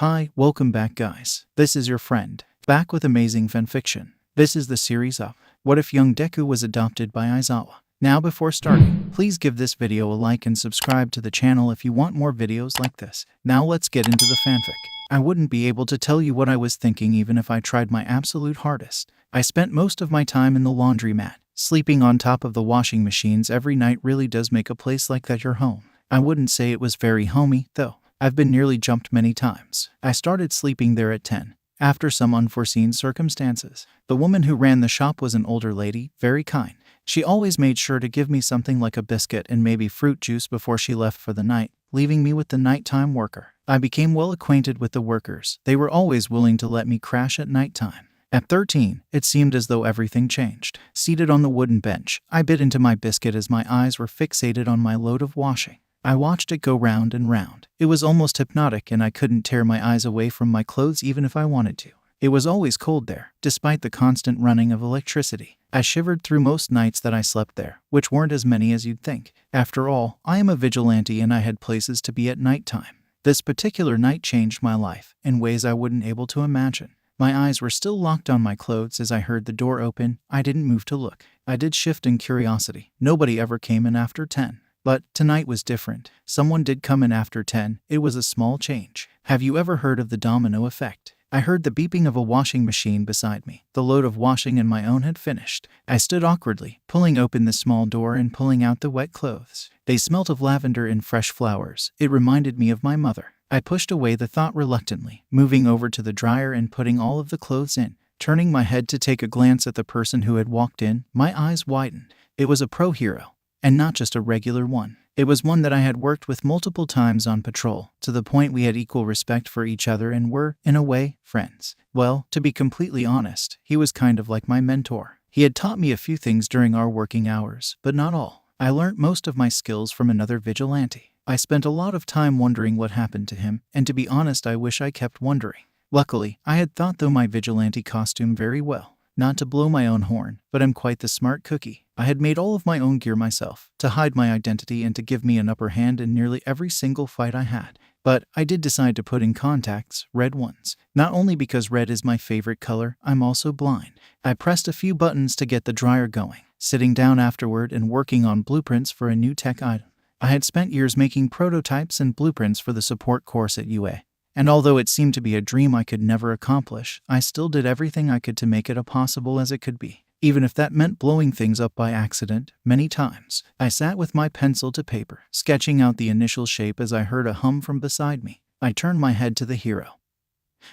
Hi, welcome back guys. This is your friend, back with amazing fanfiction. This is the series of What If Young Deku Was Adopted by Aizawa. Now before starting, please give this video a like and subscribe to the channel if you want more videos like this. Now let's get into the fanfic. I wouldn't be able to tell you what I was thinking even if I tried my absolute hardest. I spent most of my time in the laundromat. Sleeping on top of the washing machines every night really does make a place like that your home. I wouldn't say it was very homey, though. I've been nearly jumped many times. I started sleeping there at 10, after some unforeseen circumstances. The woman who ran the shop was an older lady, very kind. She always made sure to give me something like a biscuit and maybe fruit juice before she left for the night, leaving me with the nighttime worker. I became well acquainted with the workers. They were always willing to let me crash at nighttime. At 13, it seemed as though everything changed. Seated on the wooden bench, I bit into my biscuit as my eyes were fixated on my load of washing. I watched it go round and round. It was almost hypnotic and I couldn't tear my eyes away from my clothes even if I wanted to. It was always cold there, despite the constant running of electricity. I shivered through most nights that I slept there, which weren't as many as you'd think. After all, I am a vigilante and I had places to be at nighttime. This particular night changed my life in ways I wouldn't able to imagine. My eyes were still locked on my clothes as I heard the door open. I didn't move to look. I did shift in curiosity. Nobody ever came in after 10. But tonight was different. Someone did come in after 10. It was a small change. Have you ever heard of the domino effect? I heard the beeping of a washing machine beside me. The load of washing in my own had finished. I stood awkwardly, pulling open the small door and pulling out the wet clothes. They smelt of lavender and fresh flowers. It reminded me of my mother. I pushed away the thought reluctantly, moving over to the dryer and putting all of the clothes in. Turning my head to take a glance at the person who had walked in, my eyes widened. It was a pro hero. And not just a regular one. It was one that I had worked with multiple times on patrol, to the point we had equal respect for each other and were, in a way, friends. Well, to be completely honest, he was kind of like my mentor. He had taught me a few things during our working hours, but not all. I learnt most of my skills from another vigilante. I spent a lot of time wondering what happened to him, and to be honest, I wish I kept wondering. Luckily, I had thought through my vigilante costume very well. Not to blow my own horn, but I'm quite the smart cookie. I had made all of my own gear myself, to hide my identity and to give me an upper hand in nearly every single fight I had. But I did decide to put in contacts, red ones. Not only because red is my favorite color, I'm also blind. I pressed a few buttons to get the dryer going, sitting down afterward and working on blueprints for a new tech item. I had spent years making prototypes and blueprints for the support course at UA. And although it seemed to be a dream I could never accomplish, I still did everything I could to make it as possible as it could be. Even if that meant blowing things up by accident, many times. I sat with my pencil to paper, sketching out the initial shape as I heard a hum from beside me. I turned my head to the hero,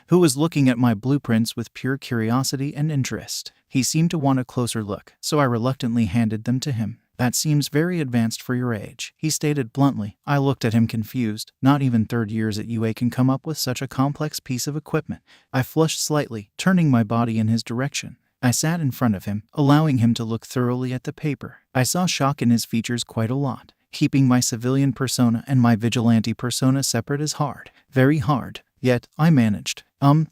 who was looking at my blueprints with pure curiosity and interest. He seemed to want a closer look, so I reluctantly handed them to him. That seems very advanced for your age, he stated bluntly. I looked at him confused. Not even third years at UA can come up with such a complex piece of equipment. I flushed slightly, turning my body in his direction. I sat in front of him, allowing him to look thoroughly at the paper. I saw shock in his features quite a lot. Keeping my civilian persona and my vigilante persona separate is hard. Very hard. Yet, I managed.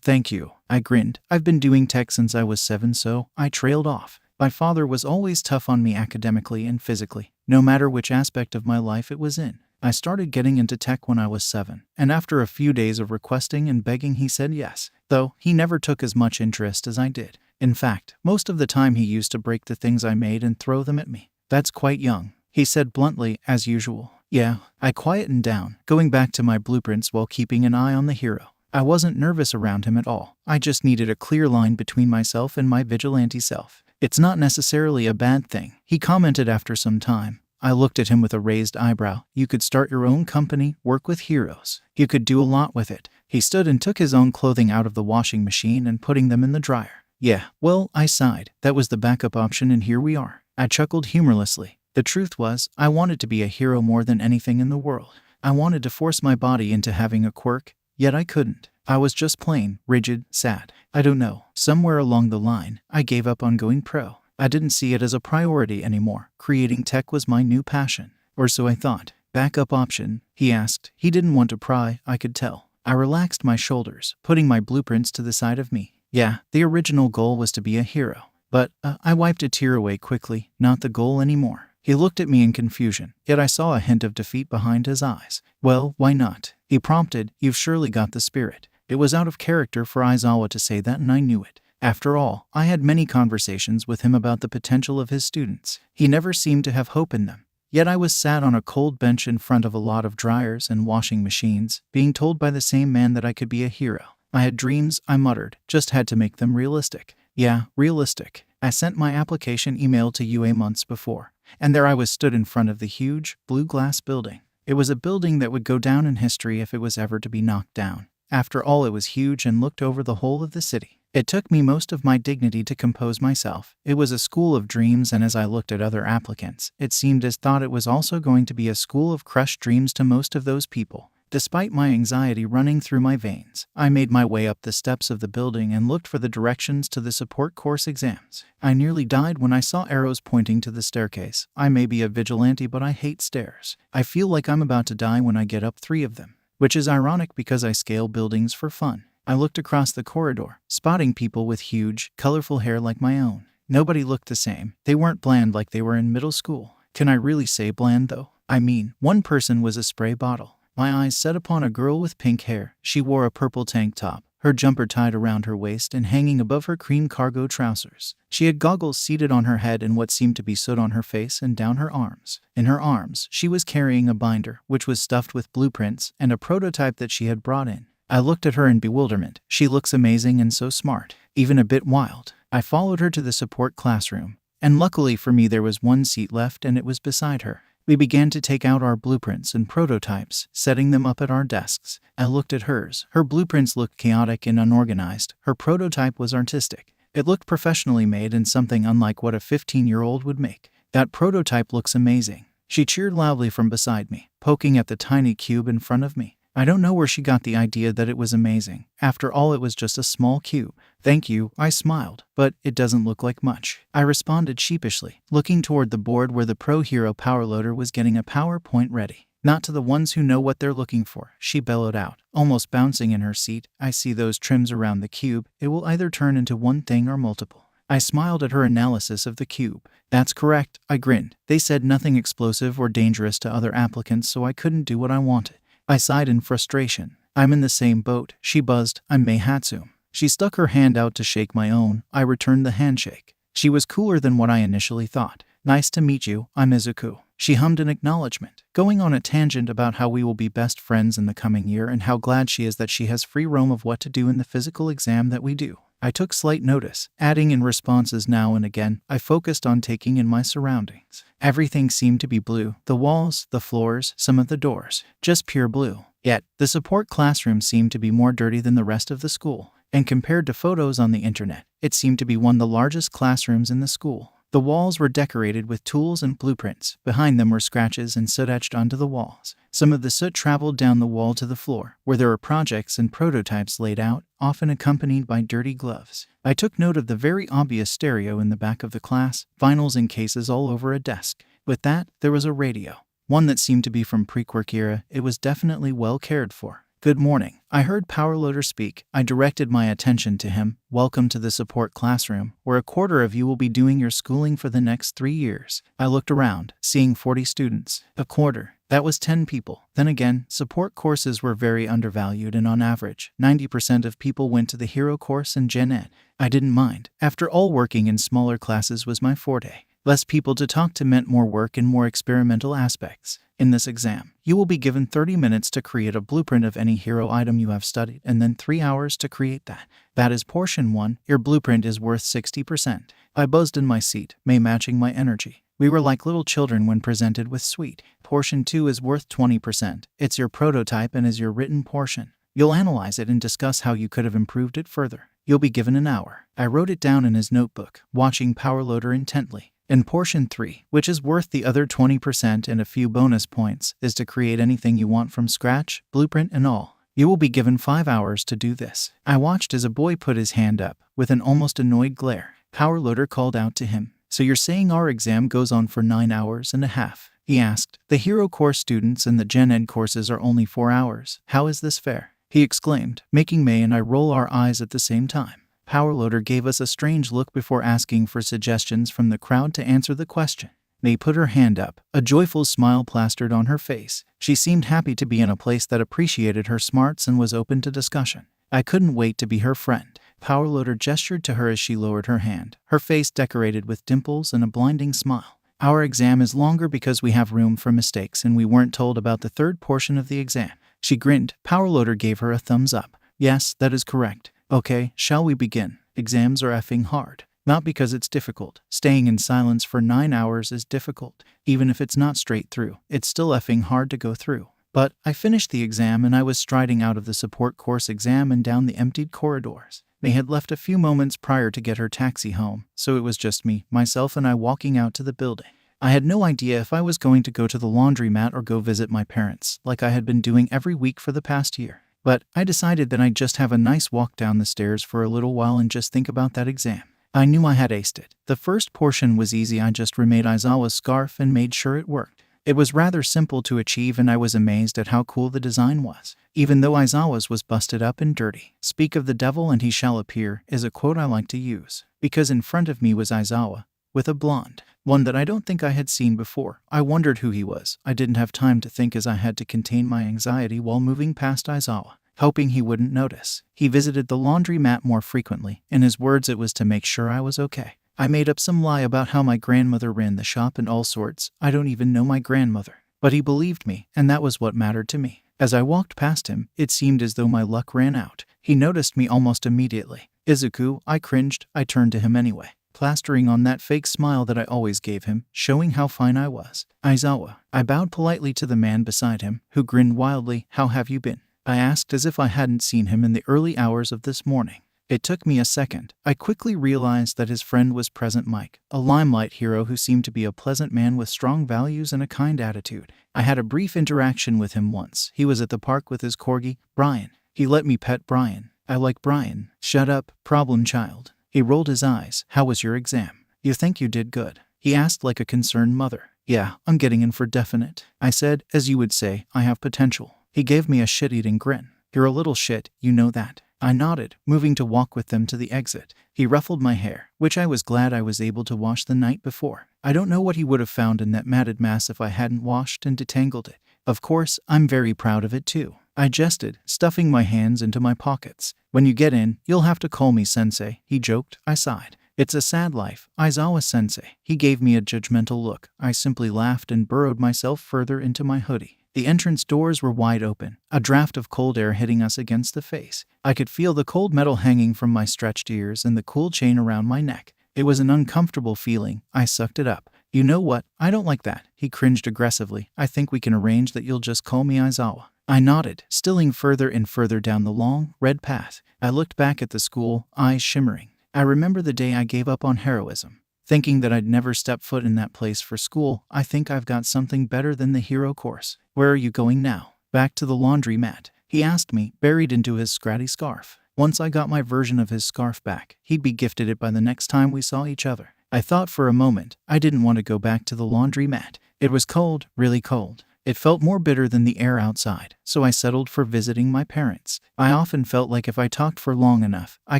Thank you. I grinned. I've been doing tech since I was 7, so I trailed off. My father was always tough on me academically and physically, no matter which aspect of my life it was in. I started getting into tech when I was 7, and after a few days of requesting and begging he said yes, though he never took as much interest as I did. In fact, most of the time he used to break the things I made and throw them at me. That's quite young, he said bluntly, as usual. Yeah, I quietened down, going back to my blueprints while keeping an eye on the hero. I wasn't nervous around him at all. I just needed a clear line between myself and my vigilante self. It's not necessarily a bad thing, he commented after some time. I looked at him with a raised eyebrow. You could start your own company, work with heroes. You could do a lot with it. He stood and took his own clothing out of the washing machine and putting them in the dryer. Yeah, well, I sighed. That was the backup option and here we are. I chuckled humorlessly. The truth was, I wanted to be a hero more than anything in the world. I wanted to force my body into having a quirk, yet I couldn't. I was just plain, rigid, sad. I don't know. Somewhere along the line, I gave up on going pro. I didn't see it as a priority anymore. Creating tech was my new passion. Or so I thought. Backup option? He asked. He didn't want to pry, I could tell. I relaxed my shoulders, putting my blueprints to the side of me. Yeah, the original goal was to be a hero. But, I wiped a tear away quickly. Not the goal anymore. He looked at me in confusion, yet I saw a hint of defeat behind his eyes. Well, why not? He prompted. You've surely got the spirit. It was out of character for Aizawa to say that, and I knew it. After all, I had many conversations with him about the potential of his students. He never seemed to have hope in them. Yet I was sat on a cold bench in front of a lot of dryers and washing machines, being told by the same man that I could be a hero. I had dreams, I muttered, just had to make them realistic. Yeah, realistic. I sent my application email to UA months before, and there I was stood in front of the huge, blue glass building. It was a building that would go down in history if it was ever to be knocked down. After all, it was huge and looked over the whole of the city. It took me most of my dignity to compose myself. It was a school of dreams, and as I looked at other applicants, it seemed as though it was also going to be a school of crushed dreams to most of those people. Despite my anxiety running through my veins, I made my way up the steps of the building and looked for the directions to the support course exams. I nearly died when I saw arrows pointing to the staircase. I may be a vigilante, but I hate stairs. I feel like I'm about to die when I get up 3 of them, which is ironic because I scale buildings for fun. I looked across the corridor, spotting people with huge, colorful hair like my own. Nobody looked the same. They weren't bland like they were in middle school. Can I really say bland, though? I mean, one person was a spray bottle. My eyes set upon a girl with pink hair. She wore a purple tank top, her jumper tied around her waist and hanging above her cream cargo trousers. She had goggles seated on her head and what seemed to be soot on her face and down her arms. In her arms, she was carrying a binder, which was stuffed with blueprints and a prototype that she had brought in. I looked at her in bewilderment. She looks amazing and so smart, even a bit wild. I followed her to the support classroom, and luckily for me there was one seat left and it was beside her. We began to take out our blueprints and prototypes, setting them up at our desks. I looked at hers. Her blueprints looked chaotic and unorganized. Her prototype was artistic. It looked professionally made and something unlike what a 15-year-old would make. That prototype looks amazing. She cheered loudly from beside me, poking at the tiny cube in front of me. I don't know where she got the idea that it was amazing. After all, it was just a small cube. Thank you, I smiled, but it doesn't look like much. I responded sheepishly, looking toward the board where the Pro Hero Power Loader was getting a PowerPoint ready. Not to the ones who know what they're looking for, she bellowed out, almost bouncing in her seat. I see those trims around the cube. It will either turn into one thing or multiple. I smiled at her analysis of the cube. That's correct, I grinned. They said nothing explosive or dangerous to other applicants, so I couldn't do what I wanted. I sighed in frustration. I'm in the same boat, she buzzed. I'm Meihatsu. She stuck her hand out to shake my own. I returned the handshake. She was cooler than what I initially thought. Nice to meet you, I'm Izuku. She hummed an acknowledgement, going on a tangent about how we will be best friends in the coming year and how glad she is that she has free roam of what to do in the physical exam that we do. I took slight notice, adding in responses now and again. I focused on taking in my surroundings. Everything seemed to be blue. The walls, the floors, some of the doors. Just pure blue. Yet, the support classroom seemed to be more dirty than the rest of the school. And compared to photos on the internet, it seemed to be one of the largest classrooms in the school. The walls were decorated with tools and blueprints. Behind them were scratches and soot etched onto the walls. Some of the soot traveled down the wall to the floor, where there were projects and prototypes laid out, often accompanied by dirty gloves. I took note of the very obvious stereo in the back of the class, vinyls in cases all over a desk. With that, there was a radio. One that seemed to be from pre-Quirk era. It was definitely well cared for. Good morning. I heard Power Loader speak. I directed my attention to him. Welcome to the support classroom, where a quarter of you will be doing your schooling for the next 3 years. I looked around, seeing 40 students. A quarter. That was 10 people. Then again, support courses were very undervalued and on average, 90% of people went to the Hero course and Gen Ed. I didn't mind. After all, working in smaller classes was my forte. Less people to talk to meant more work and more experimental aspects. In this exam, you will be given 30 minutes to create a blueprint of any hero item you have studied and then 3 hours to create that. That is portion 1. Your blueprint is worth 60%. I buzzed in my seat, May matching my energy. We were like little children when presented with sweet. Portion 2 is worth 20%. It's your prototype and is your written portion. You'll analyze it and discuss how you could have improved it further. You'll be given an hour. I wrote it down in his notebook, watching Power Loader intently. And portion 3, which is worth the other 20% and a few bonus points, is to create anything you want from scratch, blueprint and all. You will be given 5 hours to do this. I watched as a boy put his hand up, with an almost annoyed glare. Power Loader called out to him. So you're saying our exam goes on for 9 hours and a half? He asked. The Hero course students and the Gen Ed courses are only 4 hours. How is this fair? He exclaimed, making May and I roll our eyes at the same time. Power Loader gave us a strange look before asking for suggestions from the crowd to answer the question. May put her hand up, a joyful smile plastered on her face. She seemed happy to be in a place that appreciated her smarts and was open to discussion. I couldn't wait to be her friend. Powerloader gestured to her as she lowered her hand, her face decorated with dimples and a blinding smile. Our exam is longer because we have room for mistakes and we weren't told about the third portion of the exam. She grinned. Powerloader gave her a thumbs up. Yes, that is correct. Okay, shall we begin? Exams are effing hard. Not because it's difficult. Staying in silence for 9 hours is difficult. Even if it's not straight through, it's still effing hard to go through. But I finished the exam and I was striding out of the support course exam and down the emptied corridors. May had left a few moments prior to get her taxi home, so it was just me, myself and I walking out to the building. I had no idea if I was going to go to the laundromat or go visit my parents, like I had been doing every week for the past year. But I decided that I'd just have a nice walk down the stairs for a little while and just think about that exam. I knew I had aced it. The first portion was easy. I just remade Aizawa's scarf and made sure it worked. It was rather simple to achieve and I was amazed at how cool the design was, even though Aizawa's was busted up and dirty. Speak of the devil and he shall appear is a quote I like to use, because in front of me was Aizawa, with a blonde, one that I don't think I had seen before. I wondered who he was. I didn't have time to think as I had to contain my anxiety while moving past Aizawa, hoping he wouldn't notice. He visited the laundromat more frequently. In his words, it was to make sure I was okay. I made up some lie about how my grandmother ran the shop and all sorts. I don't even know my grandmother. But he believed me, and that was what mattered to me. As I walked past him, it seemed as though my luck ran out. He noticed me almost immediately. Izuku, I cringed. I turned to him anyway, plastering on that fake smile that I always gave him, showing how fine I was. Aizawa. I bowed politely to the man beside him, who grinned wildly. How have you been? I asked as if I hadn't seen him in the early hours of this morning. It took me a second. I quickly realized that his friend was Present Mike, a limelight hero who seemed to be a pleasant man with strong values and a kind attitude. I had a brief interaction with him once. He was at the park with his corgi, Brian. He let me pet Brian. I like Brian. Shut up, problem child. He rolled his eyes. How was your exam? You think you did good? He asked like a concerned mother. Yeah, I'm getting in for definite. I said, as you would say, I have potential. He gave me a shit-eating grin. You're a little shit, you know that. I nodded, moving to walk with them to the exit. He ruffled my hair, which I was glad I was able to wash the night before. I don't know what he would have found in that matted mass if I hadn't washed and detangled it. Of course, I'm very proud of it too. I jested, stuffing my hands into my pockets. When you get in, you'll have to call me sensei, he joked. I sighed. It's a sad life, Aizawa-sensei. He gave me a judgmental look. I simply laughed and burrowed myself further into my hoodie. The entrance doors were wide open, a draft of cold air hitting us against the face. I could feel the cold metal hanging from my stretched ears and the cool chain around my neck. It was an uncomfortable feeling. I sucked it up. You know what? I don't like that. He cringed aggressively. I think we can arrange that you'll just call me Aizawa. I nodded, stilling further and further down the long, red path. I looked back at the school, eyes shimmering. I remember the day I gave up on heroism, thinking that I'd never step foot in that place for school. I think I've got something better than the hero course. Where are you going now? Back to the laundromat, he asked me, buried into his scratty scarf. Once I got my version of his scarf back, he'd be gifted it by the next time we saw each other. I thought for a moment. I didn't want to go back to the laundromat. It was cold, really cold. It felt more bitter than the air outside, so I settled for visiting my parents. I often felt like if I talked for long enough, I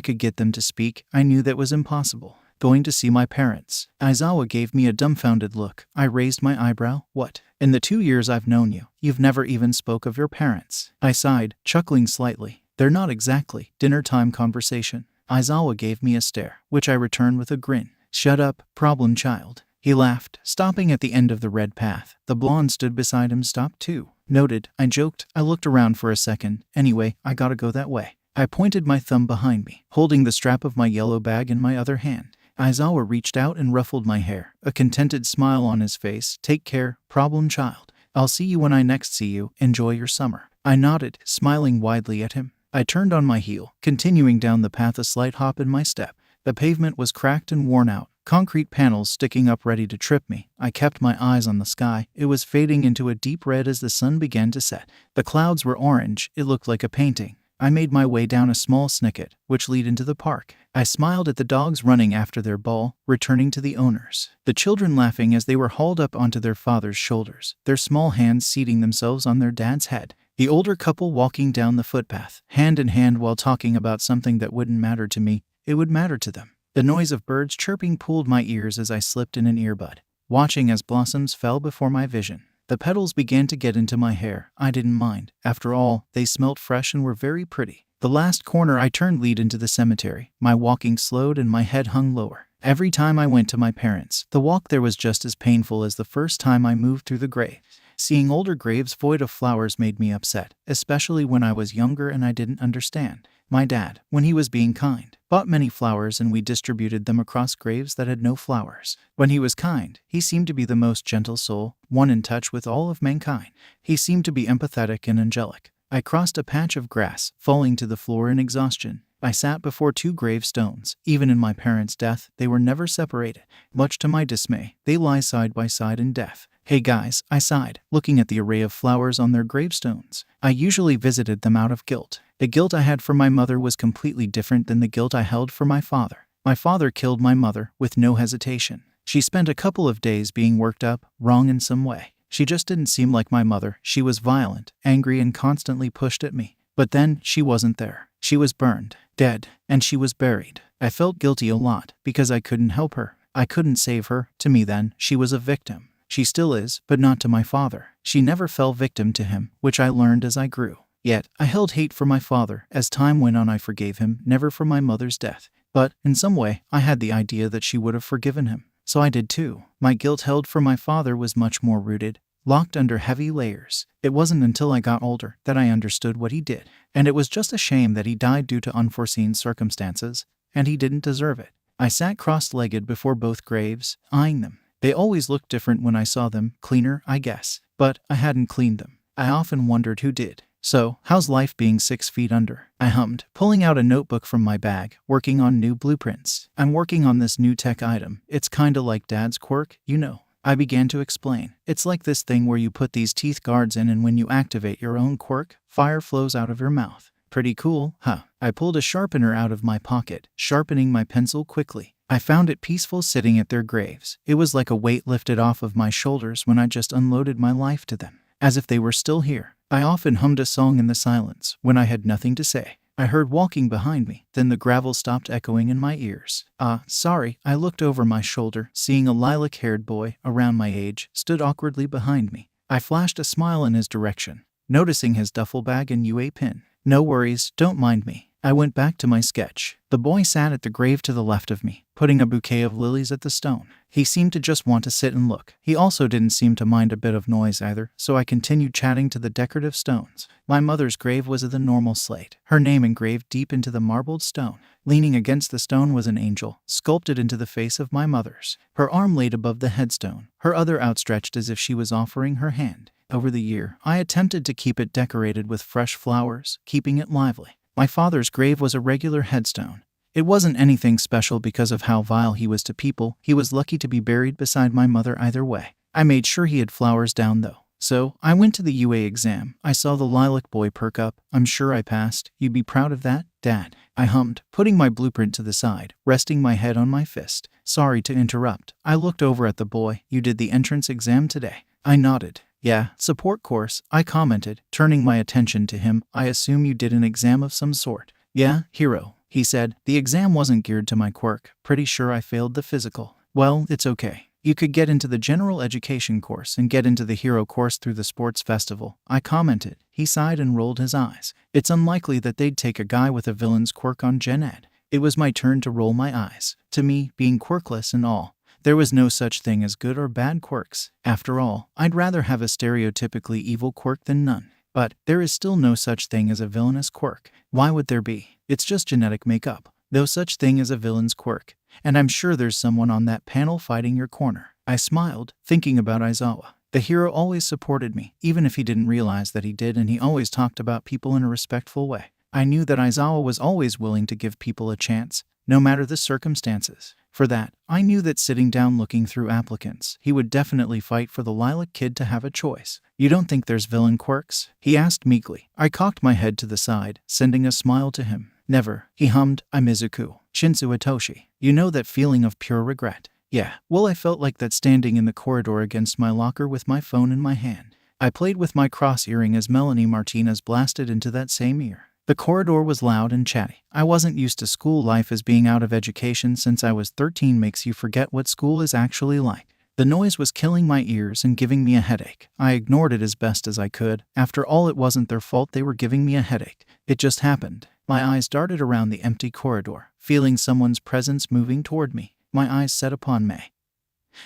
could get them to speak. I knew that was impossible. Going to see my parents. Aizawa gave me a dumbfounded look. I raised my eyebrow. What? In the 2 years I've known you, you've never even spoke of your parents. I sighed, chuckling slightly. They're not exactly dinner time conversation. Aizawa gave me a stare, which I returned with a grin. Shut up, problem child. He laughed, stopping at the end of the red path. The blonde stood beside him, stopped too. Noted, I joked. I looked around for a second. Anyway, I gotta go that way. I pointed my thumb behind me, holding the strap of my yellow bag in my other hand. Aizawa reached out and ruffled my hair, a contented smile on his face. Take care, problem child. I'll see you when I next see you. Enjoy your summer. I nodded, smiling widely at him. I turned on my heel, continuing down the path, a slight hop in my step. The pavement was cracked and worn out, concrete panels sticking up ready to trip me. I kept my eyes on the sky. It was fading into a deep red as the sun began to set. The clouds were orange. It looked like a painting. I made my way down a small snicket, which led into the park. I smiled at the dogs running after their ball, returning to the owners. The children laughing as they were hauled up onto their father's shoulders, their small hands seating themselves on their dad's head. The older couple walking down the footpath, hand in hand while talking about something that wouldn't matter to me. It would matter to them. The noise of birds chirping pulled my ears as I slipped in an earbud, watching as blossoms fell before my vision. The petals began to get into my hair. I didn't mind. After all, they smelt fresh and were very pretty. The last corner I turned lead into the cemetery. My walking slowed and my head hung lower. Every time I went to my parents', the walk there was just as painful as the first time I moved through the grave. Seeing older graves void of flowers made me upset, especially when I was younger and I didn't understand. My dad, when he was being kind, bought many flowers and we distributed them across graves that had no flowers. When he was kind, he seemed to be the most gentle soul, one in touch with all of mankind. He seemed to be empathetic and angelic. I crossed a patch of grass, falling to the floor in exhaustion. I sat before 2 gravestones. Even in my parents' death, they were never separated. Much to my dismay, they lie side by side in death. Hey guys, I sighed, looking at the array of flowers on their gravestones. I usually visited them out of guilt. The guilt I had for my mother was completely different than the guilt I held for my father. My father killed my mother with no hesitation. She spent a couple of days being worked up, wrong in some way. She just didn't seem like my mother. She was violent, angry, and constantly pushed at me. But then, she wasn't there. She was burned, dead, and she was buried. I felt guilty a lot because I couldn't help her. I couldn't save her. To me then, she was a victim. She still is, but not to my father. She never fell victim to him, which I learned as I grew. Yet, I held hate for my father. As time went on, I forgave him, never for my mother's death. But, in some way, I had the idea that she would have forgiven him. So I did too. My guilt held for my father was much more rooted, locked under heavy layers. It wasn't until I got older that I understood what he did. And it was just a shame that he died due to unforeseen circumstances, and he didn't deserve it. I sat cross-legged before both graves, eyeing them. They always looked different when I saw them, cleaner, I guess. But I hadn't cleaned them. I often wondered who did. So, how's life being 6 feet under? I hummed, pulling out a notebook from my bag, working on new blueprints. I'm working on this new tech item. It's kinda like Dad's quirk, you know. I began to explain. It's like this thing where you put these teeth guards in and when you activate your own quirk, fire flows out of your mouth. Pretty cool, huh? I pulled a sharpener out of my pocket, sharpening my pencil quickly. I found it peaceful sitting at their graves. It was like a weight lifted off of my shoulders when I just unloaded my life to them, as if they were still here. I often hummed a song in the silence when I had nothing to say. I heard walking behind me, then the gravel stopped echoing in my ears. Sorry, I looked over my shoulder, seeing a lilac-haired boy, around my age, stood awkwardly behind me. I flashed a smile in his direction, noticing his duffel bag and UA pin. No worries, don't mind me. I went back to my sketch. The boy sat at the grave to the left of me, putting a bouquet of lilies at the stone. He seemed to just want to sit and look. He also didn't seem to mind a bit of noise either, so I continued chatting to the decorative stones. My mother's grave was of the normal slate, her name engraved deep into the marbled stone. Leaning against the stone was an angel, sculpted into the face of my mother's. Her arm laid above the headstone, her other outstretched as if she was offering her hand. Over the year, I attempted to keep it decorated with fresh flowers, keeping it lively. My father's grave was a regular headstone. It wasn't anything special because of how vile he was to people. He was lucky to be buried beside my mother either way. I made sure he had flowers down though. So, I went to the UA exam. I saw the lilac boy perk up. I'm sure I passed. You'd be proud of that, Dad. I hummed, putting my blueprint to the side, resting my head on my fist. Sorry to interrupt. I looked over at the boy. You did the entrance exam today. I nodded. Yeah, support course, I commented, turning my attention to him. I assume you did an exam of some sort. Yeah, hero, he said. The exam wasn't geared to my quirk. Pretty sure I failed the physical. Well, it's okay. You could get into the general education course and get into the hero course through the sports festival, I commented. He sighed and rolled his eyes. It's unlikely that they'd take a guy with a villain's quirk on Gen Ed. It was my turn to roll my eyes. To me, being quirkless and all, there was no such thing as good or bad quirks. After all, I'd rather have a stereotypically evil quirk than none. But there is still no such thing as a villainous quirk. Why would there be? It's just genetic makeup. No such thing as a villain's quirk. And I'm sure there's someone on that panel fighting your corner. I smiled, thinking about Aizawa. The hero always supported me, even if he didn't realize that he did, and he always talked about people in a respectful way. I knew that Aizawa was always willing to give people a chance, no matter the circumstances. For that, I knew that sitting down looking through applicants, he would definitely fight for the lilac kid to have a choice. You don't think there's villain quirks? He asked meekly. I cocked my head to the side, sending a smile to him. Never, he hummed. I'm Izuku. Shinsu Itoshi. You know that feeling of pure regret? Yeah, well I felt like that standing in the corridor against my locker with my phone in my hand. I played with my cross-earring as Melanie Martinez blasted into that same ear. The corridor was loud and chatty. I wasn't used to school life as being out of education since I was 13 makes you forget what school is actually like. The noise was killing my ears and giving me a headache. I ignored it as best as I could. After all, it wasn't their fault they were giving me a headache. It just happened. My eyes darted around the empty corridor, feeling someone's presence moving toward me. My eyes set upon May,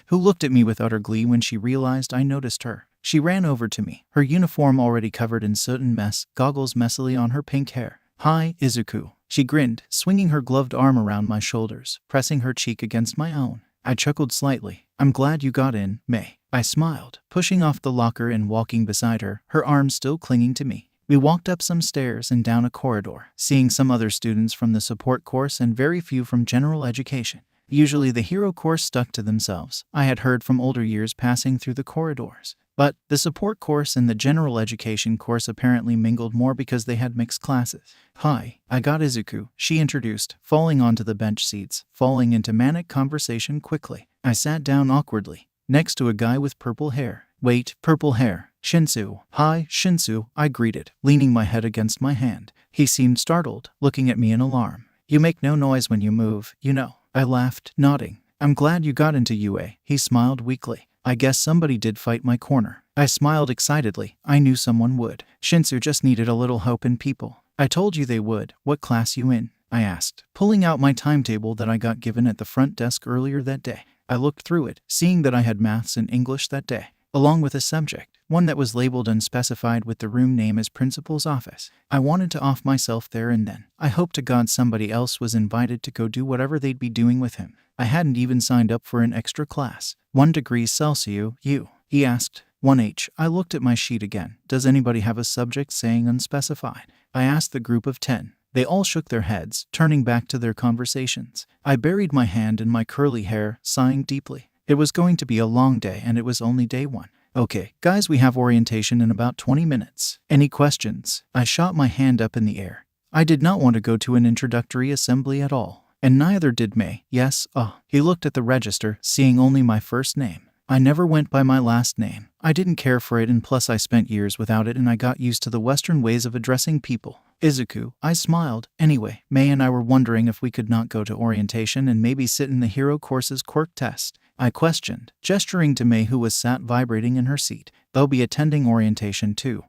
who looked at me with utter glee when she realized I noticed her. She ran over to me, her uniform already covered in soot and mess, goggles messily on her pink hair. "Hi, Izuku." She grinned, swinging her gloved arm around my shoulders, pressing her cheek against my own. I chuckled slightly. "I'm glad you got in, May." I smiled, pushing off the locker and walking beside her, her arms still clinging to me. We walked up some stairs and down a corridor, seeing some other students from the support course and very few from general education. Usually the hero course stuck to themselves, I had heard from older years passing through the corridors. But the support course and the general education course apparently mingled more because they had mixed classes. "Hi, I got Izuku," she introduced, falling onto the bench seats, falling into manic conversation quickly. I sat down awkwardly, next to a guy with purple hair. "Wait, purple hair. Shinsu." "Hi, Shinsu," I greeted, leaning my head against my hand. He seemed startled, looking at me in alarm. "You make no noise when you move, you know." I laughed, nodding. "I'm glad you got into UA." He smiled weakly. "I guess somebody did fight my corner." I smiled excitedly. I knew someone would. Shinsu just needed a little hope in people. "I told you they would. What class you in?" I asked, pulling out my timetable that I got given at the front desk earlier that day. I looked through it, seeing that I had maths and English that day, along with a subject, one that was labeled unspecified with the room name as principal's office. I wanted to off myself there and then. I hoped to God somebody else was invited to go do whatever they'd be doing with him. I hadn't even signed up for an extra class. 1 degree Celsius, he asked. 1H. I looked at my sheet again. "Does anybody have a subject saying unspecified?" I asked the group of 10. They all shook their heads, turning back to their conversations. I buried my hand in my curly hair, sighing deeply. It was going to be a long day, and it was only day 1. "Okay, guys, we have orientation in about 20 minutes. Any questions?" I shot my hand up in the air. I did not want to go to an introductory assembly at all. And neither did May. "Yes, He looked at the register, seeing only my first name. I never went by my last name. I didn't care for it, and plus I spent years without it and I got used to the Western ways of addressing people. "Izuku." I smiled. Anyway, May and I were wondering if we could not go to orientation and maybe sit in the hero course's quirk test. I questioned, gesturing to May, who was sat vibrating in her seat. "They'll be attending orientation too,"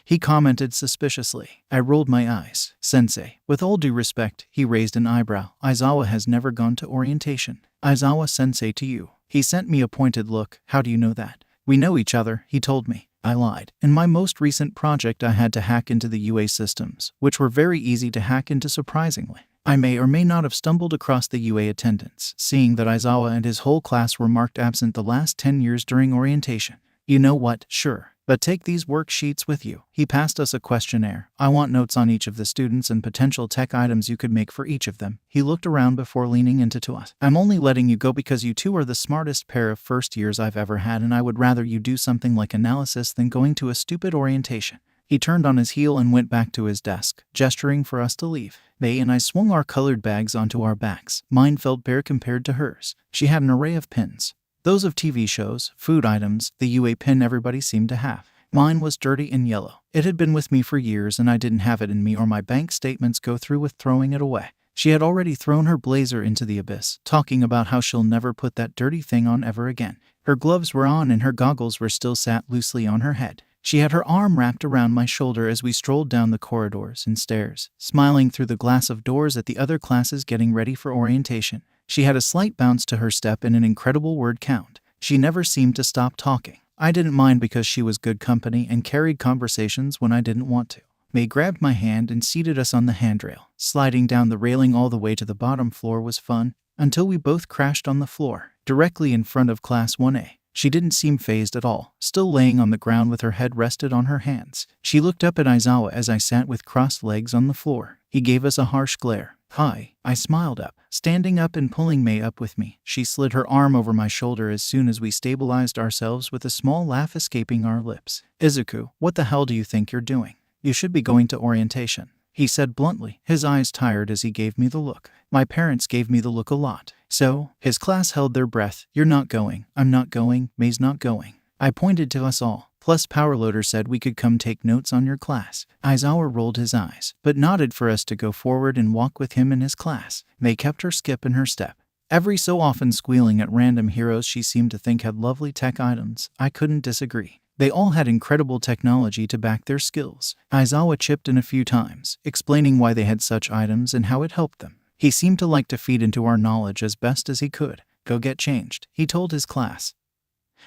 he commented suspiciously. I rolled my eyes. "Sensei." With all due respect, he raised an eyebrow. "Aizawa has never gone to orientation." "Aizawa sensei to you." He sent me a pointed look. "How do you know that?" "We know each other," he told me. I lied. In my most recent project I had to hack into the UA systems, which were very easy to hack into surprisingly. I may or may not have stumbled across the UA attendance, seeing that Aizawa and his whole class were marked absent the last 10 years during orientation. "You know what? Sure. But take these worksheets with you." He passed us a questionnaire. "I want notes on each of the students and potential tech items you could make for each of them." He looked around before leaning into to us. "I'm only letting you go because you two are the smartest pair of first years I've ever had, and I would rather you do something like analysis than going to a stupid orientation." He turned on his heel and went back to his desk, gesturing for us to leave. They and I swung our colored bags onto our backs. Mine felt bare compared to hers. She had an array of pins. Those of TV shows, food items, the UA pin everybody seemed to have. Mine was dirty and yellow. It had been with me for years and I didn't have it in me or my bank statements go through with throwing it away. She had already thrown her blazer into the abyss, talking about how she'll never put that dirty thing on ever again. Her gloves were on and her goggles were still sat loosely on her head. She had her arm wrapped around my shoulder as we strolled down the corridors and stairs, smiling through the glass of doors at the other classes getting ready for orientation. She had a slight bounce to her step and an incredible word count. She never seemed to stop talking. I didn't mind because she was good company and carried conversations when I didn't want to. May grabbed my hand and seated us on the handrail. Sliding down the railing all the way to the bottom floor was fun, until we both crashed on the floor, directly in front of Class 1A. She didn't seem fazed at all, still laying on the ground with her head rested on her hands. She looked up at Aizawa as I sat with crossed legs on the floor. He gave us a harsh glare. "Hi." I smiled up, standing up and pulling May up with me. She slid her arm over my shoulder as soon as we stabilized ourselves, with a small laugh escaping our lips. "Izuku, what the hell do you think you're doing? You should be going to orientation," he said bluntly, his eyes tired as he gave me the look. My parents gave me the look a lot. So, his class held their breath. "You're not going. I'm not going. May's not going." I pointed to us all. "Plus Powerloader said we could come take notes on your class." Aizawa rolled his eyes, but nodded for us to go forward and walk with him in his class. May kept her skip in her step, every so often squealing at random heroes she seemed to think had lovely tech items. I couldn't disagree. They all had incredible technology to back their skills. Aizawa chipped in a few times, explaining why they had such items and how it helped them. He seemed to like to feed into our knowledge as best as he could. Go get changed, he told his class,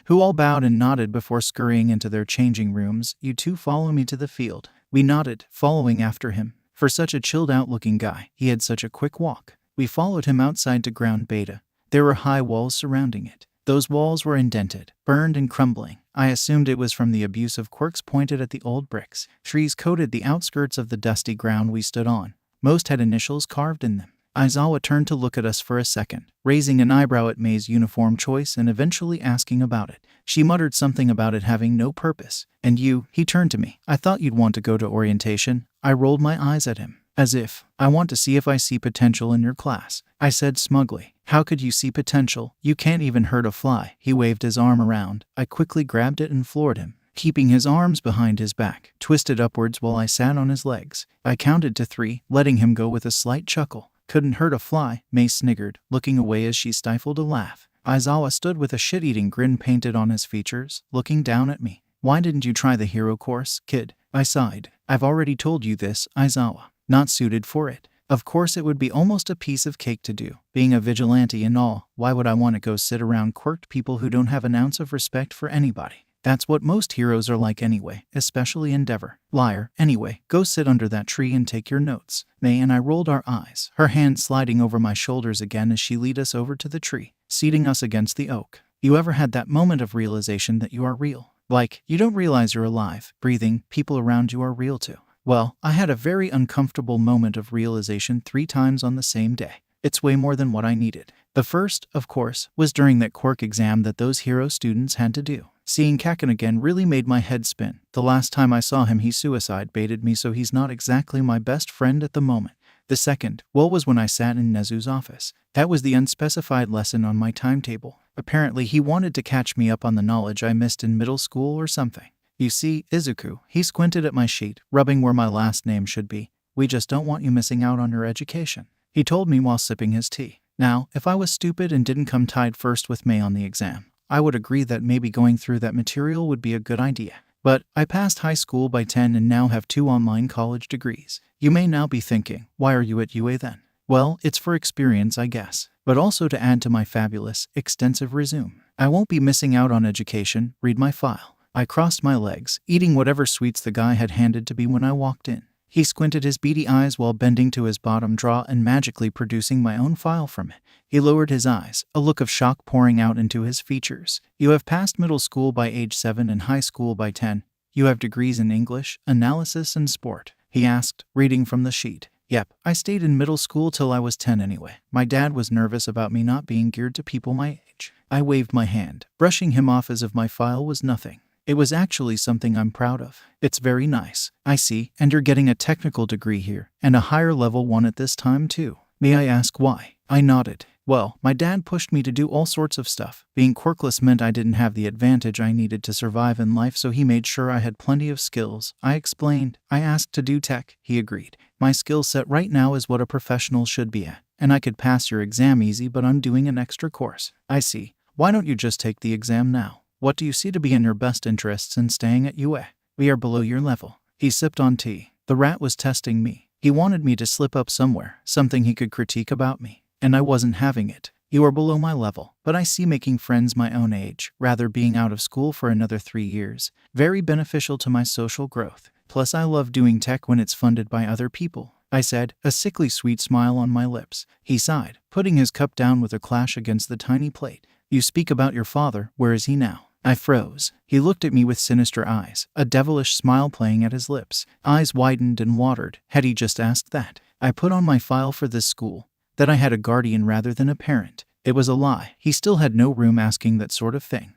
who all bowed and nodded before scurrying into their changing rooms. You two follow me to the field. We nodded, following after him. For such a chilled-out looking guy, he had such a quick walk. We followed him outside to ground beta. There were high walls surrounding it. Those walls were indented, burned and crumbling. I assumed it was from the abuse of quirks pointed at the old bricks. Trees coated the outskirts of the dusty ground we stood on. Most had initials carved in them. Aizawa turned to look at us for a second, raising an eyebrow at Mei's uniform choice and eventually asking about it. She muttered something about it having no purpose. And you, he turned to me. I thought you'd want to go to orientation. I rolled my eyes at him, as if, I want to see if I see potential in your class. I said smugly, how could you see potential? You can't even hurt a fly. He waved his arm around. I quickly grabbed it and floored him, keeping his arms behind his back, twisted upwards while I sat on his legs. I counted to 3, letting him go with a slight chuckle. Couldn't hurt a fly, Mei sniggered, looking away as she stifled a laugh. Aizawa stood with a shit-eating grin painted on his features, looking down at me. Why didn't you try the hero course, kid? I sighed. I've already told you this, Aizawa. Not suited for it. Of course it would be almost a piece of cake to do. Being a vigilante and all, why would I want to go sit around quirked people who don't have an ounce of respect for anybody? That's what most heroes are like anyway, especially Endeavor. Liar. Anyway, go sit under that tree and take your notes. Mei and I rolled our eyes, her hand sliding over my shoulders again as she led us over to the tree, seating us against the oak. You ever had that moment of realization that you are real? Like, you don't realize you're alive, breathing, people around you are real too. Well, I had a very uncomfortable moment of realization 3 times on the same day. It's way more than what I needed. The first, of course, was during that quirk exam that those hero students had to do. Seeing Kakin again really made my head spin. The last time I saw him he suicide baited me, so he's not exactly my best friend at the moment. The second, well, was when I sat in Nezu's office. That was the unspecified lesson on my timetable. Apparently he wanted to catch me up on the knowledge I missed in middle school or something. You see, Izuku, he squinted at my sheet, rubbing where my last name should be. We just don't want you missing out on your education, he told me while sipping his tea. Now, if I was stupid and didn't come tied first with Mei on the exam, I would agree that maybe going through that material would be a good idea. But I passed high school by 10 and now have 2 online college degrees. You may now be thinking, why are you at UA then? Well, it's for experience, I guess, but also to add to my fabulous, extensive resume. I won't be missing out on education. Read my file. I crossed my legs, eating whatever sweets the guy had handed to me when I walked in. He squinted his beady eyes while bending to his bottom drawer and magically producing my own file from it. He lowered his eyes, a look of shock pouring out into his features. You have passed middle school by age 7 and high school by 10. You have degrees in English, analysis, and sport, he asked, reading from the sheet. Yep, I stayed in middle school till I was 10 anyway. My dad was nervous about me not being geared to people my age. I waved my hand, brushing him off as if my file was nothing. It was actually something I'm proud of. It's very nice. I see, and you're getting a technical degree here, and a higher level one at this time too. May I ask why? I nodded. Well, my dad pushed me to do all sorts of stuff. Being quirkless meant I didn't have the advantage I needed to survive in life, so he made sure I had plenty of skills. I explained. I asked to do tech. He agreed. My skill set right now is what a professional should be at, and I could pass your exam easy, but I'm doing an extra course. I see. Why don't you just take the exam now? What do you see to be in your best interests in staying at UA? We are below your level. He sipped on tea. The rat was testing me. He wanted me to slip up somewhere, something he could critique about me. And I wasn't having it. You are below my level, but I see making friends my own age, rather being out of school for another 3 years, very beneficial to my social growth. Plus I love doing tech when it's funded by other people, I said, a sickly sweet smile on my lips. He sighed, putting his cup down with a clash against the tiny plate. You speak about your father. Where is he now? I froze. He looked at me with sinister eyes, a devilish smile playing at his lips. Eyes widened and watered. Had he just asked that? I put on my file for this school that I had a guardian rather than a parent. It was a lie. He still had no room asking that sort of thing.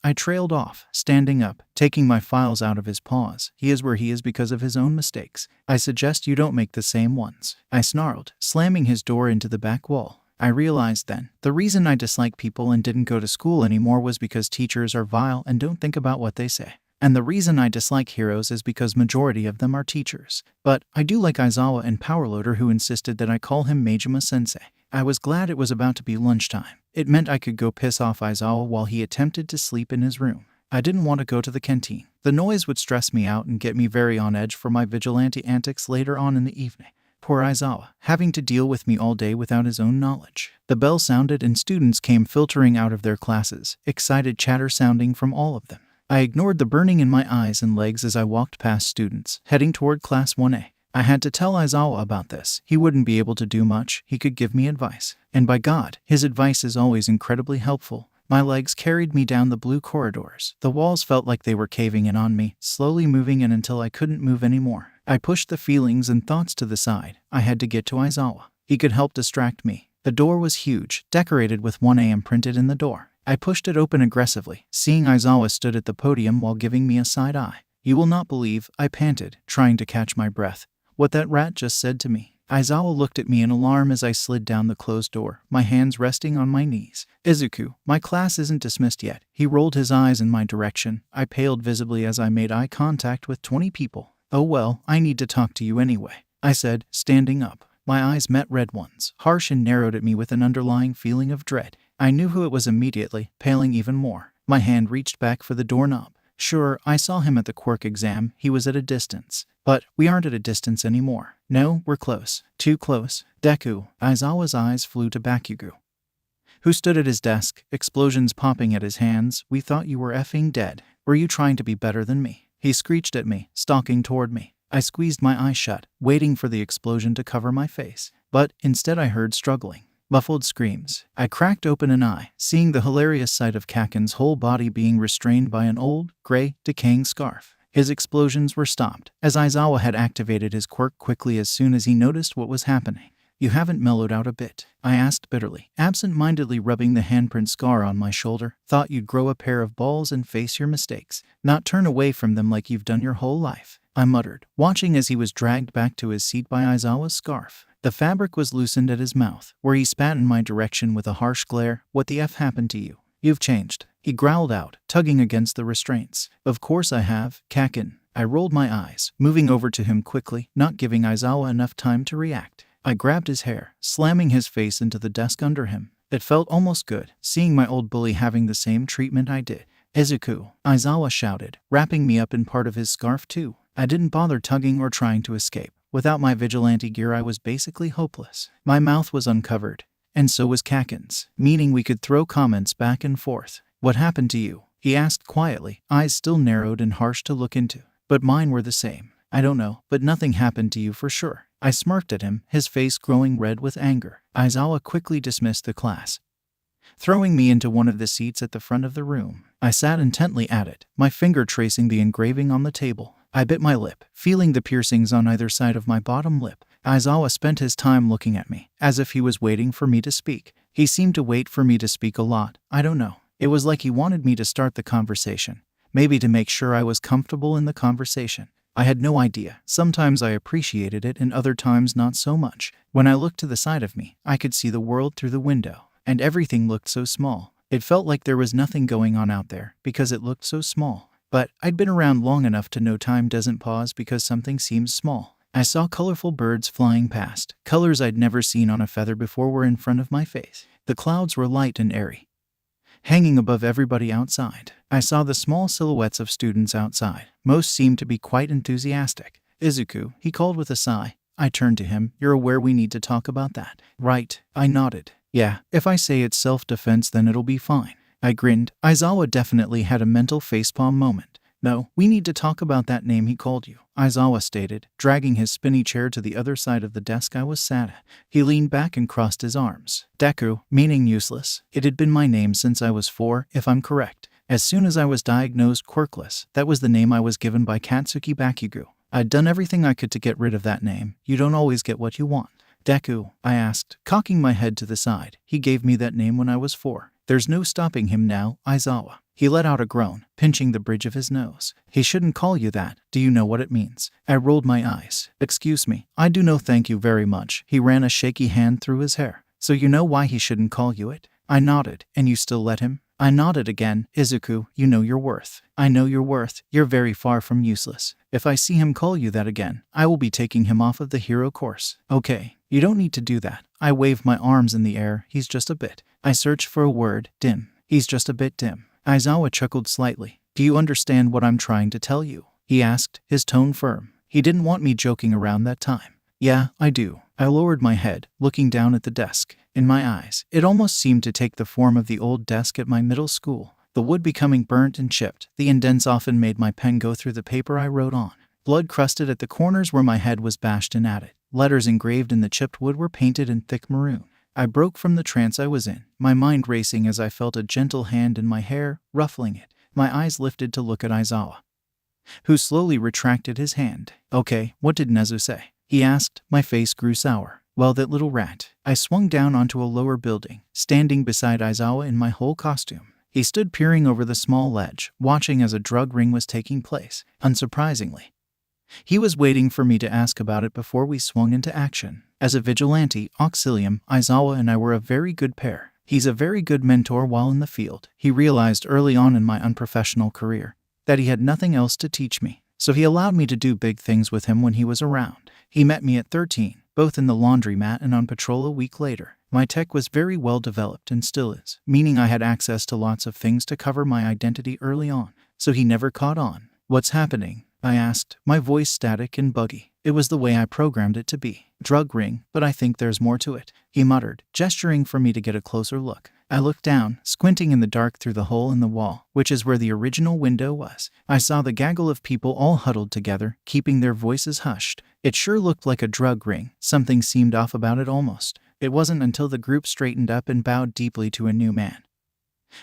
I trailed off, standing up, taking my files out of his paws. He is where he is because of his own mistakes. I suggest you don't make the same ones. I snarled, slamming his door into the back wall. I realized then, the reason I dislike people and didn't go to school anymore was because teachers are vile and don't think about what they say. And the reason I dislike heroes is because majority of them are teachers. But I do like Aizawa and Powerloader, who insisted that I call him Majima-sensei. I was glad it was about to be lunchtime. It meant I could go piss off Aizawa while he attempted to sleep in his room. I didn't want to go to the canteen. The noise would stress me out and get me very on edge for my vigilante antics later on in the evening. Poor Aizawa, having to deal with me all day without his own knowledge. The bell sounded and students came filtering out of their classes, excited chatter sounding from all of them. I ignored the burning in my eyes and legs as I walked past students, heading toward Class 1A. I had to tell Aizawa about this. He wouldn't be able to do much. He could give me advice. And by God, his advice is always incredibly helpful. My legs carried me down the blue corridors. The walls felt like they were caving in on me, slowly moving in until I couldn't move anymore. I pushed the feelings and thoughts to the side. I had to get to Aizawa. He could help distract me. The door was huge, decorated with 1A imprinted in the door. I pushed it open aggressively, seeing Aizawa stood at the podium while giving me a side eye. You will not believe, I panted, trying to catch my breath, what that rat just said to me. Aizawa looked at me in alarm as I slid down the closed door, my hands resting on my knees. Izuku, my class isn't dismissed yet. He rolled his eyes in my direction. I paled visibly as I made eye contact with 20 people. Oh well, I need to talk to you anyway, I said, standing up. My eyes met red ones, harsh and narrowed at me with an underlying feeling of dread. I knew who it was immediately, paling even more. My hand reached back for the doorknob. Sure, I saw him at the Quirk exam. He was at a distance. But we aren't at a distance anymore. No, we're close. Too close. Deku. Aizawa's eyes flew to Bakugo, who stood at his desk, explosions popping at his hands. We thought you were effing dead. Were you trying to be better than me? He screeched at me, stalking toward me. I squeezed my eyes shut, waiting for the explosion to cover my face. But instead I heard struggling, muffled screams. I cracked open an eye, seeing the hilarious sight of Kaken's whole body being restrained by an old, gray, decaying scarf. His explosions were stopped, as Aizawa had activated his quirk quickly as soon as he noticed what was happening. You haven't mellowed out a bit, I asked bitterly, absent-mindedly rubbing the handprint scar on my shoulder. Thought you'd grow a pair of balls and face your mistakes, not turn away from them like you've done your whole life, I muttered, watching as he was dragged back to his seat by Aizawa's scarf. The fabric was loosened at his mouth, where he spat in my direction with a harsh glare. What the F happened to you? You've changed, he growled out, tugging against the restraints. Of course I have, Kaken. I rolled my eyes, moving over to him quickly, not giving Aizawa enough time to react. I grabbed his hair, slamming his face into the desk under him. It felt almost good, seeing my old bully having the same treatment I did. Izuku, Aizawa shouted, wrapping me up in part of his scarf too. I didn't bother tugging or trying to escape. Without my vigilante gear I was basically hopeless. My mouth was uncovered, and so was Kaken's, meaning we could throw comments back and forth. What happened to you? He asked quietly, eyes still narrowed and harsh to look into. But mine were the same. I don't know, but nothing happened to you for sure. I smirked at him, his face growing red with anger. Aizawa quickly dismissed the class, throwing me into one of the seats at the front of the room. I sat intently at it, my finger tracing the engraving on the table. I bit my lip, feeling the piercings on either side of my bottom lip. Aizawa spent his time looking at me, as if he was waiting for me to speak. He seemed to wait for me to speak a lot. I don't know. It was like he wanted me to start the conversation. Maybe to make sure I was comfortable in the conversation. I had no idea. Sometimes I appreciated it and other times not so much. When I looked to the side of me, I could see the world through the window. And everything looked so small. It felt like there was nothing going on out there, because it looked so small. But I'd been around long enough to know time doesn't pause because something seems small. I saw colorful birds flying past. Colors I'd never seen on a feather before were in front of my face. The clouds were light and airy, hanging above everybody outside. I saw the small silhouettes of students outside. Most seemed to be quite enthusiastic. Izuku, he called with a sigh. I turned to him. You're aware we need to talk about that, right? I nodded. Yeah, if I say it's self-defense then it'll be fine. I grinned. Aizawa definitely had a mental facepalm moment. No, we need to talk about that name he called you, Aizawa stated, dragging his spinny chair to the other side of the desk I was sat at. He leaned back and crossed his arms. Deku, meaning useless. It had been my name since I was 4, if I'm correct. As soon as I was diagnosed quirkless, that was the name I was given by Katsuki Bakugo. I'd done everything I could to get rid of that name. You don't always get what you want. Deku, I asked, cocking my head to the side. He gave me that name when I was 4. There's no stopping him now, Aizawa. He let out a groan, pinching the bridge of his nose. He shouldn't call you that. Do you know what it means? I rolled my eyes. Excuse me. I do know, thank you very much. He ran a shaky hand through his hair. So you know why he shouldn't call you it? I nodded. And you still let him? I nodded again. Izuku, you know your worth. I know your worth. You're very far from useless. If I see him call you that again, I will be taking him off of the hero course. Okay, you don't need to do that. I waved my arms in the air. He's just a bit. I searched for a word. Dim. He's just a bit dim. Aizawa chuckled slightly. Do you understand what I'm trying to tell you? He asked, his tone firm. He didn't want me joking around that time. Yeah, I do. I lowered my head, looking down at the desk. In my eyes, it almost seemed to take the form of the old desk at my middle school. The wood becoming burnt and chipped. The indents often made my pen go through the paper I wrote on. Blood crusted at the corners where my head was bashed in at it. Letters engraved in the chipped wood were painted in thick maroon. I broke from the trance I was in, my mind racing as I felt a gentle hand in my hair, ruffling it. My eyes lifted to look at Aizawa, who slowly retracted his hand. Okay, what did Nezu say? He asked. My face grew sour. Well, that little rat. I swung down onto a lower building, standing beside Aizawa in my whole costume. He stood peering over the small ledge, watching as a drug ring was taking place. Unsurprisingly, he was waiting for me to ask about it before we swung into action. As a vigilante auxilium, Aizawa and I were a very good pair. He's a very good mentor while in the field. He realized early on in my unprofessional career that he had nothing else to teach me, so he allowed me to do big things with him when he was around. He met me at 13, both in the laundromat and on patrol a week later. My tech was very well developed and still is, meaning I had access to lots of things to cover my identity early on, so he never caught on. What's happening? I asked, my voice static and buggy. It was the way I programmed it to be. Drug ring, but I think there's more to it, he muttered, gesturing for me to get a closer look. I looked down, squinting in the dark through the hole in the wall, which is where the original window was. I saw the gaggle of people all huddled together, keeping their voices hushed. It sure looked like a drug ring. Something seemed off about it almost. It wasn't until the group straightened up and bowed deeply to a new man,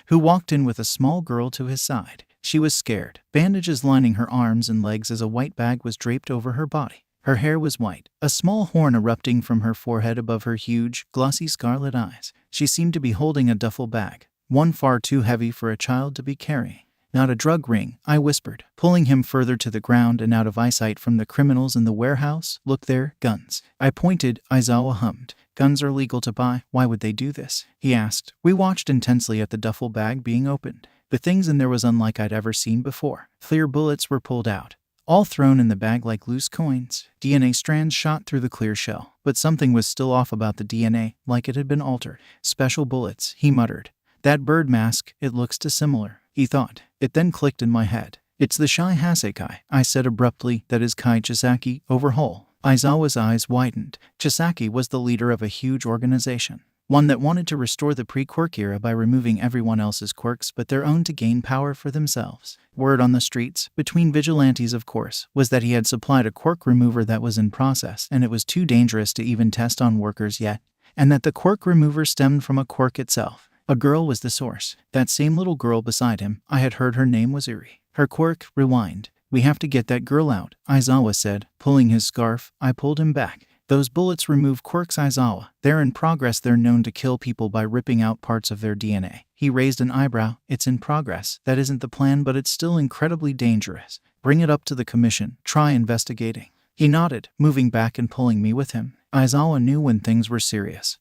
who walked in with a small girl to his side. She was scared, bandages lining her arms and legs as a white bag was draped over her body. Her hair was white, a small horn erupting from her forehead above her huge, glossy scarlet eyes. She seemed to be holding a duffel bag, one far too heavy for a child to be carrying. Not a drug ring, I whispered, pulling him further to the ground and out of eyesight from the criminals in the warehouse. Look there, guns. I pointed. Aizawa hummed. Guns are legal to buy. Why would they do this? He asked. We watched intensely at the duffel bag being opened. The things in there was unlike I'd ever seen before. Clear bullets were pulled out, all thrown in the bag like loose coins. DNA strands shot through the clear shell, but something was still off about the DNA, like it had been altered. Special bullets, he muttered. That bird mask, it looks too similar, he thought. It then clicked in my head. It's the Shai Hasekai, I said abruptly. That is Kai Chisaki, overhaul. Aizawa's eyes widened. Chisaki was the leader of a huge organization, one that wanted to restore the pre-Quirk era by removing everyone else's quirks but their own to gain power for themselves. Word on the streets, between vigilantes of course, was that he had supplied a quirk remover that was in process and it was too dangerous to even test on workers yet, and that the quirk remover stemmed from a quirk itself. A girl was the source. That same little girl beside him, I had heard her name was Iri. Her quirk, rewind. We have to get that girl out, Aizawa said, pulling his scarf. I pulled him back. Those bullets remove quirks, Aizawa. They're in progress. They're known to kill people by ripping out parts of their DNA. He raised an eyebrow. It's in progress. That isn't the plan, but it's still incredibly dangerous. Bring it up to the commission. Try investigating. He nodded, moving back and pulling me with him. Aizawa knew when things were serious.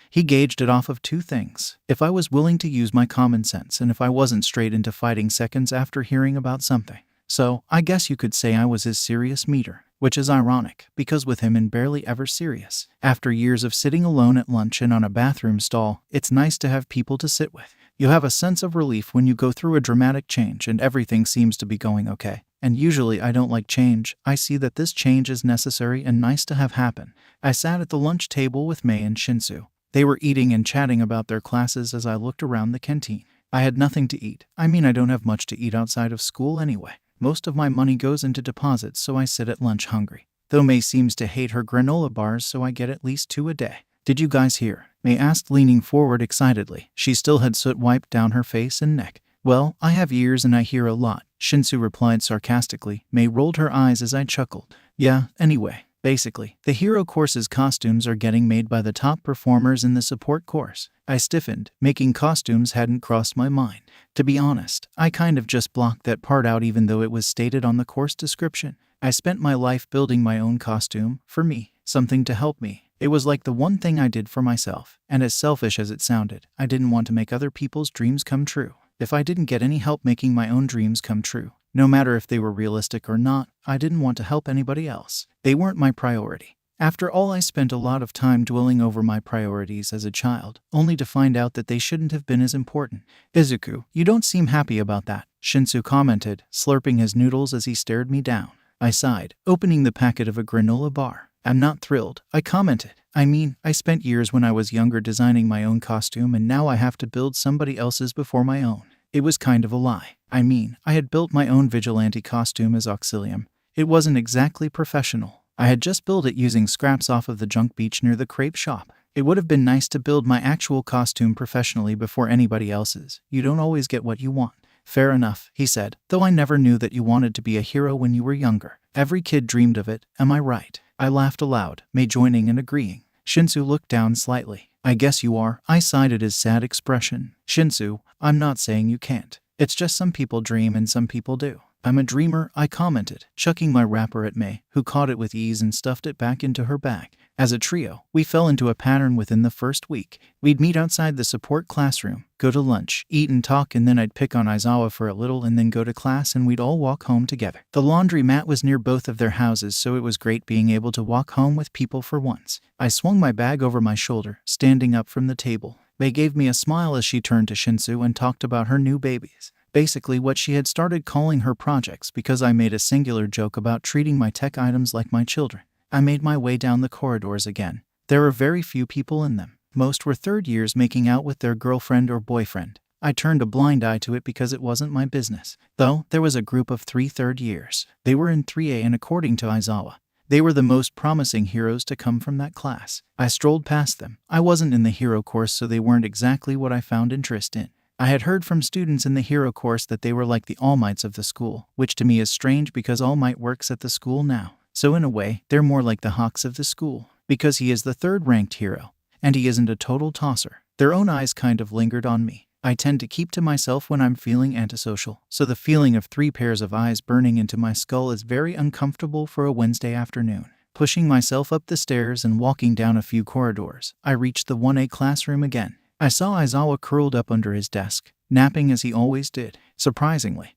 He gauged it off of two things: if I was willing to use my common sense and if I wasn't straight into fighting seconds after hearing about something. So, I guess you could say I was his serious meter, which is ironic, because with him in barely ever serious. After years of sitting alone at lunch and on a bathroom stall, it's nice to have people to sit with. You have a sense of relief when you go through a dramatic change and everything seems to be going okay. And usually I don't like change. I see that this change is necessary and nice to have happen. I sat at the lunch table with Mei and Shinsu. They were eating and chatting about their classes as I looked around the canteen. I had nothing to eat. I mean, I don't have much to eat outside of school anyway. Most of my money goes into deposits, so I sit at lunch hungry. Though Mei seems to hate her granola bars, so I get at least 2 a day. Did you guys hear? Mei asked, leaning forward excitedly. She still had soot wiped down her face and neck. Well, I have ears and I hear a lot, Shinsu replied sarcastically. Mei rolled her eyes as I chuckled. Yeah, anyway. Basically, the hero course's costumes are getting made by the top performers in the support course. I stiffened. Making costumes hadn't crossed my mind. To be honest, I kind of just blocked that part out even though it was stated on the course description. I spent my life building my own costume, for me, something to help me. It was like the one thing I did for myself, and as selfish as it sounded, I didn't want to make other people's dreams come true. If I didn't get any help making my own dreams come true, no matter if they were realistic or not, I didn't want to help anybody else. They weren't my priority. After all, I spent a lot of time dwelling over my priorities as a child, only to find out that they shouldn't have been as important. Izuku, you don't seem happy about that, Shinsu commented, slurping his noodles as he stared me down. I sighed, opening the packet of a granola bar. I'm not thrilled, I commented. I mean, I spent years when I was younger designing my own costume and now I have to build somebody else's before my own. It was kind of a lie. I mean, I had built my own vigilante costume as Auxilium. It wasn't exactly professional. I had just built it using scraps off of the junk beach near the crepe shop. It would have been nice to build my actual costume professionally before anybody else's. You don't always get what you want. Fair enough, he said, though I never knew that you wanted to be a hero when you were younger. Every kid dreamed of it, am I right? I laughed aloud, Mei joining and agreeing. Shinsu looked down slightly. I guess you are, I sighed at his sad expression. Shinsu, I'm not saying you can't. It's just some people dream and some people do. I'm a dreamer, I commented, chucking my wrapper at Mei, who caught it with ease and stuffed it back into her bag. As a trio, we fell into a pattern within the first week. We'd meet outside the support classroom, go to lunch, eat and talk, and then I'd pick on Aizawa for a little and then go to class and we'd all walk home together. The laundromat was near both of their houses, so it was great being able to walk home with people for once. I swung my bag over my shoulder, standing up from the table. Mei gave me a smile as she turned to Shinsu and talked about her new babies. Basically what she had started calling her projects, because I made a singular joke about treating my tech items like my children. I made my way down the corridors again. There were very few people in them. Most were third years making out with their girlfriend or boyfriend. I turned a blind eye to it because it wasn't my business. Though, there was a group of 3 third years. They were in 3A and according to Aizawa, they were the most promising heroes to come from that class. I strolled past them. I wasn't in the hero course, so they weren't exactly what I found interest in. I had heard from students in the hero course that they were like the All Mights of the school, which to me is strange because All Might works at the school now. So in a way, they're more like the Hawks of the school, because he is the 3rd ranked hero, and he isn't a total tosser. Their own eyes kind of lingered on me. I tend to keep to myself when I'm feeling antisocial, so the feeling of 3 pairs of eyes burning into my skull is very uncomfortable for a Wednesday afternoon. Pushing myself up the stairs and walking down a few corridors, I reached the 1A classroom again. I saw Aizawa curled up under his desk, napping as he always did. Surprisingly,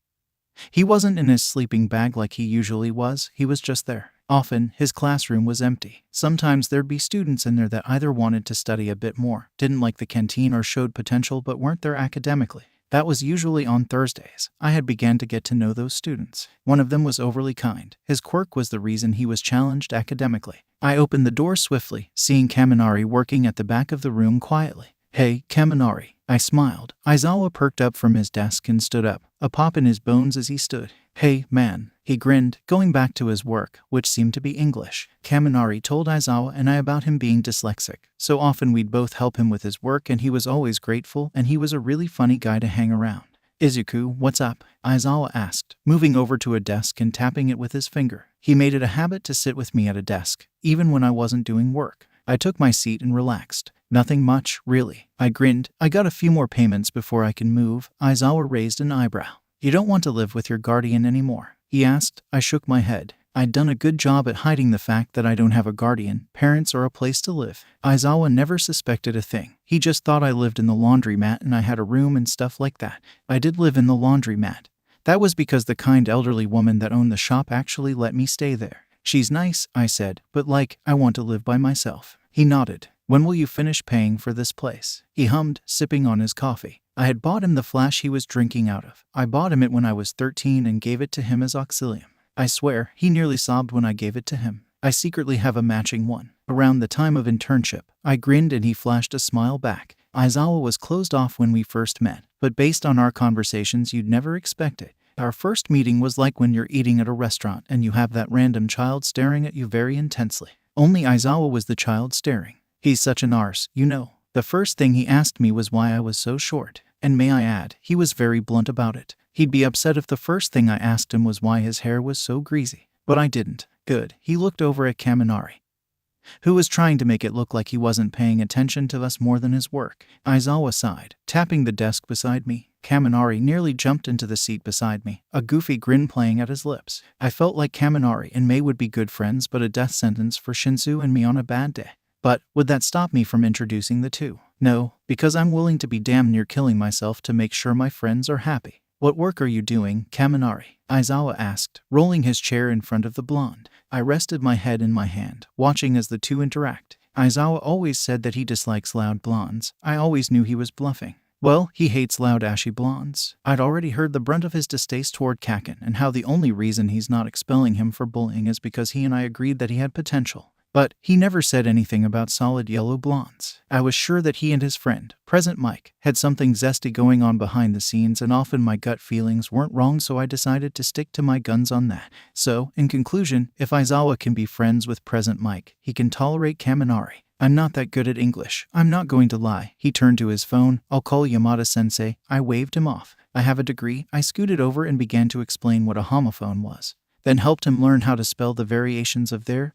he wasn't in his sleeping bag like he usually was, he was just there. Often, his classroom was empty. Sometimes there'd be students in there that either wanted to study a bit more, didn't like the canteen, or showed potential but weren't there academically. That was usually on Thursdays. I had begun to get to know those students. One of them was overly kind. His quirk was the reason he was challenged academically. I opened the door swiftly, seeing Kaminari working at the back of the room quietly. Hey, Kaminari. I smiled. Aizawa perked up from his desk and stood up, a pop in his bones as he stood. Hey, man. He grinned, going back to his work, which seemed to be English. Kaminari told Aizawa and I about him being dyslexic, so often we'd both help him with his work and he was always grateful, and he was a really funny guy to hang around. Izuku, what's up? Aizawa asked, moving over to a desk and tapping it with his finger. He made it a habit to sit with me at a desk, even when I wasn't doing work. I took my seat and relaxed. Nothing much, really. I grinned. I got a few more payments before I can move. Aizawa raised an eyebrow. You don't want to live with your guardian anymore? He asked. I shook my head. I'd done a good job at hiding the fact that I don't have a guardian, parents, or a place to live. Aizawa never suspected a thing. He just thought I lived in the laundromat and I had a room and stuff like that. I did live in the laundromat. That was because the kind elderly woman that owned the shop actually let me stay there. She's nice, I said, but I want to live by myself. He nodded. When will you finish paying for this place? He hummed, sipping on his coffee. I had bought him the flash he was drinking out of. I bought him it when I was 13 and gave it to him as Auxilium. I swear, he nearly sobbed when I gave it to him. I secretly have a matching one. Around the time of internship, I grinned and he flashed a smile back. Aizawa was closed off when we first met, but based on our conversations you'd never expect it. Our first meeting was like when you're eating at a restaurant and you have that random child staring at you very intensely. Only Aizawa was the child staring. He's such an arse, you know. The first thing he asked me was why I was so short. And may I add, he was very blunt about it. He'd be upset if the first thing I asked him was why his hair was so greasy. But I didn't. Good. He looked over at Kaminari, who was trying to make it look like he wasn't paying attention to us more than his work. Aizawa sighed, tapping the desk beside me. Kaminari nearly jumped into the seat beside me, a goofy grin playing at his lips. I felt like Kaminari and Mei would be good friends, but a death sentence for Shinsu and me on a bad day. But would that stop me from introducing the two? No, because I'm willing to be damn near killing myself to make sure my friends are happy. What work are you doing, Kaminari? Aizawa asked, rolling his chair in front of the blonde. I rested my head in my hand, watching as the two interact. Aizawa always said that he dislikes loud blondes. I always knew he was bluffing. Well, he hates loud ashy blondes. I'd already heard the brunt of his distaste toward Kakin and how the only reason he's not expelling him for bullying is because he and I agreed that he had potential. But he never said anything about solid yellow blondes. I was sure that he and his friend, Present Mike, had something zesty going on behind the scenes, and often my gut feelings weren't wrong, so I decided to stick to my guns on that. So, in conclusion, if Aizawa can be friends with Present Mike, he can tolerate Kaminari. I'm not that good at English. I'm not going to lie. He turned to his phone. I'll call Yamada-sensei. I waved him off. I have a degree. I scooted over and began to explain what a homophone was. Then helped him learn how to spell the variations of there.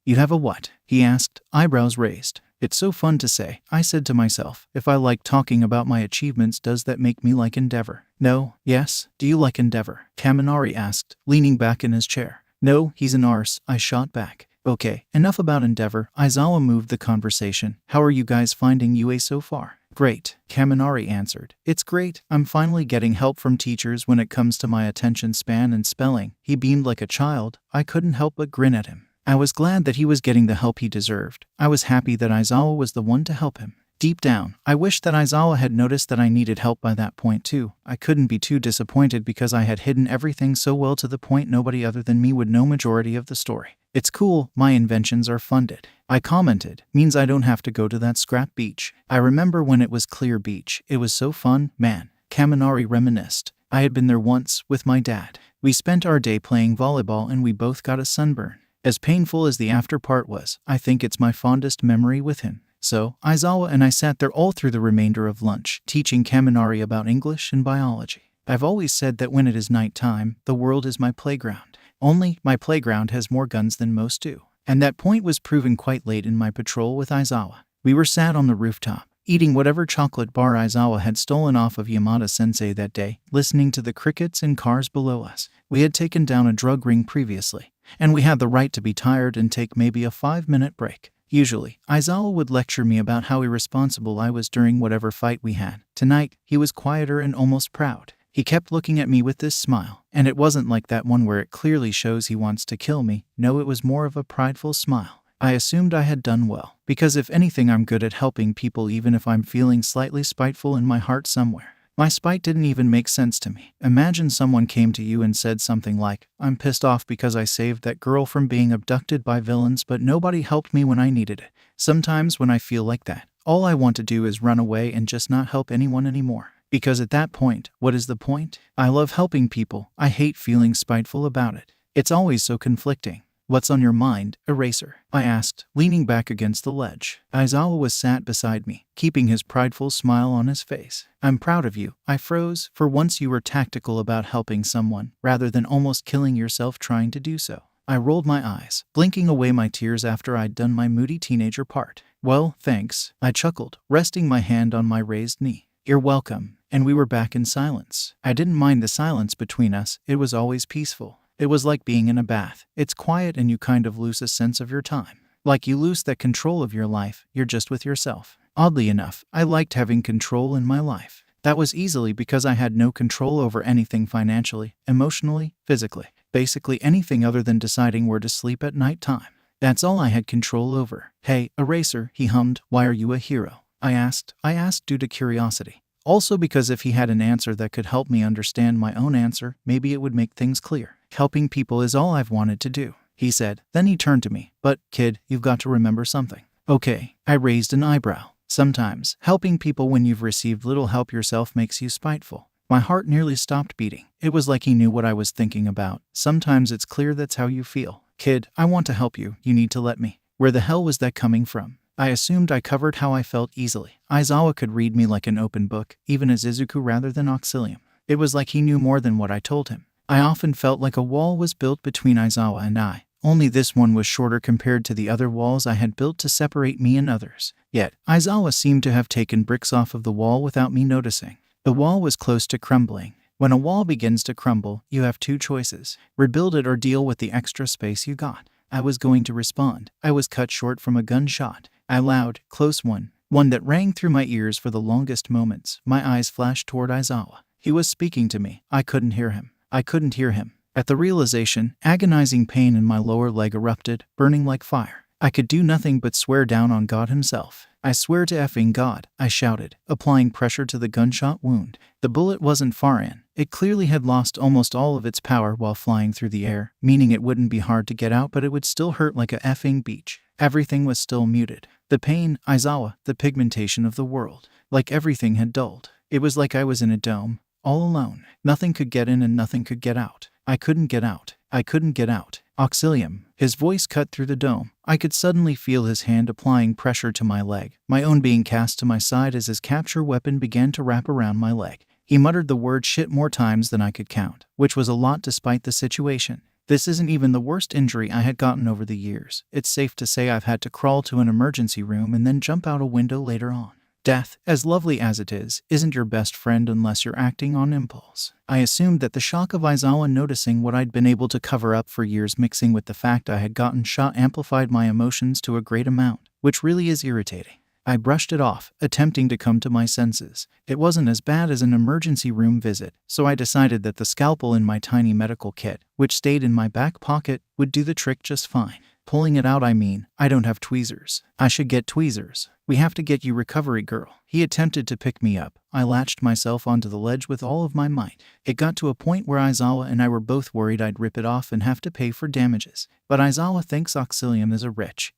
You have a what? He asked, eyebrows raised. It's so fun to say. I said to myself, if I like talking about my achievements, does that make me like Endeavor? No. Yes. Do you like Endeavor? Kaminari asked, leaning back in his chair. No, he's an arse, I shot back. Okay, enough about Endeavor. Aizawa moved the conversation. How are you guys finding UA so far? Great, Kaminari answered. It's great. I'm finally getting help from teachers when it comes to my attention span and spelling. He beamed like a child. I couldn't help but grin at him. I was glad that he was getting the help he deserved. I was happy that Aizawa was the one to help him. Deep down, I wished that Aizawa had noticed that I needed help by that point too. I couldn't be too disappointed because I had hidden everything so well to the point nobody other than me would know majority of the story. It's cool, my inventions are funded. I commented, means I don't have to go to that scrap beach. I remember when it was Clear Beach. It was so fun, man. Kaminari reminisced. I had been there once, with my dad. We spent our day playing volleyball and we both got a sunburn. As painful as the after part was, I think it's my fondest memory with him. So, Aizawa and I sat there all through the remainder of lunch, teaching Kaminari about English and biology. I've always said that when it is night time, the world is my playground. Only, my playground has more guns than most do. And that point was proven quite late in my patrol with Aizawa. We were sat on the rooftop, eating whatever chocolate bar Aizawa had stolen off of Yamada-sensei that day, listening to the crickets and cars below us. We had taken down a drug ring previously, and we had the right to be tired and take maybe a 5-minute break. Usually, Aizawa would lecture me about how irresponsible I was during whatever fight we had. Tonight, he was quieter and almost proud. He kept looking at me with this smile, and it wasn't like that one where it clearly shows he wants to kill me. No, it was more of a prideful smile. I assumed I had done well, because if anything, I'm good at helping people even if I'm feeling slightly spiteful in my heart somewhere. My spite didn't even make sense to me. Imagine someone came to you and said something like, I'm pissed off because I saved that girl from being abducted by villains, but nobody helped me when I needed it. Sometimes when I feel like that, all I want to do is run away and just not help anyone anymore. Because at that point, what is the point? I love helping people. I hate feeling spiteful about it. It's always so conflicting. What's on your mind, Eraser? I asked, leaning back against the ledge. Aizawa was sat beside me, keeping his prideful smile on his face. I'm proud of you. I froze. For once you were tactical about helping someone, rather than almost killing yourself trying to do so. I rolled my eyes, blinking away my tears after I'd done my moody teenager part. Well, thanks. I chuckled, resting my hand on my raised knee. You're welcome. And we were back in silence. I didn't mind the silence between us. It was always peaceful. It was like being in a bath. It's quiet and you kind of lose a sense of your time. Like you lose that control of your life. You're just with yourself. Oddly enough, I liked having control in my life. That was easily because I had no control over anything financially, emotionally, physically. Basically anything other than deciding where to sleep at night time. That's all I had control over. Hey, Eraser, he hummed, why are you a hero? I asked due to curiosity. Also because if he had an answer that could help me understand my own answer, maybe it would make things clear. Helping people is all I've wanted to do, he said. Then he turned to me. But, kid, you've got to remember something. Okay, I raised an eyebrow. Sometimes, helping people when you've received little help yourself makes you spiteful. My heart nearly stopped beating. It was like he knew what I was thinking about. Sometimes it's clear that's how you feel. Kid, I want to help you. You need to let me. Where the hell was that coming from? I assumed I covered how I felt easily. Aizawa could read me like an open book, even as Izuku rather than Auxilium. It was like he knew more than what I told him. I often felt like a wall was built between Aizawa and I, only this one was shorter compared to the other walls I had built to separate me and others. Yet, Aizawa seemed to have taken bricks off of the wall without me noticing. The wall was close to crumbling. When a wall begins to crumble, you have two choices: rebuild it or deal with the extra space you got. I was going to respond. I was cut short from a gunshot. A loud, close one that rang through my ears for the longest moments. My eyes flashed toward Aizawa. He was speaking to me. I couldn't hear him. At the realization, agonizing pain in my lower leg erupted, burning like fire. I could do nothing but swear down on God himself. I swear to effing God, I shouted, applying pressure to the gunshot wound. The bullet wasn't far in. It clearly had lost almost all of its power while flying through the air, meaning it wouldn't be hard to get out, but it would still hurt like a effing beach. Everything was still muted. The pain, Aizawa, the pigmentation of the world. Like everything had dulled. It was like I was in a dome, all alone. Nothing could get in and nothing could get out. I couldn't get out. I couldn't get out. Auxilium. His voice cut through the dome. I could suddenly feel his hand applying pressure to my leg, my own being cast to my side as his capture weapon began to wrap around my leg. He muttered the word shit more times than I could count, which was a lot despite the situation. This isn't even the worst injury I had gotten over the years. It's safe to say I've had to crawl to an emergency room and then jump out a window later on. Death, as lovely as it is, isn't your best friend unless you're acting on impulse. I assumed that the shock of Aizawa noticing what I'd been able to cover up for years mixing with the fact I had gotten shot amplified my emotions to a great amount, which really is irritating. I brushed it off, attempting to come to my senses. It wasn't as bad as an emergency room visit, so I decided that the scalpel in my tiny medical kit, which stayed in my back pocket, would do the trick just fine. Pulling it out, I don't have tweezers. I should get tweezers. We have to get you recovery, girl. He attempted to pick me up. I latched myself onto the ledge with all of my might. It got to a point where Aizawa and I were both worried I'd rip it off and have to pay for damages. But Aizawa thinks Auxilium is a rich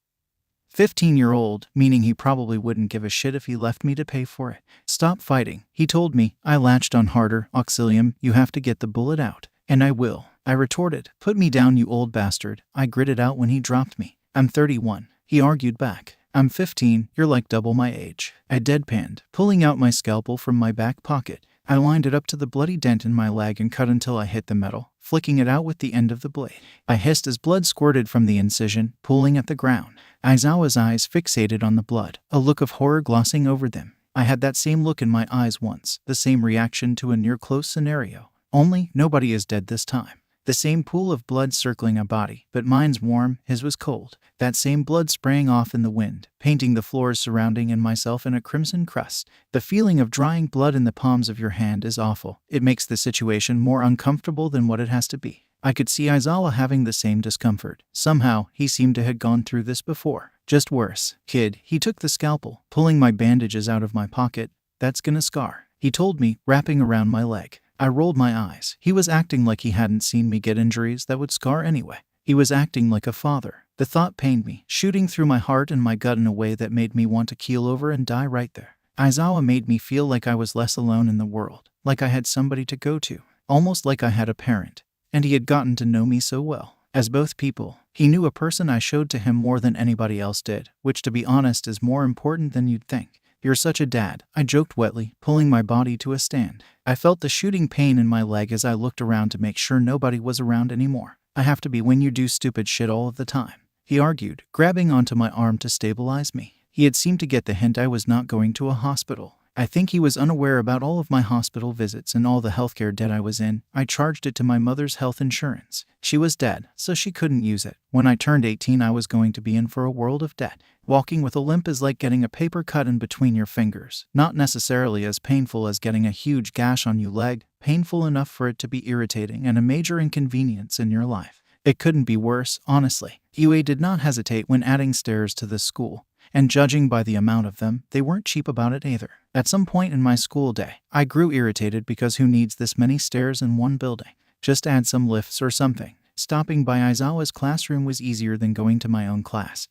15-year-old, meaning he probably wouldn't give a shit if he left me to pay for it. Stop fighting, he told me. I latched on harder. Auxilium, you have to get the bullet out. And I will. I retorted. Put me down, you old bastard. I gritted out when he dropped me. I'm 31. He argued back. I'm 15. You're like double my age. I deadpanned, pulling out my scalpel from my back pocket. I lined it up to the bloody dent in my leg and cut until I hit the metal, flicking it out with the end of the blade. I hissed as blood squirted from the incision, pooling at the ground. Aizawa's eyes fixated on the blood, a look of horror glossing over them. I had that same look in my eyes once, the same reaction to a near-close scenario. Only, nobody is dead this time. The same pool of blood circling a body, but mine's warm, his was cold. That same blood spraying off in the wind, painting the floors surrounding and myself in a crimson crust. The feeling of drying blood in the palms of your hand is awful. It makes the situation more uncomfortable than what it has to be. I could see Aizawa having the same discomfort. Somehow, he seemed to have gone through this before. Just worse. Kid, he took the scalpel, pulling my bandages out of my pocket. That's gonna scar, he told me, wrapping around my leg. I rolled my eyes. He was acting like he hadn't seen me get injuries that would scar anyway. He was acting like a father. The thought pained me, shooting through my heart and my gut in a way that made me want to keel over and die right there. Aizawa made me feel like I was less alone in the world, like I had somebody to go to, almost like I had a parent. And he had gotten to know me so well. As both people, he knew a person I showed to him more than anybody else did, which to be honest is more important than you'd think. You're such a dad, I joked wetly, pulling my body to a stand. I felt the shooting pain in my leg as I looked around to make sure nobody was around anymore. I have to be when you do stupid shit all of the time, he argued, grabbing onto my arm to stabilize me. He had seemed to get the hint I was not going to a hospital. I think he was unaware about all of my hospital visits and all the healthcare debt I was in. I charged it to my mother's health insurance. She was dead, so she couldn't use it. When I turned 18, I was going to be in for a world of debt. Walking with a limp is like getting a paper cut in between your fingers. Not necessarily as painful as getting a huge gash on your leg, painful enough for it to be irritating and a major inconvenience in your life. It couldn't be worse, honestly. Yue did not hesitate when adding stairs to this school. And judging by the amount of them, they weren't cheap about it either. At some point in my school day, I grew irritated because who needs this many stairs in one building? Just add some lifts or something. Stopping by Aizawa's classroom was easier than going to my own class.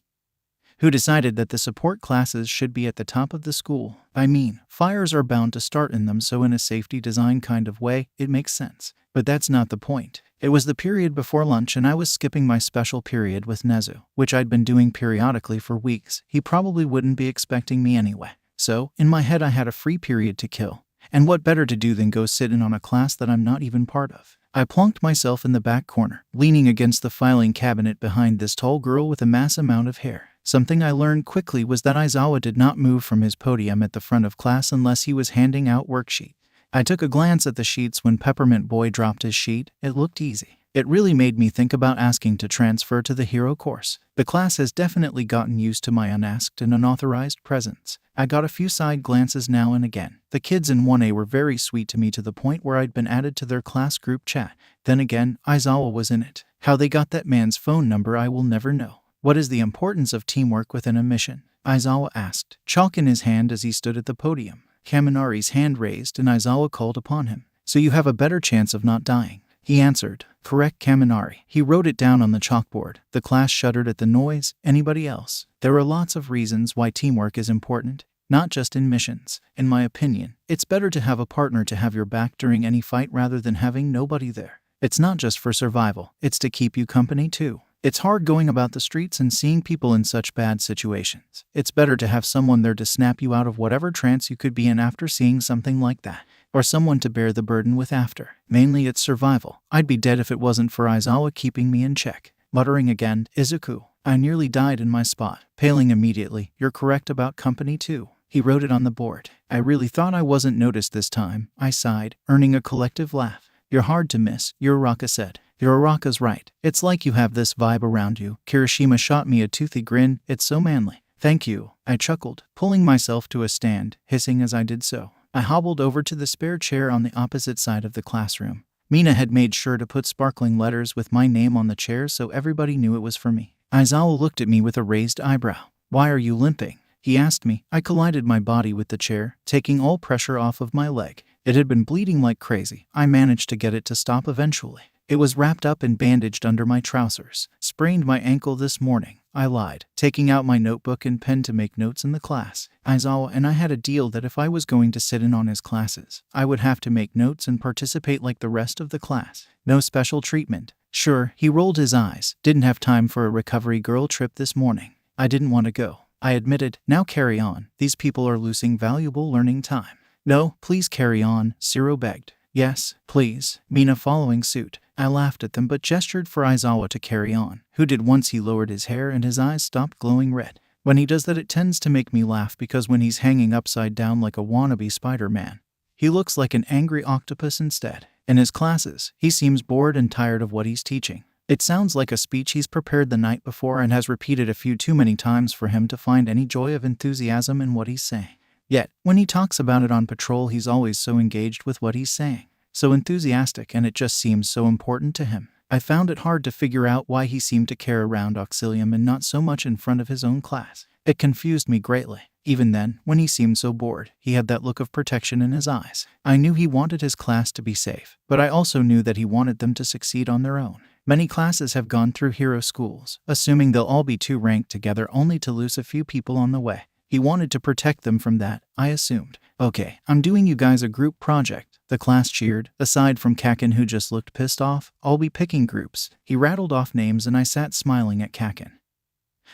Who decided that the support classes should be at the top of the school? I mean, fires are bound to start in them, so in a safety design kind of way, it makes sense. But that's not the point. It was the period before lunch and I was skipping my special period with Nezu, which I'd been doing periodically for weeks. He probably wouldn't be expecting me anyway. So, in my head I had a free period to kill. And what better to do than go sit in on a class that I'm not even part of? I plonked myself in the back corner, leaning against the filing cabinet behind this tall girl with a mass amount of hair. Something I learned quickly was that Aizawa did not move from his podium at the front of class unless he was handing out worksheets. I took a glance at the sheets when Peppermint Boy dropped his sheet. It looked easy. It really made me think about asking to transfer to the hero course. The class has definitely gotten used to my unasked and unauthorized presence. I got a few side glances now and again. The kids in 1A were very sweet to me to the point where I'd been added to their class group chat. Then again, Aizawa was in it. How they got that man's phone number I will never know. What is the importance of teamwork within a mission? Aizawa asked, chalk in his hand as he stood at the podium. Kaminari's hand raised and Aizawa called upon him. So you have a better chance of not dying. He answered, correct Kaminari. He wrote it down on the chalkboard. The class shuddered at the noise. Anybody else? There are lots of reasons why teamwork is important, not just in missions. In my opinion, it's better to have a partner to have your back during any fight rather than having nobody there. It's not just for survival, it's to keep you company too. It's hard going about the streets and seeing people in such bad situations. It's better to have someone there to snap you out of whatever trance you could be in after seeing something like that, or someone to bear the burden with after. Mainly it's survival. I'd be dead if it wasn't for Aizawa keeping me in check. Muttering again, Izuku, I nearly died in my spot. Paling immediately, you're correct about company too. He wrote it on the board. I really thought I wasn't noticed this time, I sighed, earning a collective laugh. You're hard to miss, Uraraka said. Uraraka's right. It's like you have this vibe around you. Kirishima shot me a toothy grin. It's so manly. Thank you, I chuckled, pulling myself to a stand, hissing as I did so. I hobbled over to the spare chair on the opposite side of the classroom. Mina had made sure to put sparkling letters with my name on the chair so everybody knew it was for me. Aizawa looked at me with a raised eyebrow. Why are you limping? He asked me. I collided my body with the chair, taking all pressure off of my leg. It had been bleeding like crazy. I managed to get it to stop eventually. It was wrapped up and bandaged under my trousers. Sprained my ankle this morning, I lied, taking out my notebook and pen to make notes in the class. Aizawa and I had a deal that if I was going to sit in on his classes, I would have to make notes and participate like the rest of the class. No special treatment. Sure, he rolled his eyes. Didn't have time for a recovery girl trip this morning. I didn't want to go. I admitted. Now carry on. These people are losing valuable learning time. No, please carry on, Shiro begged. Yes, please, Mina following suit. I laughed at them but gestured for Aizawa to carry on, who did once he lowered his hair and his eyes stopped glowing red. When he does that it tends to make me laugh because when he's hanging upside down like a wannabe Spider-Man, he looks like an angry octopus instead. In his classes, he seems bored and tired of what he's teaching. It sounds like a speech he's prepared the night before and has repeated a few too many times for him to find any joy of enthusiasm in what he's saying. Yet, when he talks about it on patrol he's always so engaged with what he's saying. So enthusiastic, and it just seems so important to him. I found it hard to figure out why he seemed to care around Auxilium and not so much in front of his own class. It confused me greatly. Even then, when he seemed so bored, he had that look of protection in his eyes. I knew he wanted his class to be safe, but I also knew that he wanted them to succeed on their own. Many classes have gone through hero schools, assuming they'll all be too ranked together only to lose a few people on the way. He wanted to protect them from that, I assumed. Okay, I'm doing you guys a group project. The class cheered. Aside from Kakin, who just looked pissed off, I'll be picking groups. He rattled off names and I sat smiling at Kakin,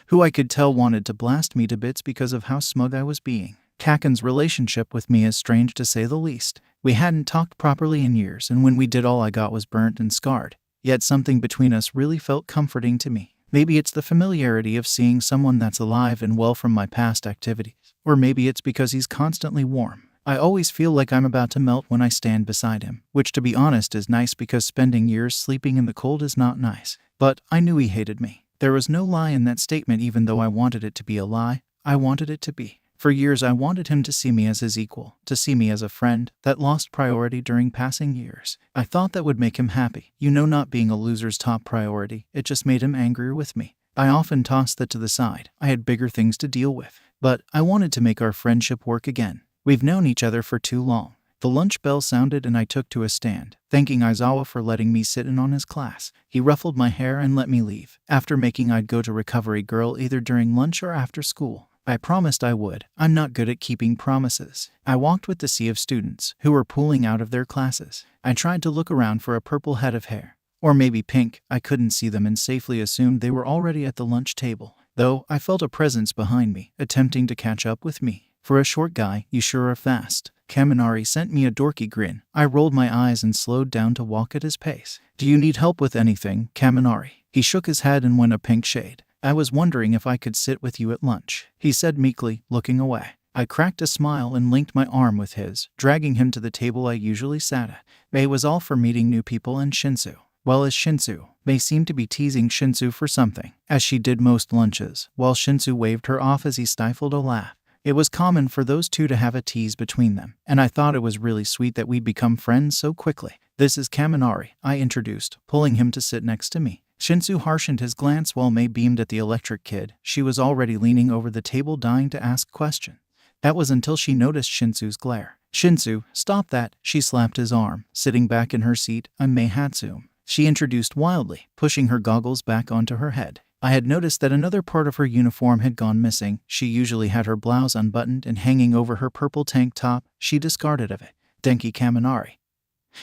who I could tell wanted to blast me to bits because of how smug I was being. Kakin's relationship with me is strange to say the least. We hadn't talked properly in years, and when we did all I got was burnt and scarred. Yet something between us really felt comforting to me. Maybe it's the familiarity of seeing someone that's alive and well from my past activities. Or maybe it's because he's constantly warm. I always feel like I'm about to melt when I stand beside him, which to be honest is nice because spending years sleeping in the cold is not nice. But I knew he hated me. There was no lie in that statement even though I wanted it to be a lie. I wanted it to be. For years I wanted him to see me as his equal, to see me as a friend that lost priority during passing years. I thought that would make him happy. You know, not being a loser's top priority, it just made him angrier with me. I often tossed that to the side. I had bigger things to deal with. But I wanted to make our friendship work again. We've known each other for too long. The lunch bell sounded and I took to a stand, thanking Aizawa for letting me sit in on his class. He ruffled my hair and let me leave, after making I'd go to Recovery Girl either during lunch or after school. I promised I would. I'm not good at keeping promises. I walked with the sea of students who were pulling out of their classes. I tried to look around for a purple head of hair. Or maybe pink. I couldn't see them and safely assumed they were already at the lunch table. Though, I felt a presence behind me, attempting to catch up with me. For a short guy, you sure are fast. Kaminari sent me a dorky grin. I rolled my eyes and slowed down to walk at his pace. Do you need help with anything, Kaminari? He shook his head and went a pink shade. I was wondering if I could sit with you at lunch, he said meekly, looking away. I cracked a smile and linked my arm with his, dragging him to the table I usually sat at. May was all for meeting new people and Shinsu. Well, as Shinsu, May seemed to be teasing Shinsu for something, as she did most lunches, while Shinsu waved her off as he stifled a laugh. It was common for those two to have a tease between them, and I thought it was really sweet that we'd become friends so quickly. This is Kaminari, I introduced, pulling him to sit next to me. Shinsu harshened his glance while Mei beamed at the electric kid. She was already leaning over the table dying to ask question. That was until she noticed Shinsu's glare. Shinsu, stop that, she slapped his arm. Sitting back in her seat, I'm Mei Hatsume, she introduced wildly, pushing her goggles back onto her head. I had noticed that another part of her uniform had gone missing. She usually had her blouse unbuttoned and hanging over her purple tank top. She discarded of it. Denki Kaminari.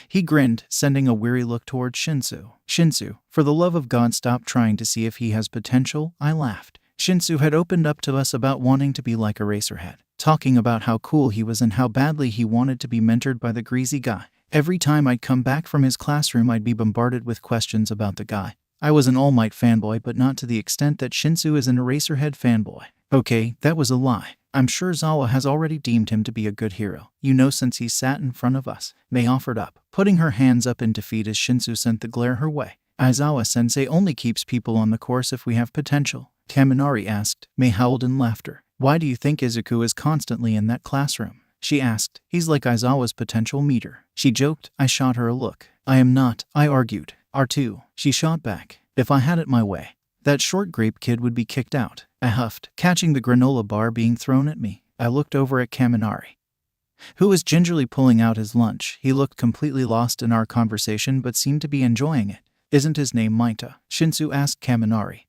He grinned, sending a weary look toward Shinsu. Shinsu, for the love of God, stop trying to see if he has potential, I laughed. Shinsu had opened up to us about wanting to be like Eraserhead, talking about how cool he was and how badly he wanted to be mentored by the greasy guy. Every time I'd come back from his classroom, I'd be bombarded with questions about the guy. I was an All Might fanboy, but not to the extent that Shinsu is an Eraserhead fanboy. Okay, that was a lie. I'm sure Zawa has already deemed him to be a good hero, since he sat in front of us. Mei offered up, putting her hands up in defeat as Shinsu sent the glare her way. Aizawa-sensei only keeps people on the course if we have potential, Kaminari asked. Mei howled in laughter. Why do you think Izuku is constantly in that classroom? She asked. He's like Aizawa's potential meter. She joked. I shot her a look. I am not, I argued. R2. She shot back. If I had it my way, that short grape kid would be kicked out. I huffed, catching the granola bar being thrown at me. I looked over at Kaminari, who was gingerly pulling out his lunch. He looked completely lost in our conversation but seemed to be enjoying it. Isn't his name Maita? Shinsu asked Kaminari,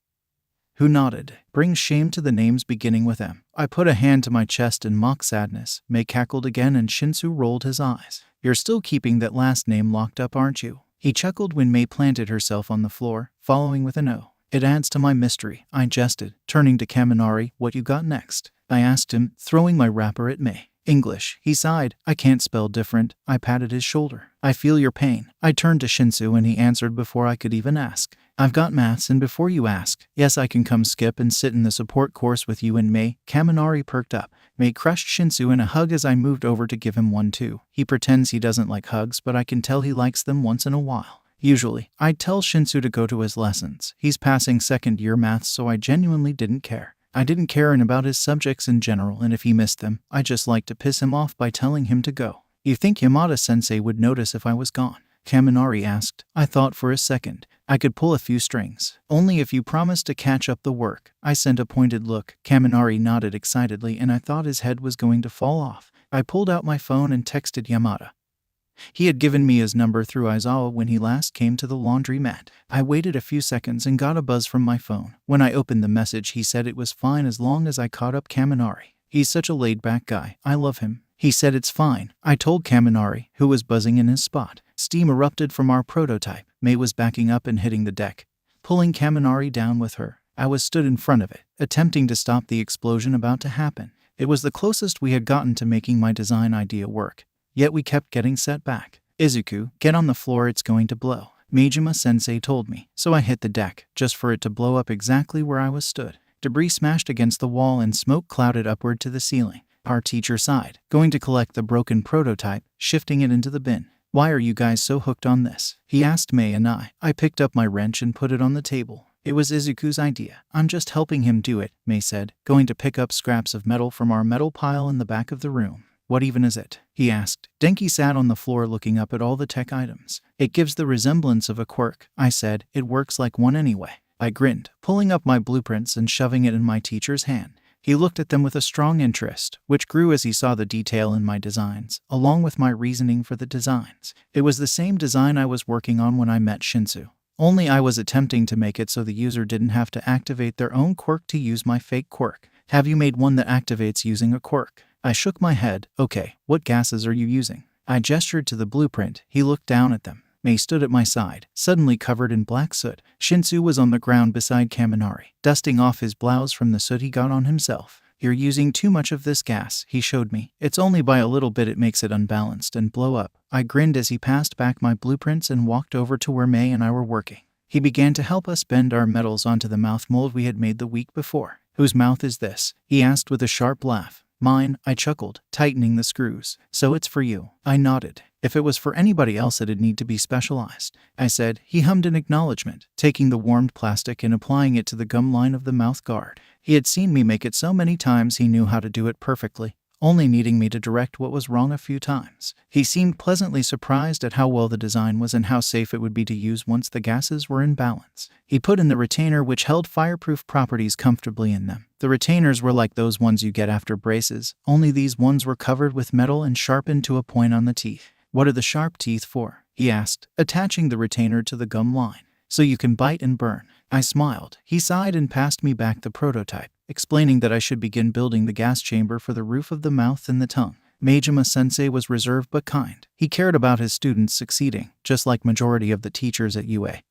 who nodded. Brings shame to the names beginning with M. I put a hand to my chest in mock sadness. Mei cackled again and Shinsu rolled his eyes. You're still keeping that last name locked up, aren't you? He chuckled when Mei planted herself on the floor, following with an O. It adds to my mystery, I jested, turning to Kaminari. What you got next? I asked him, throwing my wrapper at Mei. English, he sighed. I can't spell different. I patted his shoulder. I feel your pain. I turned to Shinsu and he answered before I could even ask. I've got maths, and before you ask, yes, I can come skip and sit in the support course with you and Mei. Kaminari perked up. Mei crushed Shinsu in a hug as I moved over to give him one too. He pretends he doesn't like hugs, but I can tell he likes them once in a while. Usually, I'd tell Shinsu to go to his lessons. He's passing second-year maths, so I genuinely didn't care. I didn't care about his subjects in general, and if he missed them, I just liked to piss him off by telling him to go. You think Yamada-sensei would notice if I was gone? Kaminari asked. I thought for a second. I could pull a few strings. Only if you promised to catch up the work. I sent a pointed look. Kaminari nodded excitedly and I thought his head was going to fall off. I pulled out my phone and texted Yamada. He had given me his number through Aizawa when he last came to the laundromat. I waited a few seconds and got a buzz from my phone. When I opened the message, he said it was fine as long as I caught up Kaminari. He's such a laid-back guy. I love him. He said it's fine. I told Kaminari, who was buzzing in his spot. Steam erupted from our prototype. Mei was backing up and hitting the deck, pulling Kaminari down with her. I was stood in front of it, attempting to stop the explosion about to happen. It was the closest we had gotten to making my design idea work. Yet we kept getting set back. Izuku, get on the floor, it's going to blow. Majima-sensei told me, so I hit the deck, just for it to blow up exactly where I was stood. Debris smashed against the wall and smoke clouded upward to the ceiling. Our teacher sighed, going to collect the broken prototype, shifting it into the bin. Why are you guys so hooked on this? He asked Mei and I picked up my wrench and put it on the table. It was Izuku's idea. I'm just helping him do it, Mei said, going to pick up scraps of metal from our metal pile in the back of the room. What even is it? He asked. Denki sat on the floor looking up at all the tech items. It gives the resemblance of a quirk, I said. It works like one anyway. I grinned, pulling up my blueprints and shoving it in my teacher's hand. He looked at them with a strong interest, which grew as he saw the detail in my designs, along with my reasoning for the designs. It was the same design I was working on when I met Shinsu. Only I was attempting to make it so the user didn't have to activate their own quirk to use my fake quirk. Have you made one that activates using a quirk? I shook my head. Okay, what gases are you using? I gestured to the blueprint. He looked down at them. Mei stood at my side, suddenly covered in black soot. Shinsu was on the ground beside Kaminari, dusting off his blouse from the soot he got on himself. You're using too much of this gas, he showed me. It's only by a little bit it makes it unbalanced and blow up. I grinned as he passed back my blueprints and walked over to where Mei and I were working. He began to help us bend our metals onto the mouth mold we had made the week before. Whose mouth is this? He asked with a sharp laugh. Mine, I chuckled, tightening the screws. So it's for you. I nodded. If it was for anybody else, it'd need to be specialized, I said. He hummed in acknowledgement, taking the warmed plastic and applying it to the gum line of the mouth guard. He had seen me make it so many times he knew how to do it perfectly. only needing me to direct what was wrong a few times. He seemed pleasantly surprised at how well the design was and how safe it would be to use once the gases were in balance. He put in the retainer which held fireproof properties comfortably in them. The retainers were like those ones you get after braces, only these ones were covered with metal and sharpened to a point on the teeth. "What are the sharp teeth for?" he asked, attaching the retainer to the gum line. "So you can bite and burn." I smiled. He sighed and passed me back the prototype, explaining that I should begin building the gas chamber for the roof of the mouth and the tongue. Majima-sensei was reserved but kind. He cared about his students succeeding, just like majority of the teachers at UA.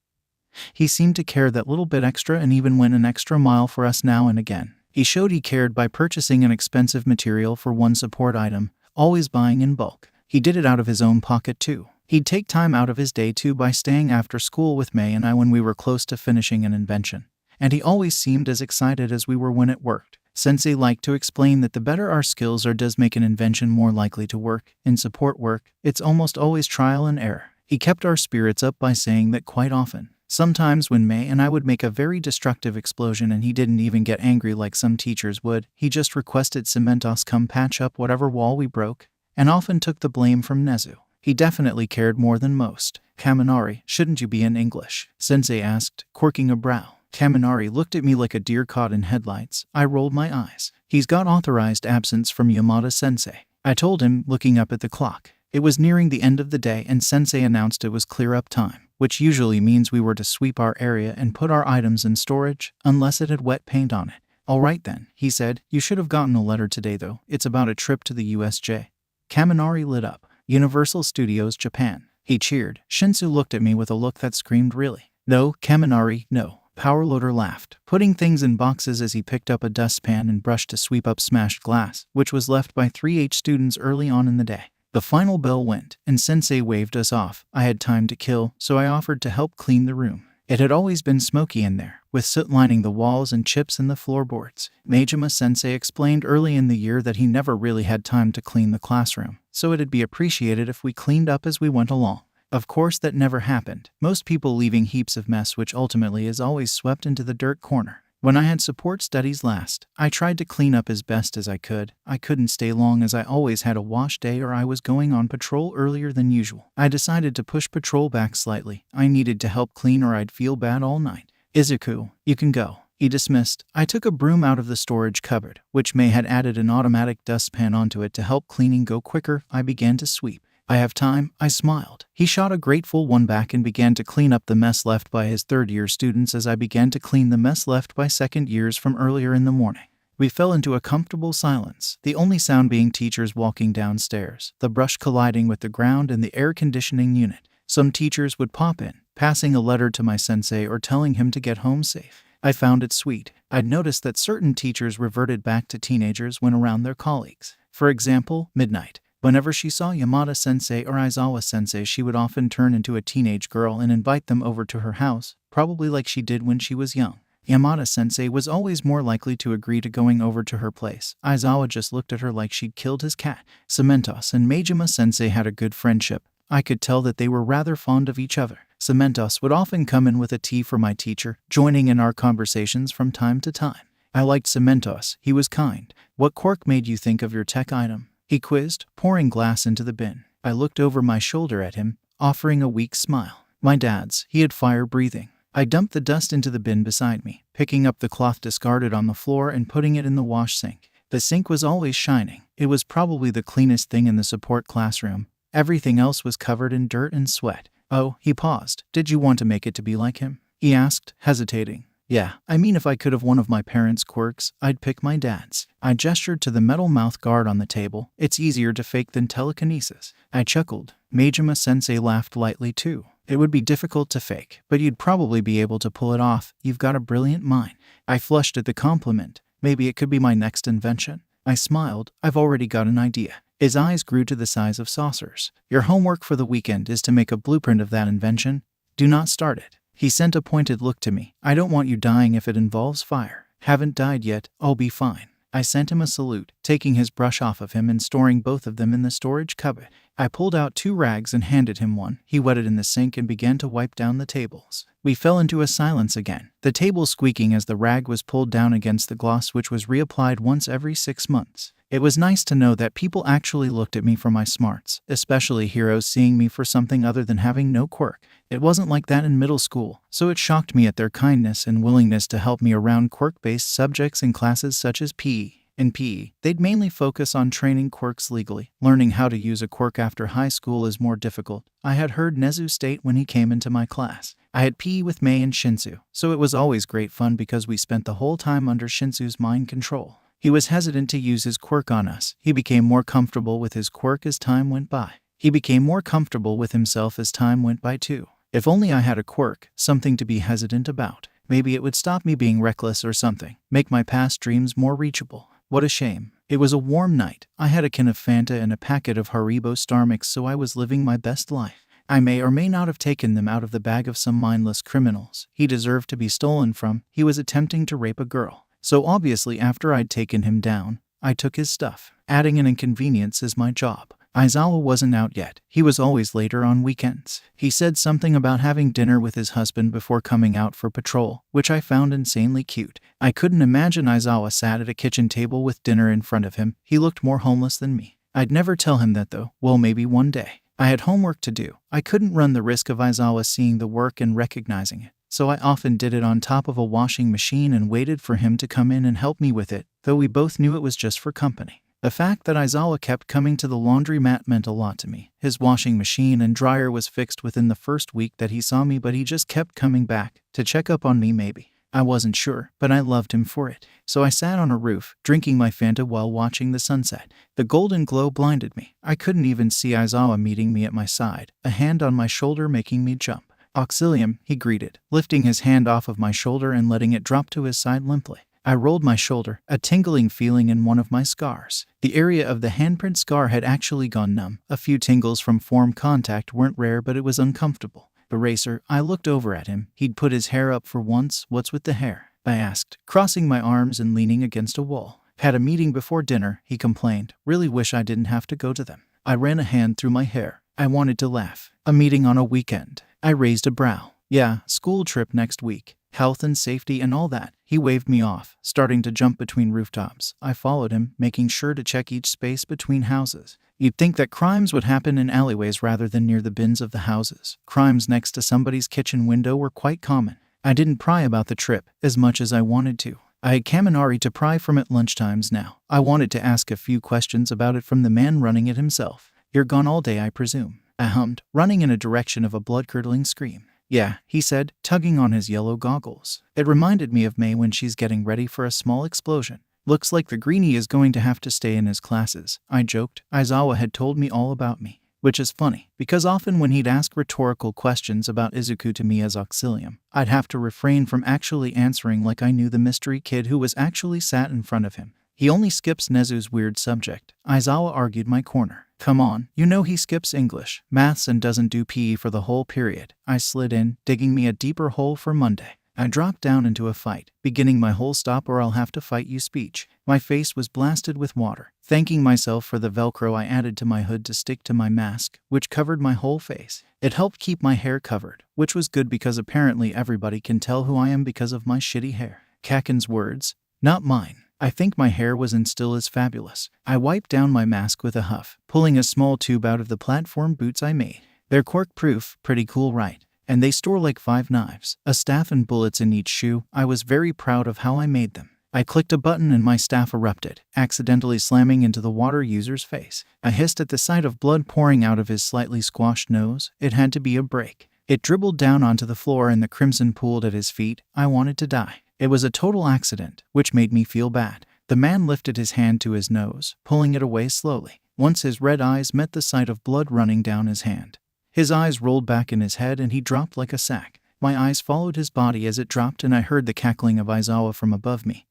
He seemed to care that little bit extra and even went an extra mile for us now and again. He showed he cared by purchasing an expensive material for one support item, always buying in bulk. He did it out of his own pocket too. He'd take time out of his day too by staying after school with May and I when we were close to finishing an invention. And he always seemed as excited as we were when it worked. Sensei liked to explain that the better our skills are does make an invention more likely to work. In support work, it's almost always trial and error. He kept our spirits up by saying that quite often. Sometimes when May and I would make a very destructive explosion and he didn't even get angry like some teachers would, he just requested Mentos come patch up whatever wall we broke, and often took the blame from Nezu. He definitely cared more than most. "Kaminari, shouldn't you be in English?" Sensei asked, quirking a brow. Kaminari looked at me like a deer caught in headlights. I rolled my eyes. "He's got authorized absence from Yamada-sensei," I told him, looking up at the clock. It was nearing the end of the day and Sensei announced it was clear-up time, which usually means we were to sweep our area and put our items in storage, unless it had wet paint on it. "All right then," he said. "You should have gotten a letter today though. It's about a trip to the USJ. Kaminari lit up. "Universal Studios Japan," he cheered. Shinsu looked at me with a look that screamed really. "No, Kaminari, no." Powerloader laughed, putting things in boxes as he picked up a dustpan and brush to sweep up smashed glass, which was left by 3H students early on in the day. The final bell went, and Sensei waved us off. I had time to kill, so I offered to help clean the room. It had always been smoky in there, with soot lining the walls and chips in the floorboards. Majima-sensei explained early in the year that he never really had time to clean the classroom, so it'd be appreciated if we cleaned up as we went along. Of course that never happened, most people leaving heaps of mess which ultimately is always swept into the dirt corner. When I had support studies last, I tried to clean up as best as I could. I couldn't stay long as I always had a wash day or I was going on patrol earlier than usual. I decided to push patrol back slightly. I needed to help clean or I'd feel bad all night. "Izuku, you can go," he dismissed. I took a broom out of the storage cupboard, which May had added an automatic dustpan onto it to help cleaning go quicker. I began to sweep. "I have time," I smiled. He shot a grateful one back and began to clean up the mess left by his third-year students as I began to clean the mess left by second years from earlier in the morning. We fell into a comfortable silence, the only sound being teachers walking downstairs, the brush colliding with the ground and the air conditioning unit. Some teachers would pop in, passing a letter to my sensei or telling him to get home safe. I found it sweet. I'd noticed that certain teachers reverted back to teenagers when around their colleagues. For example, Midnight. Whenever she saw Yamada-sensei or Aizawa-sensei, she would often turn into a teenage girl and invite them over to her house, probably like she did when she was young. Yamada-sensei was always more likely to agree to going over to her place. Aizawa just looked at her like she'd killed his cat. Mentos and Majima-sensei had a good friendship. I could tell that they were rather fond of each other. Mentos would often come in with a tea for my teacher, joining in our conversations from time to time. I liked Mentos. He was kind. "What quirk made you think of your tech item?" he quizzed, pouring glass into the bin. I looked over my shoulder at him, offering a weak smile. "My dad's." He had fire breathing. I dumped the dust into the bin beside me, picking up the cloth discarded on the floor and putting it in the wash sink. The sink was always shining. It was probably the cleanest thing in the support classroom. Everything else was covered in dirt and sweat. "Oh," he paused. "Did you want to make it to be like him?" he asked, hesitating. "Yeah, I mean if I could have one of my parents' quirks, I'd pick my dad's." I gestured to the metal mouth guard on the table. "It's easier to fake than telekinesis." I chuckled. Majima-sensei laughed lightly too. "It would be difficult to fake, but you'd probably be able to pull it off. You've got a brilliant mind." I flushed at the compliment. Maybe it could be my next invention. I smiled. "I've already got an idea." His eyes grew to the size of saucers. "Your homework for the weekend is to make a blueprint of that invention. Do not start it." He sent a pointed look to me. "I don't want you dying if it involves fire." "Haven't died yet. I'll be fine." I sent him a salute, taking his brush off of him and storing both of them in the storage cupboard. I pulled out 2 rags and handed him one. He wet it in the sink and began to wipe down the tables. We fell into a silence again, the table squeaking as the rag was pulled down against the gloss which was reapplied once every 6 months. It was nice to know that people actually looked at me for my smarts, especially heroes seeing me for something other than having no quirk. It wasn't like that in middle school, so it shocked me at their kindness and willingness to help me around quirk-based subjects in classes such as PE. In PE, they'd mainly focus on training quirks legally. Learning how to use a quirk after high school is more difficult, I had heard Nezu state when he came into my class. I had PE with Mei and Shinsu, so it was always great fun because we spent the whole time under Shinsu's mind control. He was hesitant to use his quirk on us. He became more comfortable with his quirk as time went by. He became more comfortable with himself as time went by too. If only I had a quirk, something to be hesitant about. Maybe it would stop me being reckless or something, make my past dreams more reachable. What a shame. It was a warm night. I had a can of Fanta and a packet of Haribo Star Mix, so I was living my best life. I may or may not have taken them out of the bag of some mindless criminals he deserved to be stolen from. He was attempting to rape a girl. So obviously after I'd taken him down, I took his stuff. Adding an inconvenience is my job. Aizawa wasn't out yet. He was always later on weekends. He said something about having dinner with his husband before coming out for patrol, which I found insanely cute. I couldn't imagine Aizawa sat at a kitchen table with dinner in front of him. He looked more homeless than me. I'd never tell him that though. Well, maybe one day. I had homework to do. I couldn't run the risk of Aizawa seeing the work and recognizing it. So I often did it on top of a washing machine and waited for him to come in and help me with it, though we both knew it was just for company. The fact that Aizawa kept coming to the laundromat meant a lot to me. His washing machine and dryer was fixed within the first week that he saw me, but he just kept coming back to check up on me maybe. I wasn't sure, but I loved him for it. So I sat on a roof, drinking my Fanta while watching the sunset. The golden glow blinded me. I couldn't even see Aizawa meeting me at my side, a hand on my shoulder making me jump. "Auxilium," he greeted, lifting his hand off of my shoulder and letting it drop to his side limply. I rolled my shoulder, a tingling feeling in one of my scars. The area of the handprint scar had actually gone numb. A few tingles from form contact weren't rare, but it was uncomfortable. Eraser, I looked over at him. He'd put his hair up for once. "What's with the hair?" I asked, crossing my arms and leaning against a wall. "Had a meeting before dinner," he complained. "Really wish I didn't have to go to them." I ran a hand through my hair. I wanted to laugh. "A meeting on a weekend?" I raised a brow. "Yeah, school trip next week. Health and safety and all that." He waved me off, starting to jump between rooftops. I followed him, making sure to check each space between houses. You'd think that crimes would happen in alleyways rather than near the bins of the houses. Crimes next to somebody's kitchen window were quite common. I didn't pry about the trip as much as I wanted to. I had Kaminari to pry from at lunchtimes now. I wanted to ask a few questions about it from the man running it himself. "You're gone all day, I presume?" I hummed, running in a direction of a blood-curdling scream. "Yeah," he said, tugging on his yellow goggles. It reminded me of Mei when she's getting ready for a small explosion. "Looks like the greenie is going to have to stay in his classes," I joked. Aizawa had told me all about me, which is funny, because often when he'd ask rhetorical questions about Izuku to me as Auxilium, I'd have to refrain from actually answering like I knew the mystery kid who was actually sat in front of him. "He only skips Nezu's weird subject," Aizawa argued my corner. "Come on, you know he skips English, maths and doesn't do PE for the whole period." I slid in, digging me a deeper hole for Monday. I dropped down into a fight, beginning my whole "stop or I'll have to fight you" speech. My face was blasted with water. Thanking myself for the Velcro I added to my hood to stick to my mask, which covered my whole face. It helped keep my hair covered, which was good because apparently everybody can tell who I am because of my shitty hair. Kaken's words, not mine. I think my hair was and still is fabulous. I wiped down my mask with a huff, pulling a small tube out of the platform boots I made. They're cork-proof, pretty cool, right? And they store like 5 knives, a staff and bullets in each shoe. I was very proud of how I made them. I clicked a button and my staff erupted, accidentally slamming into the water user's face. I hissed at the sight of blood pouring out of his slightly squashed nose. It had to be a break. It dribbled down onto the floor and the crimson pooled at his feet. I wanted to die. It was a total accident, which made me feel bad. The man lifted his hand to his nose, pulling it away slowly. Once his red eyes met the sight of blood running down his hand, his eyes rolled back in his head and he dropped like a sack. My eyes followed his body as it dropped and I heard the cackling of Aizawa from above me,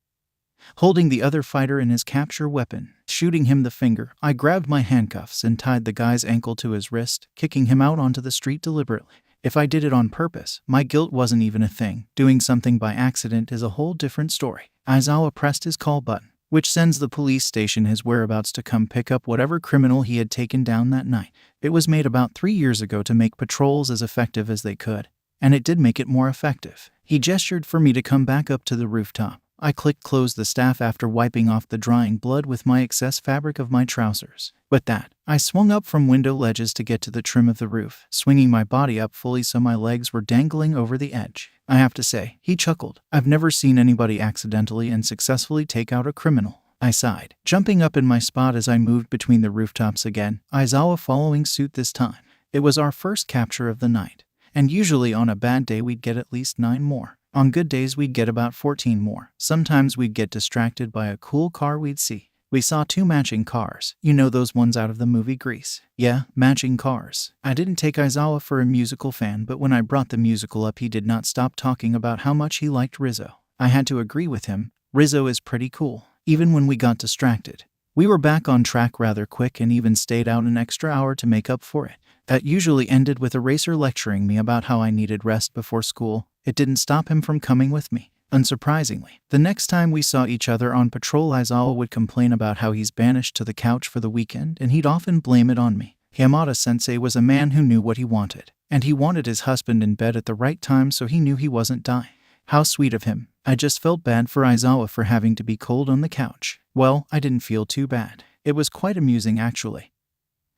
holding the other fighter in his capture weapon, shooting him the finger. I grabbed my handcuffs and tied the guy's ankle to his wrist, kicking him out onto the street deliberately. If I did it on purpose, my guilt wasn't even a thing. Doing something by accident is a whole different story. Aizawa pressed his call button, which sends the police station his whereabouts to come pick up whatever criminal he had taken down that night. It was made about 3 years ago to make patrols as effective as they could, and it did make it more effective. He gestured for me to come back up to the rooftop. I clicked close the staff after wiping off the drying blood with my excess fabric of my trousers. With that, I swung up from window ledges to get to the trim of the roof, swinging my body up fully so my legs were dangling over the edge. I have to say, he chuckled. I've never seen anybody accidentally and successfully take out a criminal. I sighed, jumping up in my spot as I moved between the rooftops again, Aizawa following suit this time. It was our first capture of the night, and usually on a bad day we'd get at least 9 more. On good days we'd get about 14 more. Sometimes we'd get distracted by a cool car we'd see. We saw 2 matching cars. You know those ones out of the movie Grease? Yeah, matching cars. I didn't take Aizawa for a musical fan, but when I brought the musical up he did not stop talking about how much he liked Rizzo. I had to agree with him. Rizzo is pretty cool, even when we got distracted. We were back on track rather quick and even stayed out an extra hour to make up for it. That usually ended with a racer lecturing me about how I needed rest before school. It didn't stop him from coming with me. Unsurprisingly, the next time we saw each other on patrol, Aizawa would complain about how he's banished to the couch for the weekend, and he'd often blame it on me. Yamada-sensei was a man who knew what he wanted, and he wanted his husband in bed at the right time so he knew he wasn't dying. How sweet of him. I just felt bad for Aizawa for having to be cold on the couch. Well, I didn't feel too bad. It was quite amusing actually.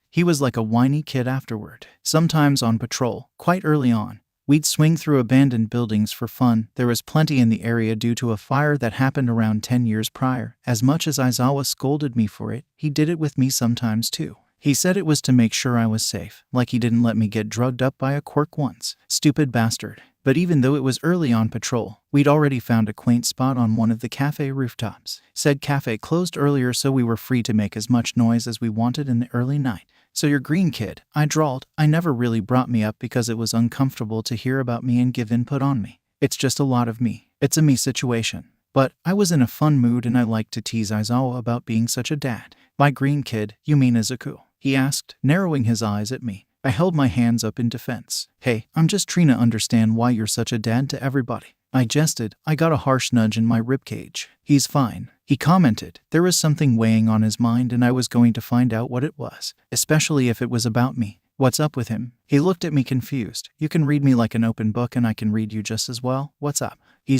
He was like a whiny kid afterward. Sometimes on patrol, quite early on, we'd swing through abandoned buildings for fun. There was plenty in the area due to a fire that happened around 10 years prior. As much as Aizawa scolded me for it, he did it with me sometimes too. He said it was to make sure I was safe, like he didn't let me get drugged up by a Quirk once. Stupid bastard. But even though it was early on patrol, we'd already found a quaint spot on one of the cafe rooftops. Said cafe closed earlier so we were free to make as much noise as we wanted in the early night. So you're green kid, I drawled. I never really brought me up because it was uncomfortable to hear about me and give input on me. It's just a lot of me. It's a me situation. But I was in a fun mood and I liked to tease Aizawa about being such a dad. By green kid, you mean Izuku? He asked, narrowing his eyes at me. I held my hands up in defense. Hey, I'm just trying to understand why you're such a dad to everybody. I jested. I got a harsh nudge in my ribcage. He's fine, he commented. There was something weighing on his mind and I was going to find out what it was, especially if it was about me. What's up with him? He looked at me confused. You can read me like an open book and I can read you just as well. What's up? He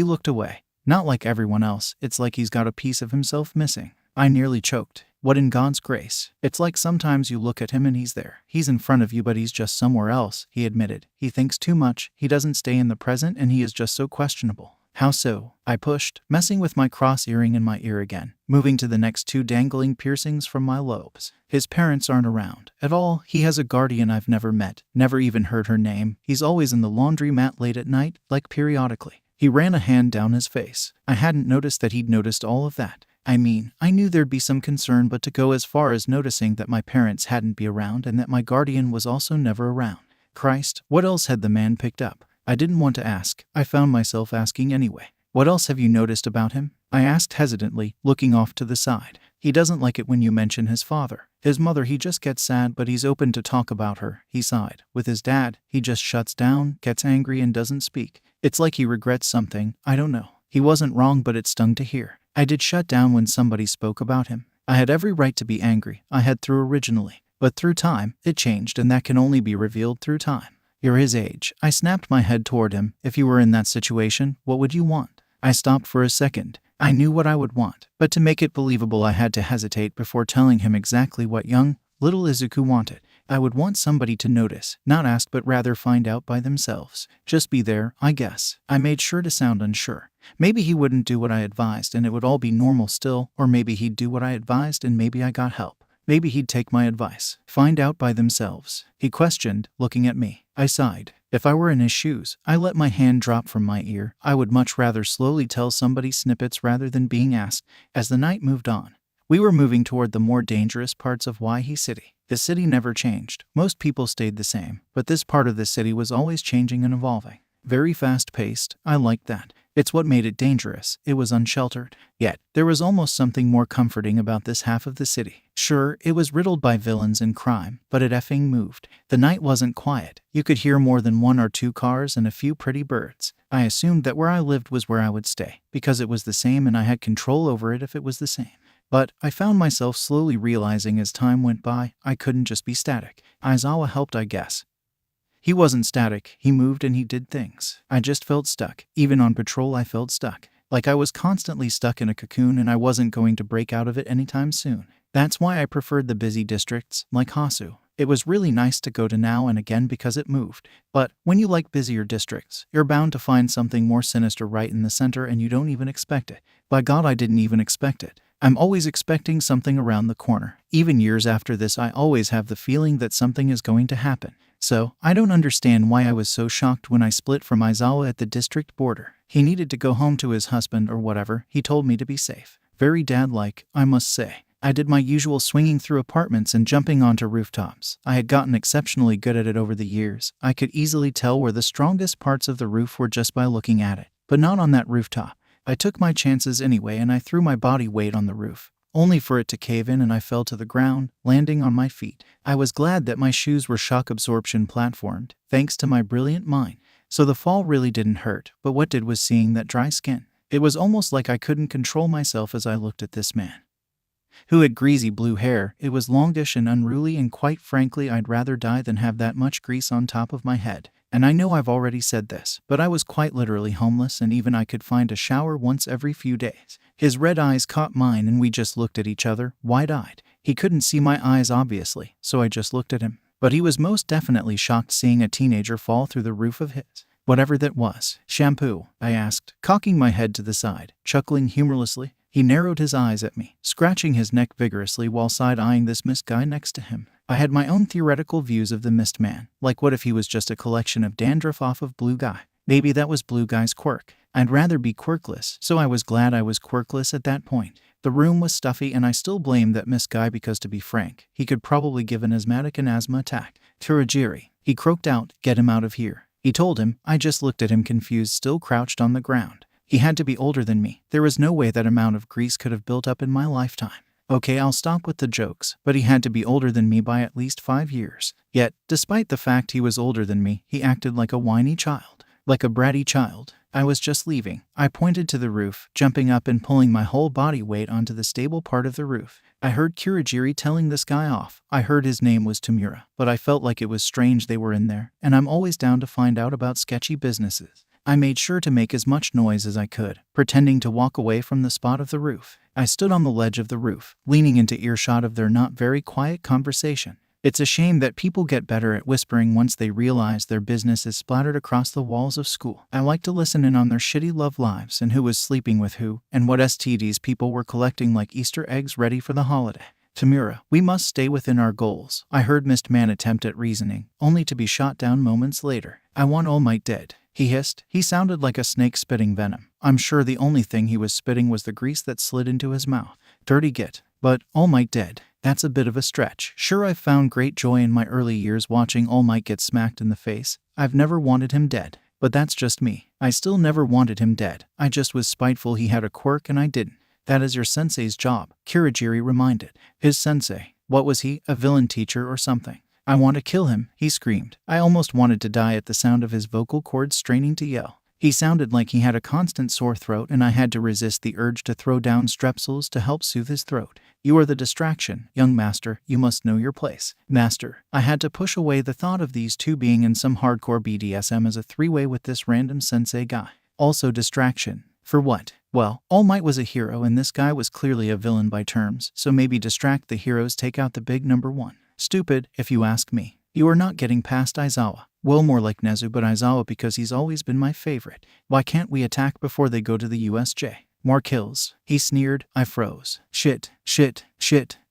looked away. Not like everyone else. It's like he's got a piece of himself missing. I nearly choked. What in God's grace? It's like sometimes you look at him and he's there. He's in front of you but he's just somewhere else, he admitted. He thinks too much, he doesn't stay in the present and he is just so questionable. How so? I pushed, messing with my cross earring in my ear again, moving to the next 2 dangling piercings from my lobes. His parents aren't around at all. He has a guardian I've never met, never even heard her name. He's always in the laundromat late at night, like periodically. He ran a hand down his face. I hadn't noticed that he'd noticed all of that. I mean, I knew there'd be some concern, but to go as far as noticing that my parents hadn't be around and that my guardian was also never around. Christ, what else had the man picked up? I didn't want to ask. I found myself asking anyway. What else have you noticed about him? I asked hesitantly, looking off to the side. He doesn't like it when you mention his father. His mother, he just gets sad, but he's open to talk about her, he sighed. With his dad, he just shuts down, gets angry and doesn't speak. It's like he regrets something, I don't know. He wasn't wrong, but it stung to hear. I did shut down when somebody spoke about him. I had every right to be angry. I had through originally. But through time, it changed and that can only be revealed through time. You're his age. I snapped my head toward him. If you were in that situation, what would you want? I stopped for a second. I knew what I would want. But to make it believable I had to hesitate before telling him exactly what young, little Izuku wanted. I would want somebody to notice, not ask but rather find out by themselves. Just be there, I guess. I made sure to sound unsure. Maybe he wouldn't do what I advised and it would all be normal still, or maybe he'd do what I advised and maybe I got help. Maybe he'd take my advice. Find out by themselves. He questioned, looking at me. I sighed. If I were in his shoes, I let my hand drop from my ear. I would much rather slowly tell somebody snippets rather than being asked. As the night moved on, we were moving toward the more dangerous parts of Waihi City. The city never changed. Most people stayed the same, but this part of the city was always changing and evolving. Very fast-paced. I liked that. It's what made it dangerous. It was unsheltered. Yet, there was almost something more comforting about this half of the city. Sure, it was riddled by villains and crime, but it effing moved. The night wasn't quiet. You could hear more than 1 or 2 cars and a few pretty birds. I assumed that where I lived was where I would stay, because it was the same and I had control over it if it was the same. But I found myself slowly realizing as time went by, I couldn't just be static. Aizawa helped, I guess. He wasn't static, he moved and he did things. I just felt stuck. Even on patrol I felt stuck. Like I was constantly stuck in a cocoon and I wasn't going to break out of it anytime soon. That's why I preferred the busy districts, like Hasu. It was really nice to go to now and again because it moved. But when you like busier districts, you're bound to find something more sinister right in the center and you don't even expect it. By God, I didn't even expect it. I'm always expecting something around the corner. Even years after this, I always have the feeling that something is going to happen. So, I don't understand why I was so shocked when I split from Aizawa at the district border. He needed to go home to his husband or whatever. He told me to be safe. Very dad-like, I must say. I did my usual swinging through apartments and jumping onto rooftops. I had gotten exceptionally good at it over the years. I could easily tell where the strongest parts of the roof were just by looking at it. But not on that rooftop. I took my chances anyway and I threw my body weight on the roof, only for it to cave in and I fell to the ground, landing on my feet. I was glad that my shoes were shock absorption platformed, thanks to my brilliant mind. So the fall really didn't hurt, but what did was seeing that dry skin. It was almost like I couldn't control myself as I looked at this man, who had greasy blue hair. It was longish and unruly, and quite frankly I'd rather die than have that much grease on top of my head. And I know I've already said this, but I was quite literally homeless, and even I could find a shower once every few days. His red eyes caught mine and we just looked at each other, wide-eyed. He couldn't see my eyes obviously, so I just looked at him. But he was most definitely shocked seeing a teenager fall through the roof of his. Whatever that was. Shampoo? I asked, cocking my head to the side, chuckling humorlessly. He narrowed his eyes at me, scratching his neck vigorously while side-eyeing this mist guy next to him. I had my own theoretical views of the mist man, like what if he was just a collection of dandruff off of Blue Guy? Maybe that was Blue Guy's quirk. I'd rather be quirkless, so I was glad I was quirkless at that point. The room was stuffy and I still blamed that mist guy because, to be frank, he could probably give an asthmatic an asthma attack. Turajiri, he croaked out, get him out of here. He told him. I just looked at him confused, still crouched on the ground. He had to be older than me. There was no way that amount of grease could have built up in my lifetime. Okay, I'll stop with the jokes, but he had to be older than me by at least 5 years. Yet, despite the fact he was older than me, he acted like a whiny child. Like a bratty child. I was just leaving. I pointed to the roof, jumping up and pulling my whole body weight onto the stable part of the roof. I heard Kurajiri telling this guy off. I heard his name was Tamura, but I felt like it was strange they were in there, and I'm always down to find out about sketchy businesses. I made sure to make as much noise as I could, pretending to walk away from the spot of the roof. I stood on the ledge of the roof, leaning into earshot of their not very quiet conversation. It's a shame that people get better at whispering once they realize their business is splattered across the walls of school. I like to listen in on their shitty love lives and who was sleeping with who, and what STDs people were collecting like Easter eggs ready for the holiday. Tamura, we must stay within our goals. I heard Mist Man attempt at reasoning, only to be shot down moments later. I want All Might dead. He hissed. He sounded like a snake spitting venom. I'm sure the only thing he was spitting was the grease that slid into his mouth. Dirty git. But All Might dead. That's a bit of a stretch. Sure, I've found great joy in my early years watching All Might get smacked in the face. I've never wanted him dead. But that's just me. I still never wanted him dead. I just was spiteful he had a quirk and I didn't. That is your sensei's job, Kurajiri reminded. His sensei. What was he, a villain teacher or something? I want to kill him, he screamed. I almost wanted to die at the sound of his vocal cords straining to yell. He sounded like he had a constant sore throat, and I had to resist the urge to throw down strepsils to help soothe his throat. You are the distraction, young master. You must know your place. Master. I had to push away the thought of these two being in some hardcore BDSM as a three-way with this random sensei guy. Also distraction. For what? Well, All Might was a hero and this guy was clearly a villain by terms, so maybe distract the heroes, take out the big number one. Stupid, if you ask me. You are not getting past Aizawa. Well, more like Nezu, but Aizawa because he's always been my favorite. Why can't we attack before they go to the USJ? More kills. He sneered. I froze. Shit.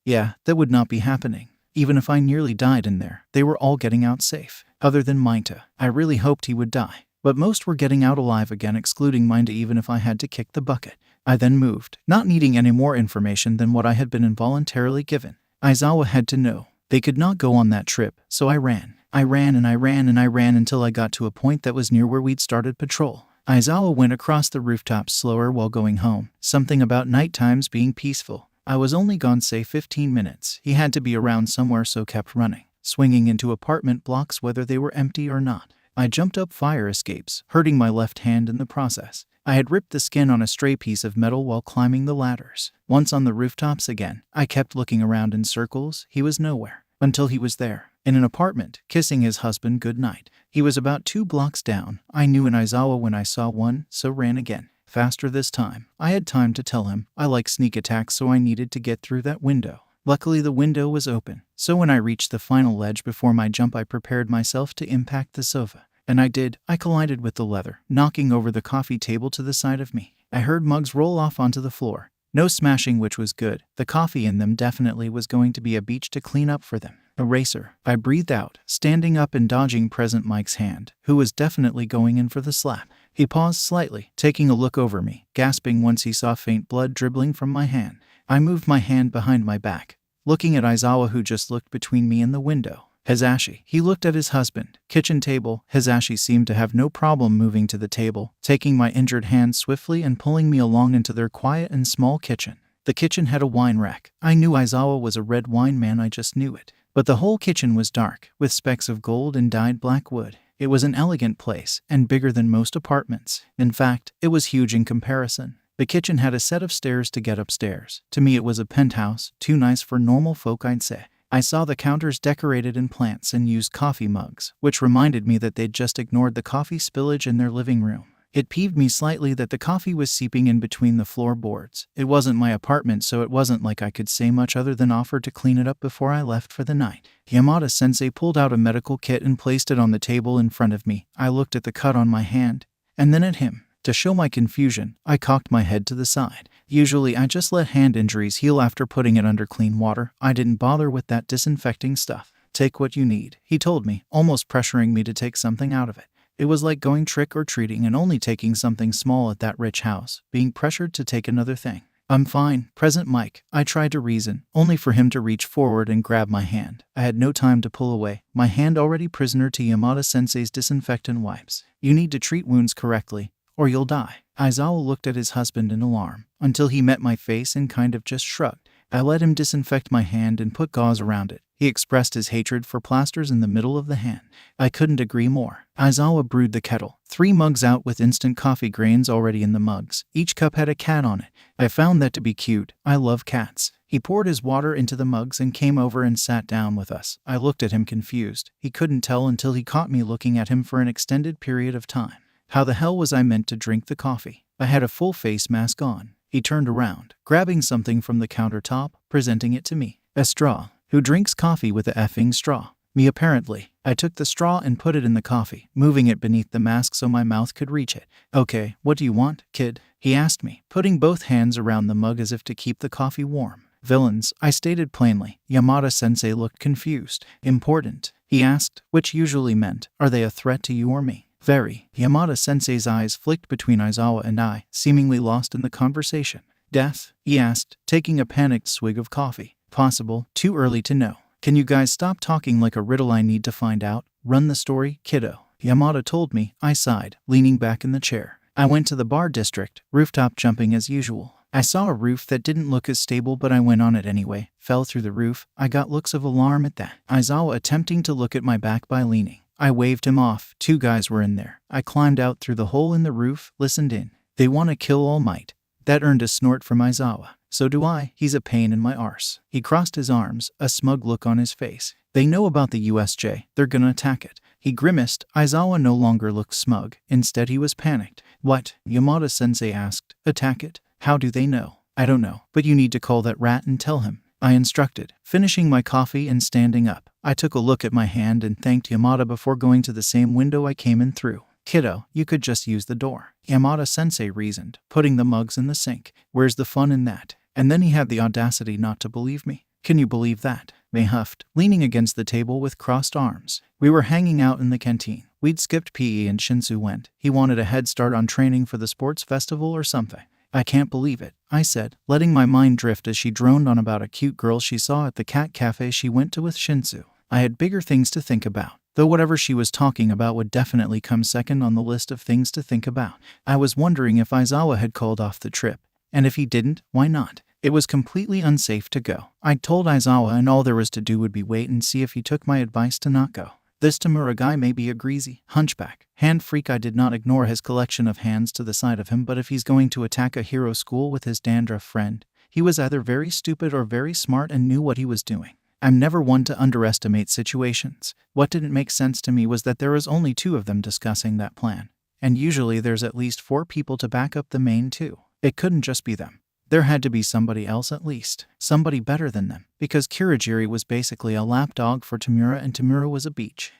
Yeah, that would not be happening. Even if I nearly died in there, they were all getting out safe. Other than Minta. I really hoped he would die. But most were getting out alive again, excluding Minta, even if I had to kick the bucket. I then moved, not needing any more information than what I had been involuntarily given. Aizawa had to know. They could not go on that trip, so I ran. I ran until I got to a point that was near where we'd started patrol. Aizawa went across the rooftops slower while going home, something about night times being peaceful. I was only gone, say, 15 minutes. He had to be around somewhere, so kept running, swinging into apartment blocks whether they were empty or not. I jumped up fire escapes, hurting my left hand in the process. I had ripped the skin on a stray piece of metal while climbing the ladders. Once on the rooftops again, I kept looking around in circles. He was nowhere. Until he was there, in an apartment, kissing his husband goodnight. He was about 2 blocks down. I knew an Aizawa when I saw one, so ran again. faster this time. I had time to tell him I like sneak attacks, so I needed to get through that window. Luckily, the window was open, so when I reached the final ledge before my jump, I prepared myself to impact the sofa. And I did. I collided with the leather, knocking over the coffee table to the side of me. I heard mugs roll off onto the floor. No smashing, which was good. The coffee in them definitely was going to be a beach to clean up for them. Eraser. I breathed out, standing up and dodging Present Mike's hand, who was definitely going in for the slap. He paused slightly, taking a look over me, gasping once he saw faint blood dribbling from my hand. I moved my hand behind my back, looking at Aizawa, who just looked between me and the window. Hisashi. He looked at his husband. Kitchen table. Hisashi seemed to have no problem moving to the table, taking my injured hand swiftly and pulling me along into their quiet and small kitchen. The kitchen had a wine rack. I knew Aizawa was a red wine man, I just knew it. But the whole kitchen was dark, with specks of gold and dyed black wood. It was an elegant place, and bigger than most apartments. In fact, it was huge in comparison. The kitchen had a set of stairs to get upstairs. To me, it was a penthouse, too nice for normal folk, I'd say. I saw the counters decorated in plants and used coffee mugs, which reminded me that they'd just ignored the coffee spillage in their living room. It peeved me slightly that the coffee was seeping in between the floorboards. It wasn't my apartment, so it wasn't like I could say much other than offer to clean it up before I left for the night. Yamada-sensei pulled out a medical kit and placed it on the table in front of me. I looked at the cut on my hand, and then at him. To show my confusion, I cocked my head to the side. Usually I just let hand injuries heal after putting it under clean water. I didn't bother with that disinfecting stuff. Take what you need, he told me, almost pressuring me to take something out of it. It was like going trick-or-treating and only taking something small at that rich house, being pressured to take another thing. I'm fine, Present Mike, I tried to reason, only for him to reach forward and grab my hand. I had no time to pull away, my hand already prisoner to Yamada-sensei's disinfectant wipes. You need to treat wounds correctly, or you'll die. Aizawa looked at his husband in alarm, until he met my face and kind of just shrugged. I let him disinfect my hand and put gauze around it. He expressed his hatred for plasters in the middle of the hand. I couldn't agree more. Aizawa brewed the kettle. 3 mugs out with instant coffee grains already in the mugs. Each cup had a cat on it. I found that to be cute. I love cats. He poured his water into the mugs and came over and sat down with us. I looked at him confused. He couldn't tell until he caught me looking at him for an extended period of time. How the hell was I meant to drink the coffee? I had a full face mask on. He turned around, grabbing something from the countertop, presenting it to me. A straw. Who drinks coffee with a effing straw? Me, apparently. I took the straw and put it in the coffee, moving it beneath the mask so my mouth could reach it. Okay, what do you want, kid? He asked me, putting both hands around the mug as if to keep the coffee warm. Villains, I stated plainly. Yamada-sensei looked confused. Important, he asked, which usually meant, are they a threat to you or me? Very. Yamada-sensei's eyes flicked between Aizawa and I, seemingly lost in the conversation. Death? He asked, taking a panicked swig of coffee. Possible. Too early to know. Can you guys stop talking like a riddle? I need to find out. Run the story, kiddo. Yamada told me. I sighed, leaning back in the chair. I went to the bar district, rooftop jumping as usual. I saw a roof that didn't look as stable, but I went on it anyway. Fell through the roof. I got looks of alarm at that. Aizawa attempting to look at my back by leaning. I waved him off. 2 guys were in there. I climbed out through the hole in the roof, listened in. They want to kill All Might. That earned a snort from Aizawa. So do I. He's a pain in my arse. He crossed his arms, a smug look on his face. They know about the USJ. They're gonna attack it. He grimaced. Aizawa no longer looked smug. Instead, he was panicked. What? Yamada-sensei asked. Attack it? How do they know? I don't know. But you need to call that rat and tell him. I instructed, finishing my coffee and standing up. I took a look at my hand and thanked Yamada before going to the same window I came in through. Kiddo, you could just use the door. Yamada-sensei reasoned, putting the mugs in the sink. Where's the fun in that? And then he had the audacity not to believe me. Can you believe that? They huffed, leaning against the table with crossed arms. We were hanging out in the canteen. We'd skipped PE and Shinsu went. He wanted a head start on training for the sports festival or something. I can't believe it, I said, letting my mind drift as she droned on about a cute girl she saw at the cat cafe she went to with Shinsu. I had bigger things to think about, though whatever she was talking about would definitely come second on the list of things to think about. I was wondering if Aizawa had called off the trip, and if he didn't, why not? It was completely unsafe to go. I'd told Aizawa and all there was to do would be wait and see if he took my advice to not go. This Tamura guy may be a greasy hunchback, hand freak. I did not ignore his collection of hands to the side of him, but if he's going to attack a hero school with his dandruff friend, he was either very stupid or very smart and knew what he was doing. I'm never one to underestimate situations. What didn't make sense to me was that there was only 2 of them discussing that plan. and usually there's at least 4 people to back up the main 2. It couldn't just be them. There had to be somebody else at least, somebody better than them, because Kurogiri was basically a lapdog for Tamura and Tamura was a beach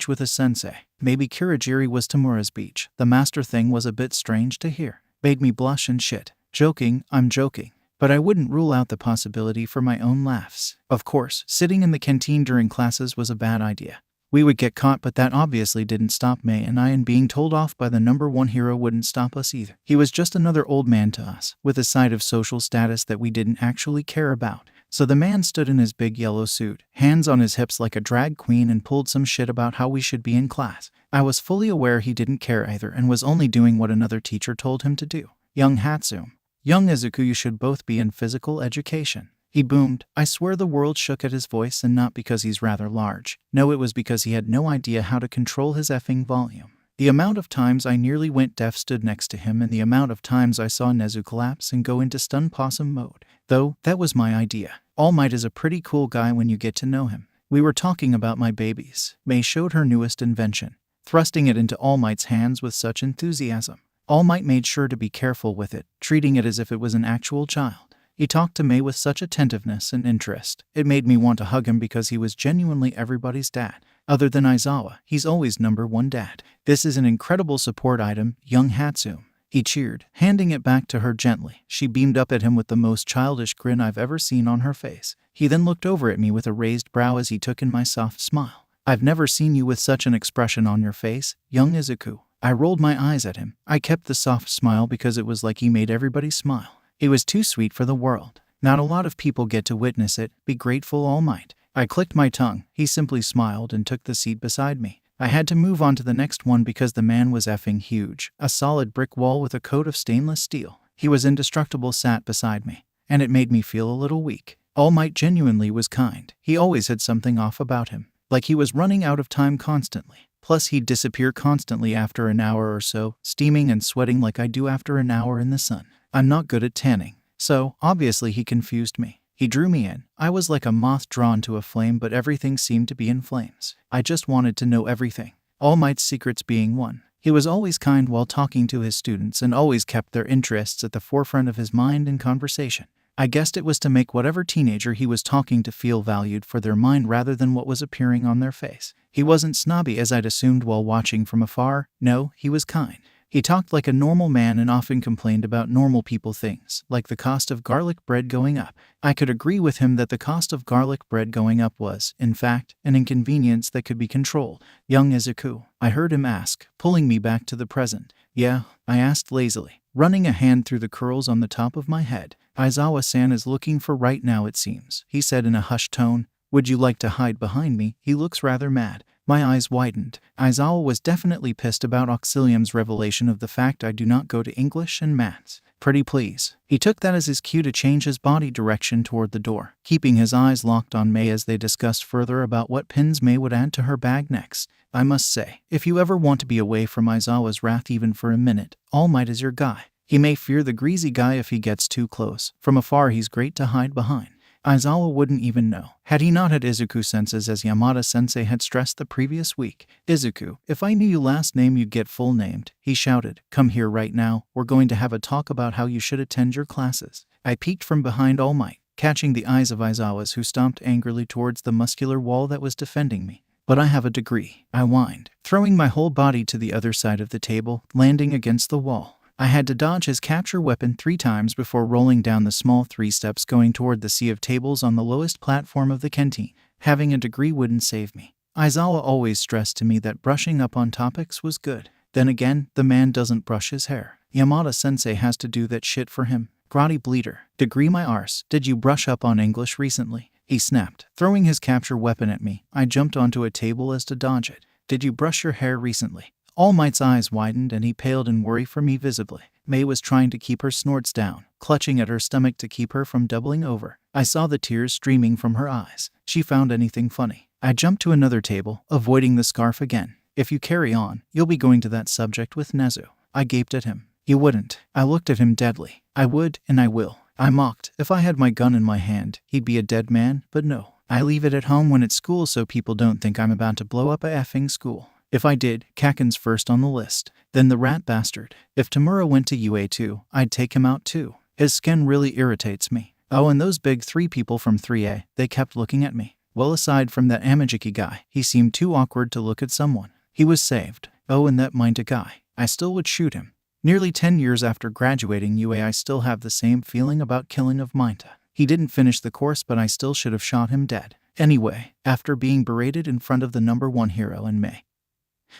with a sensei. Maybe Kurogiri was Tamura's beach. The master thing was a bit strange to hear. Made me blush and shit. Joking, I'm joking. But I wouldn't rule out the possibility for my own laughs. Of course, sitting in the canteen during classes was a bad idea. We would get caught, but that obviously didn't stop May and I, and being told off by the #1 hero wouldn't stop us either. He was just another old man to us, with a side of social status that we didn't actually care about. So the man stood in his big yellow suit, hands on his hips like a drag queen, and pulled some shit about how we should be in class. I was fully aware he didn't care either and was only doing what another teacher told him to do. Young Hatsune, young Izuku, you should both be in physical education. He boomed. I swear the world shook at his voice, and not because he's rather large. No, it was because he had no idea how to control his effing volume. The amount of times I nearly went deaf stood next to him, and the amount of times I saw Nezu collapse and go into stun possum mode. Though, that was my idea. All Might is a pretty cool guy when you get to know him. We were talking about my babies. May showed her newest invention, thrusting it into All Might's hands with such enthusiasm. All Might made sure to be careful with it, treating it as if it was an actual child. He talked to May with such attentiveness and interest. It made me want to hug him because he was genuinely everybody's dad. Other than Aizawa, he's always #1 dad. This is an incredible support item, young Hatsune. He cheered, handing it back to her gently. She beamed up at him with the most childish grin I've ever seen on her face. He then looked over at me with a raised brow as he took in my soft smile. I've never seen you with such an expression on your face, young Izuku. I rolled my eyes at him. I kept the soft smile because it was like he made everybody smile. It was too sweet for the world. Not a lot of people get to witness it. Be grateful, All Might. I clicked my tongue. He simply smiled and took the seat beside me. I had to move on to the next one because the man was effing huge. A solid brick wall with a coat of stainless steel. He was indestructible, sat beside me, and it made me feel a little weak. All Might genuinely was kind. He always had something off about him, like he was running out of time constantly. Plus he'd disappear constantly after an hour or so, steaming and sweating like I do after an hour in the sun. I'm not good at tanning, so obviously he confused me. He drew me in. I was like a moth drawn to a flame, but everything seemed to be in flames. I just wanted to know everything, All Might's secrets being one. He was always kind while talking to his students and always kept their interests at the forefront of his mind and conversation. I guessed it was to make whatever teenager he was talking to feel valued for their mind rather than what was appearing on their face. He wasn't snobby as I'd assumed while watching from afar. No, he was kind. He talked like a normal man and often complained about normal people things, like the cost of garlic bread going up. I could agree with him that the cost of garlic bread going up was, in fact, an inconvenience that could be controlled. Young Izuku, I heard him ask, pulling me back to the present. Yeah, I asked lazily, running a hand through the curls on the top of my head. Aizawa-san is looking for right now, it seems, he said in a hushed tone. Would you like to hide behind me? He looks rather mad. My eyes widened. Aizawa was definitely pissed about Auxilium's revelation of the fact I do not go to English and maths. Pretty please. He took that as his cue to change his body direction toward the door, keeping his eyes locked on May as they discussed further about what pins May would add to her bag next. I must say, if you ever want to be away from Aizawa's wrath even for a minute, All Might is your guy. He may fear the greasy guy if he gets too close. From afar he's great to hide behind. Aizawa wouldn't even know, had he not had Izuku senses, as Yamada-sensei had stressed the previous week. Izuku, if I knew you last name you'd get full named, he shouted. Come here right now, we're going to have a talk about how you should attend your classes. I peeked from behind All Might, catching the eyes of Aizawa's, who stomped angrily towards the muscular wall that was defending me. But I have a degree, I whined, throwing my whole body to the other side of the table, landing against the wall. I had to dodge his capture weapon 3 times before rolling down the small 3 steps going toward the sea of tables on the lowest platform of the canteen. Having a degree wouldn't save me. Aizawa always stressed to me that brushing up on topics was good. Then again, the man doesn't brush his hair. Yamada-sensei has to do that shit for him. Grotty bleeder. Degree my arse. Did you brush up on English recently? He snapped, throwing his capture weapon at me. I jumped onto a table as to dodge it. Did you brush your hair recently? All Might's eyes widened and he paled in worry for me visibly. May was trying to keep her snorts down, clutching at her stomach to keep her from doubling over. I saw the tears streaming from her eyes. She found anything funny. I jumped to another table, avoiding the scarf again. If you carry on, you'll be going to that subject with Nezu. I gaped at him. You wouldn't. I looked at him deadly. I would, and I will. I mocked. If I had my gun in my hand, he'd be a dead man, but no. I leave it at home when it's school so people don't think I'm about to blow up a effing school. If I did, Kaken's first on the list. Then the rat bastard. If Tamura went to UA too, I'd take him out too. His skin really irritates me. Oh, and those big 3 people from 3A, they kept looking at me. Well, aside from that Amajiki guy, he seemed too awkward to look at someone. He was saved. Oh, and that Minta guy. I still would shoot him. Nearly 10 years after graduating UA, I still have the same feeling about killing of Minta. He didn't finish the course, but I still should have shot him dead. Anyway, after being berated in front of the #1 hero in May,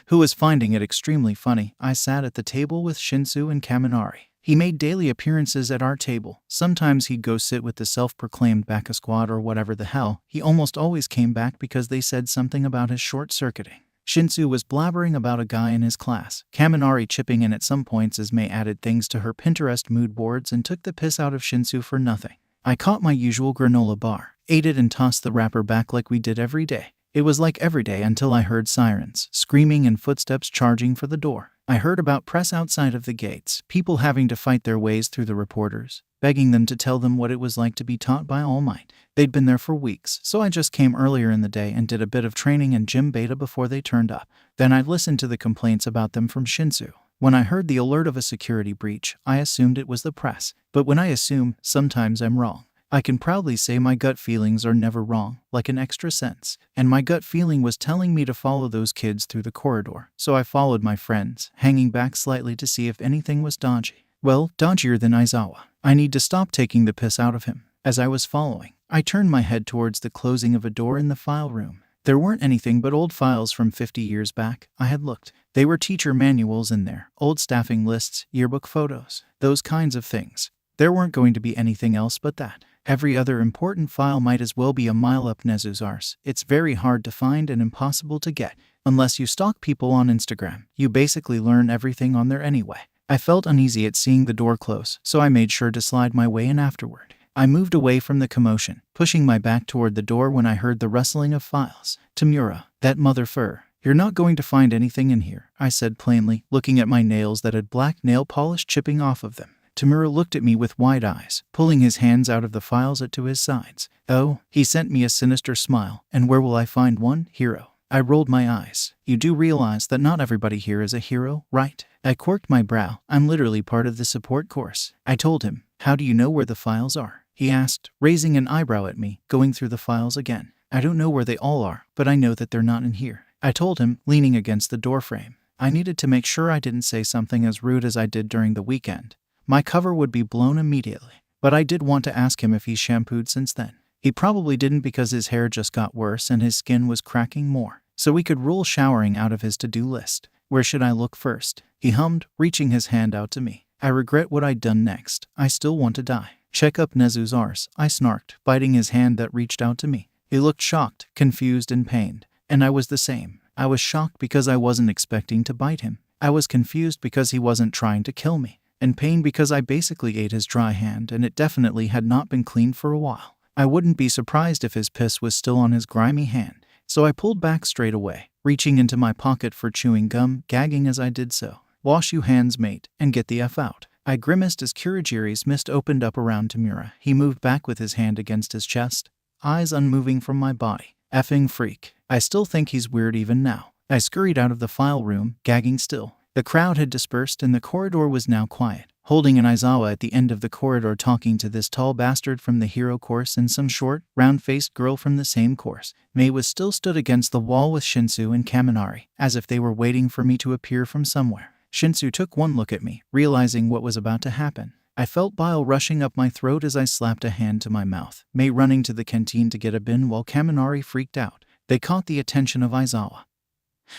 who was finding it extremely funny, I sat at the table with Shinsu and Kaminari. He made daily appearances at our table. Sometimes he'd go sit with the self-proclaimed Baka squad or whatever the hell. He almost always came back because they said something about his short-circuiting. Shinsu was blabbering about a guy in his class, Kaminari chipping in at some points as May added things to her Pinterest mood boards and took the piss out of Shinsu for nothing. I caught my usual granola bar, ate it and tossed the wrapper back like we did every day. It was like every day until I heard sirens, screaming and footsteps charging for the door. I heard about press outside of the gates, people having to fight their ways through the reporters, begging them to tell them what it was like to be taught by All Might. They'd been there for weeks, so I just came earlier in the day and did a bit of training and gym beta before they turned up. Then I listened to the complaints about them from Shinsu. When I heard the alert of a security breach, I assumed it was the press. But when I assume, sometimes I'm wrong. I can proudly say my gut feelings are never wrong, like an extra sense. And my gut feeling was telling me to follow those kids through the corridor. So I followed my friends, hanging back slightly to see if anything was dodgy. Well, dodgier than Aizawa. I need to stop taking the piss out of him. As I was following, I turned my head towards the closing of a door in the file room. There weren't anything but old files from 50 years back. I had looked. They were teacher manuals in there, old staffing lists, yearbook photos, those kinds of things. There weren't going to be anything else but that. Every other important file might as well be a mile up Nezu's arse. It's very hard to find and impossible to get. Unless you stalk people on Instagram, you basically learn everything on there anyway. I felt uneasy at seeing the door close, so I made sure to slide my way in afterward. I moved away from the commotion, pushing my back toward the door when I heard the rustling of files. Tamura, that motherfucker. You're not going to find anything in here, I said plainly, looking at my nails that had black nail polish chipping off of them. Tamura looked at me with wide eyes, pulling his hands out of the files to his sides. Oh, he sent me a sinister smile. And where will I find one, hero? I rolled my eyes. You do realize that not everybody here is a hero, right? I quirked my brow. I'm literally part of the support course. I told him. How do you know where the files are? He asked, raising an eyebrow at me, going through the files again. I don't know where they all are, but I know that they're not in here. I told him, leaning against the doorframe. I needed to make sure I didn't say something as rude as I did during the weekend. My cover would be blown immediately. But I did want to ask him if he shampooed since then. He probably didn't because his hair just got worse and his skin was cracking more. So we could rule showering out of his to-do list. Where should I look first? He hummed, reaching his hand out to me. I regret what I'd done next. I still want to die. Check up Nezu's arse, I snarked, biting his hand that reached out to me. He looked shocked, confused and pained. And I was the same. I was shocked because I wasn't expecting to bite him. I was confused because he wasn't trying to kill me. And pained because I basically ate his dry hand and it definitely had not been cleaned for a while. I wouldn't be surprised if his piss was still on his grimy hand. So I pulled back straight away, reaching into my pocket for chewing gum, gagging as I did so. Wash you hands, mate, and get the F out. I grimaced as Kurogiri's mist opened up around Tamura. He moved back with his hand against his chest, eyes unmoving from my body. Effing freak. I still think he's weird even now. I scurried out of the file room, gagging still. The crowd had dispersed and the corridor was now quiet, holding an Aizawa at the end of the corridor talking to this tall bastard from the hero course and some short, round-faced girl from the same course. May was still stood against the wall with Shinsu and Kaminari, as if they were waiting for me to appear from somewhere. Shinsu took one look at me, realizing what was about to happen. I felt bile rushing up my throat as I slapped a hand to my mouth, May running to the canteen to get a bin while Kaminari freaked out. They caught the attention of Aizawa,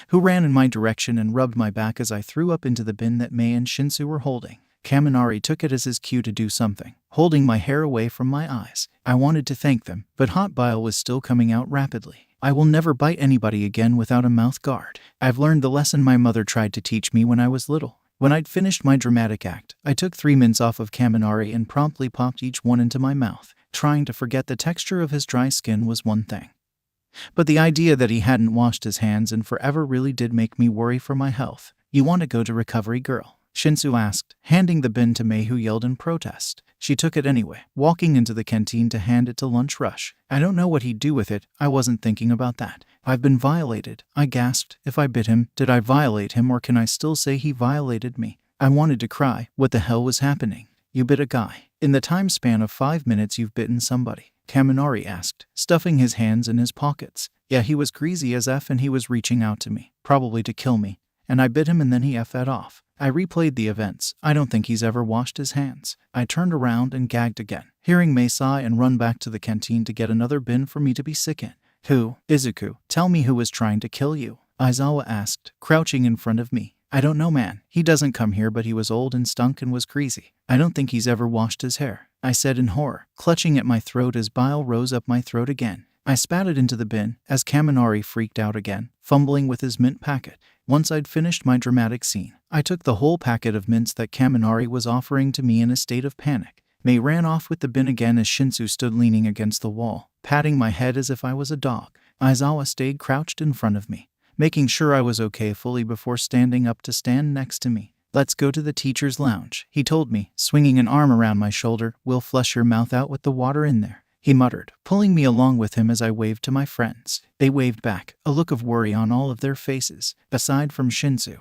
who ran in my direction and rubbed my back as I threw up into the bin that May and Shinsu were holding. Kaminari took it as his cue to do something, holding my hair away from my eyes. I wanted to thank them, but hot bile was still coming out rapidly. I will never bite anybody again without a mouth guard. I've learned the lesson my mother tried to teach me when I was little. When I'd finished my dramatic act, I took 3 mints off of Kaminari and promptly popped each one into my mouth. Trying to forget the texture of his dry skin was one thing, but the idea that he hadn't washed his hands in forever really did make me worry for my health. You want to go to recovery, girl? Shinsu asked, handing the bin to May, who yelled in protest. She took it anyway, walking into the canteen to hand it to Lunch Rush. I don't know what he'd do with it. I wasn't thinking about that. I've been violated, I gasped. If I bit him, did I violate him, or can I still say he violated me? I wanted to cry. What the hell was happening? You bit a guy. In the time span of 5 minutes you've bitten somebody? Kaminari asked, stuffing his hands in his pockets. Yeah, he was greasy as F and he was reaching out to me, probably to kill me. And I bit him and then he F'd off. I replayed the events. I don't think he's ever washed his hands. I turned around and gagged again, hearing Mei sigh and run back to the canteen to get another bin for me to be sick in. Who? Izuku, tell me who was trying to kill you? Aizawa asked, crouching in front of me. I don't know, man. He doesn't come here, but he was old and stunk and was greasy. I don't think he's ever washed his hair, I said in horror, clutching at my throat as bile rose up my throat again. I spat it into the bin as Kaminari freaked out again, fumbling with his mint packet. Once I'd finished my dramatic scene, I took the whole packet of mints that Kaminari was offering to me in a state of panic. Mei ran off with the bin again as Shinsu stood leaning against the wall, patting my head as if I was a dog. Aizawa stayed crouched in front of me, making sure I was okay fully before standing up to stand next to me. Let's go to the teacher's lounge, he told me, swinging an arm around my shoulder. We'll flush your mouth out with the water in there, he muttered, pulling me along with him as I waved to my friends. They waved back, a look of worry on all of their faces, aside from Shinsu,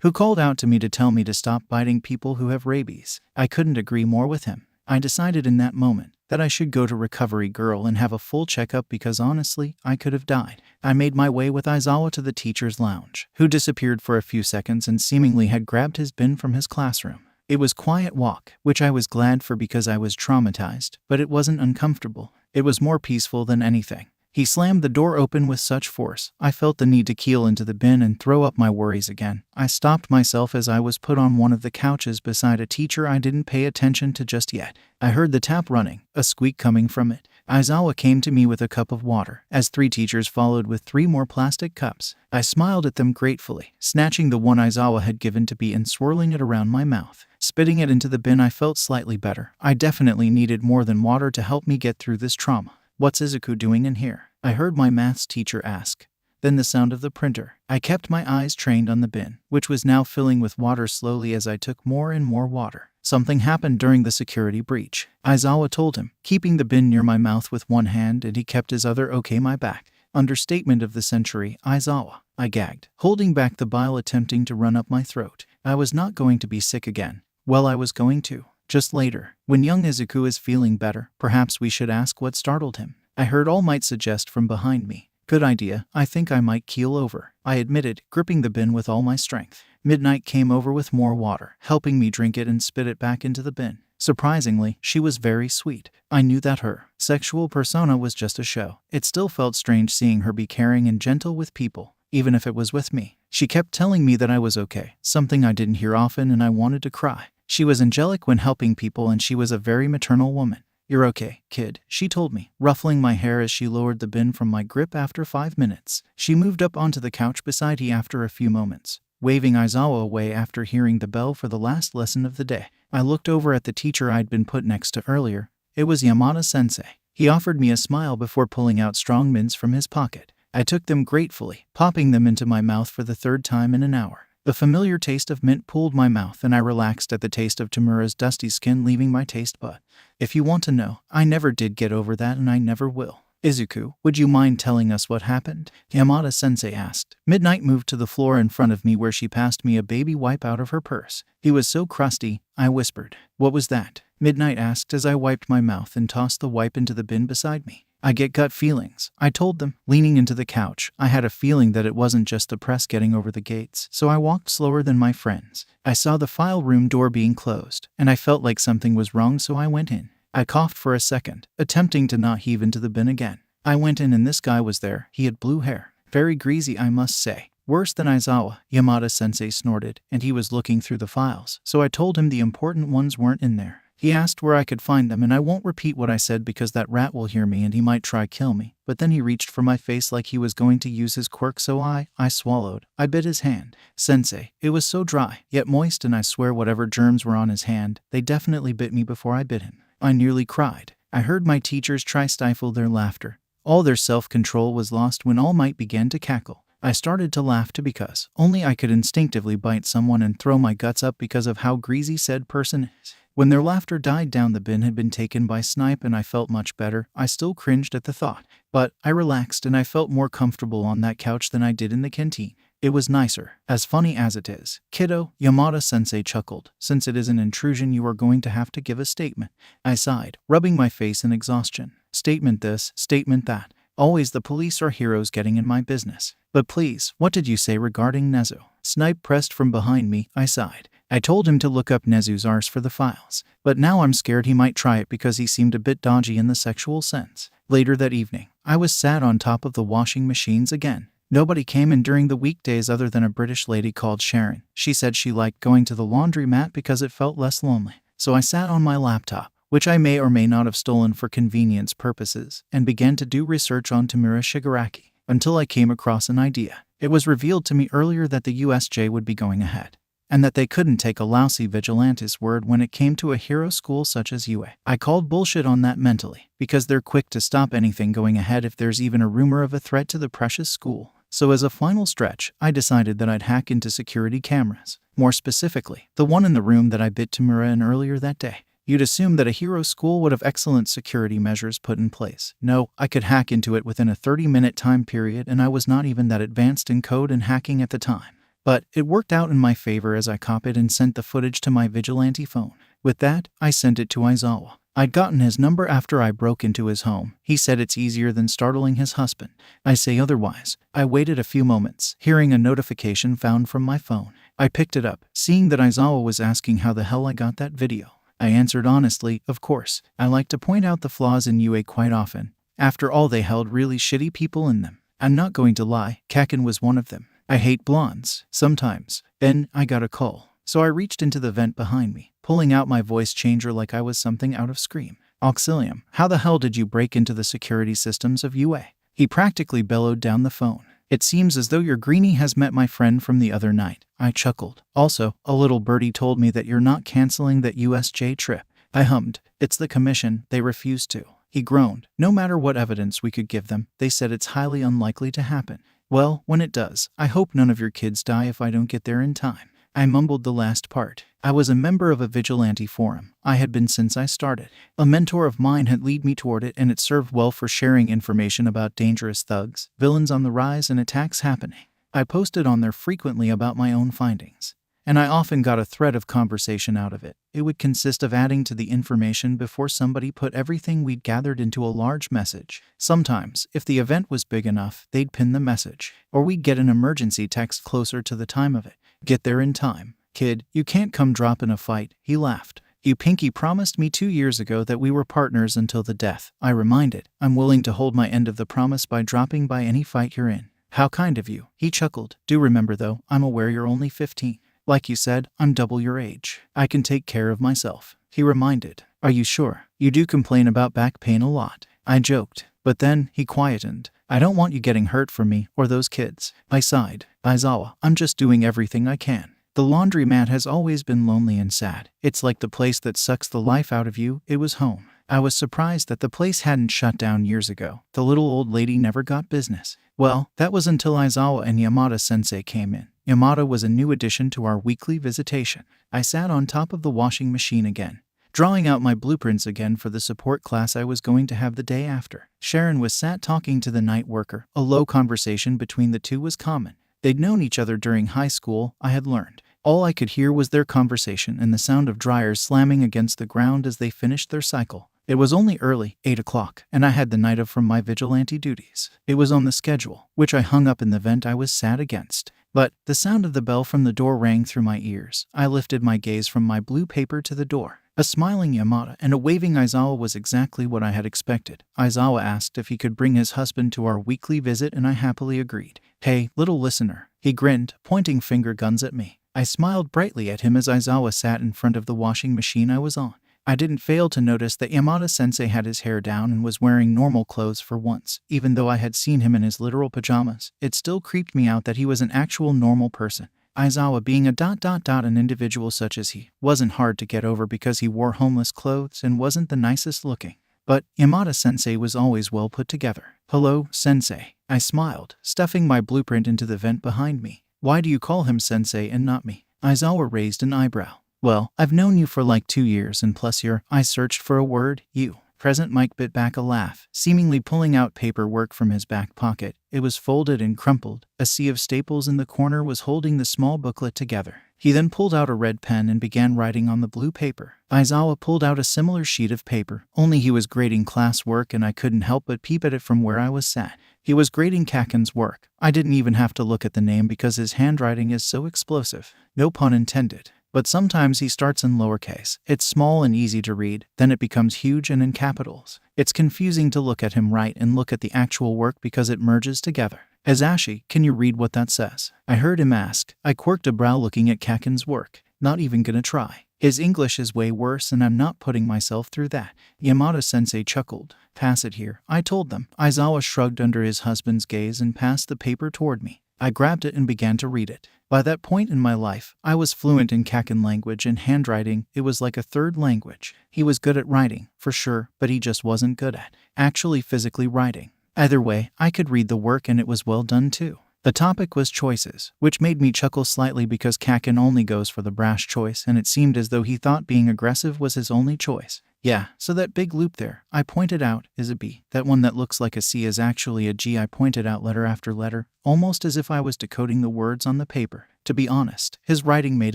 who called out to me to tell me to stop biting people who have rabies. I couldn't agree more with him. I decided in that moment that I should go to Recovery Girl and have a full checkup because honestly, I could have died. I made my way with Aizawa to the teacher's lounge, who disappeared for a few seconds and seemingly had grabbed his bin from his classroom. It was quiet walk, which I was glad for because I was traumatized, but it wasn't uncomfortable. It was more peaceful than anything. He slammed the door open with such force, I felt the need to keel into the bin and throw up my worries again. I stopped myself as I was put on one of the couches beside a teacher I didn't pay attention to just yet. I heard the tap running, a squeak coming from it. Aizawa came to me with a cup of water, as 3 teachers followed with 3 more plastic cups. I smiled at them gratefully, snatching the one Aizawa had given to me and swirling it around my mouth. Spitting it into the bin, I felt slightly better. I definitely needed more than water to help me get through this trauma. What's Izuku doing in here? I heard my maths teacher ask. Then the sound of the printer. I kept my eyes trained on the bin, which was now filling with water slowly as I took more and more water. Something happened during the security breach, Aizawa told him, keeping the bin near my mouth with one hand, and he kept his other. Okay, my back. Understatement of the century, Aizawa. I gagged, holding back the bile attempting to run up my throat. I was not going to be sick again. Well, I was going to. Just later, when young Izuku is feeling better, perhaps we should ask what startled him. I heard All Might suggest from behind me. Good idea, I think I might keel over, I admitted, gripping the bin with all my strength. Midnight came over with more water, helping me drink it and spit it back into the bin. Surprisingly, she was very sweet. I knew that her sexual persona was just a show. It still felt strange seeing her be caring and gentle with people, even if it was with me. She kept telling me that I was okay, something I didn't hear often, and I wanted to cry. She was angelic when helping people, and she was a very maternal woman. You're okay, kid, she told me, ruffling my hair as she lowered the bin from my grip after 5 minutes. She moved up onto the couch beside me after a few moments, waving Aizawa away after hearing the bell for the last lesson of the day. I looked over at the teacher I'd been put next to earlier. It was Yamada-sensei. He offered me a smile before pulling out strong mints from his pocket. I took them gratefully, popping them into my mouth for the 3rd time in an hour. The familiar taste of mint pulled my mouth, and I relaxed at the taste of Tamura's dusty skin leaving my taste bud. If you want to know, I never did get over that, and I never will. Izuku, would you mind telling us what happened? Yamada-sensei asked. Midnight moved to the floor in front of me where she passed me a baby wipe out of her purse. He was so crusty, I whispered. What was that? Midnight asked as I wiped my mouth and tossed the wipe into the bin beside me. I get gut feelings, I told them, leaning into the couch. I had a feeling that it wasn't just the press getting over the gates, so I walked slower than my friends. I saw the file room door being closed, and I felt like something was wrong, so I went in. I coughed for a second, attempting to not heave into the bin again. I went in and this guy was there. He had blue hair. Very greasy, I must say. Worse than Aizawa, Yamada-sensei snorted, and he was looking through the files, so I told him the important ones weren't in there. He asked where I could find them, and I won't repeat what I said because that rat will hear me and he might try kill me. But then he reached for my face like he was going to use his quirk, so I swallowed. I bit his hand. Sensei, it was so dry, yet moist, and I swear whatever germs were on his hand, they definitely bit me before I bit him. I nearly cried. I heard my teachers try stifle their laughter. All their self-control was lost when All Might began to cackle. I started to laugh too because only I could instinctively bite someone and throw my guts up because of how greasy said person is. When their laughter died down, the bin had been taken by Snipe and I felt much better. I still cringed at the thought. But I relaxed and I felt more comfortable on that couch than I did in the canteen. It was nicer. As funny as it is, kiddo, Yamada-sensei chuckled. Since it is an intrusion, you are going to have to give a statement. I sighed, rubbing my face in exhaustion. Statement this, statement that. Always the police are heroes getting in my business. But please, what did you say regarding Nezu? Snipe pressed from behind me. I sighed. I told him to look up Nezu's arse for the files. But now I'm scared he might try it because he seemed a bit dodgy in the sexual sense. Later that evening, I was sat on top of the washing machines again. Nobody came in during the weekdays other than a British lady called Sharon. She said she liked going to the laundromat because it felt less lonely. So I sat on my laptop, which I may or may not have stolen for convenience purposes, and began to do research on Tamura Shigaraki, until I came across an idea. It was revealed to me earlier that the USJ would be going ahead, and that they couldn't take a lousy vigilante's word when it came to a hero school such as UA. I called bullshit on that mentally, because they're quick to stop anything going ahead if there's even a rumor of a threat to the precious school. So as a final stretch, I decided that I'd hack into security cameras. More specifically, the one in the room that I bit Tamura in earlier that day. You'd assume that a hero school would have excellent security measures put in place. No, I could hack into it within a 30-minute time period, and I was not even that advanced in code and hacking at the time. But it worked out in my favor as I copied and sent the footage to my vigilante phone. With that, I sent it to Aizawa. I'd gotten his number after I broke into his home. He said it's easier than startling his husband. I say otherwise. I waited a few moments, hearing a notification found from my phone. I picked it up, seeing that Aizawa was asking how the hell I got that video. I answered honestly, of course. I like to point out the flaws in UA quite often. After all, they held really shitty people in them. I'm not going to lie, Kaken was one of them. I hate blondes, sometimes. Then, I got a call. So I reached into the vent behind me, pulling out my voice changer like I was something out of Scream. Auxilium, how the hell did you break into the security systems of UA? He practically bellowed down the phone. It seems as though your greenie has met my friend from the other night. I chuckled. Also, a little birdie told me that you're not canceling that USJ trip. I hummed. It's the commission, they refused to. He groaned. No matter what evidence we could give them, they said it's highly unlikely to happen. Well, when it does, I hope none of your kids die if I don't get there in time. I mumbled the last part. I was a member of a vigilante forum. I had been since I started. A mentor of mine had led me toward it, and it served well for sharing information about dangerous thugs, villains on the rise, and attacks happening. I posted on there frequently about my own findings, and I often got a thread of conversation out of it. It would consist of adding to the information before somebody put everything we'd gathered into a large message. Sometimes, if the event was big enough, they'd pin the message, or we'd get an emergency text closer to the time of it. Get there in time. Kid, you can't come drop in a fight, he laughed. You pinky promised me 2 years ago that we were partners until the death. I reminded. I'm willing to hold my end of the promise by dropping by any fight you're in. How kind of you. He chuckled. Do remember though, I'm aware you're only 15. Like you said, I'm double your age. I can take care of myself. He reminded. Are you sure? You do complain about back pain a lot. I joked. But then, he quietened. I don't want you getting hurt for me, or those kids. I sighed. Aizawa, I'm just doing everything I can. The laundromat has always been lonely and sad. It's like the place that sucks the life out of you. It was home. I was surprised that the place hadn't shut down years ago. The little old lady never got business. Well, that was until Aizawa and Yamada-sensei came in. Yamada was a new addition to our weekly visitation. I sat on top of the washing machine again, drawing out my blueprints again for the support class I was going to have the day after. Sharon was sat talking to the night worker. A low conversation between the two was common. They'd known each other during high school, I had learned. All I could hear was their conversation and the sound of dryers slamming against the ground as they finished their cycle. It was only early, 8 o'clock, and I had the night off from my vigilante duties. It was on the schedule, which I hung up in the vent I was sat against. But the sound of the bell from the door rang through my ears. I lifted my gaze from my blue paper to the door. A smiling Yamada and a waving Aizawa was exactly what I had expected. Aizawa asked if he could bring his husband to our weekly visit, and I happily agreed. Hey, little listener. He grinned, pointing finger guns at me. I smiled brightly at him as Aizawa sat in front of the washing machine I was on. I didn't fail to notice that Yamada-sensei had his hair down and was wearing normal clothes for once. Even though I had seen him in his literal pajamas, it still creeped me out that he was an actual normal person. Aizawa being an individual such as he wasn't hard to get over because he wore homeless clothes and wasn't the nicest looking. But Yamada-sensei was always well put together. Hello, sensei. I smiled, stuffing my blueprint into the vent behind me. Why do you call him sensei and not me? Aizawa raised an eyebrow. Well, I've known you for like 2 years and plus I searched for a word, you. Present Mike bit back a laugh, seemingly pulling out paperwork from his back pocket. It was folded and crumpled. A sea of staples in the corner was holding the small booklet together. He then pulled out a red pen and began writing on the blue paper. Aizawa pulled out a similar sheet of paper, only he was grading class work and I couldn't help but peep at it from where I was sat. He was grading Kaken's work. I didn't even have to look at the name because his handwriting is so explosive. No pun intended. But sometimes he starts in lowercase. It's small and easy to read, then it becomes huge and in capitals. It's confusing to look at him write and look at the actual work because it merges together. Azashi, can you read what that says? I heard him ask. I quirked a brow looking at Kaken's work. Not even gonna try. His English is way worse and I'm not putting myself through that. Yamada-sensei chuckled. Pass it here, I told them. Aizawa shrugged under his husband's gaze and passed the paper toward me. I grabbed it and began to read it. By that point in my life, I was fluent in Kaken language and handwriting. It was like a third language. He was good at writing, for sure, but he just wasn't good at actually physically writing. Either way, I could read the work and it was well done too. The topic was choices, which made me chuckle slightly because Kaken only goes for the brash choice and it seemed as though he thought being aggressive was his only choice. Yeah, so that big loop there, I pointed out, is a B. That one that looks like a C is actually a G. I pointed out letter after letter, almost as if I was decoding the words on the paper. To be honest, his writing made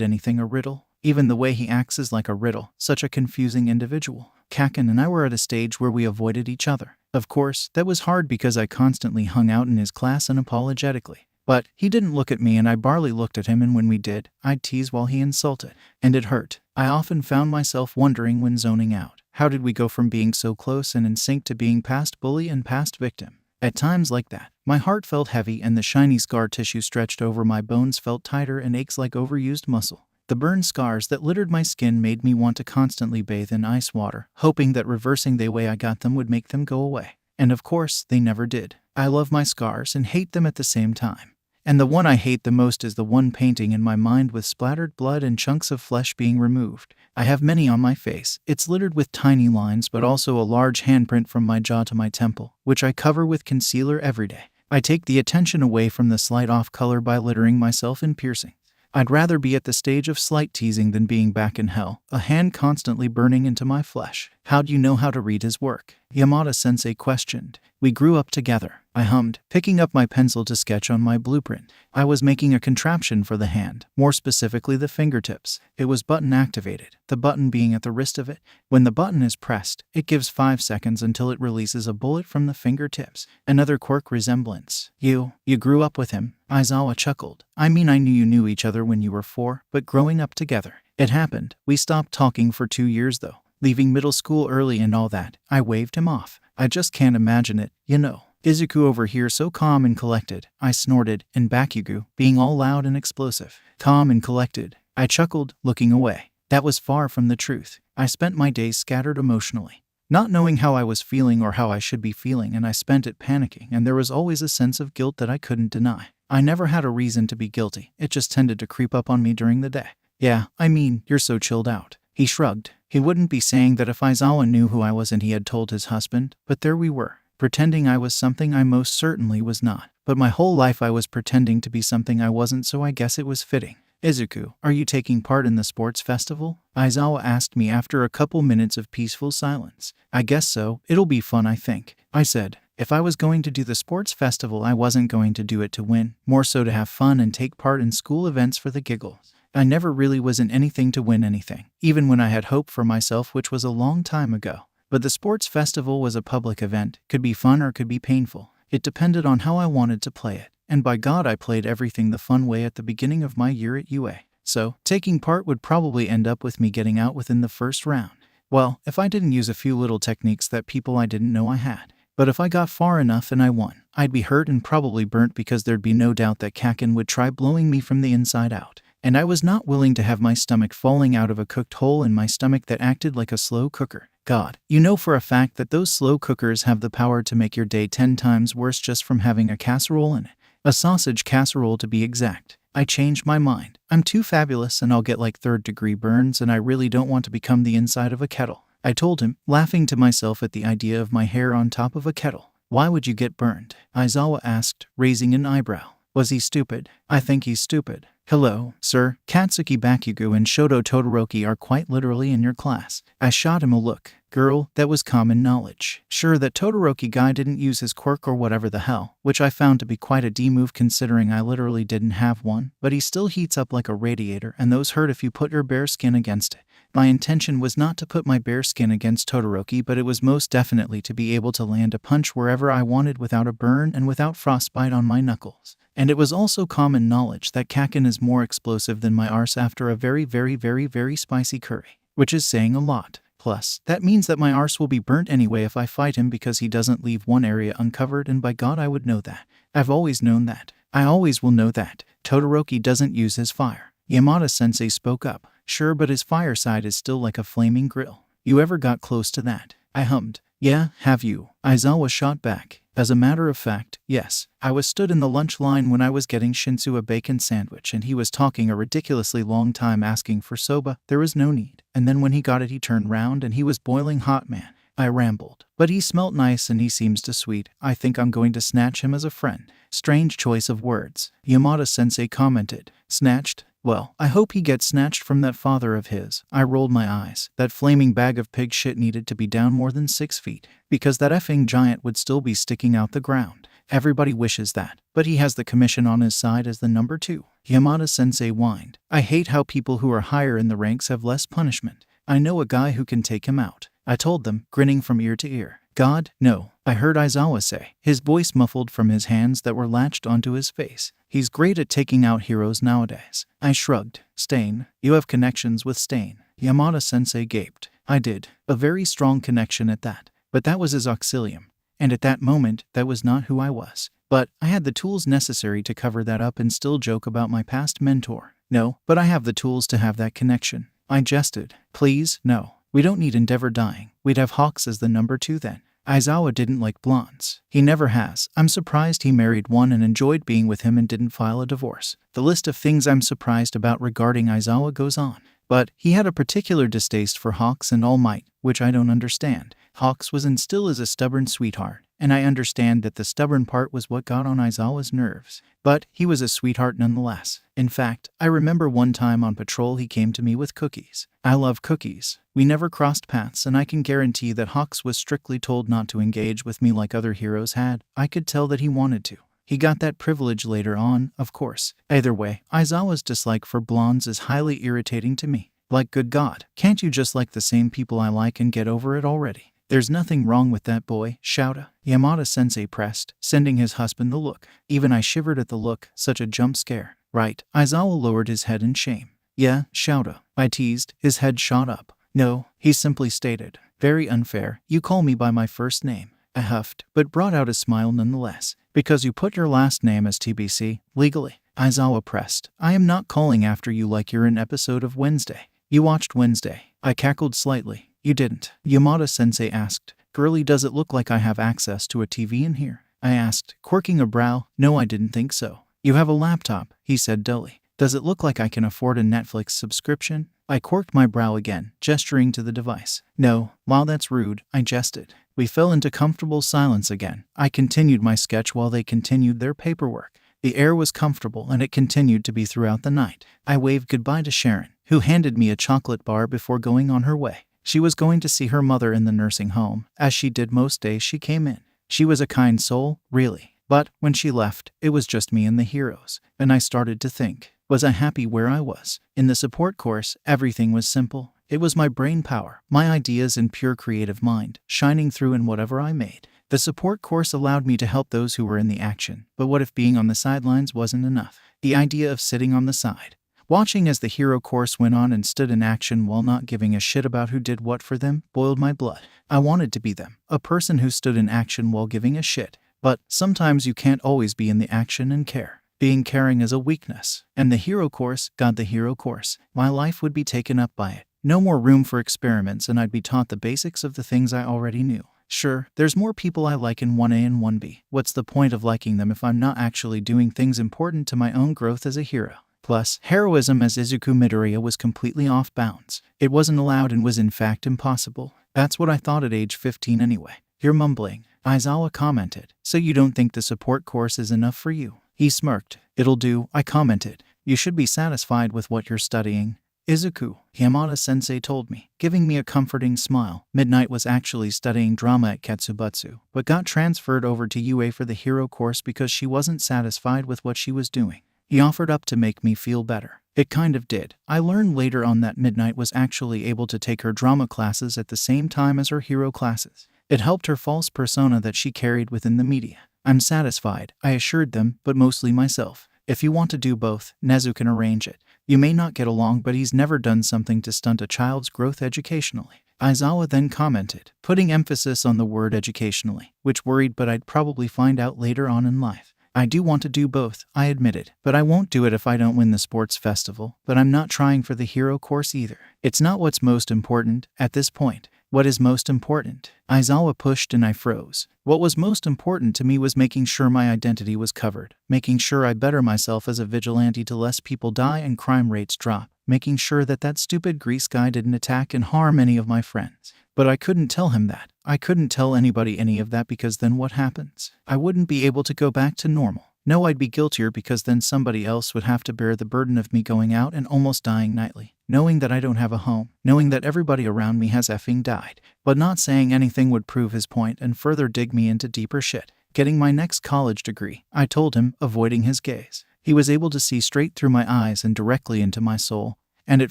anything a riddle. Even the way he acts is like a riddle, such a confusing individual. Kaken and I were at a stage where we avoided each other. Of course, that was hard because I constantly hung out in his class unapologetically. But he didn't look at me and I barely looked at him, and when we did, I'd tease while he insulted. And it hurt. I often found myself wondering when zoning out. How did we go from being so close and in sync to being past bully and past victim? At times like that, my heart felt heavy and the shiny scar tissue stretched over my bones felt tighter and aches like overused muscle. The burn scars that littered my skin made me want to constantly bathe in ice water, hoping that reversing the way I got them would make them go away. And of course, they never did. I love my scars and hate them at the same time. And the one I hate the most is the one painting in my mind with splattered blood and chunks of flesh being removed. I have many on my face. It's littered with tiny lines but also a large handprint from my jaw to my temple, which I cover with concealer every day. I take the attention away from the slight off color by littering myself in piercing. I'd rather be at the stage of slight teasing than being back in hell, a hand constantly burning into my flesh. How do you know how to read his work? Yamada-sensei questioned. We grew up together. I hummed, picking up my pencil to sketch on my blueprint. I was making a contraption for the hand, more specifically the fingertips. It was button activated, the button being at the wrist of it. When the button is pressed, it gives 5 seconds until it releases a bullet from the fingertips. Another Quirk resemblance. You grew up with him? Aizawa chuckled. I mean, I knew you knew each other when you were 4, but growing up together. It happened. We stopped talking for 2 years though. Leaving middle school early and all that. I waved him off. I just can't imagine it, you know. Izuku over here so calm and collected, I snorted, and Bakugo, being all loud and explosive. Calm and collected. I chuckled, looking away. That was far from the truth. I spent my days scattered emotionally, not knowing how I was feeling or how I should be feeling, and I spent it panicking, and there was always a sense of guilt that I couldn't deny. I never had a reason to be guilty. It just tended to creep up on me during the day. Yeah, I mean, you're so chilled out. He shrugged. He wouldn't be saying that if Aizawa knew who I was and he had told his husband, but there we were, pretending I was something I most certainly was not. But my whole life I was pretending to be something I wasn't, so I guess it was fitting. Izuku, are you taking part in the sports festival? Aizawa asked me after a couple minutes of peaceful silence. I guess so. It'll be fun, I think. I said. If I was going to do the sports festival, I wasn't going to do it to win, more so to have fun and take part in school events for the giggles. I never really was in anything to win anything, even when I had hope for myself, which was a long time ago. But the sports festival was a public event, could be fun or could be painful. It depended on how I wanted to play it. And by God, I played everything the fun way at the beginning of my year at UA. So, taking part would probably end up with me getting out within the first round. Well, if I didn't use a few little techniques that people I didn't know I had. But if I got far enough and I won, I'd be hurt and probably burnt because there'd be no doubt that Kaken would try blowing me from the inside out. And I was not willing to have my stomach falling out of a cooked hole in my stomach that acted like a slow cooker. God, you know for a fact that those slow cookers have the power to make your day 10 times worse just from having a casserole in it. A sausage casserole to be exact. I changed my mind. I'm too fabulous and I'll get like 3rd-degree burns, and I really don't want to become the inside of a kettle. I told him, laughing to myself at the idea of my hair on top of a kettle. Why would you get burned? Aizawa asked, raising an eyebrow. Was he stupid? I think he's stupid. Hello, sir. Katsuki Bakugo and Shoto Todoroki are quite literally in your class. I shot him a look. Girl, that was common knowledge. Sure, that Todoroki guy didn't use his quirk or whatever the hell, which I found to be quite a D-move considering I literally didn't have one, but he still heats up like a radiator and those hurt if you put your bare skin against it. My intention was not to put my bare skin against Todoroki, but it was most definitely to be able to land a punch wherever I wanted without a burn and without frostbite on my knuckles. And it was also common knowledge that Kakin is more explosive than my arse after a very spicy curry, which is saying a lot. Plus, that means that my arse will be burnt anyway if I fight him because he doesn't leave one area uncovered, and by God I would know that. I've always known that. I always will know that. Todoroki doesn't use his fire. Yamada-sensei spoke up. Sure, but his fireside is still like a flaming grill. You ever got close to that? I hummed. Yeah, have you? Aizawa shot back. As a matter of fact, yes. I was stood in the lunch line when I was getting Shinsu a bacon sandwich and he was talking a ridiculously long time asking for soba. There was no need. And then when he got it he turned round and he was boiling hot, man. I rambled. But he smelt nice and he seems too sweet. I think I'm going to snatch him as a friend. Strange choice of words. Yamada-sensei commented. Snatched? Well, I hope he gets snatched from that father of his. I rolled my eyes. That flaming bag of pig shit needed to be down more than 6 feet, because that effing giant would still be sticking out the ground. Everybody wishes that, but he has the commission on his side as the number 2. Yamada-sensei whined. I hate how people who are higher in the ranks have less punishment. I know a guy who can take him out. I told them, grinning from ear to ear. God, no, I heard Aizawa say, his voice muffled from his hands that were latched onto his face. He's great at taking out heroes nowadays. I shrugged. Stain, you have connections with Stain. Yamada-sensei gaped. I did. A very strong connection at that. But that was his auxilium. And at that moment, that was not who I was. But I had the tools necessary to cover that up and still joke about my past mentor. No, but I have the tools to have that connection. I jested. Please, no. We don't need Endeavor dying. We'd have Hawks as the number 2 then. Aizawa didn't like blondes. He never has. I'm surprised he married one and enjoyed being with him and didn't file a divorce. The list of things I'm surprised about regarding Aizawa goes on. But he had a particular distaste for Hawks and All Might, which I don't understand. Hawks was and still is a stubborn sweetheart, and I understand that the stubborn part was what got on Aizawa's nerves. But he was a sweetheart nonetheless. In fact, I remember one time on patrol he came to me with cookies. I love cookies. We never crossed paths, and I can guarantee that Hawks was strictly told not to engage with me like other heroes had. I could tell that he wanted to. He got that privilege later on, of course. Either way, Aizawa's dislike for blondes is highly irritating to me. Like, good God, can't you just like the same people I like and get over it already? There's nothing wrong with that boy, Shouta. Yamada-sensei pressed, sending his husband the look. Even I shivered at the look, such a jump scare. Right, Aizawa lowered his head in shame. Yeah, Shouta, I teased, his head shot up. No, he simply stated. Very unfair, you call me by my first name. I huffed, but brought out a smile nonetheless. Because you put your last name as TBC, legally. Aizawa pressed. I am not calling after you like you're an episode of Wednesday. You watched Wednesday. I cackled slightly. You didn't. Yamada-sensei asked. Girlie, does it look like I have access to a TV in here? I asked, quirking a brow. No, I didn't think so. You have a laptop, he said dully. Does it look like I can afford a Netflix subscription? I quirked my brow again, gesturing to the device. No, while that's rude, I jested. We fell into comfortable silence again. I continued my sketch while they continued their paperwork. The air was comfortable and it continued to be throughout the night. I waved goodbye to Sharon, who handed me a chocolate bar before going on her way. She was going to see her mother in the nursing home, as she did most days she came in. She was a kind soul, really. But when she left, it was just me and the heroes, and I started to think, was I happy where I was? In the support course, everything was simple. It was my brain power, my ideas and pure creative mind, shining through in whatever I made. The support course allowed me to help those who were in the action, but what if being on the sidelines wasn't enough? The idea of sitting on the side, watching as the hero course went on and stood in action while not giving a shit about who did what for them, boiled my blood. I wanted to be them, a person who stood in action while giving a shit. But sometimes you can't always be in the action and care. Being caring is a weakness. And the hero course, God, the hero course, my life would be taken up by it. No more room for experiments, and I'd be taught the basics of the things I already knew. Sure, there's more people I like in 1A and 1B. What's the point of liking them if I'm not actually doing things important to my own growth as a hero? Plus, heroism as Izuku Midoriya was completely off bounds. It wasn't allowed and was in fact impossible. That's what I thought at age 15 anyway. You're mumbling, Aizawa commented. So you don't think the support course is enough for you? He smirked. It'll do, I commented. You should be satisfied with what you're studying, Izuku, Yamada-sensei told me, giving me a comforting smile. Midnight was actually studying drama at Katsubutsu, but got transferred over to UA for the hero course because she wasn't satisfied with what she was doing. He offered up to make me feel better. It kind of did. I learned later on that Midnight was actually able to take her drama classes at the same time as her hero classes. It helped her false persona that she carried within the media. I'm satisfied, I assured them, but mostly myself. If you want to do both, Nezu can arrange it. You may not get along, but he's never done something to stunt a child's growth educationally. Aizawa then commented, putting emphasis on the word educationally, which worried, but I'd probably find out later on in life. I do want to do both, I admitted, but I won't do it if I don't win the sports festival, but I'm not trying for the hero course either. It's not what's most important at this point. What is most important? Aizawa pushed and I froze. What was most important to me was making sure my identity was covered, making sure I better myself as a vigilante to less people die and crime rates drop, making sure that stupid grease guy didn't attack and harm any of my friends. But I couldn't tell him that. I couldn't tell anybody any of that because then what happens? I wouldn't be able to go back to normal. No, I'd be guiltier because then somebody else would have to bear the burden of me going out and almost dying nightly, knowing that I don't have a home, knowing that everybody around me has effing died. But not saying anything would prove his point and further dig me into deeper shit. Getting my next college degree, I told him, avoiding his gaze. He was able to see straight through my eyes and directly into my soul, and it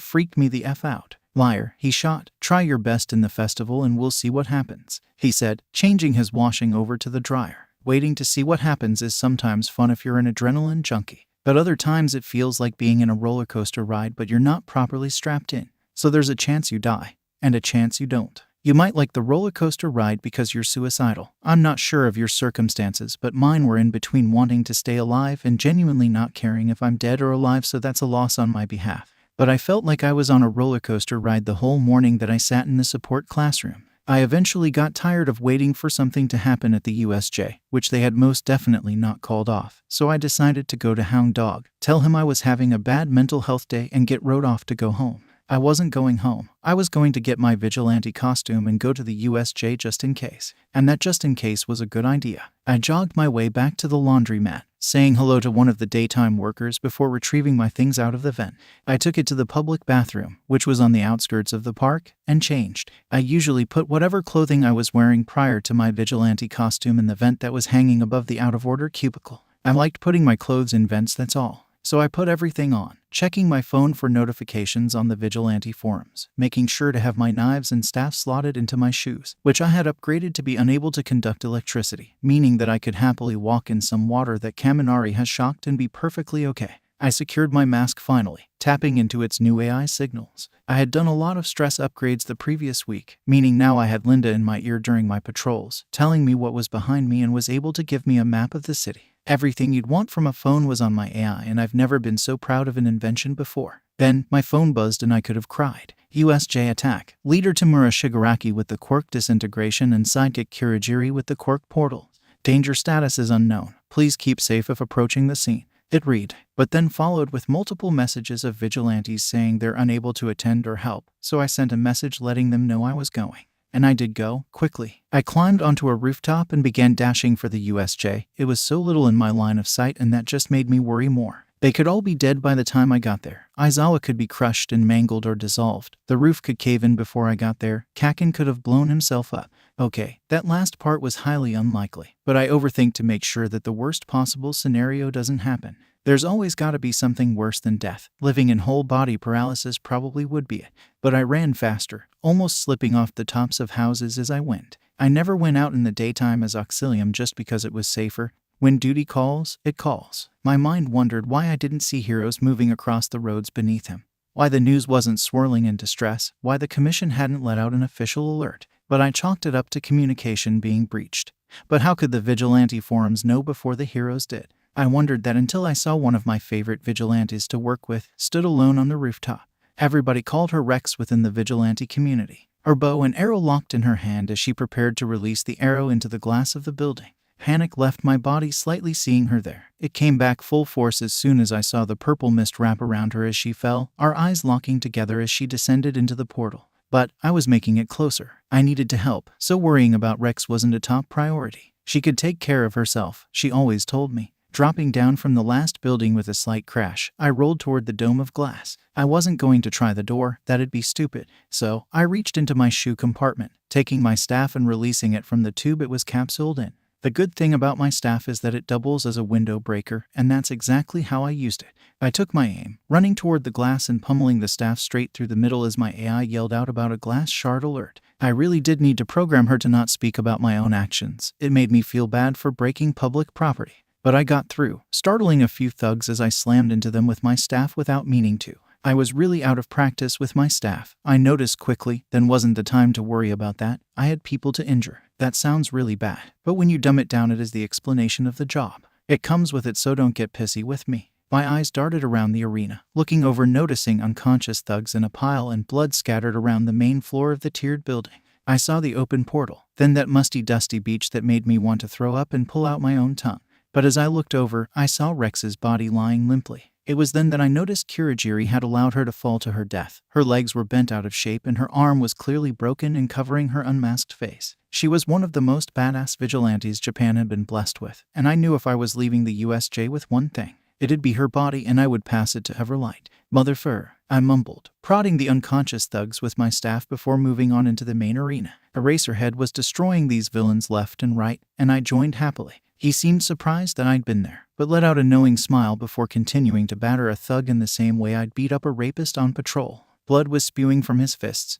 freaked me the F out. Liar, he shot. Try your best in the festival and we'll see what happens, he said, changing his washing over to the dryer. Waiting to see what happens is sometimes fun if you're an adrenaline junkie, but other times it feels like being in a roller coaster ride but you're not properly strapped in. So there's a chance you die, and a chance you don't. You might like the roller coaster ride because you're suicidal. I'm not sure of your circumstances, but mine were in between wanting to stay alive and genuinely not caring if I'm dead or alive, so that's a loss on my behalf. But I felt like I was on a roller coaster ride the whole morning that I sat in the support classroom. I eventually got tired of waiting for something to happen at the USJ, which they had most definitely not called off, so I decided to go to Hound Dog, tell him I was having a bad mental health day and get wrote off to go home. I wasn't going home. I was going to get my vigilante costume and go to the USJ just in case. And that just in case was a good idea. I jogged my way back to the laundromat, saying hello to one of the daytime workers before retrieving my things out of the vent. I took it to the public bathroom, which was on the outskirts of the park, and changed. I usually put whatever clothing I was wearing prior to my vigilante costume in the vent that was hanging above the out-of-order cubicle. I liked putting my clothes in vents, that's all. So I put everything on, checking my phone for notifications on the vigilante forums, making sure to have my knives and staff slotted into my shoes, which I had upgraded to be unable to conduct electricity, meaning that I could happily walk in some water that Kaminari has shocked and be perfectly okay. I secured my mask finally, tapping into its new AI signals. I had done a lot of stress upgrades the previous week, meaning now I had Linda in my ear during my patrols, telling me what was behind me and was able to give me a map of the city. Everything you'd want from a phone was on my AI, and I've never been so proud of an invention before. Then, my phone buzzed and I could have cried. USJ attack. Leader Tamura Shigaraki with the Quirk disintegration and sidekick Kurogiri with the Quirk portal. Danger status is unknown. Please keep safe if approaching the scene. It read, but then followed with multiple messages of vigilantes saying they're unable to attend or help, so I sent a message letting them know I was going. And I did go, quickly. I climbed onto a rooftop and began dashing for the USJ. It was so little in my line of sight, and that just made me worry more. They could all be dead by the time I got there. Aizawa could be crushed and mangled or dissolved. The roof could cave in before I got there. Kakin could have blown himself up. Okay, that last part was highly unlikely, but I overthink to make sure that the worst possible scenario doesn't happen. There's always gotta be something worse than death. Living in whole body paralysis probably would be it. But I ran faster, almost slipping off the tops of houses as I went. I never went out in the daytime as Auxilium just because it was safer. When duty calls, it calls. My mind wondered why I didn't see heroes moving across the roads beneath him. Why the news wasn't swirling in distress. Why the commission hadn't let out an official alert. But I chalked it up to communication being breached. But how could the vigilante forums know before the heroes did? I wondered that until I saw one of my favorite vigilantes to work with stood alone on the rooftop. Everybody called her Rex within the vigilante community. Her bow and arrow locked in her hand as she prepared to release the arrow into the glass of the building. Panic left my body slightly seeing her there. It came back full force as soon as I saw the purple mist wrap around her as she fell, our eyes locking together as she descended into the portal. But I was making it closer. I needed to help, so worrying about Rex wasn't a top priority. She could take care of herself, she always told me. Dropping down from the last building with a slight crash, I rolled toward the dome of glass. I wasn't going to try the door, that'd be stupid. So, I reached into my shoe compartment, taking my staff and releasing it from the tube it was capsuled in. The good thing about my staff is that it doubles as a window breaker, and that's exactly how I used it. I took my aim, running toward the glass and pummeling the staff straight through the middle as my AI yelled out about a glass shard alert. I really did need to program her to not speak about my own actions. It made me feel bad for breaking public property. But I got through, startling a few thugs as I slammed into them with my staff without meaning to. I was really out of practice with my staff. I noticed quickly, then wasn't the time to worry about that. I had people to injure. That sounds really bad, but when you dumb it down, it is the explanation of the job. It comes with it, so don't get pissy with me. My eyes darted around the arena, looking over, noticing unconscious thugs in a pile and blood scattered around the main floor of the tiered building. I saw the open portal, then that musty, dusty beach that made me want to throw up and pull out my own tongue. But as I looked over, I saw Rex's body lying limply. It was then that I noticed Kurogiri had allowed her to fall to her death. Her legs were bent out of shape and her arm was clearly broken and covering her unmasked face. She was one of the most badass vigilantes Japan had been blessed with, and I knew if I was leaving the USJ with one thing, it'd be her body, and I would pass it to Everlight. Motherfucker, I mumbled, prodding the unconscious thugs with my staff before moving on into the main arena. Eraserhead was destroying these villains left and right, and I joined happily. He seemed surprised that I'd been there, but let out a knowing smile before continuing to batter a thug in the same way I'd beat up a rapist on patrol. Blood was spewing from his fists.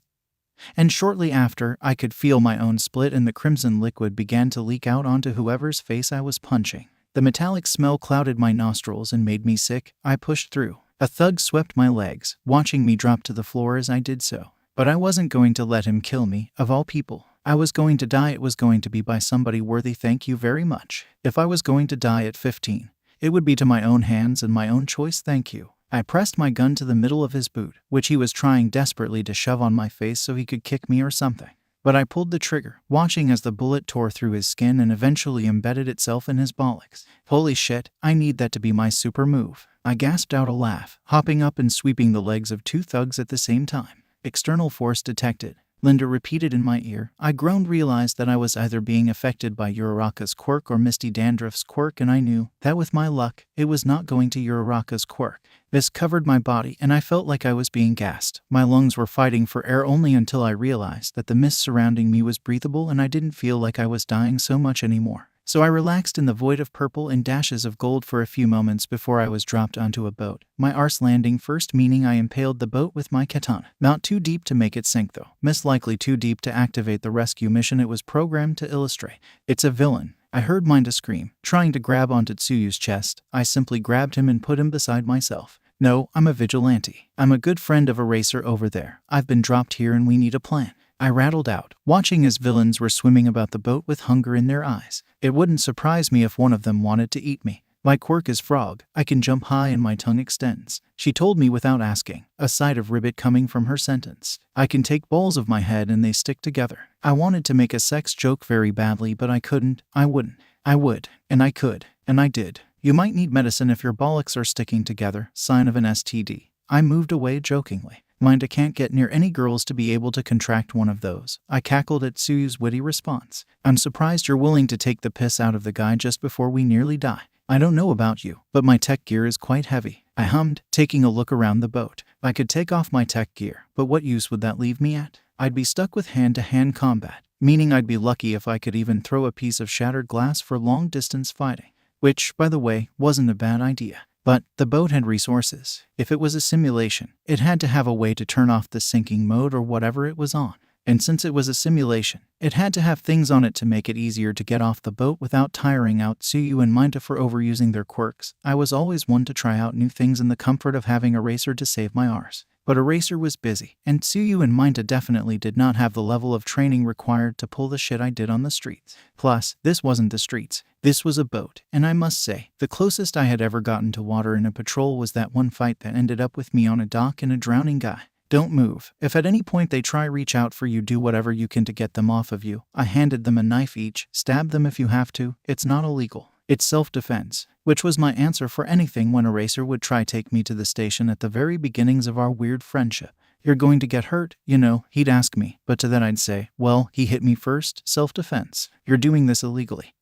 And shortly after, I could feel my own split and the crimson liquid began to leak out onto whoever's face I was punching. The metallic smell clouded my nostrils and made me sick. I pushed through. A thug swept my legs, watching me drop to the floor as I did so. But I wasn't going to let him kill me, of all people. I was going to die. It was going to be by somebody worthy. Thank you very much. If I was going to die at 15, it would be to my own hands and my own choice. Thank you. I pressed my gun to the middle of his boot, which he was trying desperately to shove on my face so he could kick me or something. But I pulled the trigger, watching as the bullet tore through his skin and eventually embedded itself in his bollocks. Holy shit, I need that to be my super move. I gasped out a laugh, hopping up and sweeping the legs of two thugs at the same time. External force detected. Linda repeated in my ear. I groaned, realized that I was either being affected by Uraraka's quirk or Misty Dandruff's quirk, and I knew that with my luck, it was not going to Uraraka's quirk. This covered my body, and I felt like I was being gassed. My lungs were fighting for air only until I realized that the mist surrounding me was breathable and I didn't feel like I was dying so much anymore. So I relaxed in the void of purple and dashes of gold for a few moments before I was dropped onto a boat. My arse landing first, meaning I impaled the boat with my katana. Not too deep to make it sink though. Most likely too deep to activate the rescue mission it was programmed to illustrate. It's a villain. I heard Minda scream, trying to grab onto Tsuyu's chest. I simply grabbed him and put him beside myself. No, I'm a vigilante. I'm a good friend of Eraser over there. I've been dropped here and we need a plan. I rattled out, watching as villains were swimming about the boat with hunger in their eyes. It wouldn't surprise me if one of them wanted to eat me. My quirk is frog. I can jump high and my tongue extends. She told me without asking, a sight of ribbit coming from her sentence. I can take balls of my head and they stick together. I wanted to make a sex joke very badly, but I couldn't. I wouldn't. I would. And I could. And I did. You might need medicine if your bollocks are sticking together. Sign of an STD. I moved away jokingly. Minda can't get near any girls to be able to contract one of those. I cackled at Tsuyu's witty response. I'm surprised you're willing to take the piss out of the guy just before we nearly die. I don't know about you, but my tech gear is quite heavy. I hummed, taking a look around the boat. I could take off my tech gear, but what use would that leave me at? I'd be stuck with hand-to-hand combat, meaning I'd be lucky if I could even throw a piece of shattered glass for long-distance fighting. Which, by the way, wasn't a bad idea. But the boat had resources. If it was a simulation, it had to have a way to turn off the sinking mode or whatever it was on. And since it was a simulation, it had to have things on it to make it easier to get off the boat without tiring out Tsuyu and Minda for overusing their quirks. I was always one to try out new things in the comfort of having Eraser to save my arse. But Eraser was busy, and Tsuyu and Minda definitely did not have the level of training required to pull the shit I did on the streets. Plus, this wasn't the streets. This was a boat, and I must say, the closest I had ever gotten to water in a patrol was that one fight that ended up with me on a dock and a drowning guy. Don't move. If at any point they reach out for you, do whatever you can to get them off of you. I handed them a knife each. Stab them if you have to. It's not illegal. It's self-defense, which was my answer for anything when Eraser would try take me to the station at the very beginnings of our weird friendship. You're going to get hurt, you know, he'd ask me, but to that I'd say, well, he hit me first, self-defense. You're doing this illegally.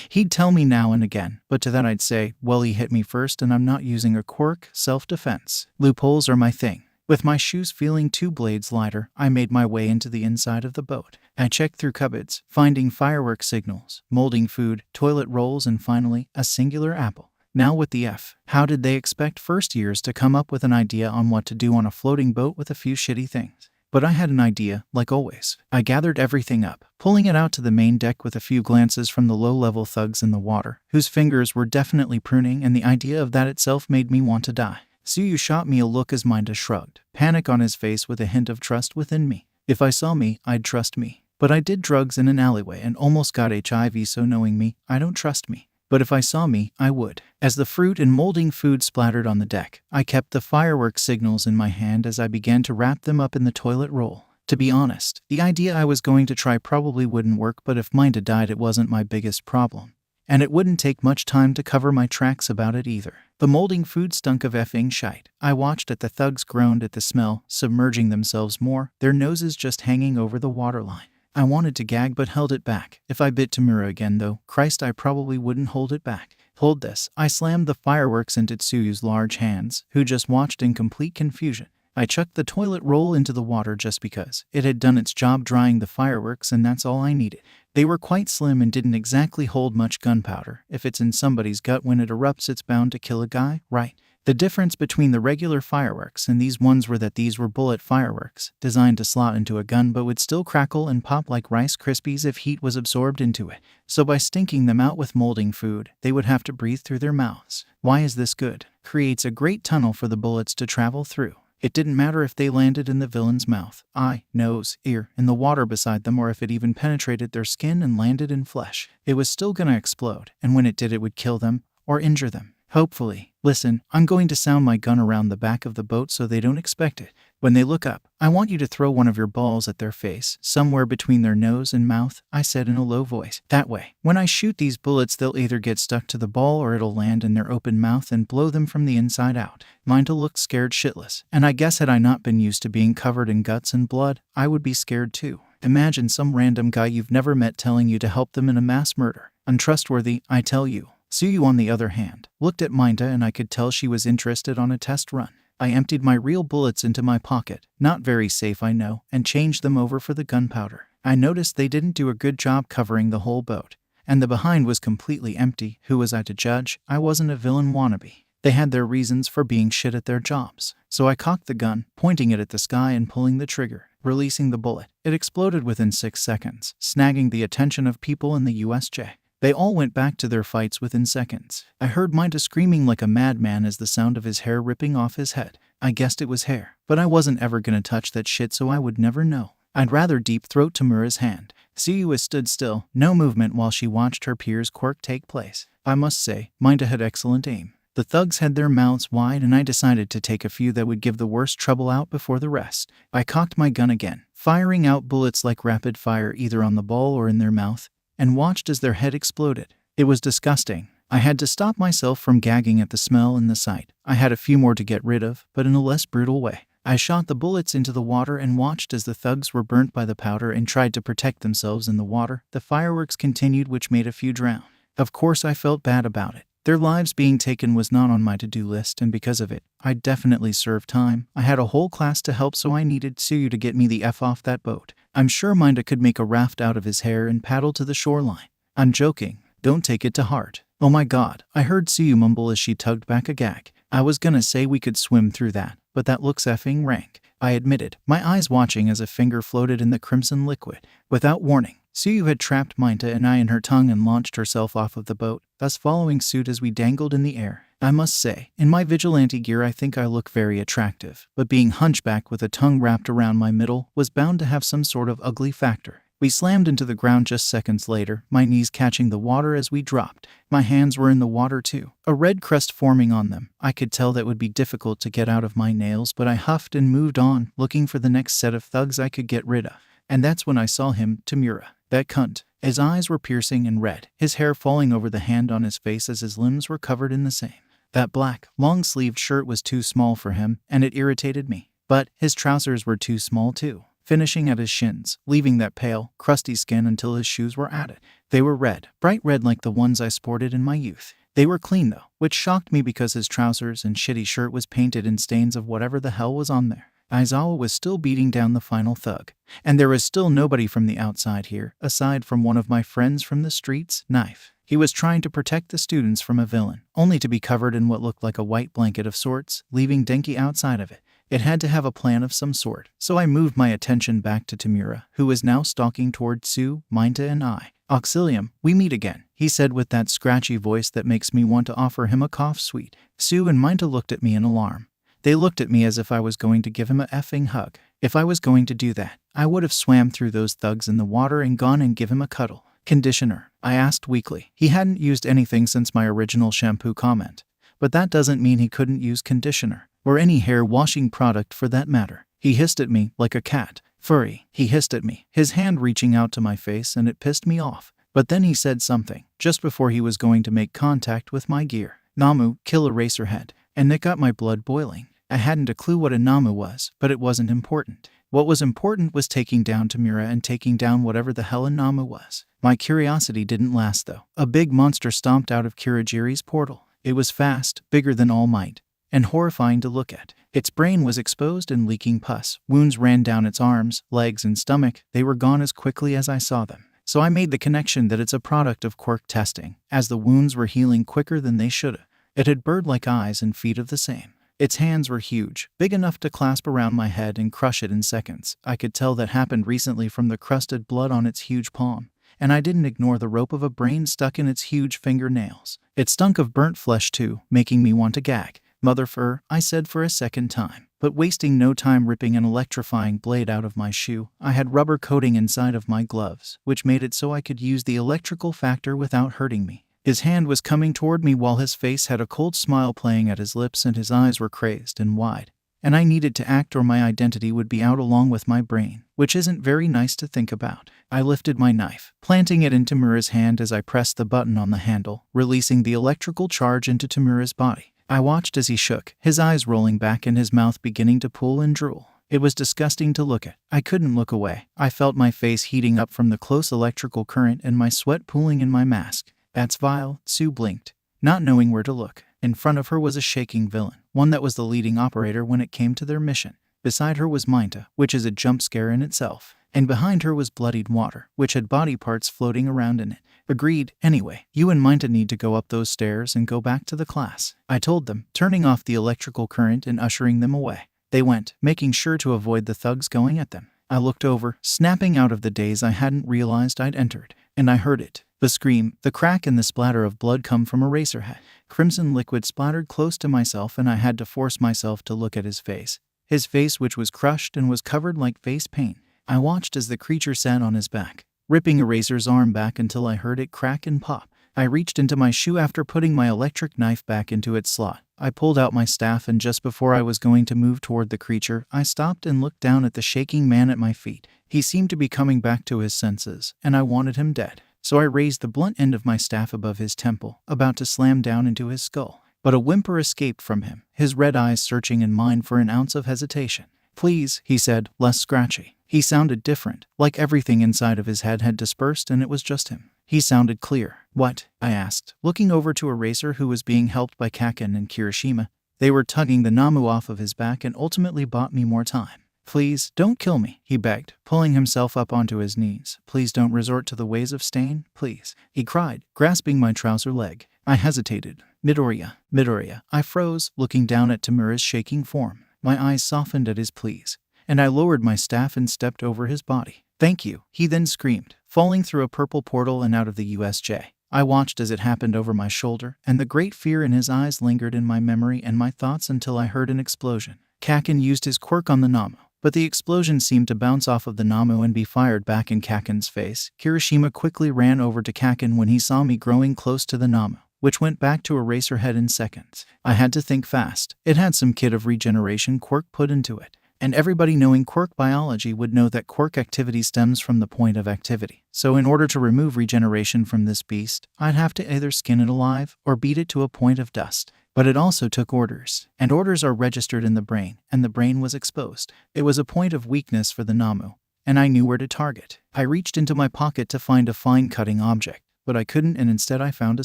He'd tell me now and again, but to that I'd say, well, he hit me first and I'm not using a quirk, self-defense. Loopholes are my thing. With my shoes feeling 2 blades lighter, I made my way into the inside of the boat. I checked through cupboards, finding fireworks signals, molding food, toilet rolls, and finally, a singular apple. Now what the F? How did they expect first years to come up with an idea on what to do on a floating boat with a few shitty things? But I had an idea, like always. I gathered everything up, pulling it out to the main deck with a few glances from the low-level thugs in the water, whose fingers were definitely pruning, and the idea of that itself made me want to die. Suyu shot me a look as Minda shrugged, panic on his face with a hint of trust within me. If I saw me, I'd trust me. But I did drugs in an alleyway and almost got HIV, so knowing me, I don't trust me. But if I saw me, I would. As the fruit and molding food splattered on the deck, I kept the fireworks signals in my hand as I began to wrap them up in the toilet roll. To be honest, the idea I was going to try probably wouldn't work, but if Minda died, it wasn't my biggest problem. And it wouldn't take much time to cover my tracks about it either. The molding food stunk of effing shite. I watched as the thugs groaned at the smell, submerging themselves more, their noses just hanging over the waterline. I wanted to gag but held it back. If I bit Tamura again though, Christ, I probably wouldn't hold it back. Hold this. I slammed the fireworks into Tsuyu's large hands, who just watched in complete confusion. I chucked the toilet roll into the water just because. It had done its job drying the fireworks, and that's all I needed. They were quite slim and didn't exactly hold much gunpowder. If it's in somebody's gut when it erupts, it's bound to kill a guy, right? The difference between the regular fireworks and these ones were that these were bullet fireworks, designed to slot into a gun but would still crackle and pop like Rice Krispies if heat was absorbed into it. So by stinking them out with molding food, they would have to breathe through their mouths. Why is this good? Creates a great tunnel for the bullets to travel through. It didn't matter if they landed in the villain's mouth, eye, nose, ear, in the water beside them, or if it even penetrated their skin and landed in flesh. It was still gonna explode, and when it did, it would kill them or injure them. Hopefully. Listen, I'm going to sound my gun around the back of the boat so they don't expect it. When they look up, I want you to throw one of your balls at their face, somewhere between their nose and mouth, I said in a low voice. That way, when I shoot these bullets, they'll either get stuck to the ball or it'll land in their open mouth and blow them from the inside out. Minda looked scared shitless, and I guess had I not been used to being covered in guts and blood, I would be scared too. Imagine some random guy you've never met telling you to help them in a mass murder. Untrustworthy, I tell you. Suyu, on the other hand, looked at Minda, and I could tell she was interested on a test run. I emptied my real bullets into my pocket, not very safe I know, and changed them over for the gunpowder. I noticed they didn't do a good job covering the whole boat, and the behind was completely empty. Who was I to judge? I wasn't a villain wannabe. They had their reasons for being shit at their jobs. So I cocked the gun, pointing it at the sky and pulling the trigger, releasing the bullet. It exploded within 6 seconds, snagging the attention of people in the USJ. They all went back to their fights within seconds. I heard Minda screaming like a madman as the sound of his hair ripping off his head. I guessed it was hair, but I wasn't ever gonna touch that shit, so I would never know. I'd rather deep throat Tamura's hand. Suyu stood still, no movement, while she watched her peers' quirk take place. I must say, Minda had excellent aim. The thugs had their mouths wide, and I decided to take a few that would give the worst trouble out before the rest. I cocked my gun again, firing out bullets like rapid fire either on the ball or in their mouth, and watched as their head exploded. It was disgusting. I had to stop myself from gagging at the smell and the sight. I had a few more to get rid of, but in a less brutal way. I shot the bullets into the water and watched as the thugs were burnt by the powder and tried to protect themselves in the water. The fireworks continued, which made a few drown. Of course, I felt bad about it. Their lives being taken was not on my to-do list, and because of it, I'd definitely served time. I had a whole class to help, so I needed Suyu to get me the F off that boat. I'm sure Minda could make a raft out of his hair and paddle to the shoreline. I'm joking. Don't take it to heart. Oh my god, I heard Suyu mumble as she tugged back a gag. I was gonna say we could swim through that, but that looks effing rank, I admitted, my eyes watching as a finger floated in the crimson liquid. Without warning, Suyu had trapped Minda and I in her tongue and launched herself off of the boat, thus following suit as we dangled in the air. I must say, in my vigilante gear I think I look very attractive, but being hunchback with a tongue wrapped around my middle was bound to have some sort of ugly factor. We slammed into the ground just seconds later, my knees catching the water as we dropped. My hands were in the water too, a red crust forming on them. I could tell that would be difficult to get out of my nails, but I huffed and moved on, looking for the next set of thugs I could get rid of. And that's when I saw him, Tamura. That cunt. His eyes were piercing and red, his hair falling over the hand on his face as his limbs were covered in the same. That black, long-sleeved shirt was too small for him, and it irritated me. But his trousers were too small too. finishing at his shins, leaving that pale, crusty skin until his shoes were at it. They were red, bright red like the ones I sported in my youth. They were clean though, which shocked me because his trousers and shitty shirt was painted in stains of whatever the hell was on there. Aizawa was still beating down the final thug. And there was still nobody from the outside here, aside from one of my friends from the streets, Knife. He was trying to protect the students from a villain, only to be covered in what looked like a white blanket of sorts, leaving Denki outside of it. It had to have a plan of some sort, so I moved my attention back to Tamura, who was now stalking toward Tsu, Minta and I. "Auxilium, we meet again," he said with that scratchy voice that makes me want to offer him a cough sweet. Tsu and Minta looked at me in alarm. They looked at me as if I was going to give him a effing hug. If I was going to do that, I would have swam through those thugs in the water and gone and give him a cuddle. "Conditioner?" I asked weakly. He hadn't used anything since my original shampoo comment, but that doesn't mean he couldn't use conditioner, or any hair washing product for that matter. He hissed at me like a cat. "Furry," he hissed at me, his hand reaching out to my face, and it pissed me off. But then he said something, just before he was going to make contact with my gear. "Namu, kill Eraserhead." And it got my blood boiling. I hadn't a clue what a Namu was, but it wasn't important. What was important was taking down Tamura and taking down whatever the hell a Namu was. My curiosity didn't last though. A big monster stomped out of Kirigiri's portal. It was fast, bigger than All Might, and horrifying to look at. Its brain was exposed and leaking pus. Wounds ran down its arms, legs, and stomach. They were gone as quickly as I saw them. So I made the connection that it's a product of Quirk testing, as the wounds were healing quicker than they should. It had bird-like eyes and feet of the same. Its hands were huge, big enough to clasp around my head and crush it in seconds. I could tell that happened recently from the crusted blood on its huge palm, and I didn't ignore the rope of a brain stuck in its huge fingernails. It stunk of burnt flesh too, making me want to gag. "Motherfucker," I said for a second time, but wasting no time ripping an electrifying blade out of my shoe. I had rubber coating inside of my gloves, which made it so I could use the electrical factor without hurting me. His hand was coming toward me while his face had a cold smile playing at his lips and his eyes were crazed and wide. And I needed to act or my identity would be out along with my brain, which isn't very nice to think about. I lifted my knife, planting it in Tamura's hand as I pressed the button on the handle, releasing the electrical charge into Tamura's body. I watched as he shook, his eyes rolling back and his mouth beginning to pool and drool. It was disgusting to look at. I couldn't look away. I felt my face heating up from the close electrical current and my sweat pooling in my mask. "That's vile," Tsu blinked, not knowing where to look. In front of her was a shaking villain, one that was the leading operator when it came to their mission. Beside her was Minta, which is a jump scare in itself. And behind her was bloodied water, which had body parts floating around in it. "Agreed. Anyway, you and Minta need to go up those stairs and go back to the class," I told them, turning off the electrical current and ushering them away. They went, making sure to avoid the thugs going at them. I looked over, snapping out of the daze I hadn't realized I'd entered, and I heard it. The scream, the crack, and the splatter of blood come from Eraserhead. Crimson liquid splattered close to myself, and I had to force myself to look at his face. His face, which was crushed and was covered like face paint. I watched as the creature sat on his back, ripping Eraser's arm back until I heard it crack and pop. I reached into my shoe after putting my electric knife back into its slot. I pulled out my staff, and just before I was going to move toward the creature, I stopped and looked down at the shaking man at my feet. He seemed to be coming back to his senses, and I wanted him dead. So I raised the blunt end of my staff above his temple, about to slam down into his skull. But a whimper escaped from him, his red eyes searching in mine for an ounce of hesitation. "Please," he said, less scratchy. He sounded different, like everything inside of his head had dispersed and it was just him. He sounded clear. "What?" I asked, looking over to Eraser, who was being helped by Kaken and Kirishima. They were tugging the Namu off of his back and ultimately bought me more time. "Please, don't kill me," he begged, pulling himself up onto his knees. "Please don't resort to the ways of Stain, please," he cried, grasping my trouser leg. I hesitated. Midoriya. I froze, looking down at Tamura's shaking form. My eyes softened at his pleas, and I lowered my staff and stepped over his body. "Thank you," he then screamed, falling through a purple portal and out of the USJ. I watched as it happened over my shoulder, and the great fear in his eyes lingered in my memory and my thoughts until I heard an explosion. Kaken used his quirk on the Namu, but the explosion seemed to bounce off of the Namu and be fired back in Kaken's face. Kirishima quickly ran over to Kaken when he saw me growing close to the Namu, which went back to Eraserhead in seconds. I had to think fast. It had some kit of regeneration Quirk put into it. And everybody knowing Quirk biology would know that Quirk activity stems from the point of activity. So in order to remove regeneration from this beast, I'd have to either skin it alive or beat it to a point of dust. But it also took orders, and orders are registered in the brain, and the brain was exposed. It was a point of weakness for the Namu, and I knew where to target. I reached into my pocket to find a fine cutting object, but I couldn't, and instead I found a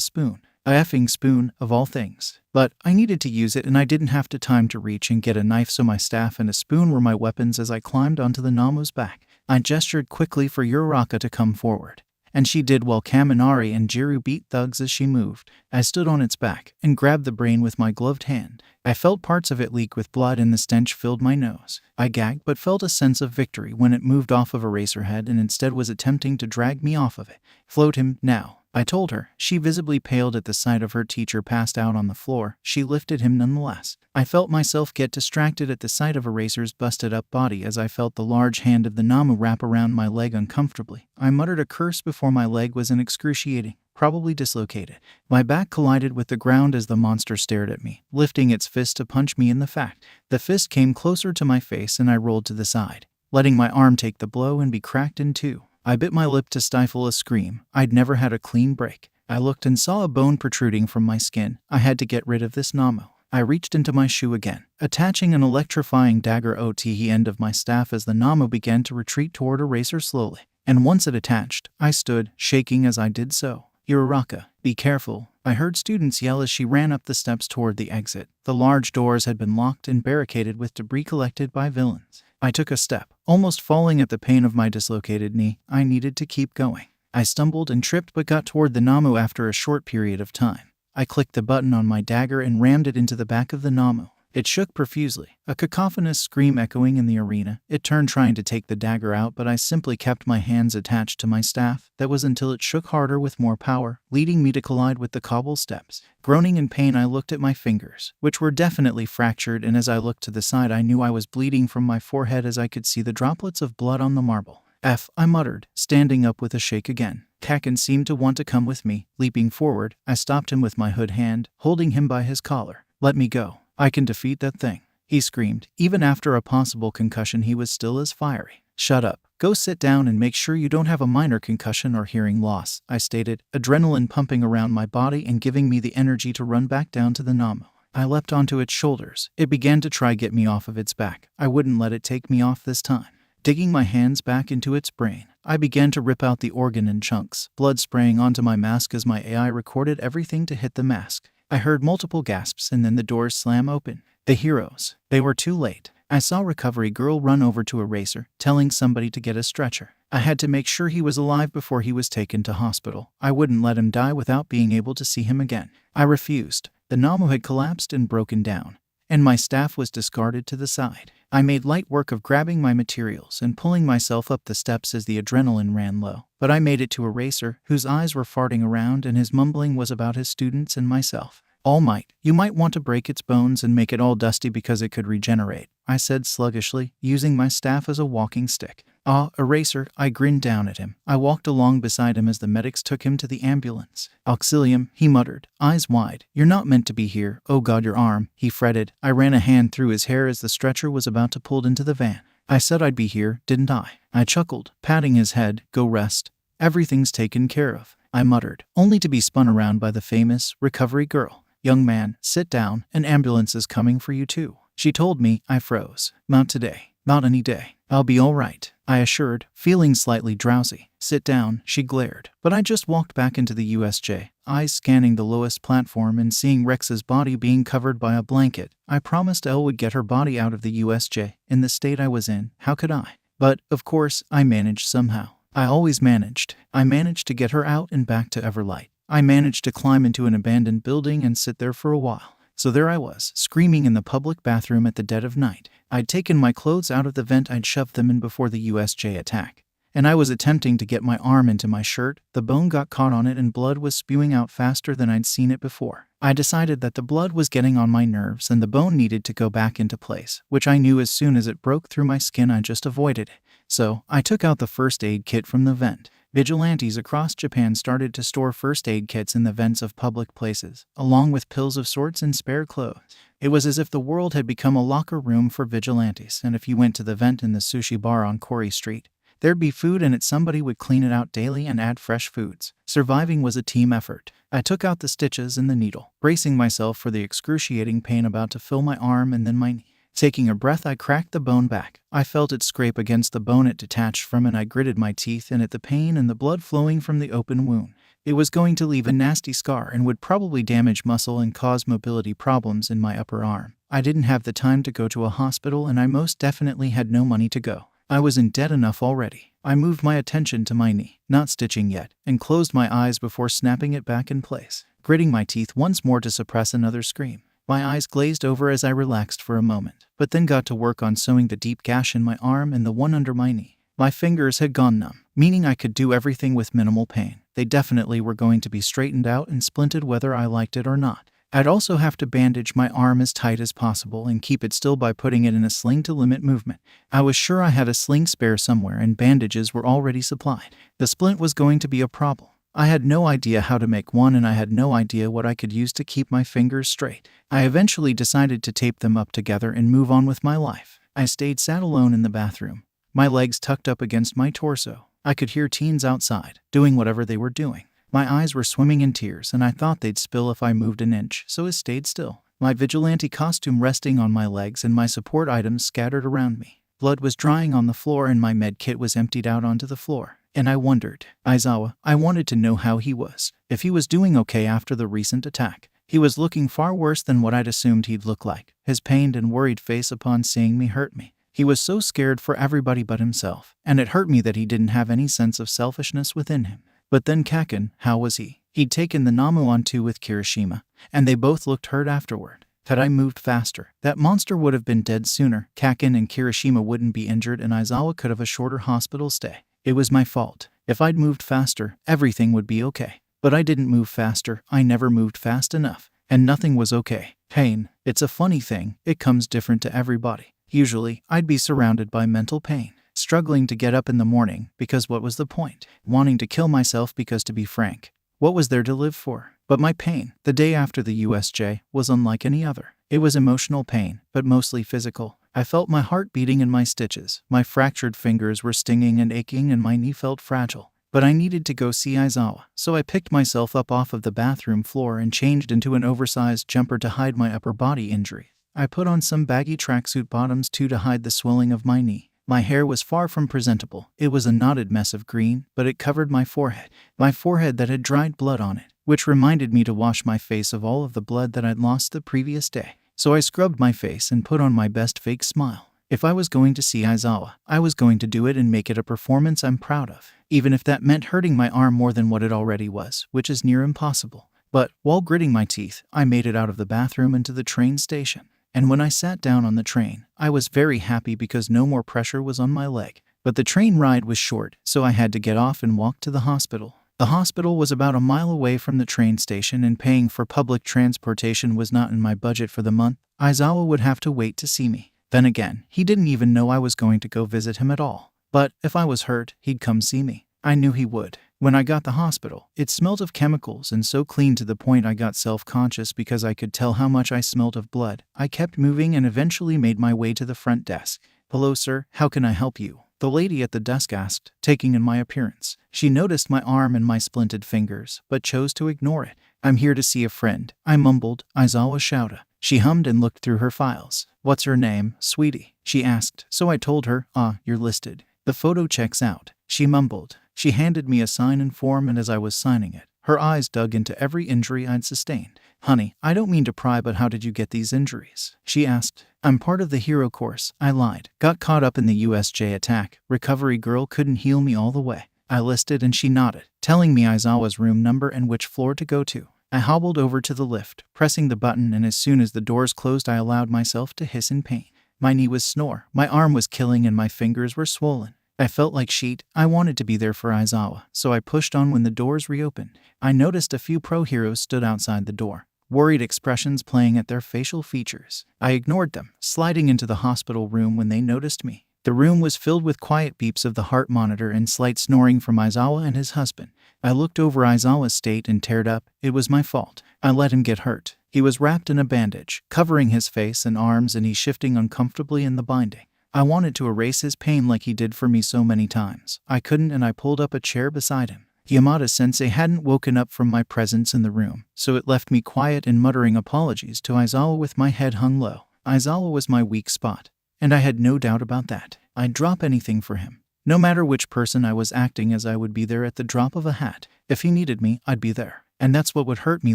spoon. A effing spoon, of all things. But I needed to use it, and I didn't have time to reach and get a knife, so my staff and a spoon were my weapons as I climbed onto the Namu's back. I gestured quickly for Uraraka to come forward, and she did while Kaminari and Jiru beat thugs as she moved. I stood on its back and grabbed the brain with my gloved hand. I felt parts of it leak with blood and the stench filled my nose. I gagged but felt a sense of victory when it moved off of Eraserhead and instead was attempting to drag me off of it. Float him, now, I told her. She visibly paled at the sight of her teacher passed out on the floor. She lifted him nonetheless. I felt myself get distracted at the sight of Eraser's busted-up body as I felt the large hand of the Namu wrap around my leg uncomfortably. I muttered a curse before my leg was in excruciating, probably dislocated. My back collided with the ground as the monster stared at me, lifting its fist to punch me in the fact. The fist came closer to my face and I rolled to the side, letting my arm take the blow and be cracked in two. I bit my lip to stifle a scream. I'd never had a clean break. I looked and saw a bone protruding from my skin. I had to get rid of this Namu. I reached into my shoe again, attaching an electrifying dagger to the end of my staff as the Namu began to retreat toward Eraser slowly. And once it attached, I stood, shaking as I did so. Uraraka, be careful, I heard students yell as she ran up the steps toward the exit. The large doors had been locked and barricaded with debris collected by villains. I took a step, almost falling at the pain of my dislocated knee. I needed to keep going. I stumbled and tripped but got toward the Namu after a short period of time. I clicked the button on my dagger and rammed it into the back of the Namu. It shook profusely, a cacophonous scream echoing in the arena. It turned trying to take the dagger out, but I simply kept my hands attached to my staff. That was until it shook harder with more power, leading me to collide with the cobble steps. Groaning in pain, I looked at my fingers, which were definitely fractured, and as I looked to the side I knew I was bleeding from my forehead as I could see the droplets of blood on the marble. I muttered, standing up with a shake again. Kakin seemed to want to come with me. Leaping forward, I stopped him with my hood hand, holding him by his collar. Let me go. I can defeat that thing, he screamed. Even after a possible concussion, he was still as fiery. Shut up. Go sit down and make sure you don't have a minor concussion or hearing loss, I stated, adrenaline pumping around my body and giving me the energy to run back down to the Namu. I leapt onto its shoulders. It began to try get me off of its back. I wouldn't let it take me off this time. Digging my hands back into its brain, I began to rip out the organ in chunks, blood spraying onto my mask as my AI recorded everything to hit the mask. I heard multiple gasps and then the doors slam open. The heroes. They were too late. I saw Recovery Girl run over to Eraser, telling somebody to get a stretcher. I had to make sure he was alive before he was taken to hospital. I wouldn't let him die without being able to see him again. I refused. The Namu had collapsed and broken down, and my staff was discarded to the side. I made light work of grabbing my materials and pulling myself up the steps as the adrenaline ran low. But I made it to Eraser, whose eyes were farting around and his mumbling was about his students and myself. All Might, you might want to break its bones and make it all dusty because it could regenerate, I said sluggishly, using my staff as a walking stick. Eraser, I grinned down at him. I walked along beside him as the medics took him to the ambulance. Auxilium, he muttered, eyes wide. You're not meant to be here. Oh God, your arm, he fretted. I ran a hand through his hair as the stretcher was about to pull into the van. I said I'd be here, didn't I? I chuckled, patting his head. Go rest. Everything's taken care of, I muttered, only to be spun around by the famous Recovery Girl. Young man, sit down. An ambulance is coming for you too. She told me. I froze. Not today. Not any day. I'll be all right, I assured, feeling slightly drowsy. Sit down, she glared. But I just walked back into the USJ, eyes scanning the lowest platform and seeing Rex's body being covered by a blanket. I promised Elle would get her body out of the USJ. In the state I was in, how could I? But, of course, I managed somehow. I always managed. I managed to get her out and back to Everlight. I managed to climb into an abandoned building and sit there for a while. So there I was, screaming in the public bathroom at the dead of night. I'd taken my clothes out of the vent I'd shoved them in before the USJ attack, and I was attempting to get my arm into my shirt. The bone got caught on it and blood was spewing out faster than I'd seen it before. I decided that the blood was getting on my nerves and the bone needed to go back into place, which I knew as soon as it broke through my skin I just avoided it. So, I took out the first aid kit from the vent. Vigilantes across Japan started to store first aid kits in the vents of public places, along with pills of sorts and spare clothes. It was as if the world had become a locker room for vigilantes, and if you went to the vent in the sushi bar on Corey Street, There'd be food in it, somebody would clean it out daily and add fresh foods. Surviving was a team effort. I took out the stitches and the needle, bracing myself for the excruciating pain about to fill my arm and then my knee. Taking a breath, I cracked the bone back. I felt it scrape against the bone it detached from, and I gritted my teeth in at the pain and the blood flowing from the open wound. It was going to leave a nasty scar and would probably damage muscle and cause mobility problems in my upper arm. I didn't have the time to go to a hospital, and I most definitely had no money to go. I was in debt enough already. I moved my attention to my knee, not stitching yet, and closed my eyes before snapping it back in place, gritting my teeth once more to suppress another scream. My eyes glazed over as I relaxed for a moment, but then got to work on sewing the deep gash in my arm and the one under my knee. My fingers had gone numb, meaning I could do everything with minimal pain. They definitely were going to be straightened out and splinted whether I liked it or not. I'd also have to bandage my arm as tight as possible and keep it still by putting it in a sling to limit movement. I was sure I had a sling spare somewhere and bandages were already supplied. The splint was going to be a problem. I had no idea how to make one, and I had no idea what I could use to keep my fingers straight. I eventually decided to tape them up together and move on with my life. I sat alone in the bathroom, my legs tucked up against my torso. I could hear teens outside, doing whatever they were doing. My eyes were swimming in tears, and I thought they'd spill if I moved an inch, so I stayed still, my vigilante costume resting on my legs and my support items scattered around me. Blood was drying on the floor and my med kit was emptied out onto the floor. And I wondered, Aizawa, I wanted to know how he was, if he was doing okay after the recent attack. He was looking far worse than what I'd assumed he'd look like. His pained and worried face upon seeing me hurt me. He was so scared for everybody but himself, and it hurt me that he didn't have any sense of selfishness within him. But then Kakin, how was he? He'd taken the Namu on 2 with Kirishima, and they both looked hurt afterward. Had I moved faster, that monster would have been dead sooner. Kakin and Kirishima wouldn't be injured, and Aizawa could have a shorter hospital stay. It was my fault. If I'd moved faster, everything would be okay. But I didn't move faster. I never moved fast enough. And nothing was okay. Pain. It's a funny thing. It comes different to everybody. Usually, I'd be surrounded by mental pain, struggling to get up in the morning, because what was the point? Wanting to kill myself because, to be frank, what was there to live for? But my pain, the day after the USJ, was unlike any other. It was emotional pain, but mostly physical. I felt my heart beating in my stitches, my fractured fingers were stinging and aching, and my knee felt fragile. But I needed to go see Aizawa, so I picked myself up off of the bathroom floor and changed into an oversized jumper to hide my upper body injury. I put on some baggy tracksuit bottoms too to hide the swelling of my knee. My hair was far from presentable. It was a knotted mess of green, but it covered my forehead that had dried blood on it, which reminded me to wash my face of all of the blood that I'd lost the previous day. So I scrubbed my face and put on my best fake smile. If I was going to see Aizawa, I was going to do it and make it a performance I'm proud of, even if that meant hurting my arm more than what it already was, which is near impossible. But, while gritting my teeth, I made it out of the bathroom and to the train station. And when I sat down on the train, I was very happy because no more pressure was on my leg. But the train ride was short, so I had to get off and walk to the hospital. The hospital was about a mile away from the train station, and paying for public transportation was not in my budget for the month. Aizawa would have to wait to see me. Then again, he didn't even know I was going to go visit him at all. But if I was hurt, he'd come see me. I knew he would. When I got the hospital, it smelled of chemicals and so clean to the point I got self-conscious because I could tell how much I smelled of blood. I kept moving and eventually made my way to the front desk. "Hello, sir. How can I help you?" the lady at the desk asked, taking in my appearance. She noticed my arm and my splinted fingers, but chose to ignore it. "I'm here to see a friend," I mumbled. "Aizawa Shouta." She hummed and looked through her files. "What's her name, sweetie?" she asked. So I told her, "You're listed." "The photo checks out," she mumbled. She handed me a sign-in form, and as I was signing it, her eyes dug into every injury I'd sustained. "Honey, I don't mean to pry, but how did you get these injuries?" she asked. "I'm part of the hero course," I lied. "Got caught up in the USJ attack. Recovery girl couldn't heal me all the way." I listed and she nodded, telling me Aizawa's room number and which floor to go to. I hobbled over to the lift, pressing the button, and as soon as the doors closed I allowed myself to hiss in pain. My knee was sore, my arm was killing, and my fingers were swollen. I felt like shit. I wanted to be there for Aizawa, so I pushed on when the doors reopened. I noticed a few pro heroes stood outside the door, worried expressions playing at their facial features. I ignored them, sliding into the hospital room when they noticed me. The room was filled with quiet beeps of the heart monitor and slight snoring from Aizawa and his husband. I looked over Aizawa's state and teared up. It was my fault. I let him get hurt. He was wrapped in a bandage, covering his face and arms, and he shifting uncomfortably in the binding. I wanted to erase his pain like he did for me so many times. I couldn't, and I pulled up a chair beside him. Yamada-sensei hadn't woken up from my presence in the room, so it left me quiet and muttering apologies to Aizawa with my head hung low. Aizawa was my weak spot, and I had no doubt about that. I'd drop anything for him. No matter which person I was acting as, I would be there at the drop of a hat. If he needed me, I'd be there. And that's what would hurt me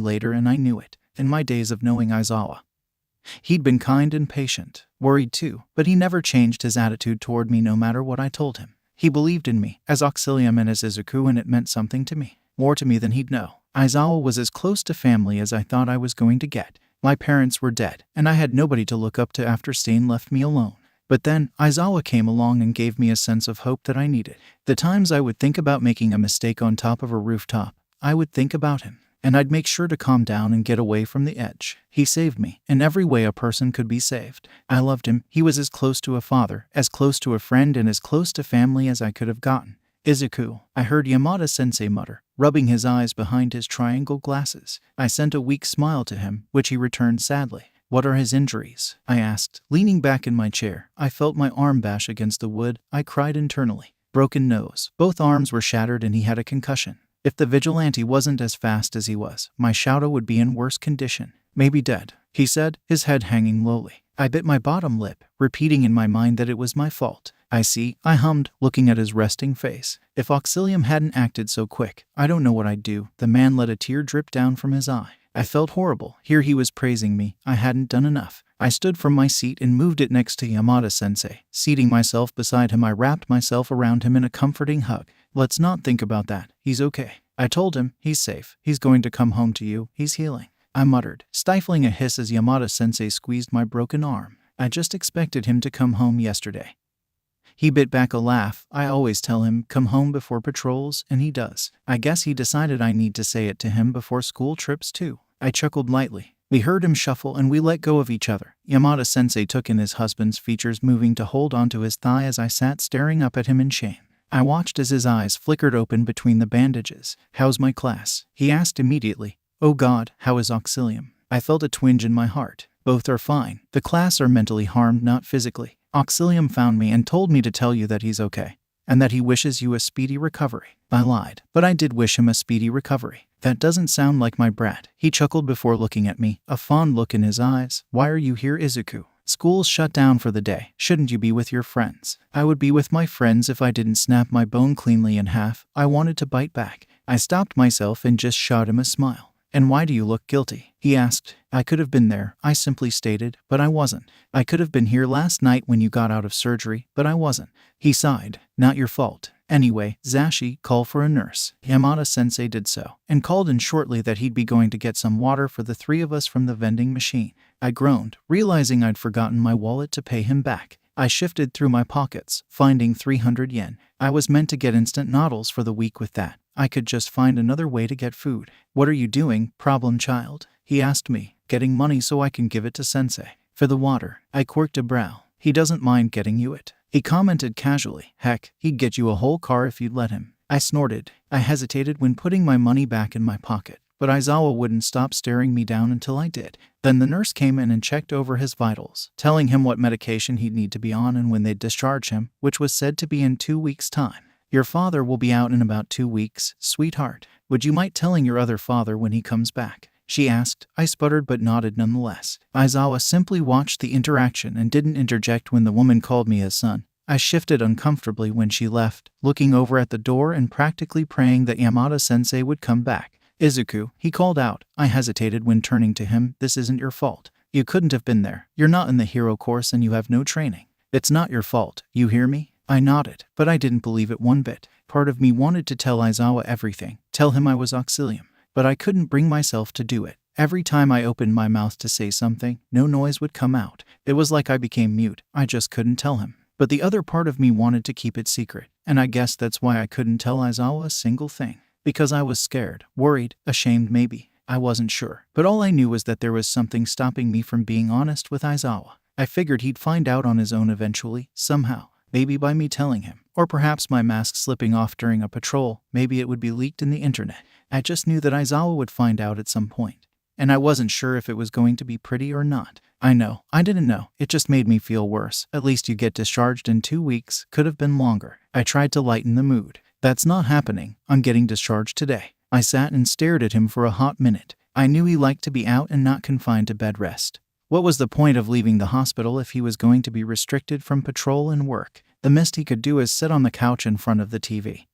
later, and I knew it. In my days of knowing Aizawa, he'd been kind and patient, worried too, but he never changed his attitude toward me no matter what I told him. He believed in me, as Auxilium and as Izuku, and it meant something to me. More to me than he'd know. Aizawa was as close to family as I thought I was going to get. My parents were dead, and I had nobody to look up to after Stain left me alone. But then, Aizawa came along and gave me a sense of hope that I needed. The times I would think about making a mistake on top of a rooftop, I would think about him, and I'd make sure to calm down and get away from the edge. He saved me, in every way a person could be saved. I loved him. He was as close to a father, as close to a friend, and as close to family as I could have gotten. Izuku, I heard Yamada-sensei mutter, rubbing his eyes behind his triangle glasses. I sent a weak smile to him, which he returned sadly. What are his injuries? I asked, leaning back in my chair. I felt my arm bash against the wood. I cried internally. Broken nose. Both arms were shattered, and he had a concussion. If the vigilante wasn't as fast as he was, my Shadow would be in worse condition. Maybe dead, he said, his head hanging lowly. I bit my bottom lip, repeating in my mind that it was my fault. I see, I hummed, looking at his resting face. If Auxilium hadn't acted so quick, I don't know what I'd do. The man let a tear drip down from his eye. I felt horrible. Here he was praising me. I hadn't done enough. I stood from my seat and moved it next to Yamada-sensei. Seating myself beside him, I wrapped myself around him in a comforting hug. Let's not think about that. He's okay. I told him, he's safe. He's going to come home to you. He's healing. I muttered, stifling a hiss as Yamada-sensei squeezed my broken arm. I just expected him to come home yesterday. He bit back a laugh. I always tell him, come home before patrols, and he does. I guess he decided I need to say it to him before school trips too. I chuckled lightly. We heard him shuffle, and we let go of each other. Yamada-sensei took in his husband's features, moving to hold onto his thigh as I sat staring up at him in shame. I watched as his eyes flickered open between the bandages. How's my class? He asked immediately. Oh God, how is Auxilium? I felt a twinge in my heart. Both are fine. The class are mentally harmed, not physically. Auxilium found me and told me to tell you that he's okay, and that he wishes you a speedy recovery. I lied, but I did wish him a speedy recovery. That doesn't sound like my brat. He chuckled before looking at me, a fond look in his eyes. Why are you here, Izuku? School's shut down for the day. Shouldn't you be with your friends? I would be with my friends if I didn't snap my bone cleanly in half. I wanted to bite back. I stopped myself and just shot him a smile. And why do you look guilty? He asked. I could have been there, I simply stated, but I wasn't. I could have been here last night when you got out of surgery, but I wasn't. He sighed. Not your fault. Anyway, Zashi, call for a nurse. Yamada-sensei did so, and called in shortly that he'd be going to get some water for the three of us from the vending machine. I groaned, realizing I'd forgotten my wallet to pay him back. I shifted through my pockets, finding 300 yen. I was meant to get instant noodles for the week with that. I could just find another way to get food. What are you doing, problem child? He asked me, getting money so I can give it to sensei. For the water. I quirked a brow. He doesn't mind getting you it. He commented casually. Heck, he'd get you a whole car if you'd let him. I snorted. I hesitated when putting my money back in my pocket, but Aizawa wouldn't stop staring me down until I did. Then the nurse came in and checked over his vitals, telling him what medication he'd need to be on and when they'd discharge him, which was said to be in 2 weeks' time. Your father will be out in about 2 weeks, sweetheart. Would you mind telling your other father when he comes back? She asked. I sputtered but nodded nonetheless. Aizawa simply watched the interaction and didn't interject when the woman called me his son. I shifted uncomfortably when she left, looking over at the door and practically praying that Yamada-sensei would come back. Izuku, he called out. I hesitated when turning to him. This isn't your fault. You couldn't have been there. You're not in the hero course and you have no training. It's not your fault. You hear me? I nodded, but I didn't believe it one bit. Part of me wanted to tell Aizawa everything, tell him I was Auxilium, but I couldn't bring myself to do it. Every time I opened my mouth to say something, no noise would come out. It was like I became mute. I just couldn't tell him. But the other part of me wanted to keep it secret, and I guess that's why I couldn't tell Aizawa a single thing. Because I was scared, worried, ashamed maybe. I wasn't sure. But all I knew was that there was something stopping me from being honest with Aizawa. I figured he'd find out on his own eventually, somehow. Maybe by me telling him, or perhaps my mask slipping off during a patrol. Maybe it would be leaked in the internet. I just knew that Aizawa would find out at some point. and I wasn't sure if it was going to be pretty or not. I know, I didn't know. It just made me feel worse. At least you get discharged in 2 weeks. Could have been longer. I tried to lighten the mood. That's not happening. I'm getting discharged today. I sat and stared at him for a hot minute. I knew he liked to be out and not confined to bed rest. What was the point of leaving the hospital if he was going to be restricted from patrol and work? The best he could do is sit on the couch in front of the TV.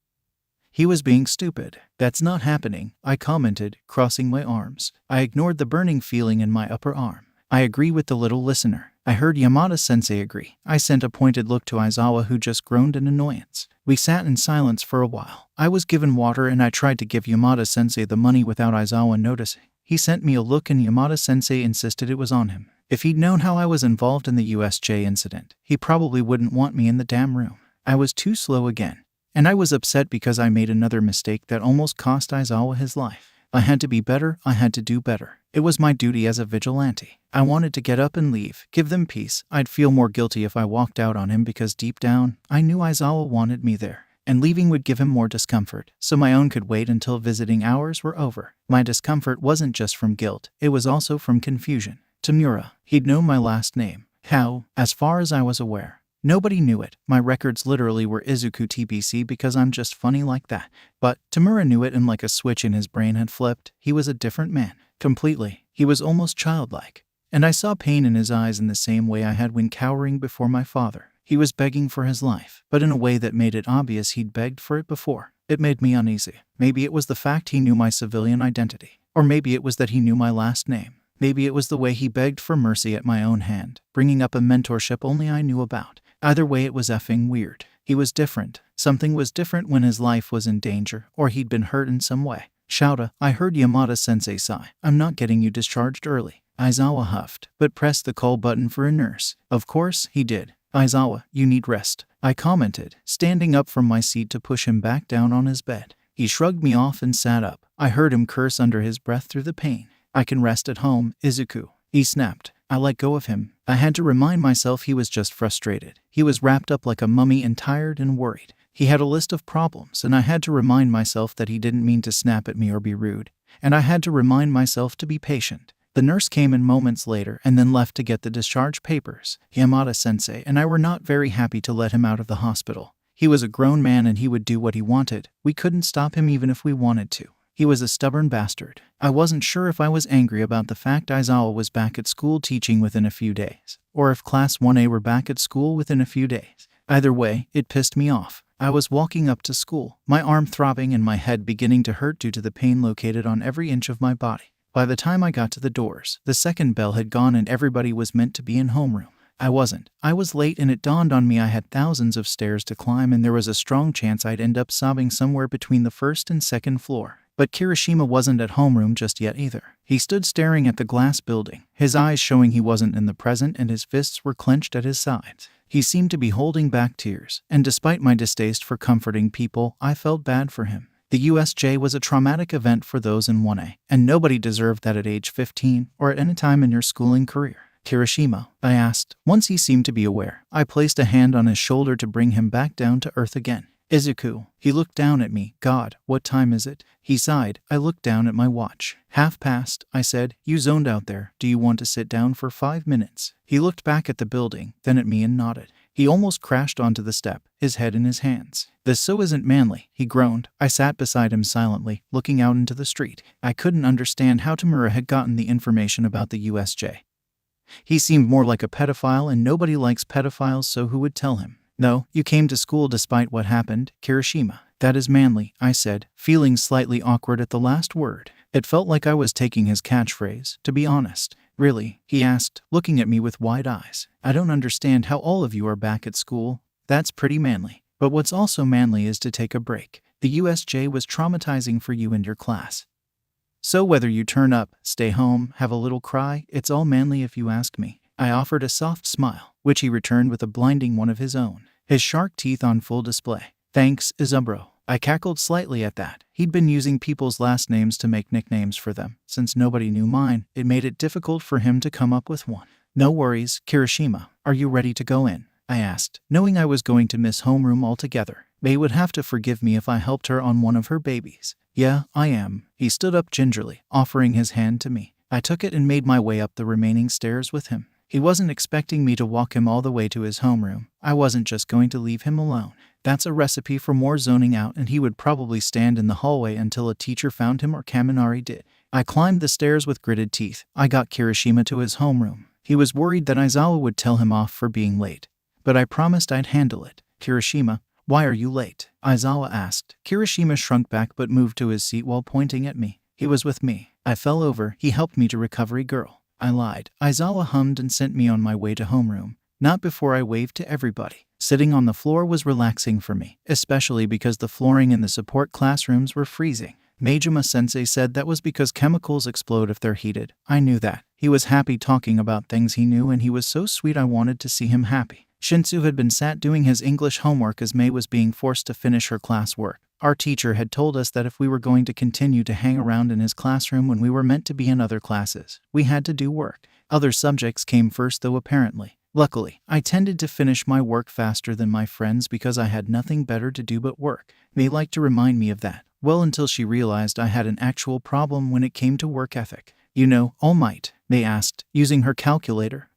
He was being stupid. That's not happening, I commented, crossing my arms. I ignored the burning feeling in my upper arm. I agree with the little listener. I heard Yamada-sensei agree. I sent a pointed look to Aizawa, who just groaned in annoyance. We sat in silence for a while. I was given water and I tried to give Yamada-sensei the money without Aizawa noticing. He sent me a look and Yamada-sensei insisted it was on him. If he'd known how I was involved in the USJ incident, he probably wouldn't want me in the damn room. I was too slow again. And I was upset because I made another mistake that almost cost Aizawa his life. I had to be better, I had to do better. It was my duty as a vigilante. I wanted to get up and leave, give them peace. I'd feel more guilty if I walked out on him because deep down, I knew Aizawa wanted me there. And leaving would give him more discomfort, so my own could wait until visiting hours were over. My discomfort wasn't just from guilt, it was also from confusion. Tamura, he'd known my last name. How? As far as I was aware. Nobody knew it. My records literally were Izuku TBC because I'm just funny like that. But Tamura knew it, and like a switch in his brain had flipped, he was a different man. Completely. He was almost childlike. And I saw pain in his eyes in the same way I had when cowering before my father. He was begging for his life, but in a way that made it obvious he'd begged for it before. It made me uneasy. Maybe it was the fact he knew my civilian identity. Or maybe it was that he knew my last name. Maybe it was the way he begged for mercy at my own hand, bringing up a mentorship only I knew about. Either way, it was effing weird. He was different. Something was different when his life was in danger, or he'd been hurt in some way. Shouta, I heard Yamada-sensei sigh. I'm not getting you discharged early. Aizawa huffed, but pressed the call button for a nurse. Of course, he did. Aizawa, you need rest, I commented, standing up from my seat to push him back down on his bed. He shrugged me off and sat up. I heard him curse under his breath through the pain. I can rest at home, Izuku. He snapped. I let go of him. I had to remind myself he was just frustrated. He was wrapped up like a mummy and tired and worried. He had a list of problems, and I had to remind myself that he didn't mean to snap at me or be rude. And I had to remind myself to be patient. The nurse came in moments later and then left to get the discharge papers. Yamada-sensei and I were not very happy to let him out of the hospital. He was a grown man and he would do what he wanted. We couldn't stop him even if we wanted to. He was a stubborn bastard. I wasn't sure if I was angry about the fact Aizawa was back at school teaching within a few days, or if Class 1A were back at school within a few days. Either way, it pissed me off. I was walking up to school, my arm throbbing and my head beginning to hurt due to the pain located on every inch of my body. By the time I got to the doors, the second bell had gone and everybody was meant to be in homeroom. I wasn't. I was late and it dawned on me I had thousands of stairs to climb and there was a strong chance I'd end up sobbing somewhere between the first and second floor. But Kirishima wasn't at homeroom just yet either. He stood staring at the glass building, his eyes showing he wasn't in the present and his fists were clenched at his sides. He seemed to be holding back tears, and despite my distaste for comforting people, I felt bad for him. The USJ was a traumatic event for those in 1A, and nobody deserved that at age 15 or at any time in your schooling career. Kirishima, I asked. Once he seemed to be aware, I placed a hand on his shoulder to bring him back down to earth again. Izuku. He looked down at me. God, what time is it? He sighed. I looked down at my watch. 1:30, I said. You zoned out there. Do you want to sit down for 5 minutes? He looked back at the building, then at me and nodded. He almost crashed onto the step, his head in his hands. This so isn't manly, he groaned. I sat beside him silently, looking out into the street. I couldn't understand how Tamura had gotten the information about the USJ. He seemed more like a pedophile and nobody likes pedophiles, so who would tell him? No, you came to school despite what happened, Kirishima. That is manly, I said, feeling slightly awkward at the last word. It felt like I was taking his catchphrase, to be honest. Really? He asked, looking at me with wide eyes. I don't understand how all of you are back at school. That's pretty manly. But what's also manly is to take a break. The USJ was traumatizing for you and your class. So whether you turn up, stay home, have a little cry, it's all manly if you ask me. I offered a soft smile, which he returned with a blinding one of his own, his shark teeth on full display. Thanks, Izubro. I cackled slightly at that. He'd been using people's last names to make nicknames for them. Since nobody knew mine, it made it difficult for him to come up with one. No worries, Kirishima. Are you ready to go in? I asked, knowing I was going to miss homeroom altogether. May would have to forgive me if I helped her on one of her babies. Yeah, I am. He stood up gingerly, offering his hand to me. I took it and made my way up the remaining stairs with him. He wasn't expecting me to walk him all the way to his homeroom. I wasn't just going to leave him alone. That's a recipe for more zoning out, and he would probably stand in the hallway until a teacher found him or Kaminari did. I climbed the stairs with gritted teeth. I got Kirishima to his homeroom. He was worried that Aizawa would tell him off for being late, but I promised I'd handle it. "Kirishima, why are you late?" Aizawa asked. Kirishima shrunk back but moved to his seat while pointing at me. "He was with me. I fell over. He helped me to Recovery Girl." I lied. Aizawa hummed and sent me on my way to homeroom. Not before I waved to everybody. Sitting on the floor was relaxing for me, especially because the flooring in the support classrooms were freezing. Majima-sensei said that was because chemicals explode if they're heated. I knew that. He was happy talking about things he knew, and he was so sweet I wanted to see him happy. Shinsu had been sat doing his English homework as Mei was being forced to finish her classwork. Our teacher had told us that if we were going to continue to hang around in his classroom when we were meant to be in other classes, we had to do work. Other subjects came first though, apparently. Luckily, I tended to finish my work faster than my friends because I had nothing better to do but work. Mei liked to remind me of that. Well, until she realized I had an actual problem when it came to work ethic. "You know, All Might?" Mei asked, using her calculator.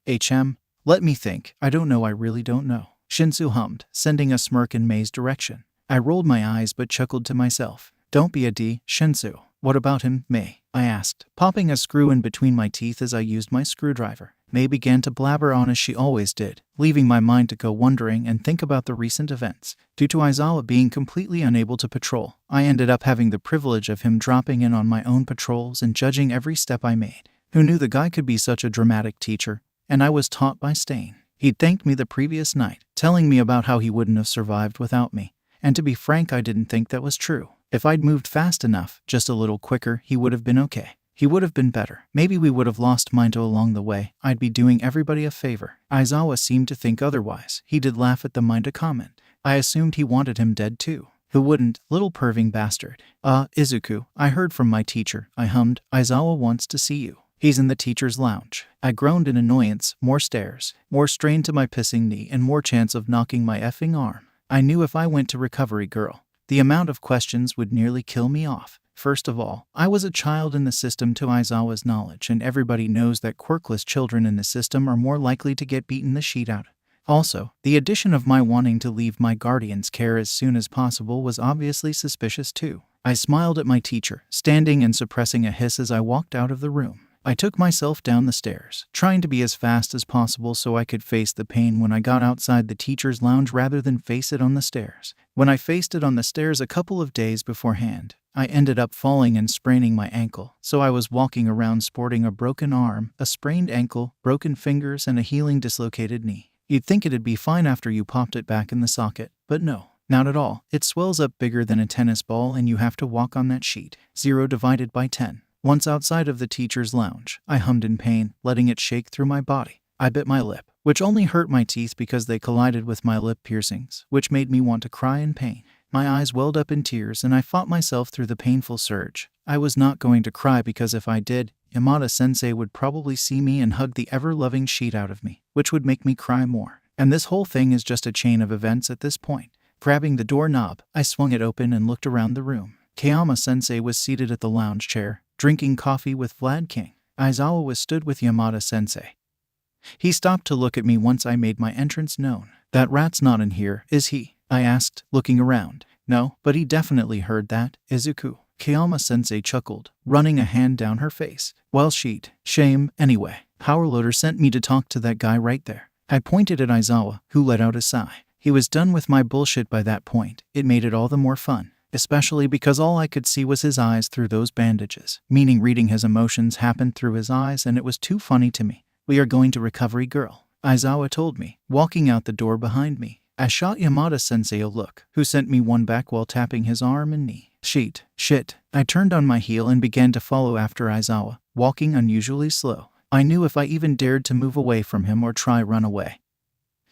Let me think. I don't know, I really don't know." Shinsu hummed, sending a smirk in Mei's direction. I rolled my eyes but chuckled to myself. "Don't be a D, Shinsu." "What about him, Mei?" I asked, popping a screw in between my teeth as I used my screwdriver. Mei began to blabber on as she always did, leaving my mind to go wondering and think about the recent events. Due to Aizawa being completely unable to patrol, I ended up having the privilege of him dropping in on my own patrols and judging every step I made. Who knew the guy could be such a dramatic teacher? And I was taught by Stain. He'd thanked me the previous night, telling me about how he wouldn't have survived without me. And to be frank, I didn't think that was true. If I'd moved fast enough, just a little quicker, he would have been okay. He would have been better. Maybe we would have lost Minto along the way. I'd be doing everybody a favor. Aizawa seemed to think otherwise. He did laugh at the Minto comment. I assumed he wanted him dead too. Who wouldn't? Little perving bastard. Izuku, I heard from my teacher." I hummed. "Aizawa wants to see you. He's in the teacher's lounge." I groaned in annoyance. More stairs, more strain to my pissing knee, and more chance of knocking my effing arm. I knew if I went to Recovery Girl, the amount of questions would nearly kill me off. First of all, I was a child in the system to Aizawa's knowledge, and everybody knows that quirkless children in the system are more likely to get beaten the shit out. Also, the addition of my wanting to leave my guardian's care as soon as possible was obviously suspicious too. I smiled at my teacher, standing and suppressing a hiss as I walked out of the room. I took myself down the stairs, trying to be as fast as possible so I could face the pain when I got outside the teacher's lounge rather than face it on the stairs. When I faced it on the stairs a couple of days beforehand, I ended up falling and spraining my ankle, so I was walking around sporting a broken arm, a sprained ankle, broken fingers, and a healing dislocated knee. You'd think it'd be fine after you popped it back in the socket, but no. Not at all. It swells up bigger than a tennis ball and you have to walk on that sheet. 0 divided by 10. Once outside of the teacher's lounge, I hummed in pain, letting it shake through my body. I bit my lip, which only hurt my teeth because they collided with my lip piercings, which made me want to cry in pain. My eyes welled up in tears and I fought myself through the painful surge. I was not going to cry because if I did, Yamada-sensei would probably see me and hug the ever-loving sheet out of me, which would make me cry more. And this whole thing is just a chain of events at this point. Grabbing the doorknob, I swung it open and looked around the room. Kayama-sensei was seated at the lounge chair, drinking coffee with Vlad King. Aizawa was stood with Yamada-sensei. He stopped to look at me once I made my entrance known. "That rat's not in here, is he?" I asked, looking around. "No, but he definitely heard that, Izuku." Kayama-sensei chuckled, running a hand down her face. "Well, shame, anyway. Powerloader sent me to talk to that guy right there." I pointed at Aizawa, who let out a sigh. He was done with my bullshit by that point. It made it all the more fun, especially because all I could see was his eyes through those bandages, meaning reading his emotions happened through his eyes, and it was too funny to me. "We are going to Recovery Girl," Aizawa told me, walking out the door behind me. I shot Yamada-sensei a look, who sent me one back while tapping his arm and knee. Shit. I turned on my heel and began to follow after Aizawa, walking unusually slow. I knew if I even dared to move away from him or try run away,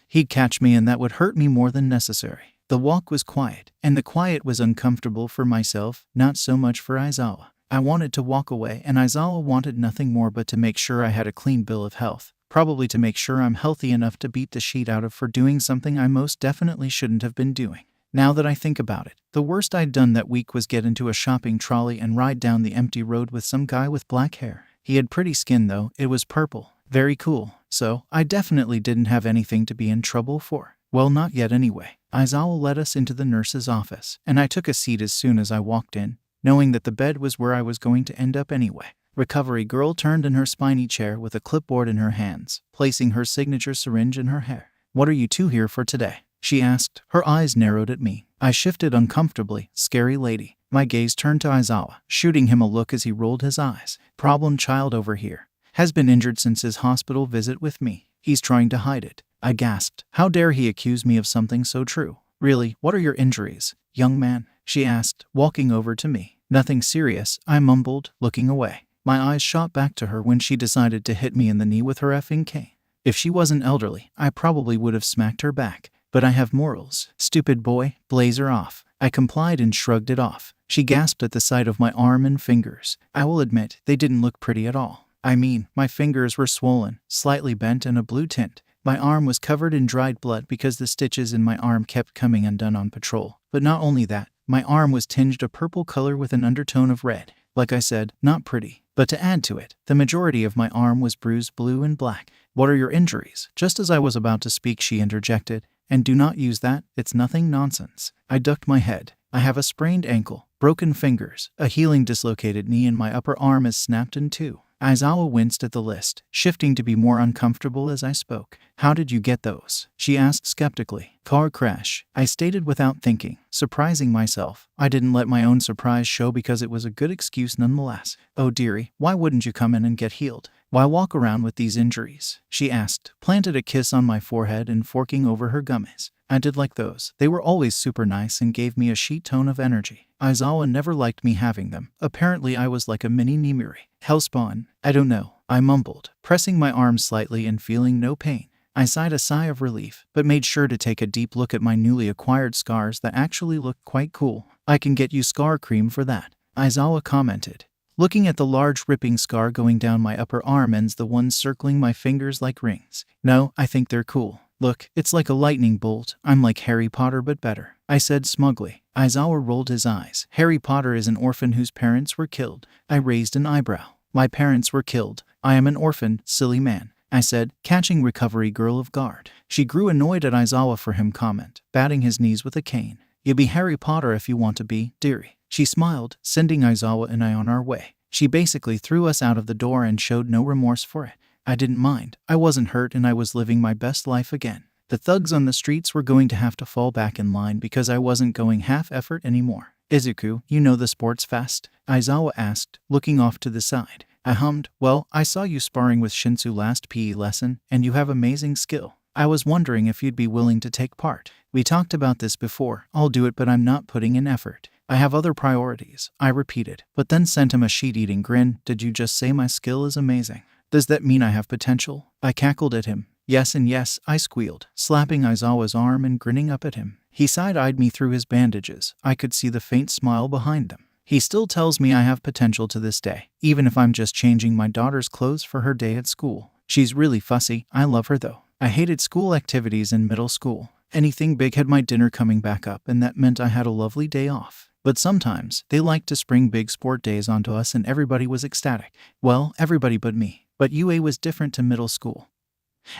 he'd catch me and that would hurt me more than necessary. The walk was quiet, and the quiet was uncomfortable for myself, not so much for Aizawa. I wanted to walk away, and Aizawa wanted nothing more but to make sure I had a clean bill of health. Probably to make sure I'm healthy enough to beat the shit out of for doing something I most definitely shouldn't have been doing. Now that I think about it, the worst I'd done that week was get into a shopping trolley and ride down the empty road with some guy with black hair. He had pretty skin though, it was purple. Very cool. So, I definitely didn't have anything to be in trouble for. Well, not yet anyway. Aizawa led us into the nurse's office, and I took a seat as soon as I walked in, knowing that the bed was where I was going to end up anyway. Recovery girl turned in her spiny chair with a clipboard in her hands, placing her signature syringe in her hair. "What are you two here for today?" she asked. Her eyes narrowed at me. I shifted uncomfortably. "Scary lady." My gaze turned to Aizawa, shooting him a look as he rolled his eyes. "Problem child over here. Has been injured since his hospital visit with me. He's trying to hide it." I gasped. How dare he accuse me of something so true? "Really, what are your injuries, young man?" she asked, walking over to me. "Nothing serious," I mumbled, looking away. My eyes shot back to her when she decided to hit me in the knee with her effing cane. If she wasn't elderly, I probably would have smacked her back. But I have morals. "Stupid boy, blazer off." I complied and shrugged it off. She gasped at the sight of my arm and fingers. I will admit, they didn't look pretty at all. I mean, my fingers were swollen, slightly bent and a blue tint. My arm was covered in dried blood because the stitches in my arm kept coming undone on patrol. But not only that, my arm was tinged a purple color with an undertone of red. Like I said, not pretty. But to add to it, the majority of my arm was bruised blue and black. "What are your injuries?" Just as I was about to speak, she interjected. "And do not use that, it's nothing nonsense." I ducked my head. "I have a sprained ankle, broken fingers, a healing dislocated knee, and my upper arm is snapped in two." Aizawa winced at the list, shifting to be more uncomfortable as I spoke. "How did you get those?" she asked skeptically. "Car crash," I stated without thinking, surprising myself. I didn't let my own surprise show because it was a good excuse nonetheless. "Oh dearie, why wouldn't you come in and get healed? Why walk around with these injuries?" she asked, planted a kiss on my forehead and forking over her gummies. I did like those. They were always super nice and gave me a sheet ton of energy. Aizawa never liked me having them. Apparently I was like a mini Nimiri. Hellspawn. "I don't know," I mumbled, pressing my arm slightly and feeling no pain. I sighed a sigh of relief, but made sure to take a deep look at my newly acquired scars that actually looked quite cool. "I can get you scar cream for that," Aizawa commented, looking at the large ripping scar going down my upper arm and the ones circling my fingers like rings. "No, I think they're cool. Look, it's like a lightning bolt. I'm like Harry Potter but better," I said smugly. Aizawa rolled his eyes. "Harry Potter is an orphan whose parents were killed." I raised an eyebrow. "My parents were killed. I am an orphan, silly man," I said, catching recovery girl off guard. She grew annoyed at Aizawa for him comment, batting his knees with a cane. "You be Harry Potter if you want to be, dearie." She smiled, sending Aizawa and I on our way. She basically threw us out of the door and showed no remorse for it. I didn't mind. I wasn't hurt and I was living my best life again. The thugs on the streets were going to have to fall back in line because I wasn't going half-effort anymore. "Izuku, you know the sports fest?" Aizawa asked, looking off to the side. I hummed. "Well, I saw you sparring with Shinsu last PE lesson, and you have amazing skill. I was wondering if you'd be willing to take part. We talked about this before. I'll do it, but I'm not putting in effort. I have other priorities," I repeated, but then sent him a sheet-eating grin. "Did you just say my skill is amazing? Does that mean I have potential?" I cackled at him. "Yes and yes," I squealed, slapping Aizawa's arm and grinning up at him. He side-eyed me through his bandages. I could see the faint smile behind them. "He still tells me I have potential to this day, even if I'm just changing my daughter's clothes for her day at school. She's really fussy. I love her though. I hated school activities in middle school. Anything big had my dinner coming back up, and that meant I had a lovely day off. But sometimes, they liked to spring big sport days onto us and everybody was ecstatic. Well, everybody but me. But UA was different to middle school.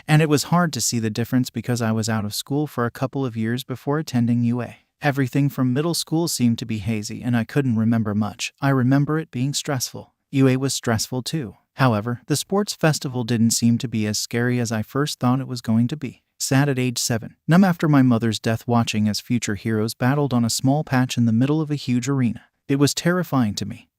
And it was hard to see the difference because I was out of school for a couple of years before attending UA. Everything from middle school seemed to be hazy and I couldn't remember much. I remember it being stressful. UA was stressful too. However, the sports festival didn't seem to be as scary as I first thought it was going to be. Sad at age 7. Numb after my mother's death watching as future heroes battled on a small patch in the middle of a huge arena. It was terrifying to me.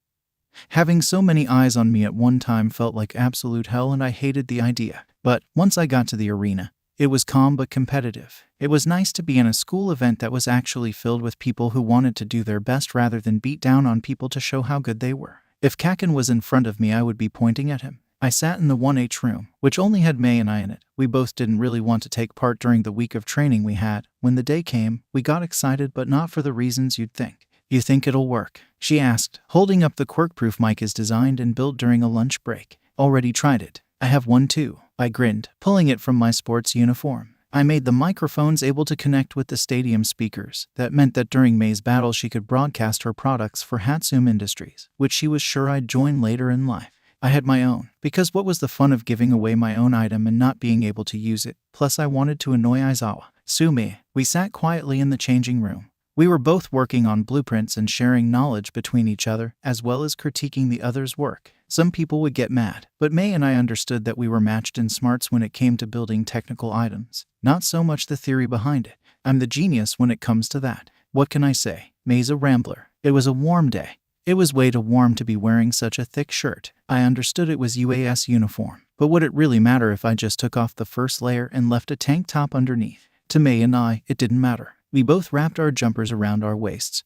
Having so many eyes on me at one time felt like absolute hell and I hated the idea. But once I got to the arena, it was calm but competitive. It was nice to be in a school event that was actually filled with people who wanted to do their best rather than beat down on people to show how good they were. If Kakin was in front of me, I would be pointing at him. I sat in the 1H room, which only had May and I in it. We both didn't really want to take part during the week of training we had. When the day came, we got excited but not for the reasons you'd think. "You think it'll work?" she asked, holding up the Quirk-proof mic is designed and built during a lunch break. "Already tried it. I have one too." I grinned, pulling it from my sports uniform. I made the microphones able to connect with the stadium speakers. That meant that during May's battle she could broadcast her products for Hatsum Industries, which she was sure I'd join later in life. I had my own, because what was the fun of giving away my own item and not being able to use it? Plus I wanted to annoy Aizawa. Sumi. We sat quietly in the changing room. We were both working on blueprints and sharing knowledge between each other, as well as critiquing the other's work. Some people would get mad, but May and I understood that we were matched in smarts when it came to building technical items. Not so much the theory behind it. I'm the genius when it comes to that. What can I say? May's a rambler. It was a warm day. It was way too warm to be wearing such a thick shirt. I understood it was UAS uniform, but would it really matter if I just took off the first layer and left a tank top underneath? To May and I, it didn't matter. We both wrapped our jumpers around our waists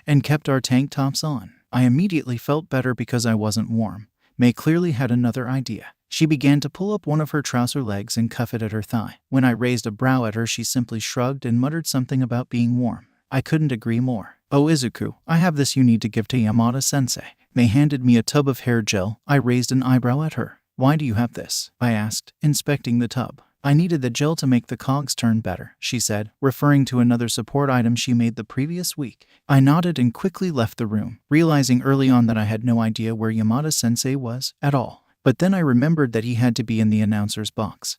and kept our tank tops on. I immediately felt better because I wasn't warm. May clearly had another idea. She began to pull up one of her trouser legs and cuff it at her thigh. When I raised a brow at her, she simply shrugged and muttered something about being warm. I couldn't agree more. Oh Izuku, I have this you need to give to Yamada-sensei. May handed me a tub of hair gel. I raised an eyebrow at her. Why do you have this? I asked, inspecting the tub. I needed the gel to make the cogs turn better, she said, referring to another support item she made the previous week. I nodded and quickly left the room, realizing early on that I had no idea where Yamada-sensei was at all. But then I remembered that he had to be in the announcer's box.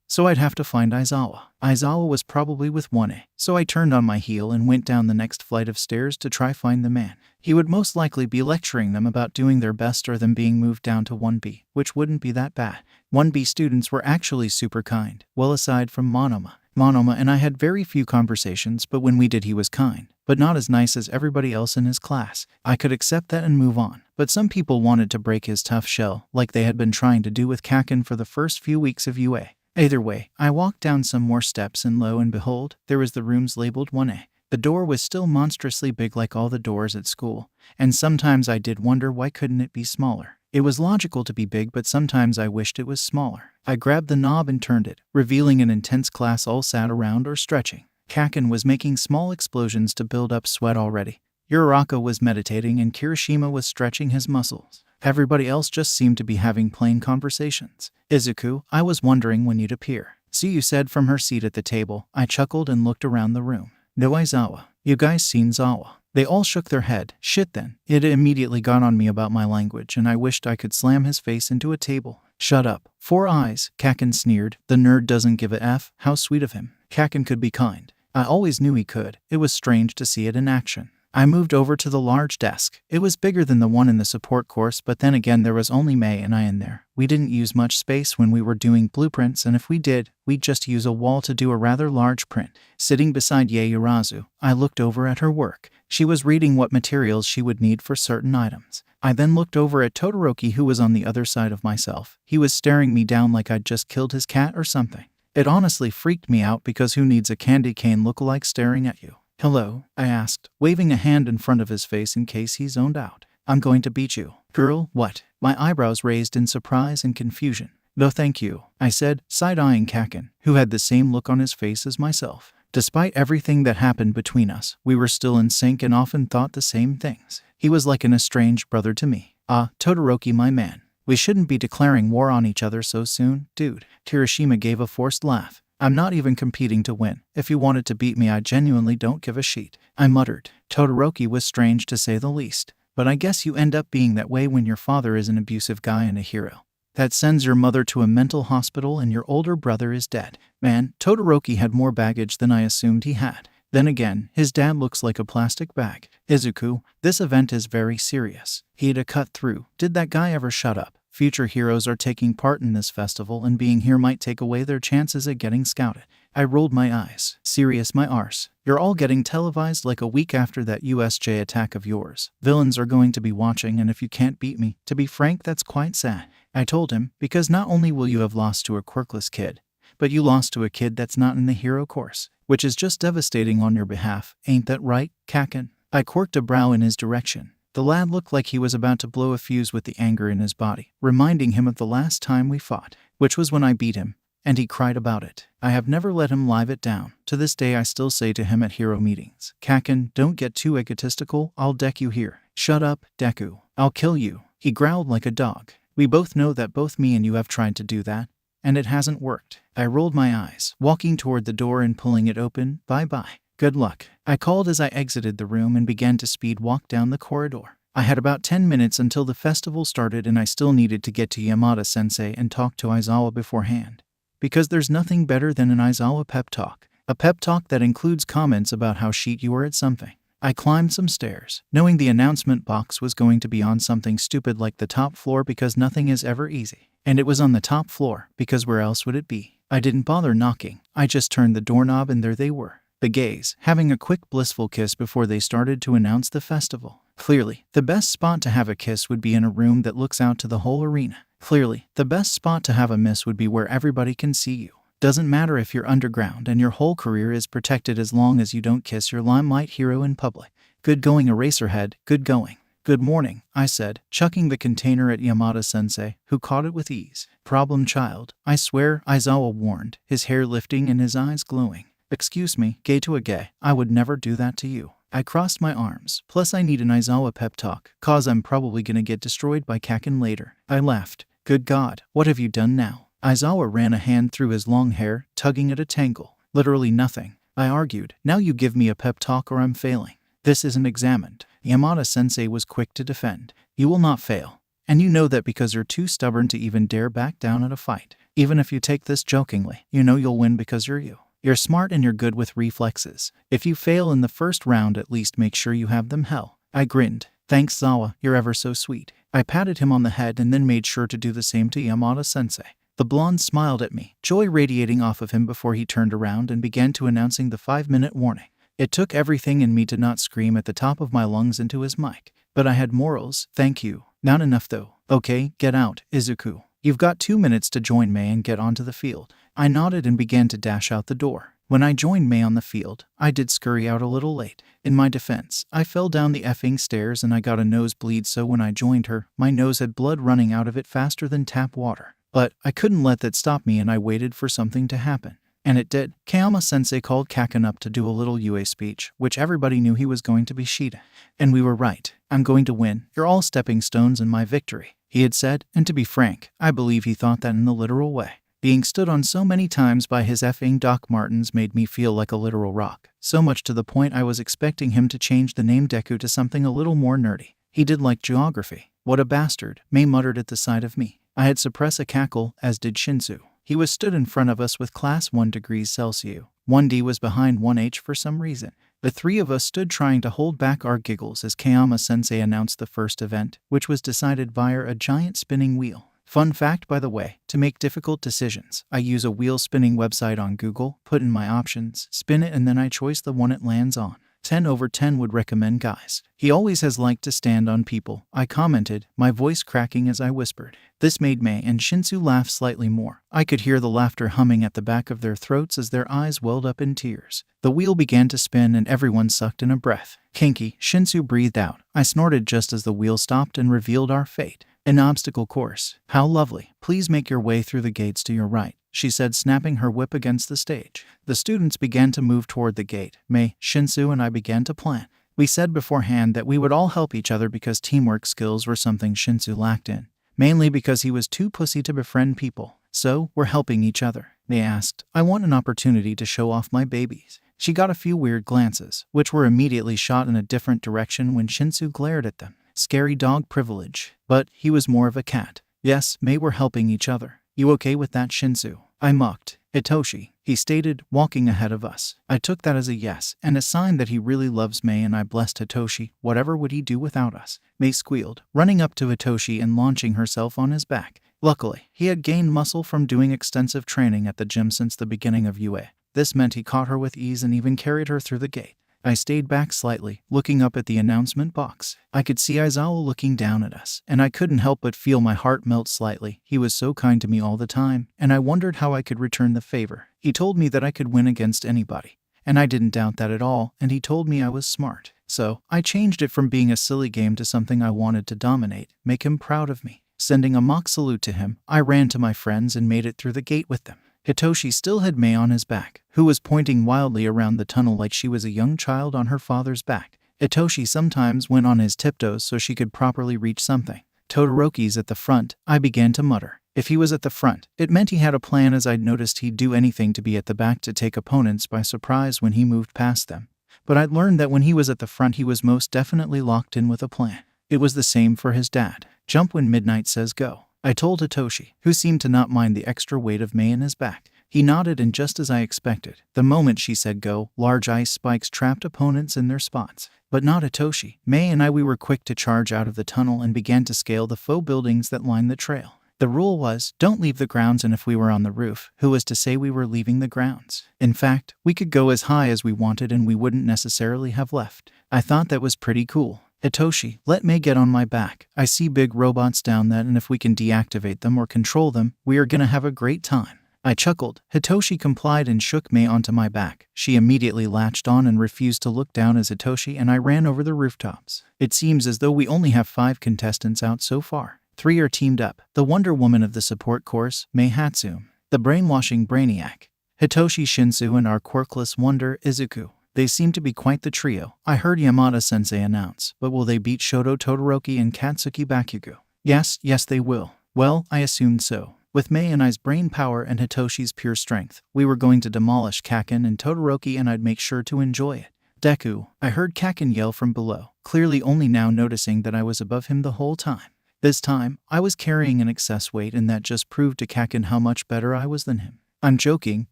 So I'd have to find Aizawa. Aizawa was probably with 1A, so I turned on my heel and went down the next flight of stairs to try find the man. He would most likely be lecturing them about doing their best or them being moved down to 1B, which wouldn't be that bad. 1B students were actually super kind, well aside from Monoma. Monoma and I had very few conversations, but when we did he was kind, but not as nice as everybody else in his class. I could accept that and move on, but some people wanted to break his tough shell, like they had been trying to do with Kaken for the first few weeks of UA. Either way, I walked down some more steps and lo and behold, there was the rooms labeled 1A. The door was still monstrously big like all the doors at school, and sometimes I did wonder why couldn't it be smaller. It was logical to be big, but sometimes I wished it was smaller. I grabbed the knob and turned it, revealing an intense class all sat around or stretching. Kaken was making small explosions to build up sweat already. Uraraka was meditating and Kirishima was stretching his muscles. Everybody else just seemed to be having plain conversations. Izuku, I was wondering when you'd appear. See, you said from her seat at the table. I chuckled and looked around the room. No Aizawa. You guys seen Zawa? They all shook their head. Shit then. It immediately got on me about my language and I wished I could slam his face into a table. Shut up. 4 eyes, Kaken sneered. The nerd doesn't give a F. How sweet of him. Kaken could be kind. I always knew he could. It was strange to see it in action. I moved over to the large desk. It was bigger than the one in the support course, but then again there was only May and I in there. We didn't use much space when we were doing blueprints, and if we did, we'd just use a wall to do a rather large print. Sitting beside Yaoyorozu, I looked over at her work. She was reading what materials she would need for certain items. I then looked over at Todoroki, who was on the other side of myself. He was staring me down like I'd just killed his cat or something. It honestly freaked me out because who needs a candy cane lookalike staring at you? Hello, I asked, waving a hand in front of his face in case he zoned out. I'm going to beat you. Girl, what? My eyebrows raised in surprise and confusion. No thank you, I said, side-eyeing Kaken, who had the same look on his face as myself. Despite everything that happened between us, we were still in sync and often thought the same things. He was like an estranged brother to me. Ah, Todoroki, my man. We shouldn't be declaring war on each other so soon, dude. Kirishima gave a forced laugh. I'm not even competing to win. If you wanted to beat me, I genuinely don't give a shit. I muttered. Todoroki was strange to say the least. But I guess you end up being that way when your father is an abusive guy and a hero that sends your mother to a mental hospital and your older brother is dead. Man, Todoroki had more baggage than I assumed he had. Then again, his dad looks like a plastic bag. Izuku, this event is very serious. He'd a cut through. Did that guy ever shut up? Future heroes are taking part in this festival and being here might take away their chances at getting scouted. I rolled my eyes. Serious my arse. You're all getting televised like a week after that USJ attack of yours. Villains are going to be watching, and if you can't beat me, to be frank, that's quite sad. I told him, because not only will you have lost to a quirkless kid, but you lost to a kid that's not in the hero course, which is just devastating on your behalf. Ain't that right, Kaken? I quirked a brow in his direction. The lad looked like he was about to blow a fuse with the anger in his body, reminding him of the last time we fought, which was when I beat him, and he cried about it. I have never let him live it down. To this day I still say to him at hero meetings, Kaken, don't get too egotistical, I'll deck you here. Shut up, Deku. I'll kill you. He growled like a dog. We both know that both me and you have tried to do that, and it hasn't worked. I rolled my eyes, walking toward the door and pulling it open. Bye-bye. Good luck, I called as I exited the room and began to speed walk down the corridor. I had about 10 minutes until the festival started and I still needed to get to Yamada-sensei and talk to Aizawa beforehand. Because there's nothing better than an Aizawa pep talk. A pep talk that includes comments about how shit you were at something. I climbed some stairs, knowing the announcement box was going to be on something stupid like the top floor because nothing is ever easy. And it was on the top floor, because where else would it be? I didn't bother knocking, I just turned the doorknob and there they were. The gays, having a quick blissful kiss before they started to announce the festival. Clearly, the best spot to have a kiss would be in a room that looks out to the whole arena. Clearly, the best spot to have a miss would be where everybody can see you. Doesn't matter if you're underground and your whole career is protected as long as you don't kiss your limelight hero in public. Good going, Eraserhead, good going. Good morning, I said, chucking the container at Yamada-sensei, who caught it with ease. Problem child, I swear, Aizawa warned, his hair lifting and his eyes glowing. Excuse me, gay to a gay, I would never do that to you. I crossed my arms, plus I need an Aizawa pep talk, cause I'm probably gonna get destroyed by Kakin later. I laughed. Good God, what have you done now? Aizawa ran a hand through his long hair, tugging at a tangle. Literally nothing. I argued. Now you give me a pep talk or I'm failing. This isn't examined. Yamada-sensei was quick to defend. You will not fail. And you know that because you're too stubborn to even dare back down at a fight. Even if you take this jokingly, you know you'll win because you're you. You're smart and you're good with reflexes. If you fail in the first round, at least make sure you have them. Hell. I grinned. Thanks, Zawa, you're ever so sweet. I patted him on the head and then made sure to do the same to Yamada-sensei. The blonde smiled at me, joy radiating off of him before he turned around and began to announcing the 5-minute warning. It took everything in me to not scream at the top of my lungs into his mic. But I had morals, thank you. Not enough though. Okay, get out, Izuku. You've got 2 minutes to join Mei and get onto the field. I nodded and began to dash out the door. When I joined Mei on the field, I did scurry out a little late. In my defense, I fell down the effing stairs and I got a nosebleed, so when I joined her, my nose had blood running out of it faster than tap water. But I couldn't let that stop me and I waited for something to happen. And it did. Kayama-sensei called Kakin up to do a little UA speech, which everybody knew he was going to be Shida. And we were right. I'm going to win. You're all stepping stones in my victory, he had said, and to be frank, I believe he thought that in the literal way. Being stood on so many times by his effing Doc Martens made me feel like a literal rock, so much to the point I was expecting him to change the name Deku to something a little more nerdy. He did like geography. What a bastard, Mei muttered at the sight of me. I had suppressed a cackle, as did Shinsu. He was stood in front of us with class 1 degrees Celsius. 1D was behind 1H for some reason. The three of us stood trying to hold back our giggles as Kayama-sensei announced the first event, which was decided via a giant spinning wheel. Fun fact, by the way, to make difficult decisions, I use a wheel spinning website on Google, put in my options, spin it, and then I choose the one it lands on. 10/10 would recommend, guys. He always has liked to stand on people, I commented, my voice cracking as I whispered. This made Mei and Shinsu laugh slightly more. I could hear the laughter humming at the back of their throats as their eyes welled up in tears. The wheel began to spin and everyone sucked in a breath. Kinky, Shinsu breathed out. I snorted just as the wheel stopped and revealed our fate. An obstacle course. How lovely. Please make your way through the gates to your right, she said, snapping her whip against the stage. The students began to move toward the gate. Mei, Shinsu, and I began to plan. We said beforehand that we would all help each other because teamwork skills were something Shinsu lacked in, mainly because he was too pussy to befriend people. So, we're helping each other. Mei asked, I want an opportunity to show off my babies. She got a few weird glances, which were immediately shot in a different direction when Shinsu glared at them. Scary dog privilege. But he was more of a cat. Yes, Mei, we're helping each other. You okay with that, Shinsu? I mucked. Itoshi, he stated, walking ahead of us. I took that as a yes, and a sign that he really loves Mei, and I blessed Hitoshi. Whatever would he do without us? Mei squealed, running up to Hitoshi and launching herself on his back. Luckily, he had gained muscle from doing extensive training at the gym since the beginning of UA. This meant he caught her with ease and even carried her through the gate. I stayed back slightly, looking up at the announcement box. I could see Aizawa looking down at us, and I couldn't help but feel my heart melt slightly. He was so kind to me all the time, and I wondered how I could return the favor. He told me that I could win against anybody, and I didn't doubt that at all, and he told me I was smart. So, I changed it from being a silly game to something I wanted to dominate, make him proud of me. Sending a mock salute to him, I ran to my friends and made it through the gate with them. Hitoshi still had Mei on his back, who was pointing wildly around the tunnel like she was a young child on her father's back. Hitoshi sometimes went on his tiptoes so she could properly reach something. Todoroki's at the front, I began to mutter. If he was at the front, it meant he had a plan, as I'd noticed he'd do anything to be at the back to take opponents by surprise when he moved past them. But I'd learned that when he was at the front he was most definitely locked in with a plan. It was the same for his dad. Jump when midnight says go, I told Hitoshi, who seemed to not mind the extra weight of Mei in his back. He nodded, and just as I expected, the moment she said go, large ice spikes trapped opponents in their spots. But not Hitoshi. Mei and we were quick to charge out of the tunnel and began to scale the faux buildings that lined the trail. The rule was, don't leave the grounds, and if we were on the roof, who was to say we were leaving the grounds? In fact, we could go as high as we wanted and we wouldn't necessarily have left. I thought that was pretty cool. Hitoshi, let Mei get on my back. I see big robots down there, and if we can deactivate them or control them, we are gonna have a great time. I chuckled. Hitoshi complied and shook Mei onto my back. She immediately latched on and refused to look down as Hitoshi and I ran over the rooftops. It seems as though we only have 5 contestants out so far. 3 are teamed up. The Wonder Woman of the support course, Mei Hatsume, the brainwashing brainiac, Hitoshi Shinsu, and our quirkless wonder, Izuku. They seem to be quite the trio. I heard Yamada-sensei announce, but will they beat Shoto Todoroki and Katsuki Bakugo? Yes, they will. Well, I assumed so. With Mei and I's brain power and Hitoshi's pure strength, we were going to demolish Kaken and Todoroki, and I'd make sure to enjoy it. Deku, I heard Kaken yell from below, clearly only now noticing that I was above him the whole time. This time, I was carrying an excess weight, and that just proved to Kaken how much better I was than him. I'm joking,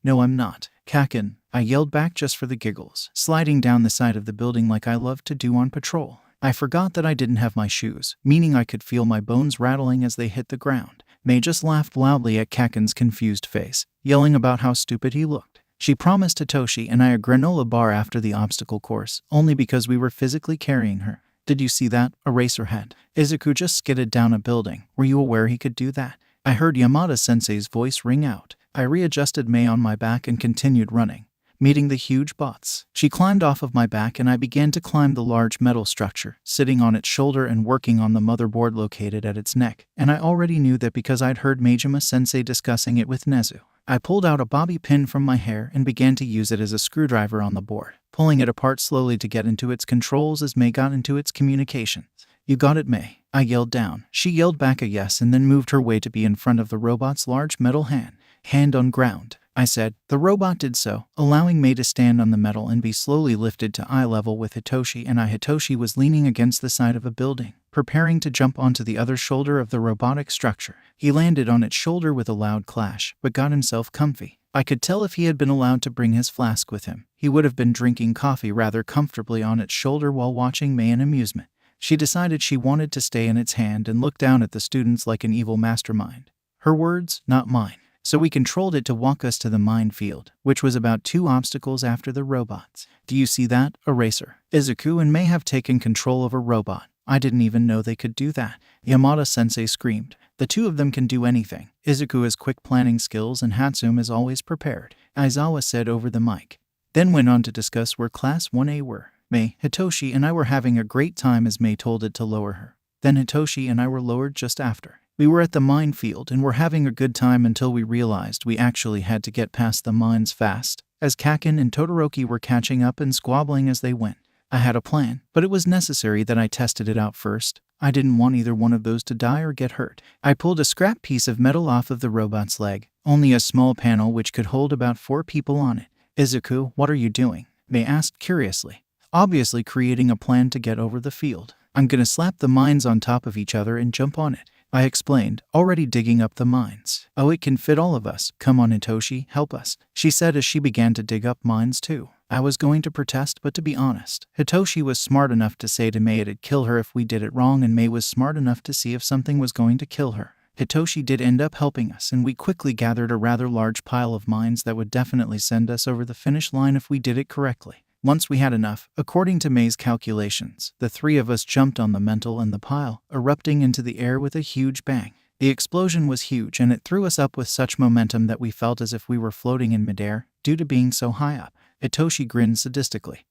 no I'm not. Kaken, I yelled back just for the giggles, sliding down the side of the building like I loved to do on patrol. I forgot that I didn't have my shoes, meaning I could feel my bones rattling as they hit the ground. Mei just laughed loudly at Kaken's confused face, yelling about how stupid he looked. She promised Hitoshi and I a granola bar after the obstacle course, only because we were physically carrying her. Did you see that? Eraserhead. Izuku just skidded down a building. Were you aware he could do that? I heard Yamada-sensei's voice ring out. I readjusted Mei on my back and continued running, meeting the huge bots. She climbed off of my back and I began to climb the large metal structure, sitting on its shoulder and working on the motherboard located at its neck. And I already knew that because I'd heard Majima-sensei discussing it with Nezu. I pulled out a bobby pin from my hair and began to use it as a screwdriver on the board, pulling it apart slowly to get into its controls as Mei got into its communications. You got it, Mei, I yelled down. She yelled back a yes and then moved her way to be in front of the robot's large metal hand on ground. I said. The robot did so, allowing Mei to stand on the metal and be slowly lifted to eye level with Hitoshi, and Hitoshi was leaning against the side of a building, preparing to jump onto the other shoulder of the robotic structure. He landed on its shoulder with a loud clash, but got himself comfy. I could tell if he had been allowed to bring his flask with him, he would have been drinking coffee rather comfortably on its shoulder while watching Mei in amusement. She decided she wanted to stay in its hand and look down at the students like an evil mastermind. Her words, not mine. So we controlled it to walk us to the minefield, which was about 2 obstacles after the robots. Do you see that? Eraser. Izuku and Mei have taken control of a robot. I didn't even know they could do that. Yamada-sensei screamed. The 2 of them can do anything. Izuku has quick planning skills and Hatsume is always prepared, Aizawa said over the mic. Then went on to discuss where Class 1A were. Mei, Hitoshi and I were having a great time as Mei told it to lower her. Then Hitoshi and I were lowered just after. We were at the minefield and were having a good time until we realized we actually had to get past the mines fast, as Kaken and Todoroki were catching up and squabbling as they went. I had a plan, but it was necessary that I tested it out first. I didn't want either one of those to die or get hurt. I pulled a scrap piece of metal off of the robot's leg, only a small panel which could hold about 4 people on it. Izuku, what are you doing? Mei asked curiously. Obviously creating a plan to get over the field. I'm gonna slap the mines on top of each other and jump on it, I explained, already digging up the mines. Oh, it can fit all of us. Come on, Hitoshi, help us, she said as she began to dig up mines too. I was going to protest, but to be honest, Hitoshi was smart enough to say to Mei it'd kill her if we did it wrong, and Mei was smart enough to see if something was going to kill her. Hitoshi did end up helping us, and we quickly gathered a rather large pile of mines that would definitely send us over the finish line if we did it correctly. Once we had enough, according to Mei's calculations, the 3 of us jumped on the mantle and the pile, erupting into the air with a huge bang. The explosion was huge and it threw us up with such momentum that we felt as if we were floating in midair, due to being so high up. Hitoshi grinned sadistically,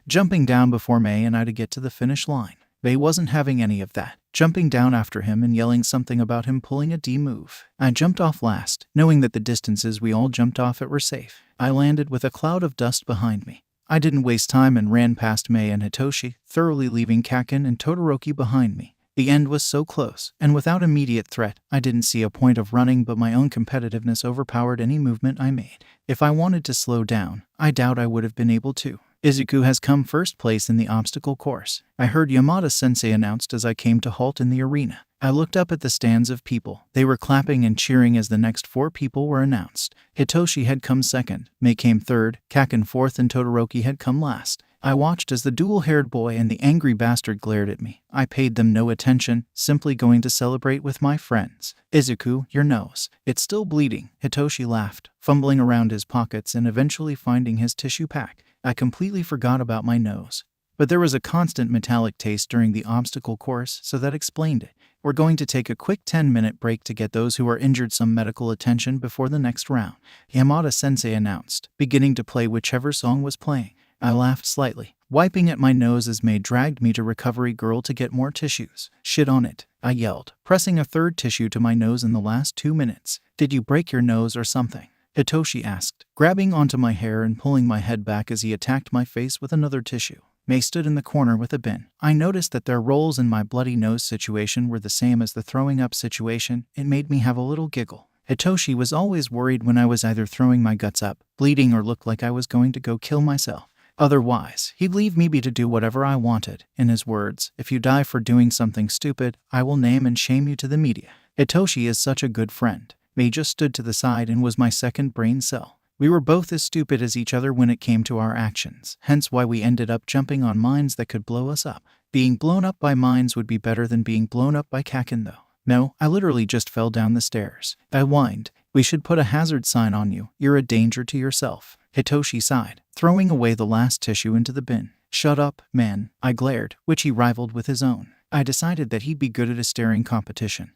jumping down before Mei and I to get to the finish line. Mei wasn't having any of that, jumping down after him and yelling something about him pulling a D move. I jumped off last, knowing that the distances we all jumped off at were safe. I landed with a cloud of dust behind me. I didn't waste time and ran past Mei and Hitoshi, thoroughly leaving Kaken and Todoroki behind me. The end was so close, and without immediate threat, I didn't see a point of running, but my own competitiveness overpowered any movement I made. If I wanted to slow down, I doubt I would have been able to. Izuku has come first place in the obstacle course, I heard Yamada-sensei announced as I came to halt in the arena. I looked up at the stands of people. They were clapping and cheering as the next 4 people were announced. Hitoshi had come second, Mei came third, Kaken fourth, and Todoroki had come last. I watched as the dual-haired boy and the angry bastard glared at me. I paid them no attention, simply going to celebrate with my friends. Izuku, your nose. It's still bleeding. Hitoshi laughed, fumbling around his pockets and eventually finding his tissue pack. I completely forgot about my nose. But there was a constant metallic taste during the obstacle course, so that explained it. We're going to take a quick 10-minute break to get those who are injured some medical attention before the next round, Yamada-sensei announced, beginning to play whichever song was playing. I laughed slightly, wiping at my nose as Mei dragged me to Recovery Girl to get more tissues. Shit on it, I yelled, pressing a third tissue to my nose in the last 2 minutes. Did you break your nose or something? Hitoshi asked, grabbing onto my hair and pulling my head back as he attacked my face with another tissue. Mei stood in the corner with a bin. I noticed that their roles in my bloody nose situation were the same as the throwing up situation. It made me have a little giggle. Hitoshi was always worried when I was either throwing my guts up, bleeding, or looked like I was going to go kill myself. Otherwise, he'd leave me be to do whatever I wanted. In his words, if you die for doing something stupid, I will name and shame you to the media. Hitoshi is such a good friend. Mei just stood to the side and was my second brain cell. We were both as stupid as each other when it came to our actions, hence why we ended up jumping on mines that could blow us up. Being blown up by mines would be better than being blown up by Kaken though. No, I literally just fell down the stairs. I whined, we should put a hazard sign on you, you're a danger to yourself. Hitoshi sighed, throwing away the last tissue into the bin. Shut up, man, I glared, which he rivaled with his own. I decided that he'd be good at a staring competition.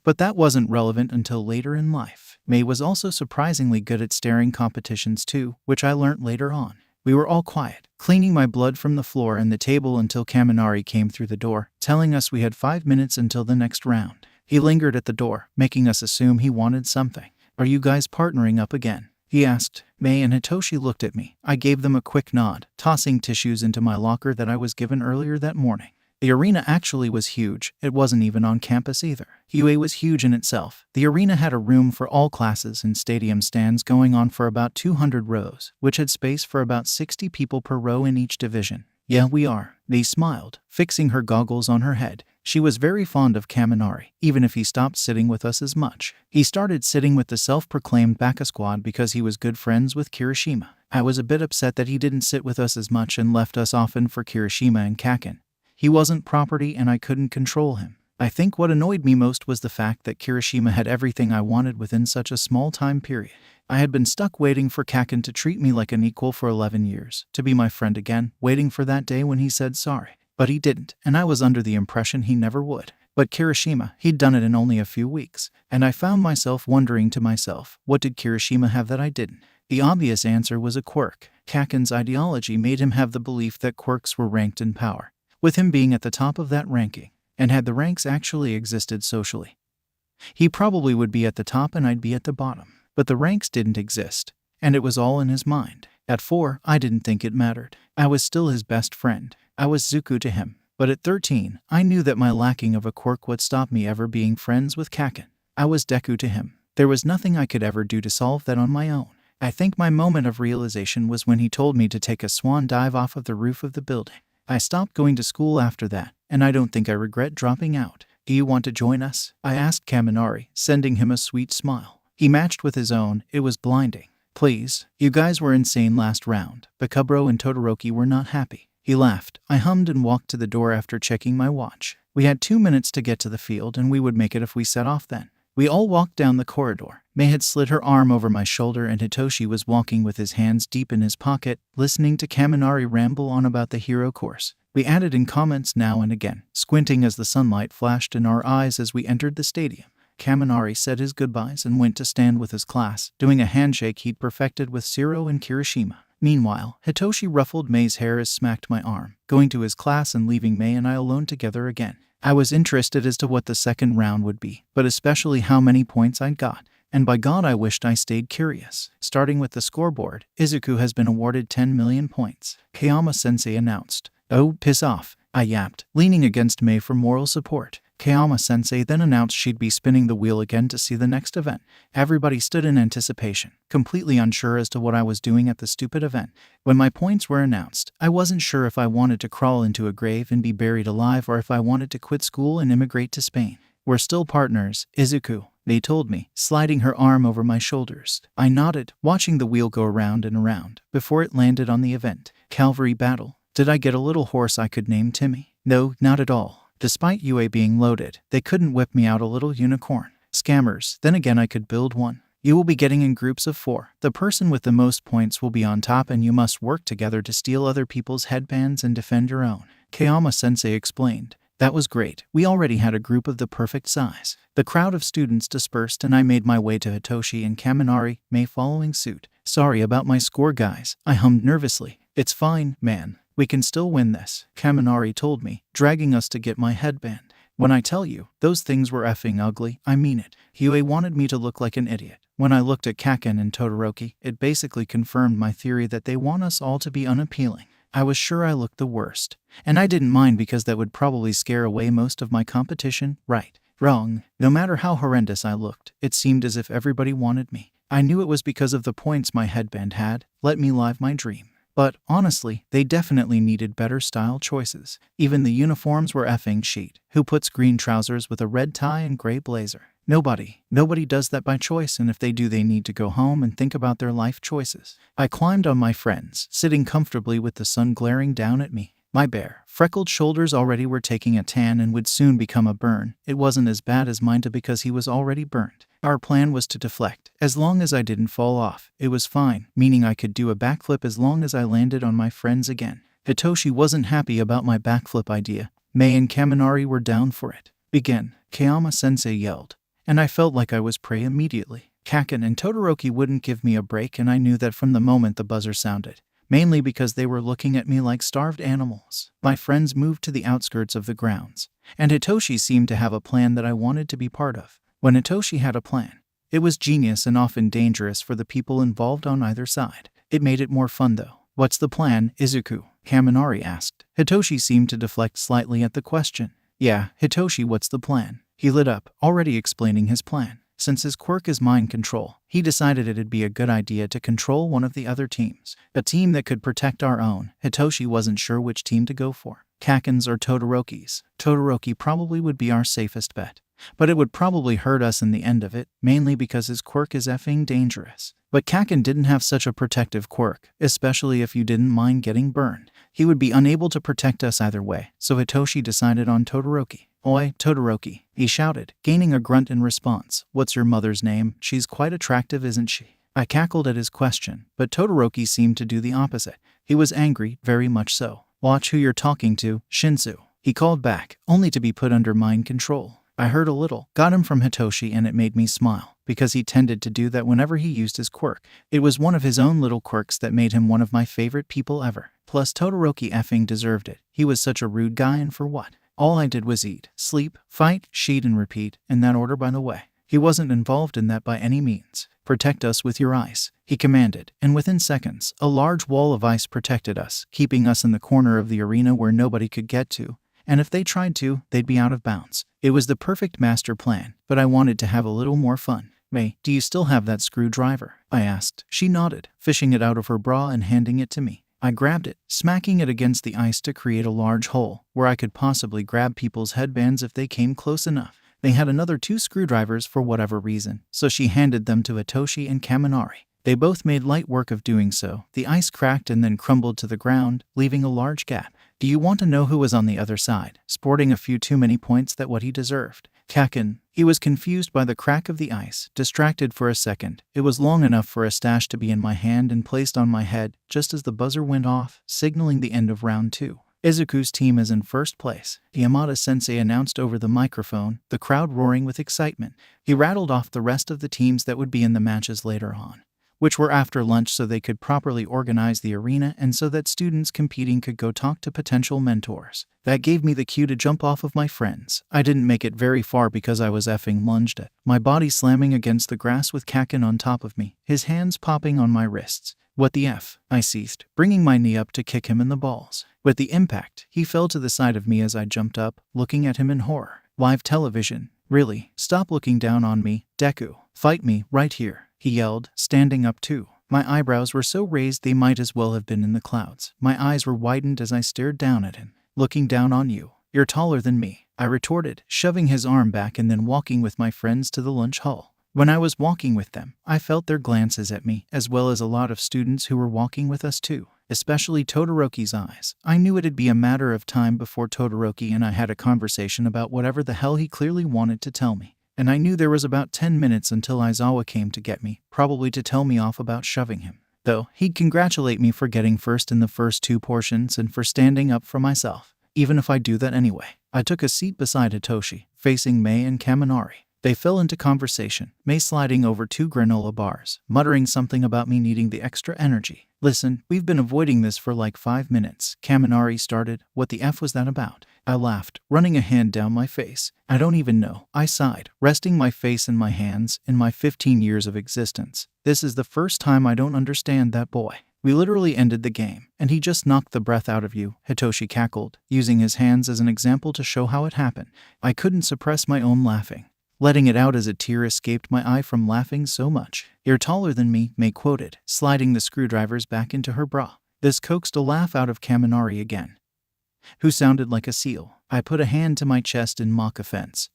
But that wasn't relevant until later in life. Mei was also surprisingly good at staring competitions too, which I learnt later on. We were all quiet, cleaning my blood from the floor and the table until Kaminari came through the door, telling us we had 5 minutes until the next round. He lingered at the door, making us assume he wanted something. Are you guys partnering up again? He asked. Mei and Hitoshi looked at me. I gave them a quick nod, tossing tissues into my locker that I was given earlier that morning. The arena actually was huge. It wasn't even on campus either. UA was huge in itself. The arena had a room for all classes and stadium stands going on for about 200 rows, which had space for about 60 people per row in each division. Yeah, we are. Mei smiled, fixing her goggles on her head. She was very fond of Kaminari, even if he stopped sitting with us as much. He started sitting with the self-proclaimed Baka squad because he was good friends with Kirishima. I was a bit upset that he didn't sit with us as much and left us often for Kirishima and Kaken. He wasn't property and I couldn't control him. I think what annoyed me most was the fact that Kirishima had everything I wanted within such a small time period. I had been stuck waiting for Kaken to treat me like an equal for 11 years, to be my friend again, waiting for that day when he said sorry. But he didn't, and I was under the impression he never would. But Kirishima, he'd done it in only a few weeks, and I found myself wondering to myself, what did Kirishima have that I didn't? The obvious answer was a quirk. Kaken's ideology made him have the belief that quirks were ranked in power, with him being at the top of that ranking. And had the ranks actually existed socially, he probably would be at the top and I'd be at the bottom. But the ranks didn't exist, and it was all in his mind. At 4, I didn't think it mattered. I was still his best friend. I was Izuku to him. But at 13, I knew that my lacking of a quirk would stop me ever being friends with Kaken. I was Deku to him. There was nothing I could ever do to solve that on my own. I think my moment of realization was when he told me to take a swan dive off of the roof of the building. I stopped going to school after that, and I don't think I regret dropping out. Do you want to join us? I asked Kaminari, sending him a sweet smile. He matched with his own. It was blinding. Please. You guys were insane last round. Bakubro and Todoroki were not happy. He laughed. I hummed and walked to the door after checking my watch. We had 2 minutes to get to the field and we would make it if we set off then. We all walked down the corridor. Mei had slid her arm over my shoulder and Hitoshi was walking with his hands deep in his pocket, listening to Kaminari ramble on about the hero course. We added in comments now and again, squinting as the sunlight flashed in our eyes as we entered the stadium. Kaminari said his goodbyes and went to stand with his class, doing a handshake he'd perfected with Shiro and Kirishima. Meanwhile, Hitoshi ruffled Mei's hair as smacked my arm, going to his class and leaving Mei and I alone together again. I was interested as to what the second round would be, but especially how many points I'd got. And by God, I wished I stayed curious. Starting with the scoreboard, Izuku has been awarded 10 million points. Kayama-sensei announced. Oh, piss off, I yapped, leaning against Mei for moral support. Kayama-sensei then announced she'd be spinning the wheel again to see the next event. Everybody stood in anticipation, completely unsure as to what I was doing at the stupid event. When my points were announced, I wasn't sure if I wanted to crawl into a grave and be buried alive or if I wanted to quit school and immigrate to Spain. "We're still partners, Izuku," they told me, sliding her arm over my shoulders. I nodded, watching the wheel go around and around, before it landed on the event. Calvary Battle. Did I get a little horse I could name Timmy? No, not at all. Despite UA being loaded, they couldn't whip me out a little unicorn. Scammers, then again I could build one. You will be getting in groups of 4. The person with the most points will be on top and you must work together to steal other people's headbands and defend your own. Kayama-sensei explained. That was great. We already had a group of the perfect size. The crowd of students dispersed and I made my way to Hitoshi and Kaminari, May following suit. "Sorry about my score, guys," I hummed nervously. "It's fine, man. We can still win this," Kaminari told me, dragging us to get my headband. "When I tell you, those things were effing ugly, I mean it." Hyue wanted me to look like an idiot. When I looked at Kaken and Todoroki, it basically confirmed my theory that they want us all to be unappealing. I was sure I looked the worst. And I didn't mind because that would probably scare away most of my competition, right? Wrong. No matter how horrendous I looked, it seemed as if everybody wanted me. I knew it was because of the points my headband had. Let me live my dream. But, honestly, they definitely needed better style choices. Even the uniforms were effing shit. Who puts green trousers with a red tie and gray blazer? Nobody. Nobody does that by choice, and if they do, they need to go home and think about their life choices. I climbed on my friends, sitting comfortably with the sun glaring down at me. My bare, freckled shoulders already were taking a tan and would soon become a burn. It wasn't as bad as mine because he was already burnt. Our plan was to deflect. As long as I didn't fall off, it was fine, meaning I could do a backflip as long as I landed on my friends again. Hitoshi wasn't happy about my backflip idea. May and Kaminari were down for it. "Begin," Kayama-sensei yelled. And I felt like I was prey immediately. Kaken and Todoroki wouldn't give me a break, and I knew that from the moment the buzzer sounded, mainly because they were looking at me like starved animals. My friends moved to the outskirts of the grounds, and Hitoshi seemed to have a plan that I wanted to be part of. When Hitoshi had a plan, it was genius and often dangerous for the people involved on either side. It made it more fun though. "What's the plan, Izuku?" Kaminari asked. Hitoshi seemed to deflect slightly at the question. "Yeah, Hitoshi, what's the plan?" He lit up, already explaining his plan. Since his quirk is mind control, he decided it'd be a good idea to control one of the other teams. A team that could protect our own. Hitoshi wasn't sure which team to go for. Kaken's or Todoroki's. Todoroki probably would be our safest bet. But it would probably hurt us in the end of it, mainly because his quirk is effing dangerous. But Kaken didn't have such a protective quirk, especially if you didn't mind getting burned. He would be unable to protect us either way, so Hitoshi decided on Todoroki. "Oi, Todoroki," he shouted, gaining a grunt in response. "What's your mother's name? She's quite attractive, isn't she?" I cackled at his question, but Todoroki seemed to do the opposite. He was angry, very much so. "Watch who you're talking to, Shinsu," he called back, only to be put under mind control. I heard a little, got him from Hitoshi, and it made me smile, because he tended to do that whenever he used his quirk. It was one of his own little quirks that made him one of my favorite people ever. Plus Todoroki effing deserved it. He was such a rude guy, and for what? All I did was eat, sleep, fight, cheat, and repeat, in that order, by the way. He wasn't involved in that by any means. "Protect us with your ice," he commanded, and within seconds, a large wall of ice protected us, keeping us in the corner of the arena where nobody could get to. And if they tried to, they'd be out of bounds. It was the perfect master plan, but I wanted to have a little more fun. "May, do you still have that screwdriver?" I asked. She nodded, fishing it out of her bra and handing it to me. I grabbed it, smacking it against the ice to create a large hole, where I could possibly grab people's headbands if they came close enough. They had another 2 screwdrivers for whatever reason, so she handed them to Hitoshi and Kaminari. They both made light work of doing so. The ice cracked and then crumbled to the ground, leaving a large gap. Do you want to know who was on the other side, sporting a few too many points that what he deserved? Kaken. He was confused by the crack of the ice, distracted for a second. It was long enough for a stash to be in my hand and placed on my head, just as the buzzer went off, signaling the end of round 2. Izuku's team is in first place, Yamada-sensei announced over the microphone, the crowd roaring with excitement. He rattled off the rest of the teams that would be in the matches later on, which were after lunch so they could properly organize the arena and so that students competing could go talk to potential mentors. That gave me the cue to jump off of my friends. I didn't make it very far because I was effing lunged at, my body slamming against the grass with Kaken on top of me, his hands popping on my wrists. "What the F?" I ceased, bringing my knee up to kick him in the balls. With the impact, he fell to the side of me as I jumped up, looking at him in horror. Live television? Really? Stop looking down on me, Deku. Fight me, right here, he yelled, standing up too. My eyebrows were so raised they might as well have been in the clouds. My eyes were widened as I stared down at him. Looking down on you. You're taller than me, I retorted, shoving his arm back and then walking with my friends to the lunch hall. When I was walking with them, I felt their glances at me, as well as a lot of students who were walking with us too, especially Todoroki's eyes. I knew it'd be a matter of time before Todoroki and I had a conversation about whatever the hell he clearly wanted to tell me. And I knew there was about 10 minutes until Aizawa came to get me, probably to tell me off about shoving him. Though, he'd congratulate me for getting first in the first 2 portions and for standing up for myself. Even if I do that anyway. I took a seat beside Hitoshi, facing Mei and Kaminari. They fell into conversation, Mei sliding over 2 granola bars, muttering something about me needing the extra energy. Listen, we've been avoiding this for like 5 minutes, Kaminari started. What the F was that about? I laughed, running a hand down my face. I don't even know, I sighed, resting my face in my hands. In my 15 years of existence, this is the first time I don't understand that boy. We literally ended the game, and he just knocked the breath out of you, Hitoshi cackled, using his hands as an example to show how it happened. I couldn't suppress my own laughing, letting it out as a tear escaped my eye from laughing so much. You're taller than me, Mei quoted, sliding the screwdrivers back into her bra. This coaxed a laugh out of Kaminari again, who sounded like a seal. I put a hand to my chest in mock offense.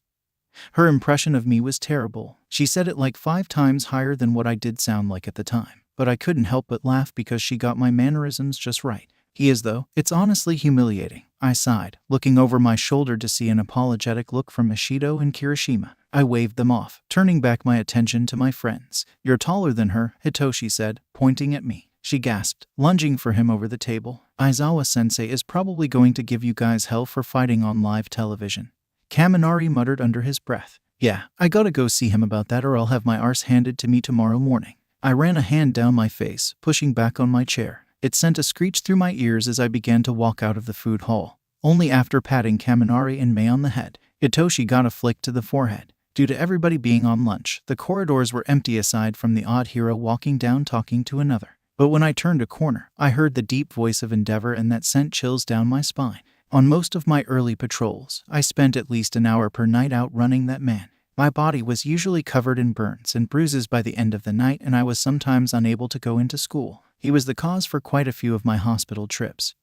Her impression of me was terrible. She said it like 5 times higher than what I did sound like at the time. But I couldn't help but laugh because she got my mannerisms just right. He is though. It's honestly humiliating, I sighed, looking over my shoulder to see an apologetic look from Ishido and Kirishima. I waved them off, turning back my attention to my friends. You're taller than her, Hitoshi said, pointing at me. She gasped, lunging for him over the table. Aizawa-sensei is probably going to give you guys hell for fighting on live television. Kaminari muttered under his breath. Yeah, I gotta go see him about that or I'll have my arse handed to me tomorrow morning. I ran a hand down my face, pushing back on my chair. It sent a screech through my ears as I began to walk out of the food hall. Only after patting Kaminari and Mei on the head, Hitoshi got a flick to the forehead. Due to everybody being on lunch, the corridors were empty aside from the odd hero walking down talking to another. But when I turned a corner, I heard the deep voice of Endeavor and that sent chills down my spine. On most of my early patrols, I spent at least an hour per night outrunning that man. My body was usually covered in burns and bruises by the end of the night, and I was sometimes unable to go into school. He was the cause for quite a few of my hospital trips.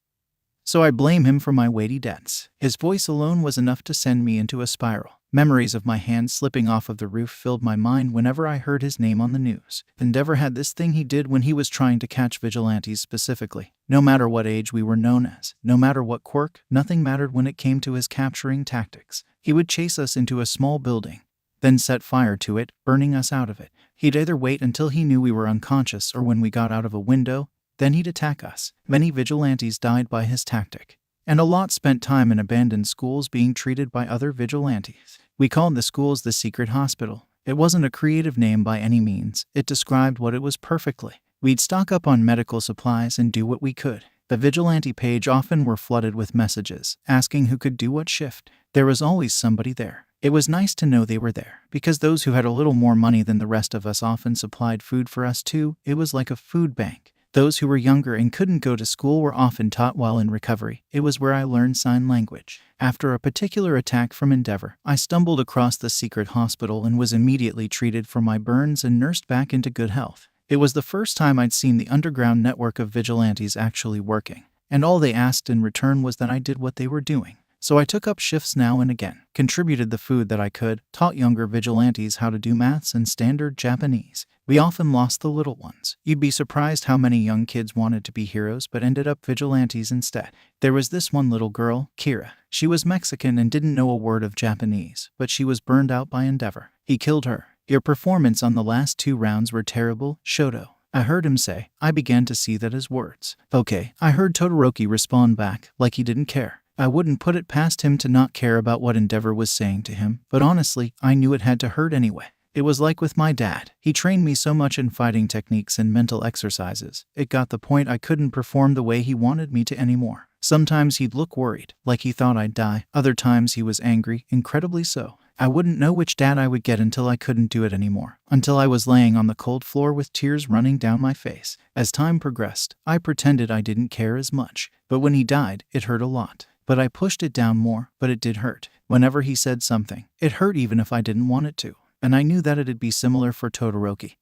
So I blame him for my weighty debts. His voice alone was enough to send me into a spiral. Memories of my hand slipping off of the roof filled my mind whenever I heard his name on the news. Endeavor had this thing he did when he was trying to catch vigilantes specifically. No matter what age we were known as, no matter what quirk, nothing mattered when it came to his capturing tactics. He would chase us into a small building, then set fire to it, burning us out of it. He'd either wait until he knew we were unconscious or when we got out of a window, then he'd attack us. Many vigilantes died by his tactic, and a lot spent time in abandoned schools being treated by other vigilantes. We called the schools the secret hospital. It wasn't a creative name by any means. It described what it was perfectly. We'd stock up on medical supplies and do what we could. The vigilante page often were flooded with messages, asking who could do what shift. There was always somebody there. It was nice to know they were there, because those who had a little more money than the rest of us often supplied food for us too. It was like a food bank. Those who were younger and couldn't go to school were often taught while in recovery. It was where I learned sign language. After a particular attack from Endeavor, I stumbled across the secret hospital and was immediately treated for my burns and nursed back into good health. It was the first time I'd seen the underground network of vigilantes actually working, and all they asked in return was that I did what they were doing. So I took up shifts now and again, contributed the food that I could, taught younger vigilantes how to do maths and standard Japanese. We often lost the little ones. You'd be surprised how many young kids wanted to be heroes but ended up vigilantes instead. There was this one little girl, Kira. She was Mexican and didn't know a word of Japanese, but she was burned out by Endeavor. He killed her. Your performance on the last 2 rounds were terrible, Shoto. I heard him say. I began to see that as words. Okay, I heard Todoroki respond back, like he didn't care. I wouldn't put it past him to not care about what Endeavor was saying to him, but honestly, I knew it had to hurt anyway. It was like with my dad. He trained me so much in fighting techniques and mental exercises. It got the point I couldn't perform the way he wanted me to anymore. Sometimes he'd look worried, like he thought I'd die. Other times he was angry, incredibly so. I wouldn't know which dad I would get until I couldn't do it anymore. Until I was laying on the cold floor with tears running down my face. As time progressed, I pretended I didn't care as much. But when he died, it hurt a lot. but I pushed it down more, but it did hurt. Whenever he said something, it hurt even if I didn't want it to. And I knew that it'd be similar for Todoroki.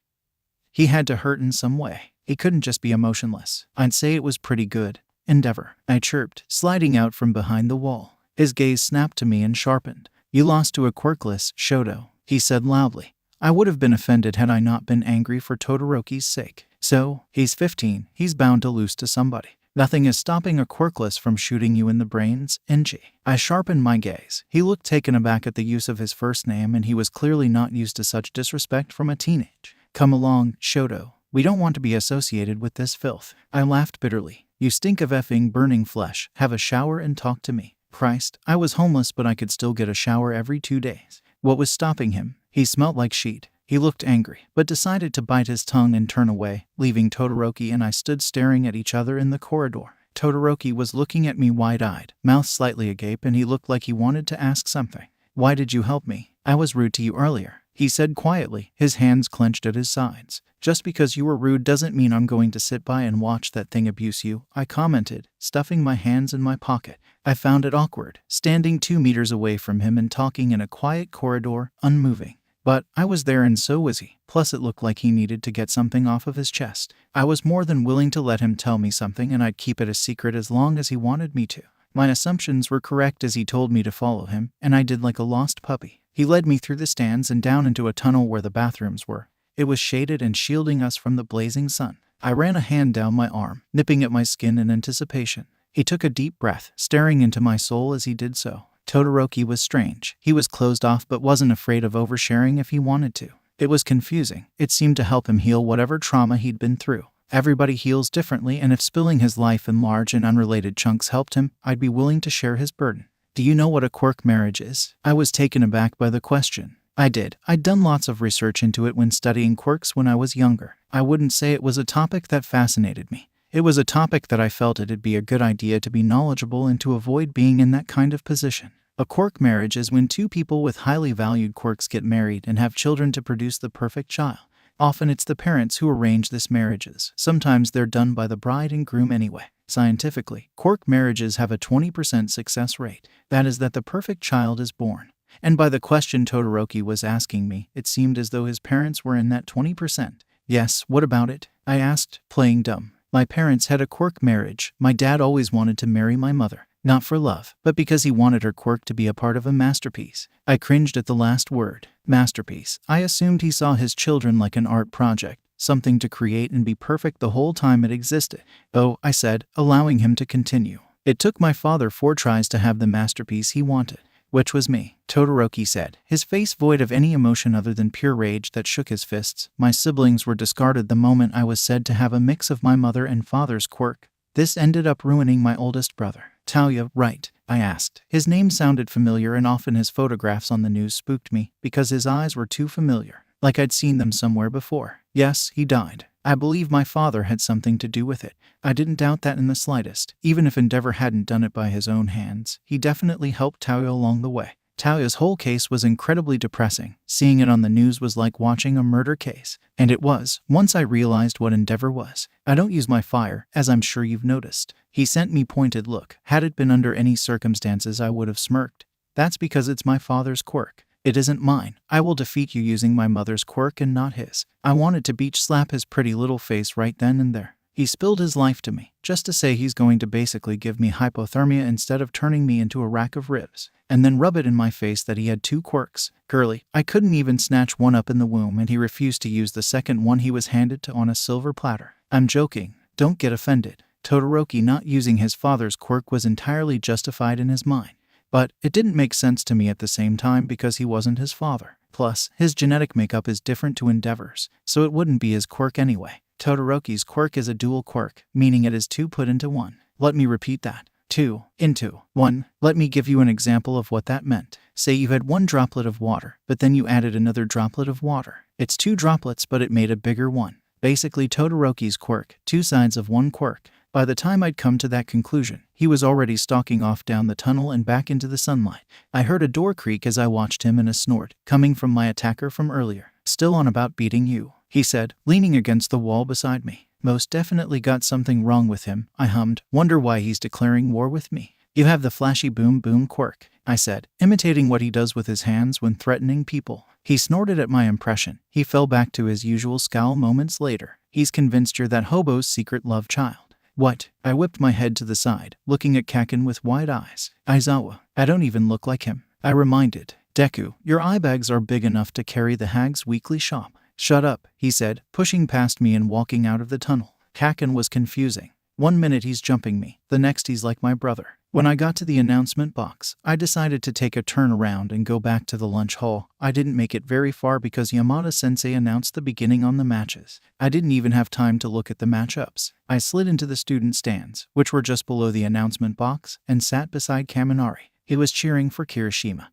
He had to hurt in some way. He couldn't just be emotionless. I'd say it was pretty good. Endeavor, I chirped, sliding out from behind the wall. His gaze snapped to me and sharpened. You lost to a quirkless Shoto, he said loudly. I would have been offended had I not been angry for Todoroki's sake. So, he's 15, he's bound to lose to somebody. Nothing is stopping a quirkless from shooting you in the brains, NG. I sharpened my gaze. He looked taken aback at the use of his first name, and he was clearly not used to such disrespect from a teenage. Come along, Shoto. We don't want to be associated with this filth. I laughed bitterly. You stink of effing burning flesh. Have a shower and talk to me. Christ, I was homeless but I could still get a shower every 2 days. What was stopping him? He smelt like sheet. He looked angry, but decided to bite his tongue and turn away, leaving Todoroki and I stood staring at each other in the corridor. Todoroki was looking at me wide-eyed, mouth slightly agape, and he looked like he wanted to ask something. Why did you help me? I was rude to you earlier, he said quietly, his hands clenched at his sides. Just because you were rude doesn't mean I'm going to sit by and watch that thing abuse you, I commented, stuffing my hands in my pocket. I found it awkward, standing 2 meters away from him and talking in a quiet corridor, unmoving. But I was there and so was he. Plus it looked like he needed to get something off of his chest. I was more than willing to let him tell me something, and I'd keep it a secret as long as he wanted me to. My assumptions were correct as he told me to follow him, and I did like a lost puppy. He led me through the stands and down into a tunnel where the bathrooms were. It was shaded and shielding us from the blazing sun. I ran a hand down my arm, nipping at my skin in anticipation. He took a deep breath, staring into my soul as he did so. Todoroki was strange. He was closed off but wasn't afraid of oversharing if he wanted to. It was confusing. It seemed to help him heal whatever trauma he'd been through. Everybody heals differently, and if spilling his life in large and unrelated chunks helped him, I'd be willing to share his burden. Do you know what a quirk marriage is? I was taken aback by the question. I did. I'd done lots of research into it when studying quirks when I was younger. I wouldn't say it was a topic that fascinated me. It was a topic that I felt it'd be a good idea to be knowledgeable and to avoid being in that kind of position. A quirk marriage is when 2 people with highly valued quirks get married and have children to produce the perfect child. Often it's the parents who arrange this marriages. Sometimes they're done by the bride and groom anyway. Scientifically, quirk marriages have a 20% success rate. That is that the perfect child is born. And by the question Todoroki was asking me, it seemed as though his parents were in that 20%. Yes, what about it? I asked, playing dumb. My parents had a quirk marriage. My dad always wanted to marry my mother. Not for love, but because he wanted her quirk to be a part of a masterpiece. I cringed at the last word. Masterpiece. I assumed he saw his children like an art project, something to create and be perfect the whole time it existed. Oh, I said, allowing him to continue. It took my father 4 tries to have the masterpiece he wanted. Which was me, Todoroki said, his face void of any emotion other than pure rage that shook his fists. My siblings were discarded the moment I was said to have a mix of my mother and father's quirk. This ended up ruining my oldest brother. Talia, right? I asked. His name sounded familiar, and often his photographs on the news spooked me because his eyes were too familiar, like I'd seen them somewhere before. Yes, he died. I believe my father had something to do with it. I didn't doubt that in the slightest. Even if Endeavor hadn't done it by his own hands, he definitely helped Talia along the way. Talia's whole case was incredibly depressing. Seeing it on the news was like watching a murder case. And it was, once I realized what Endeavor was. I don't use my fire, as I'm sure you've noticed. He sent me pointed look. Had it been under any circumstances, I would have smirked. That's because it's my father's quirk. It isn't mine. I will defeat you using my mother's quirk and not his. I wanted to beach slap his pretty little face right then and there. He spilled his life to me, just to say he's going to basically give me hypothermia instead of turning me into a rack of ribs, and then rub it in my face that he had 2 quirks. Girly, I couldn't even snatch one up in the womb, and he refused to use the second one he was handed to on a silver platter. I'm joking. Don't get offended. Todoroki not using his father's quirk was entirely justified in his mind. But it didn't make sense to me at the same time because he wasn't his father. Plus, his genetic makeup is different to Endeavor's, so it wouldn't be his quirk anyway. Todoroki's quirk is a dual quirk, meaning it is 2 put into 1. Let me repeat that. 2 into 1. Let me give you an example of what that meant. Say you had 1 droplet of water, but then you added another droplet of water. It's 2 droplets, but it made a bigger one. Basically Todoroki's quirk, 2 sides of 1 quirk. By the time I'd come to that conclusion, he was already stalking off down the tunnel and back into the sunlight. I heard a door creak as I watched him, and a snort, coming from my attacker from earlier. Still on about beating you, he said, leaning against the wall beside me. Most definitely got something wrong with him, I hummed. Wonder why he's declaring war with me. You have the flashy boom boom quirk, I said, imitating what he does with his hands when threatening people. He snorted at my impression. He fell back to his usual scowl moments later. He's convinced you're that hobo's secret love child. What? I whipped my head to the side, looking at Kaken with wide eyes. Aizawa, I don't even look like him. I reminded. Deku, your eye bags are big enough to carry the hag's weekly shop. Shut up, he said, pushing past me and walking out of the tunnel. Kaken was confusing. One minute he's jumping me, the next he's like my brother. When I got to the announcement box, I decided to take a turn around and go back to the lunch hall. I didn't make it very far because Yamada-sensei announced the beginning on the matches. I didn't even have time to look at the matchups. I slid into the student stands, which were just below the announcement box, and sat beside Kaminari. He was cheering for Kirishima,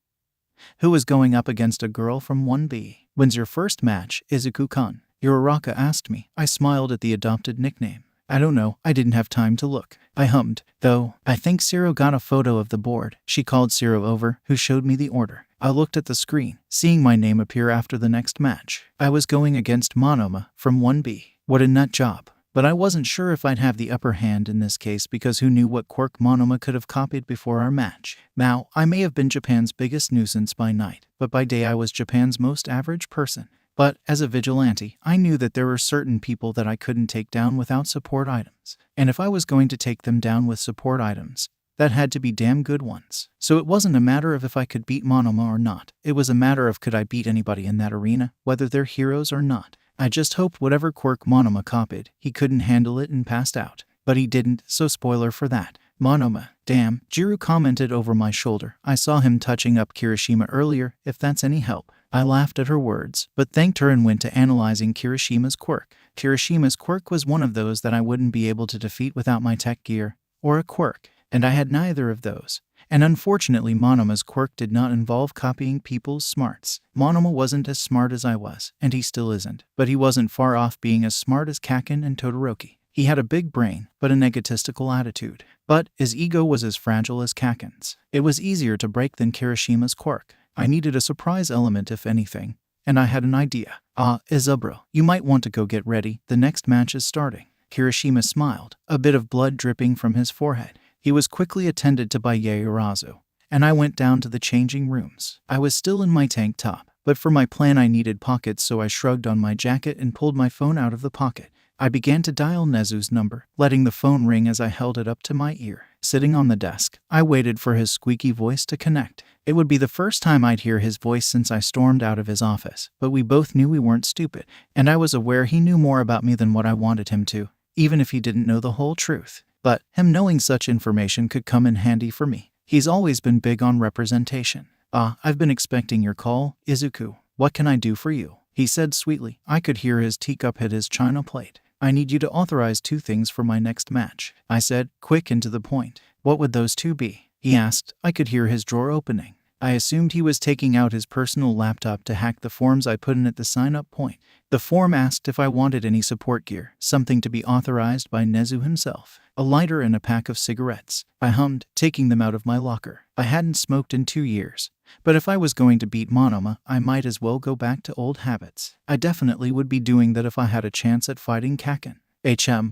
who was going up against a girl from 1B. When's your first match, Izuku-kun? Yororaka asked me. I smiled at the adopted nickname. I don't know, I didn't have time to look. I hummed, though. I think Siro got a photo of the board. She called Siro over, who showed me the order. I looked at the screen, seeing my name appear after the next match. I was going against Monoma from 1B. What a nut job. But I wasn't sure if I'd have the upper hand in this case because who knew what quirk Monoma could have copied before our match. Now, I may have been Japan's biggest nuisance by night, but by day I was Japan's most average person. But, as a vigilante, I knew that there were certain people that I couldn't take down without support items. And if I was going to take them down with support items, that had to be damn good ones. So it wasn't a matter of if I could beat Monoma or not. It was a matter of could I beat anybody in that arena, whether they're heroes or not. I just hoped whatever quirk Monoma copied, he couldn't handle it and passed out. But he didn't, so spoiler for that. Monoma, damn, Jiru commented over my shoulder. I saw him touching up Kirishima earlier, if that's any help. I laughed at her words, but thanked her and went to analyzing Kirishima's quirk. Kirishima's quirk was one of those that I wouldn't be able to defeat without my tech gear, or a quirk, and I had neither of those. And unfortunately Monoma's quirk did not involve copying people's smarts. Monoma wasn't as smart as I was, and he still isn't, but he wasn't far off being as smart as Kaken and Todoroki. He had a big brain, but an egotistical attitude. But his ego was as fragile as Kaken's. It was easier to break than Kirishima's quirk. I needed a surprise element if anything, and I had an idea. Izubro, you might want to go get ready, the next match is starting. Kirishima smiled, a bit of blood dripping from his forehead. He was quickly attended to by Yaoyorozu, and I went down to the changing rooms. I was still in my tank top, but for my plan I needed pockets, so I shrugged on my jacket and pulled my phone out of the pocket. I began to dial Nezu's number, letting the phone ring as I held it up to my ear. Sitting on the desk, I waited for his squeaky voice to connect. It would be the first time I'd hear his voice since I stormed out of his office, but we both knew we weren't stupid, and I was aware he knew more about me than what I wanted him to, even if he didn't know the whole truth. But him knowing such information could come in handy for me. He's always been big on representation. I've been expecting your call, Izuku. What can I do for you? He said sweetly. I could hear his teacup hit his china plate. I need you to authorize 2 things for my next match, I said, quick and to the point. What would those 2 be? He asked. I could hear his drawer opening. I assumed he was taking out his personal laptop to hack the forms I put in at the sign-up point. The form asked if I wanted any support gear, something to be authorized by Nezu himself. A lighter and a pack of cigarettes. I hummed, taking them out of my locker. I hadn't smoked in 2 years. But if I was going to beat Monoma, I might as well go back to old habits. I definitely would be doing that if I had a chance at fighting Kaken.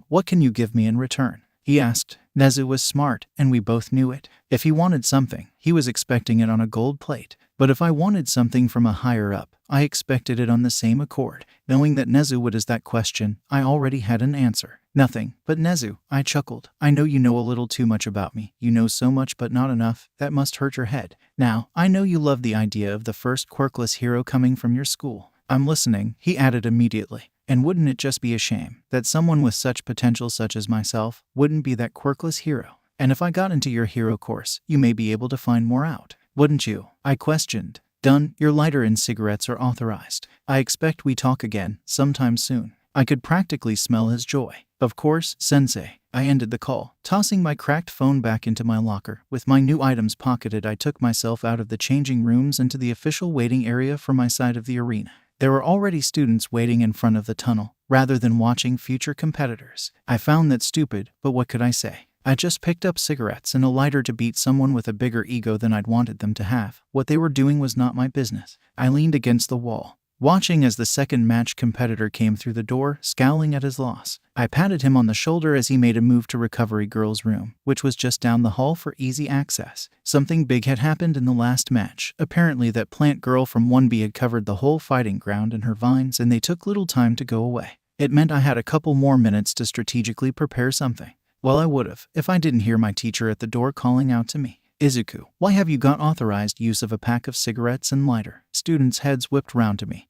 What can you give me in return? He asked. Nezu was smart, and we both knew it. If he wanted something, he was expecting it on a gold plate. But if I wanted something from a higher up, I expected it on the same accord. Knowing that Nezu would ask that question, I already had an answer. Nothing. But Nezu, I chuckled. I know you know a little too much about me. You know so much but not enough. That must hurt your head. Now, I know you love the idea of the first quirkless hero coming from your school. I'm listening, he added immediately. And wouldn't it just be a shame that someone with such potential such as myself wouldn't be that quirkless hero? And if I got into your hero course, you may be able to find more out. Wouldn't you? I questioned. Done. Your lighter and cigarettes are authorized. I expect we talk again, sometime soon. I could practically smell his joy. Of course, sensei. I ended the call, tossing my cracked phone back into my locker. With my new items pocketed, I took myself out of the changing rooms into the official waiting area for my side of the arena. There were already students waiting in front of the tunnel, rather than watching future competitors. I found that stupid, but what could I say? I just picked up cigarettes and a lighter to beat someone with a bigger ego than I'd wanted them to have. What they were doing was not my business. I leaned against the wall, watching as the second match competitor came through the door, scowling at his loss. I patted him on the shoulder as he made a move to Recovery Girl's room, which was just down the hall for easy access. Something big had happened in the last match. Apparently that plant girl from 1B had covered the whole fighting ground in her vines, and they took little time to go away. It meant I had a couple more minutes to strategically prepare something. Well, I would have, if I didn't hear my teacher at the door calling out to me. Izuku, why have you got authorized use of a pack of cigarettes and lighter? Students' heads whipped round to me,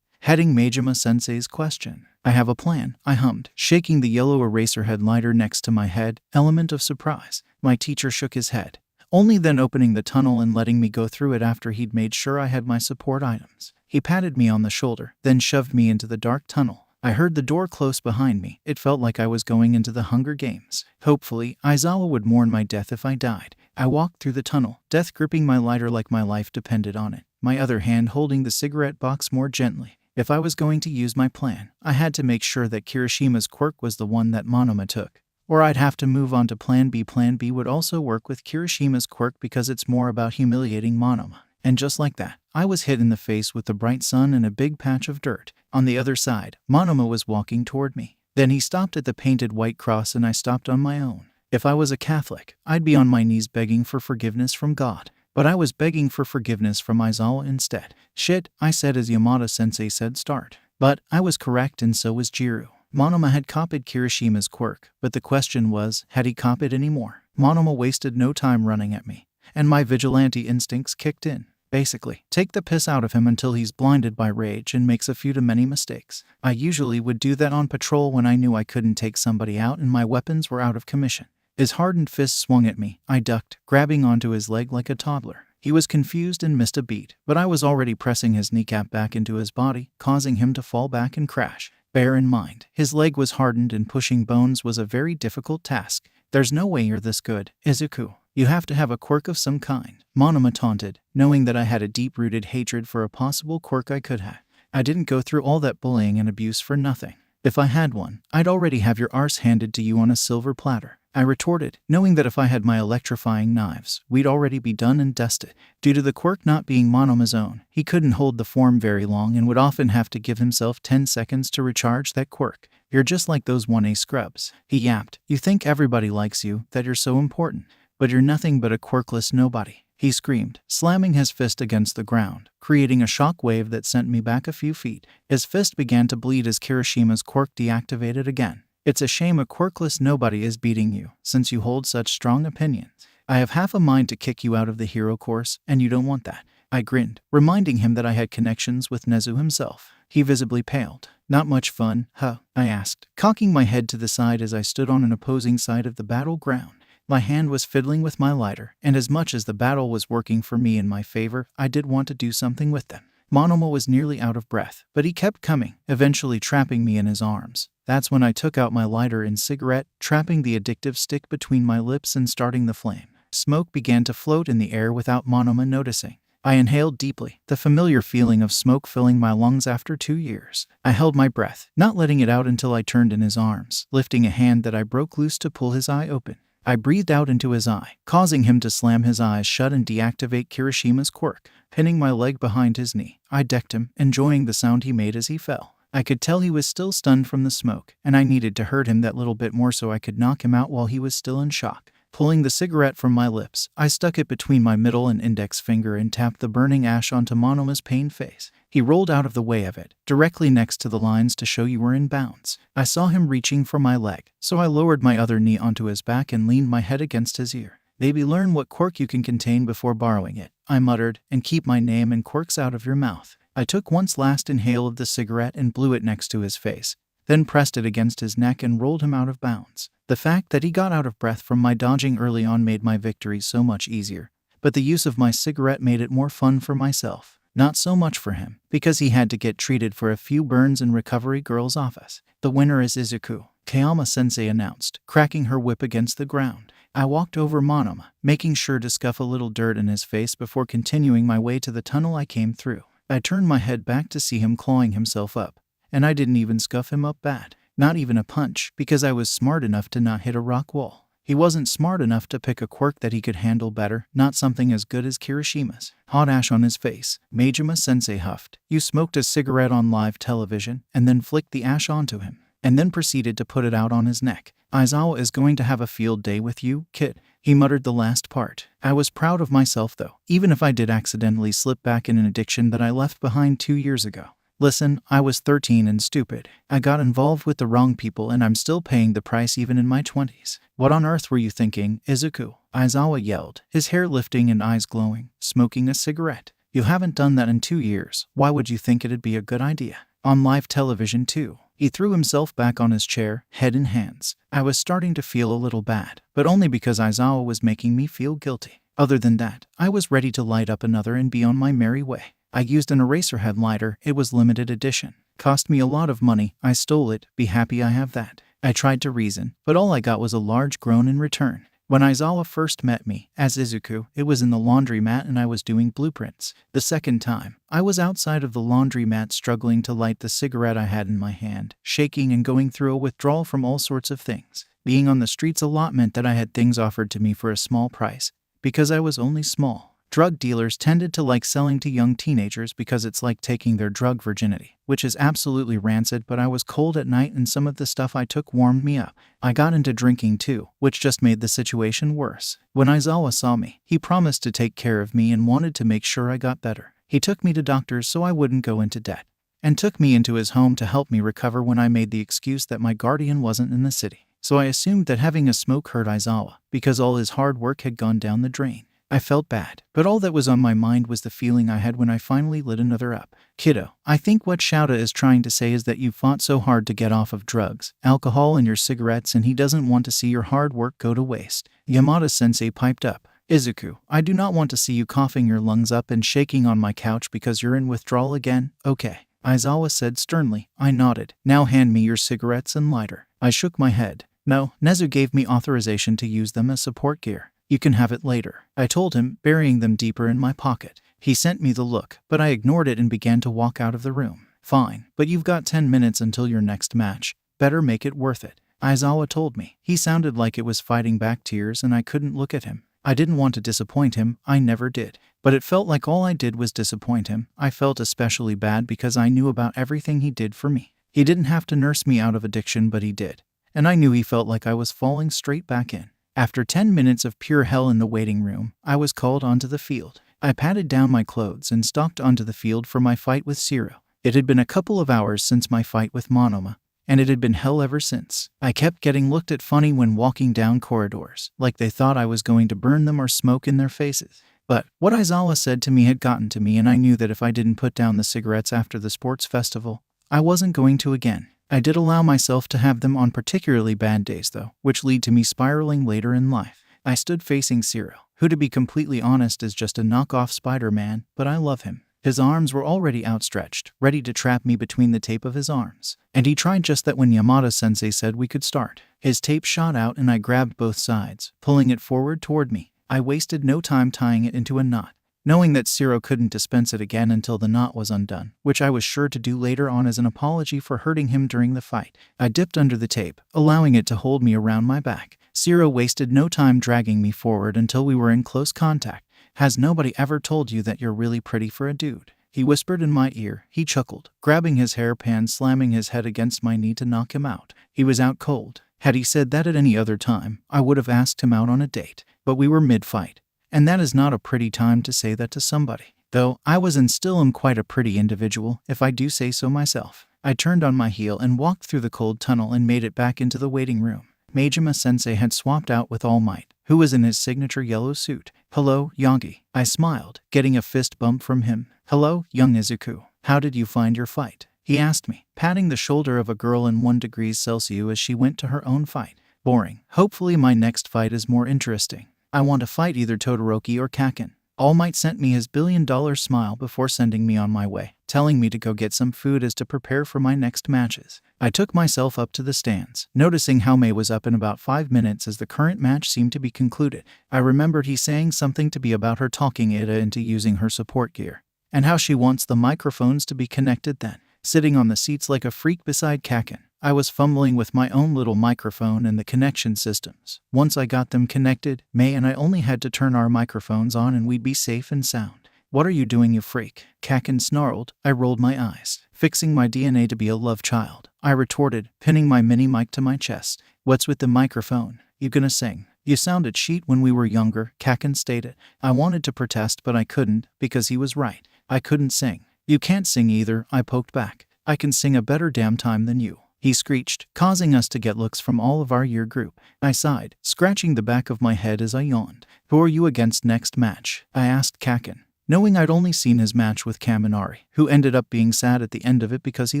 heading Majima-sensei's question. I have a plan, I hummed, shaking the yellow Eraserhead lighter next to my head, element of surprise. My teacher shook his head, only then opening the tunnel and letting me go through it after he'd made sure I had my support items. He patted me on the shoulder, then shoved me into the dark tunnel. I heard the door close behind me. It felt like I was going into the Hunger Games. Hopefully, Aizawa would mourn my death if I died. I walked through the tunnel, death gripping my lighter like my life depended on it, my other hand holding the cigarette box more gently. If I was going to use my plan, I had to make sure that Kirishima's quirk was the one that Monoma took, or I'd have to move on to Plan B. Plan B would also work with Kirishima's quirk because it's more about humiliating Monoma. And just like that, I was hit in the face with the bright sun and a big patch of dirt. On the other side, Monoma was walking toward me. Then he stopped at the painted white cross and I stopped on my own. If I was a Catholic, I'd be on my knees begging for forgiveness from God. But I was begging for forgiveness from Aizawa instead. Shit, I said as Yamada-sensei said start. But I was correct and so was Jiru. Monoma had copied Kirishima's quirk, but the question was, had he copied any more? Monoma wasted no time running at me, and my vigilante instincts kicked in. Basically, take the piss out of him until he's blinded by rage and makes a few too many mistakes. I usually would do that on patrol when I knew I couldn't take somebody out and my weapons were out of commission. His hardened fist swung at me. I ducked, grabbing onto his leg like a toddler. He was confused and missed a beat, but I was already pressing his kneecap back into his body, causing him to fall back and crash. Bear in mind, his leg was hardened and pushing bones was a very difficult task. There's no way you're this good, Izuku. You have to have a quirk of some kind, Monoma taunted, knowing that I had a deep-rooted hatred for a possible quirk I could have. I didn't go through all that bullying and abuse for nothing. If I had one, I'd already have your arse handed to you on a silver platter. I retorted, knowing that if I had my electrifying knives, we'd already be done and dusted. Due to the quirk not being Monoma's own, he couldn't hold the form very long and would often have to give himself 10 seconds to recharge that quirk. You're just like those 1A scrubs, he yapped. You think everybody likes you, that you're so important. But you're nothing but a quirkless nobody, he screamed, slamming his fist against the ground, creating a shock wave that sent me back a few feet. His fist began to bleed as Kirishima's quirk deactivated again. It's a shame a quirkless nobody is beating you, since you hold such strong opinions. I have half a mind to kick you out of the hero course, and you don't want that. I grinned, reminding him that I had connections with Nezu himself. He visibly paled. Not much fun, huh? I asked, cocking my head to the side as I stood on an opposing side of the battleground. My hand was fiddling with my lighter, and as much as the battle was working for me in my favor, I did want to do something with them. Monoma was nearly out of breath, but he kept coming, eventually trapping me in his arms. That's when I took out my lighter and cigarette, trapping the addictive stick between my lips and starting the flame. Smoke began to float in the air without Monoma noticing. I inhaled deeply, the familiar feeling of smoke filling my lungs after 2 years. I held my breath, not letting it out until I turned in his arms, lifting a hand that I broke loose to pull his eye open. I breathed out into his eye, causing him to slam his eyes shut and deactivate Kirishima's quirk. Pinning my leg behind his knee, I decked him, enjoying the sound he made as he fell. I could tell he was still stunned from the smoke, and I needed to hurt him that little bit more so I could knock him out while he was still in shock. Pulling the cigarette from my lips, I stuck it between my middle and index finger and tapped the burning ash onto Monoma's pained face. He rolled out of the way of it, directly next to the lines to show you were in bounds. I saw him reaching for my leg, so I lowered my other knee onto his back and leaned my head against his ear. Maybe learn what quirk you can contain before borrowing it, I muttered, and keep my name and quirks out of your mouth. I took one last inhale of the cigarette and blew it next to his face, then pressed it against his neck and rolled him out of bounds. The fact that he got out of breath from my dodging early on made my victory so much easier, but the use of my cigarette made it more fun for myself. Not so much for him, because he had to get treated for a few burns in Recovery Girl's office. The winner is Izuku, Kayama-sensei announced, cracking her whip against the ground. I walked over Monoma, making sure to scuff a little dirt in his face before continuing my way to the tunnel I came through. I turned my head back to see him clawing himself up, and I didn't even scuff him up bad. Not even a punch, because I was smart enough to not hit a rock wall. He wasn't smart enough to pick a quirk that he could handle better, not something as good as Kirishima's. Hot ash on his face, Majima-sensei huffed. You smoked a cigarette on live television, and then flicked the ash onto him, and then proceeded to put it out on his neck. Aizawa is going to have a field day with you, kid. He muttered the last part. I was proud of myself though, even if I did accidentally slip back in an addiction that I left behind 2 years ago. Listen, I was 13 and stupid. I got involved with the wrong people and I'm still paying the price even in my 20s. What on earth were you thinking, Izuku? Aizawa yelled, his hair lifting and eyes glowing, smoking a cigarette. You haven't done that in 2 years. Why would you think it'd be a good idea? On live television too. He threw himself back on his chair, head in hands. I was starting to feel a little bad, but only because Aizawa was making me feel guilty. Other than that, I was ready to light up another and be on my merry way. I used an Eraserhead lighter. It was limited edition. Cost me a lot of money. I stole it. Be happy I have that. I tried to reason, but all I got was a large groan in return. When Aizawa first met me, as Izuku, it was in the laundromat and I was doing blueprints. The second time, I was outside of the laundromat struggling to light the cigarette I had in my hand, shaking and going through a withdrawal from all sorts of things. Being on the streets a lot meant that I had things offered to me for a small price, because I was only small. Drug dealers tended to like selling to young teenagers because it's like taking their drug virginity, which is absolutely rancid, but I was cold at night and some of the stuff I took warmed me up. I got into drinking too, which just made the situation worse. When Aizawa saw me, he promised to take care of me and wanted to make sure I got better. He took me to doctors so I wouldn't go into debt, and took me into his home to help me recover when I made the excuse that my guardian wasn't in the city. So I assumed that having a smoke hurt Aizawa, because all his hard work had gone down the drain. I felt bad, but all that was on my mind was the feeling I had when I finally lit another up. Kiddo, I think what Shouta is trying to say is that you fought so hard to get off of drugs, alcohol, and your cigarettes, and he doesn't want to see your hard work go to waste. Yamada-sensei piped up. Izuku, I do not want to see you coughing your lungs up and shaking on my couch because you're in withdrawal again, okay? Aizawa said sternly. I nodded. Now hand me your cigarettes and lighter. I shook my head. No, Nezu gave me authorization to use them as support gear. You can have it later, I told him, burying them deeper in my pocket. He sent me the look, but I ignored it and began to walk out of the room. Fine, but you've got 10 minutes until your next match. Better make it worth it, Aizawa told me. He sounded like it was fighting back tears and I couldn't look at him. I didn't want to disappoint him, I never did. But it felt like all I did was disappoint him. I felt especially bad because I knew about everything he did for me. He didn't have to nurse me out of addiction, but he did. And I knew he felt like I was falling straight back in. After 10 minutes of pure hell in the waiting room, I was called onto the field. I patted down my clothes and stalked onto the field for my fight with Shiro. It had been a couple of hours since my fight with Monoma, and it had been hell ever since. I kept getting looked at funny when walking down corridors, like they thought I was going to burn them or smoke in their faces. But what Aizawa said to me had gotten to me, and I knew that if I didn't put down the cigarettes after the sports festival, I wasn't going to again. I did allow myself to have them on particularly bad days though, which lead to me spiraling later in life. I stood facing Shiro, who to be completely honest is just a knockoff Spider-Man, but I love him. His arms were already outstretched, ready to trap me between the tape of his arms. And he tried just that when Yamada-sensei said we could start. His tape shot out and I grabbed both sides, pulling it forward toward me. I wasted no time tying it into a knot, knowing that Shiro couldn't dispense it again until the knot was undone, which I was sure to do later on as an apology for hurting him during the fight. I dipped under the tape, allowing it to hold me around my back. Shiro wasted no time dragging me forward until we were in close contact. Has nobody ever told you that you're really pretty for a dude? He whispered in my ear. He chuckled, grabbing his hairpan, slamming his head against my knee to knock him out. He was out cold. Had he said that at any other time, I would have asked him out on a date. But we were mid-fight. And that is not a pretty time to say that to somebody. Though I was and still am quite a pretty individual, if I do say so myself. I turned on my heel and walked through the cold tunnel and made it back into the waiting room. Majima-sensei had swapped out with All Might, who was in his signature yellow suit. Hello, Yagi. I smiled, getting a fist bump from him. Hello, young Izuku. How did you find your fight? He asked me, patting the shoulder of a girl in 1 degree Celsius as she went to her own fight. Boring. Hopefully my next fight is more interesting. I want to fight either Todoroki or Kakin. All Might sent me his billion-dollar smile before sending me on my way, telling me to go get some food as to prepare for my next matches. I took myself up to the stands, noticing how Mei was up in about 5 minutes as the current match seemed to be concluded. I remembered he saying something to be about her talking Ida into using her support gear, and how she wants the microphones to be connected then. Sitting on the seats like a freak beside Kakin, I was fumbling with my own little microphone and the connection systems. Once I got them connected, May and I only had to turn our microphones on and we'd be safe and sound. What are you doing, you freak? Kakin snarled. I rolled my eyes. Fixing my DNA to be a love child, I retorted, pinning my mini mic to my chest. What's with the microphone? You gonna sing? You sounded shit when we were younger, Kakin stated. I wanted to protest but I couldn't, because he was right. I couldn't sing. You can't sing either, I poked back. I can sing a better damn time than you, he screeched, causing us to get looks from all of our year group. I sighed, scratching the back of my head as I yawned. Who are you against next match? I asked Kakin, knowing I'd only seen his match with Kaminari, who ended up being sad at the end of it because he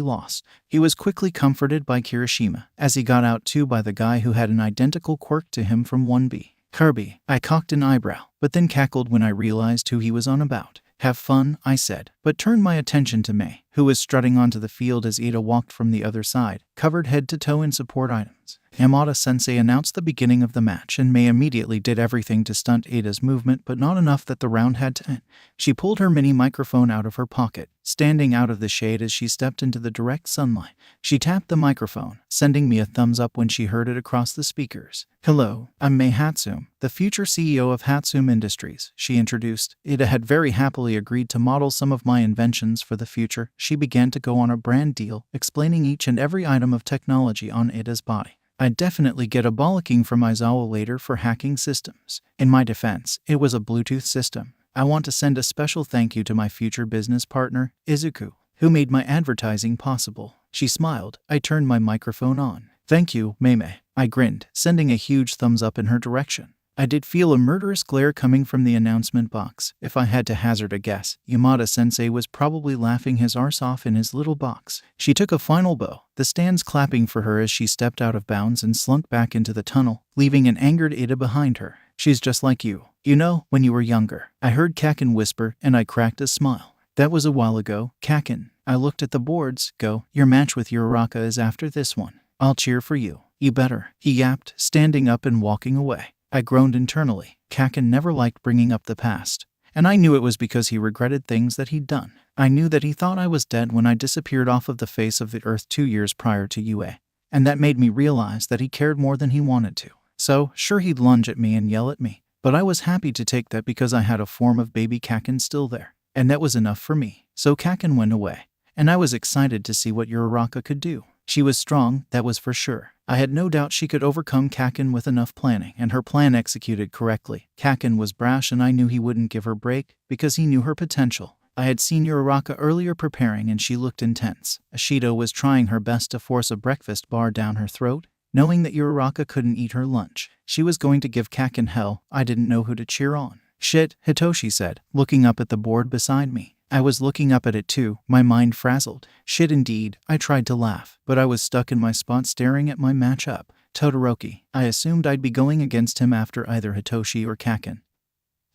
lost. He was quickly comforted by Kirishima, as he got out too by the guy who had an identical quirk to him from 1B. Kirby. I cocked an eyebrow, but then cackled when I realized who he was on about. Have fun, I said, but turned my attention to May, who was strutting onto the field as Ida walked from the other side, covered head to toe in support items. Yamada-sensei announced the beginning of the match, and May immediately did everything to stunt Ida's movement, but not enough that the round had to end. She pulled her mini microphone out of her pocket, standing out of the shade as she stepped into the direct sunlight. She tapped the microphone, sending me a thumbs up when she heard it across the speakers. Hello, I'm May Hatsume, the future CEO of Hatsume Industries, she introduced. Ida had very happily agreed to model some of my inventions for the future. She began to go on a brand deal, explaining each and every item of technology on Ida's body. I'd definitely get a Bollocking from Aizawa later for hacking systems. In my defense, it was a Bluetooth system. I want to send a special thank you to my future business partner, Izuku, who made my advertising possible. She smiled. I turned my microphone on. Thank you, Mei. I grinned, sending a huge thumbs up in her direction. I did feel a murderous glare coming from the announcement box. If I had to hazard a guess, Yamada-sensei was probably laughing his arse off in his little box. She took a final bow, the stands clapping for her as she stepped out of bounds and slunk back into the tunnel, leaving an angered Ida behind her. She's just like you. You know, when you were younger. I heard Kakin whisper, and I cracked a smile. That was a while ago, Kakin. I looked at the boards. Go, your match with Uraraka is after this one. I'll cheer for you. You better, he yapped, standing up and walking away. I groaned internally. Kakin never liked bringing up the past, and I knew it was because he regretted things that he'd done. I knew that he thought I was dead when I disappeared off of the face of the earth 2 years prior to UA, and that made me realize that he cared more than he wanted to. So, sure, he'd lunge at me and yell at me, but I was happy to take that because I had a form of baby Kakin still there, and that was enough for me. So Kakin went away, and I was excited to see what Uraraka could do. She was strong, that was for sure. I had no doubt she could overcome Kakin with enough planning, and her plan executed correctly. Kakin was brash, and I knew he wouldn't give her break because he knew her potential. I had seen Uraraka earlier preparing, and she looked intense. Ashido was trying her best to force a breakfast bar down her throat. Knowing that Uraraka couldn't eat her lunch, she was going to give Kakin hell. I didn't know who to cheer on. Shit, Hitoshi said, looking up at the board beside me. I was looking up at it too, my mind frazzled. Shit indeed. I tried to laugh, but I was stuck in my spot staring at my matchup. Todoroki. I assumed I'd be going against him after either Hitoshi or Kakin,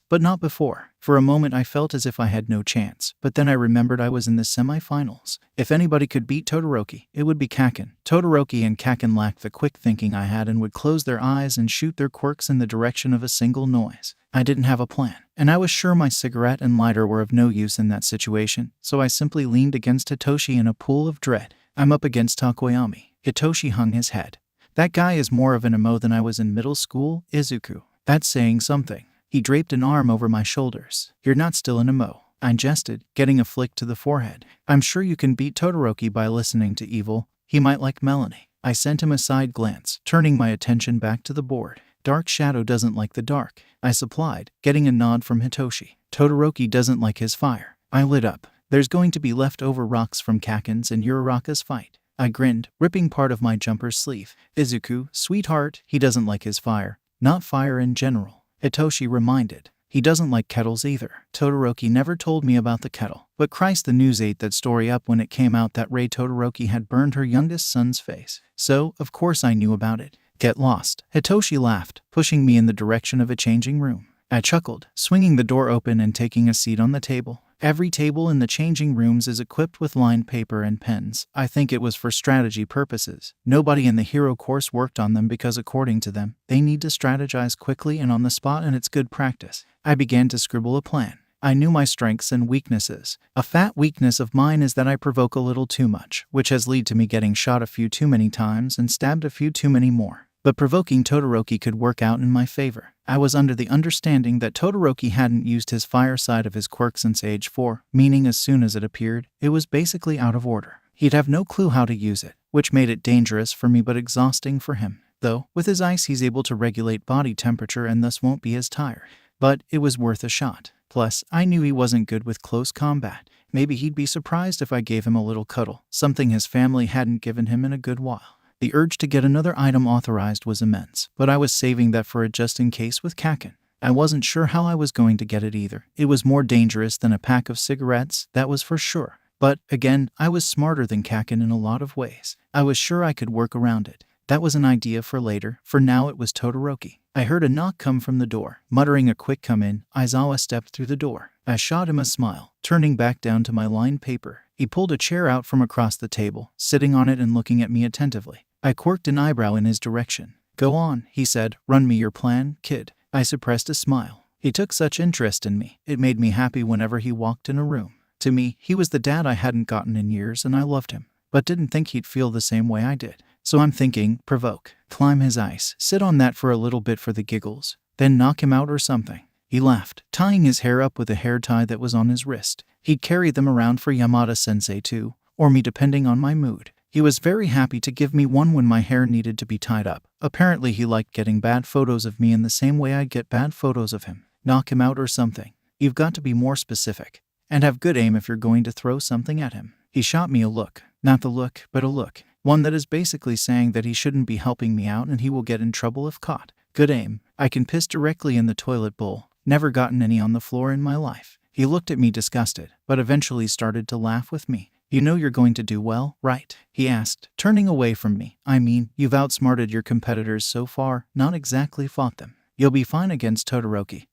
but not before. For a moment I felt as if I had no chance, but then I remembered I was in the semi-finals. If anybody could beat Todoroki, it would be Kakin. Todoroki and Kakin lacked the quick thinking I had and would close their eyes and shoot their quirks in the direction of a single noise. I didn't have a plan, and I was sure my cigarette and lighter were of no use in that situation, so I simply leaned against Hitoshi in a pool of dread. I'm up against Takoyami. Hitoshi hung his head. That guy is more of an emo than I was in middle school, Izuku. That's saying something. He draped an arm over my shoulders. You're not still an emo, I jested, getting a flick to the forehead. I'm sure you can beat Todoroki by listening to Evil. He might like Melanie. I sent him a side glance, turning my attention back to the board. Dark Shadow doesn't like the dark, I supplied, getting a nod from Hitoshi. Todoroki doesn't like his fire. I lit up. There's going to be leftover rocks from Kakin's and Uraraka's fight. I grinned, ripping part of my jumper's sleeve. Izuku, sweetheart, he doesn't like his fire. Not fire in general. Hitoshi reminded. He doesn't like kettles either. Todoroki never told me about the kettle, but Christ, the news ate that story up when it came out that Rei Todoroki had burned her youngest son's face. So, of course I knew about it. Get lost. Hitoshi laughed, pushing me in the direction of a changing room. I chuckled, swinging the door open and taking a seat on the table. Every table in the changing rooms is equipped with lined paper and pens. I think it was for strategy purposes. Nobody in the hero course worked on them because, according to them, they need to strategize quickly and on the spot, and it's good practice. I began to scribble a plan. I knew my strengths and weaknesses. A fat weakness of mine is that I provoke a little too much, which has led to me getting shot a few too many times and stabbed a few too many more. But provoking Todoroki could work out in my favor. I was under the understanding that Todoroki hadn't used his fire side of his quirk since age 4, meaning as soon as it appeared, it was basically out of order. He'd have no clue how to use it, which made it dangerous for me but exhausting for him. Though, with his ice he's able to regulate body temperature and thus won't be as tired. But it was worth a shot. Plus, I knew he wasn't good with close combat. Maybe he'd be surprised if I gave him a little cuddle, something his family hadn't given him in a good while. The urge to get another item authorized was immense, but I was saving that for a just-in-case with Kakin. I wasn't sure how I was going to get it either. It was more dangerous than a pack of cigarettes, that was for sure. But, again, I was smarter than Kakin in a lot of ways. I was sure I could work around it. That was an idea for later. For now it was Todoroki. I heard a knock come from the door. Muttering a quick come in, Aizawa stepped through the door. I shot him a smile, turning back down to my lined paper. He pulled a chair out from across the table, sitting on it and looking at me attentively. I quirked an eyebrow in his direction. "Go on," he said. "Run me your plan, kid." I suppressed a smile. He took such interest in me. It made me happy whenever he walked in a room. To me, he was the dad I hadn't gotten in years and I loved him, but didn't think he'd feel the same way I did. So I'm thinking, provoke, climb his ice, sit on that for a little bit for the giggles, then knock him out or something. He laughed, tying his hair up with a hair tie that was on his wrist. He'd carry them around for Yamada-sensei too, or me depending on my mood. He was very happy to give me one when my hair needed to be tied up. Apparently he liked getting bad photos of me in the same way I'd get bad photos of him. Knock him out or something. You've got to be more specific. And have good aim if you're going to throw something at him. He shot me a look. Not the look, but a look. One that is basically saying that he shouldn't be helping me out and he will get in trouble if caught. Good aim. I can piss directly in the toilet bowl. Never gotten any on the floor in my life. He looked at me disgusted, but eventually started to laugh with me. "You know you're going to do well, right?" he asked, turning away from me. "I mean, you've outsmarted your competitors so far, not exactly fought them. You'll be fine against Todoroki.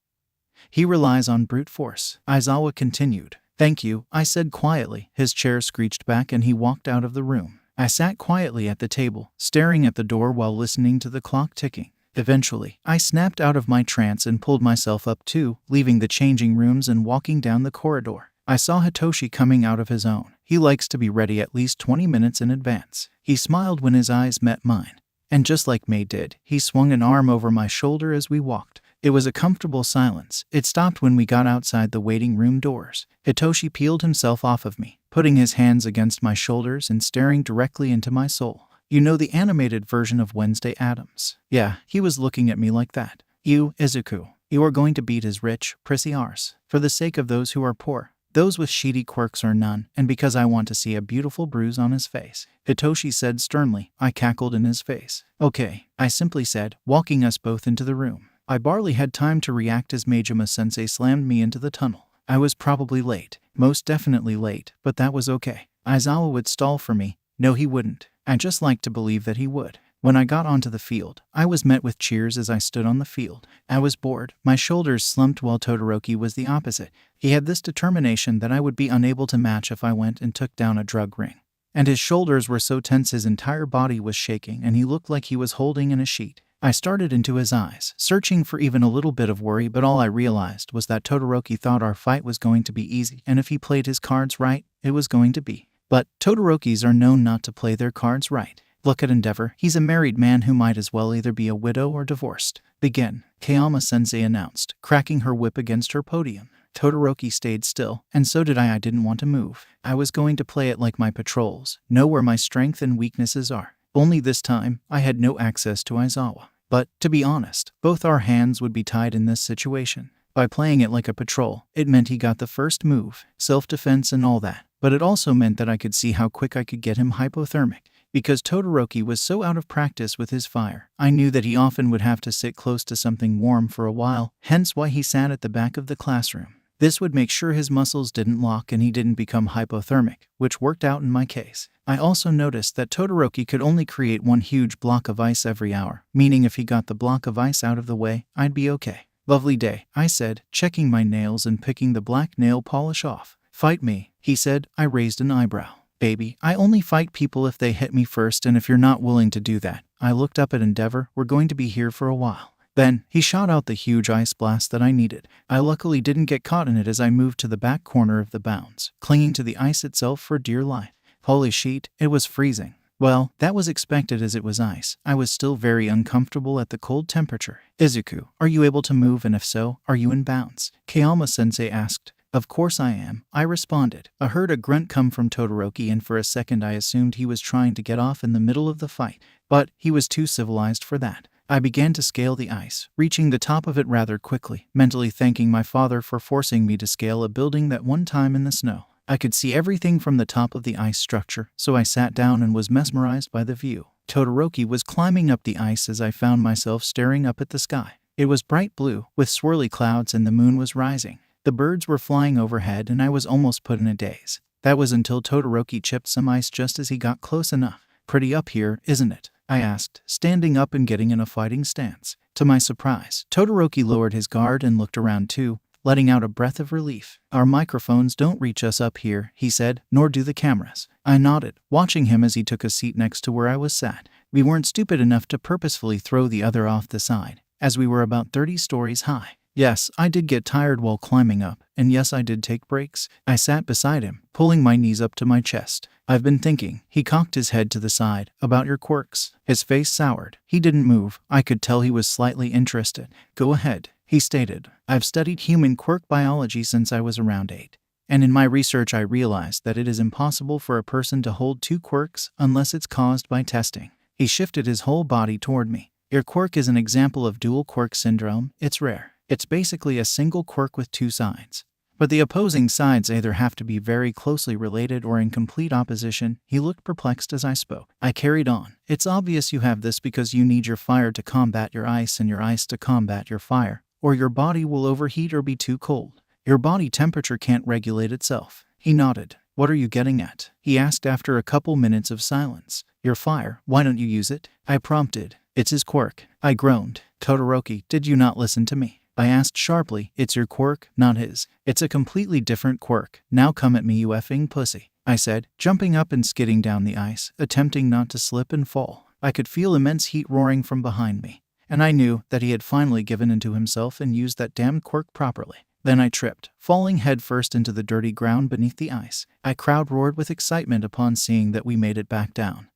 He relies on brute force." Aizawa continued. "Thank you," I said quietly. His chair screeched back and he walked out of the room. I sat quietly at the table, staring at the door while listening to the clock ticking. Eventually, I snapped out of my trance and pulled myself up too, leaving the changing rooms and walking down the corridor. I saw Hitoshi coming out of his own. He likes to be ready at least 20 minutes in advance. He smiled when his eyes met mine. And just like May did, he swung an arm over my shoulder as we walked. It was a comfortable silence. It stopped when we got outside the waiting room doors. Hitoshi peeled himself off of me, putting his hands against my shoulders and staring directly into my soul. "You know the animated version of Wednesday Addams?" Yeah, he was looking at me like that. "You, Izuku, you are going to beat his rich, prissy arse, for the sake of those who are poor. Those with shitty quirks or none, and because I want to see a beautiful bruise on his face," Hitoshi said sternly. I cackled in his face. "Okay," I simply said, walking us both into the room. I barely had time to react as Majima-sensei slammed me into the tunnel. I was probably late, most definitely late, but that was okay. Aizawa would stall for me. No, he wouldn't. I just liked to believe that he would. When I got onto the field, I was met with cheers as I stood on the field. I was bored. My shoulders slumped while Todoroki was the opposite. He had this determination that I would be unable to match if I went and took down a drug ring. And his shoulders were so tense his entire body was shaking and he looked like he was holding in a sheet. I started into his eyes, searching for even a little bit of worry, but all I realized was that Todoroki thought our fight was going to be easy, and if he played his cards right, it was going to be. But Todorokis are known not to play their cards right. Look at Endeavor. He's a married man who might as well either be a widow or divorced. "Begin," Kayama-sensei announced, cracking her whip against her podium. Todoroki stayed still, and so did I. I didn't want to move. I was going to play it like my patrols, know where my strengths and weaknesses are. Only this time, I had no access to Aizawa. But, to be honest, both our hands would be tied in this situation. By playing it like a patrol, it meant he got the first move, self-defense and all that. But it also meant that I could see how quick I could get him hypothermic. Because Todoroki was so out of practice with his fire, I knew that he often would have to sit close to something warm for a while, hence why he sat at the back of the classroom. This would make sure his muscles didn't lock and he didn't become hypothermic, which worked out in my case. I also noticed that Todoroki could only create one huge block of ice every hour, meaning if he got the block of ice out of the way, I'd be okay. "Lovely day," I said, checking my nails and picking the black nail polish off. "Fight me," he said. I raised an eyebrow. "Baby, I only fight people if they hit me first, and if you're not willing to do that." I looked up at Endeavor. "We're going to be here for a while. Then, he shot out the huge ice blast that I needed. I luckily didn't get caught in it as I moved to the back corner of the bounds, clinging to the ice itself for dear life. Holy shit, it was freezing. Well, that was expected as it was ice. I was still very uncomfortable at the cold temperature. Izuku, are you able to move, and if so, are you in bounds? Kayama-sensei asked. Of course I am, I responded. I heard a grunt come from Todoroki, and for a second I assumed he was trying to get off in the middle of the fight. But he was too civilized for that. I began to scale the ice, reaching the top of it rather quickly, mentally thanking my father for forcing me to scale a building that one time in the snow. I could see everything from the top of the ice structure, so I sat down and was mesmerized by the view. Todoroki was climbing up the ice as I found myself staring up at the sky. It was bright blue, with swirly clouds, and the moon was rising. The birds were flying overhead, and I was almost put in a daze. That was until Todoroki chipped some ice just as he got close enough. Pretty up here, isn't it? I asked, standing up and getting in a fighting stance. To my surprise, Todoroki lowered his guard and looked around too, letting out a breath of relief. Our microphones don't reach us up here, he said, nor do the cameras. I nodded, watching him as he took a seat next to where I was sat. We weren't stupid enough to purposefully throw the other off the side, as we were about 30 stories high. Yes, I did get tired while climbing up, and yes, I did take breaks. I sat beside him, pulling my knees up to my chest. I've been thinking, he cocked his head to the side, about your quirks. His face soured. He didn't move. I could tell he was slightly interested. Go ahead, he stated. I've studied human quirk biology since I was around 8. And in my research I realized that it is impossible for a person to hold 2 quirks unless it's caused by testing. He shifted his whole body toward me. Your quirk is an example of dual quirk syndrome. It's rare. It's basically a single quirk with 2 sides. But the opposing sides either have to be very closely related or in complete opposition. He looked perplexed as I spoke. I carried on. It's obvious you have this because you need your fire to combat your ice and your ice to combat your fire, or your body will overheat or be too cold. Your body temperature can't regulate itself. He nodded. What are you getting at? He asked after a couple minutes of silence. Your fire, why don't you use it? I prompted. It's his quirk. I groaned. Todoroki, did you not listen to me? I asked sharply. It's your quirk, not his. It's a completely different quirk. Now come at me, you effing pussy, I said, jumping up and skidding down the ice, attempting not to slip and fall. I could feel immense heat roaring from behind me, and I knew that he had finally given in to himself and used that damned quirk properly. Then I tripped, falling headfirst into the dirty ground beneath the ice. I crowd-roared with excitement upon seeing that we made it back down.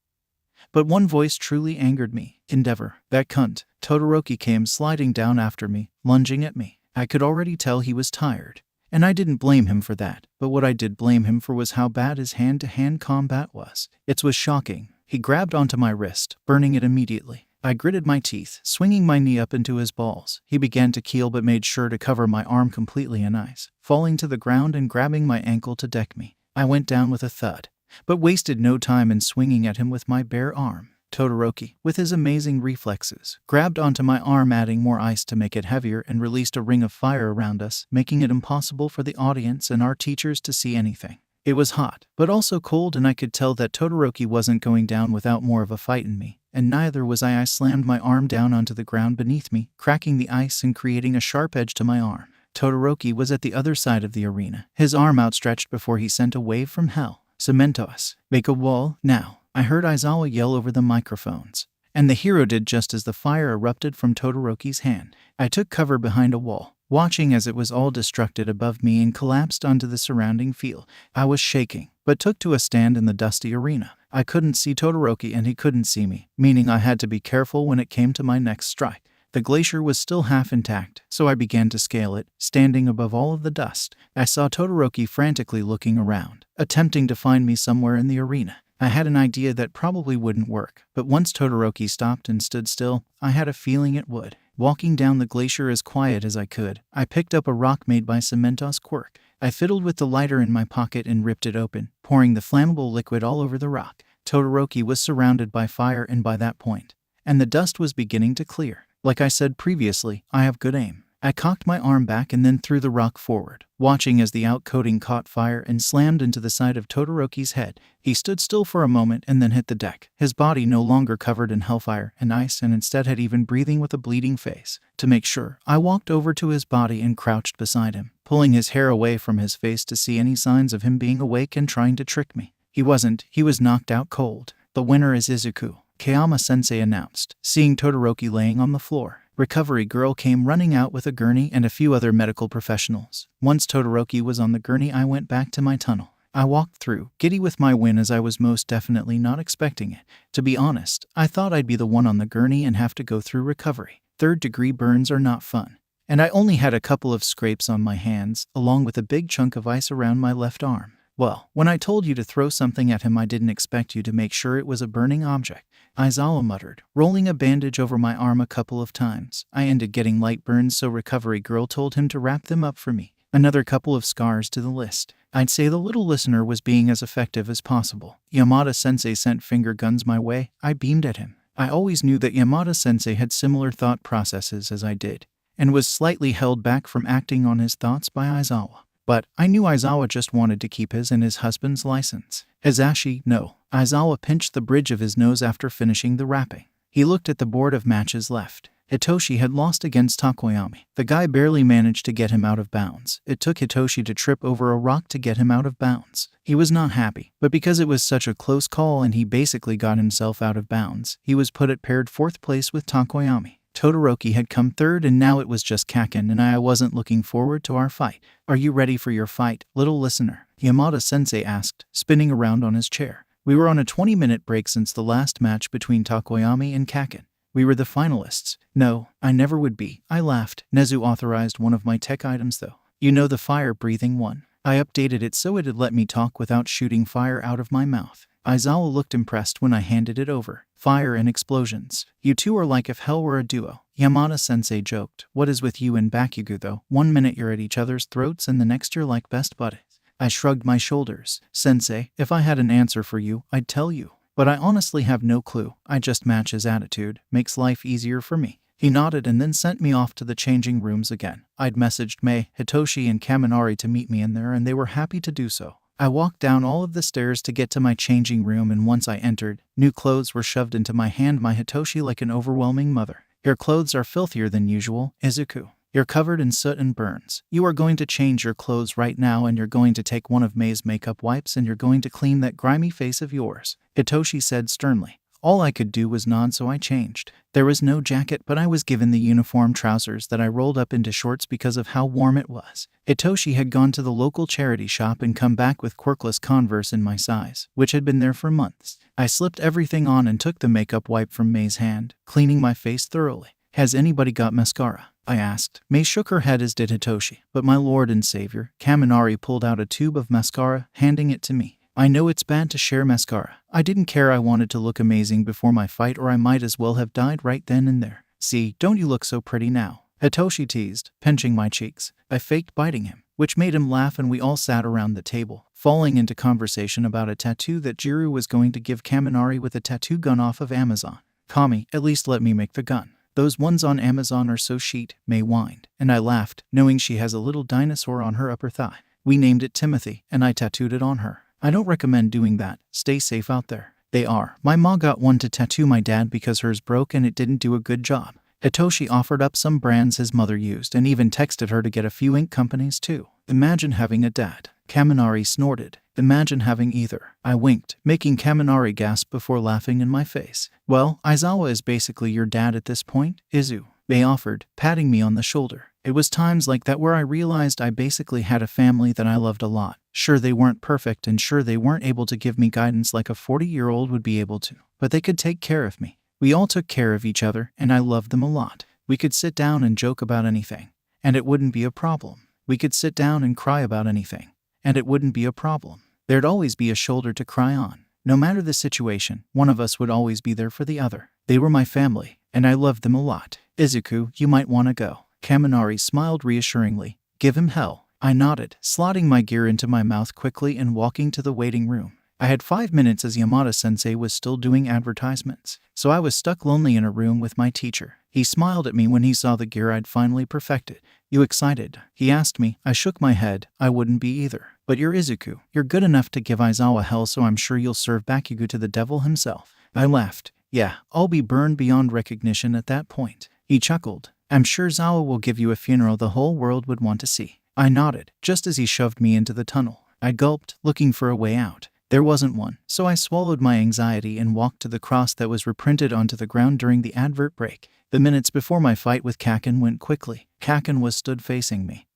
But one voice truly angered me. Endeavor, that cunt. Todoroki came sliding down after me, lunging at me. I could already tell he was tired, and I didn't blame him for that. But what I did blame him for was how bad his hand-to-hand combat was. It was shocking. He grabbed onto my wrist, burning it immediately. I gritted my teeth, swinging my knee up into his balls. He began to keel but made sure to cover my arm completely in ice, falling to the ground and grabbing my ankle to deck me. I went down with a thud, but wasted no time in swinging at him with my bare arm. Todoroki, with his amazing reflexes, grabbed onto my arm, adding more ice to make it heavier, and released a ring of fire around us, making it impossible for the audience and our teachers to see anything. It was hot, but also cold, and I could tell that Todoroki wasn't going down without more of a fight in me, and neither was I. I slammed my arm down onto the ground beneath me, cracking the ice and creating a sharp edge to my arm. Todoroki was at the other side of the arena, his arm outstretched before he sent a wave from hell. Mentos, make a wall, now, I heard Aizawa yell over the microphones, and the hero did just as the fire erupted from Todoroki's hand. I took cover behind a wall, watching as it was all destructed above me and collapsed onto the surrounding field. I was shaking, but took to a stand in the dusty arena. I couldn't see Todoroki and he couldn't see me, meaning I had to be careful when it came to my next strike. The glacier was still half intact, so I began to scale it, standing above all of the dust. I saw Todoroki frantically looking around, attempting to find me somewhere in the arena. I had an idea that probably wouldn't work, but once Todoroki stopped and stood still, I had a feeling it would. Walking down the glacier as quiet as I could, I picked up a rock made by Mentos Quirk. I fiddled with the lighter in my pocket and ripped it open, pouring the flammable liquid all over the rock. Todoroki was surrounded by fire and by that point, and the dust was beginning to clear. Like I said previously, I have good aim. I cocked my arm back and then threw the rock forward, watching as the outcoating caught fire and slammed into the side of Todoroki's head. He stood still for a moment and then hit the deck, his body no longer covered in hellfire and ice and instead had even breathing with a bleeding face. To make sure, I walked over to his body and crouched beside him, pulling his hair away from his face to see any signs of him being awake and trying to trick me. He wasn't. He was knocked out cold. The winner is Izuku, Kayama-sensei announced, seeing Todoroki laying on the floor. Recovery girl came running out with a gurney and a few other medical professionals. Once Todoroki was on the gurney, I went back to my tunnel. I walked through, giddy with my win as I was most definitely not expecting it. To be honest, I thought I'd be the one on the gurney and have to go through recovery. Third-degree burns are not fun. And I only had a couple of scrapes on my hands, along with a big chunk of ice around my left arm. Well, when I told you to throw something at him, I didn't expect you to make sure it was a burning object, Aizawa muttered, rolling a bandage over my arm a couple of times. I ended getting light burns, so recovery girl told him to wrap them up for me. Another couple of scars to the list. I'd say the little listener was being as effective as possible. Yamada-sensei sent finger guns my way. I beamed at him. I always knew that Yamada-sensei had similar thought processes as I did, and was slightly held back from acting on his thoughts by Aizawa. But I knew Aizawa just wanted to keep his and his husband's license. Hizashi, no. Aizawa pinched the bridge of his nose after finishing the wrapping. He looked at the board of matches left. Hitoshi had lost against Takoyami. The guy barely managed to get him out of bounds. It took Hitoshi to trip over a rock to get him out of bounds. He was not happy, but because it was such a close call and he basically got himself out of bounds, he was put at paired 4th place with Takoyami. Todoroki had come 3rd, and now it was just Kaken and I wasn't looking forward to our fight. Are you ready for your fight, little listener? Yamada-sensei asked, spinning around on his chair. We were on a 20-minute break since the last match between Takoyami and Kaken. We were the finalists. No, I never would be. I laughed. Nezu authorized one of my tech items though. You know, the fire-breathing one. I updated it so it'd let me talk without shooting fire out of my mouth. Aizawa looked impressed when I handed it over. Fire and explosions. You two are like if hell were a duo. Yamada-sensei joked. What is with you and Bakugo though? One minute you're at each other's throats and the next you're like best buddies. I shrugged my shoulders. Sensei, if I had an answer for you, I'd tell you. But I honestly have no clue. I just match his attitude. Makes life easier for me. He nodded and then sent me off to the changing rooms again. I'd messaged Mei, Hitoshi, and Kaminari to meet me in there, and they were happy to do so. I walked down all of the stairs to get to my changing room, and once I entered, new clothes were shoved into my hand by Hitoshi like an overwhelming mother. Your clothes are filthier than usual, Izuku. You're covered in soot and burns. You are going to change your clothes right now, and you're going to take one of Mei's makeup wipes and you're going to clean that grimy face of yours, Hitoshi said sternly. All I could do was nod, so I changed. There was no jacket, but I was given the uniform trousers that I rolled up into shorts because of how warm it was. Hitoshi had gone to the local charity shop and come back with Quirkless Converse in my size, which had been there for months. I slipped everything on and took the makeup wipe from Mei's hand, cleaning my face thoroughly. Has anybody got mascara? I asked. Mei shook her head, as did Hitoshi. But my lord and savior, Kaminari pulled out a tube of mascara, handing it to me. I know it's bad to share mascara. I didn't care. I wanted to look amazing before my fight, or I might as well have died right then and there. See, don't you look so pretty now? Hitoshi teased, pinching my cheeks. I faked biting him, which made him laugh, and we all sat around the table, falling into conversation about a tattoo that Jiru was going to give Kaminari with a tattoo gun off of Amazon. Kami, at least let me make the gun. Those ones on Amazon are so sheet, Mei whined, and I laughed, knowing she has a little dinosaur on her upper thigh. We named it Timothy, and I tattooed it on her. I don't recommend doing that. Stay safe out there. They are. My ma got one to tattoo my dad because hers broke and it didn't do a good job. Hitoshi offered up some brands his mother used and even texted her to get a few ink companies too. Imagine having a dad. Kaminari snorted. Imagine having either. I winked, making Kaminari gasp before laughing in my face. Well, Aizawa is basically your dad at this point, Izu. They offered, patting me on the shoulder. It was times like that where I realized I basically had a family that I loved a lot. Sure, they weren't perfect, and sure, they weren't able to give me guidance like a 40-year-old would be able to. But they could take care of me. We all took care of each other, and I loved them a lot. We could sit down and joke about anything, and it wouldn't be a problem. We could sit down and cry about anything, and it wouldn't be a problem. There'd always be a shoulder to cry on. No matter the situation, one of us would always be there for the other. They were my family, and I loved them a lot. Izuku, you might want to go. Kaminari smiled reassuringly. Give him hell. I nodded, slotting my gear into my mouth quickly and walking to the waiting room. I had 5 minutes as Yamada-sensei was still doing advertisements, so I was stuck lonely in a room with my teacher. He smiled at me when he saw the gear I'd finally perfected. You excited? He asked me. I shook my head. I wouldn't be either. But you're Izuku. You're good enough to give Aizawa hell, so I'm sure you'll serve Bakugo to the devil himself. I laughed. Yeah, I'll be burned beyond recognition at that point. He chuckled. I'm sure Zawa will give you a funeral the whole world would want to see. I nodded, just as he shoved me into the tunnel. I gulped, looking for a way out. There wasn't one, so I swallowed my anxiety and walked to the cross that was reprinted onto the ground during the advert break. The minutes before my fight with Kakin went quickly. Kakin was stood facing me,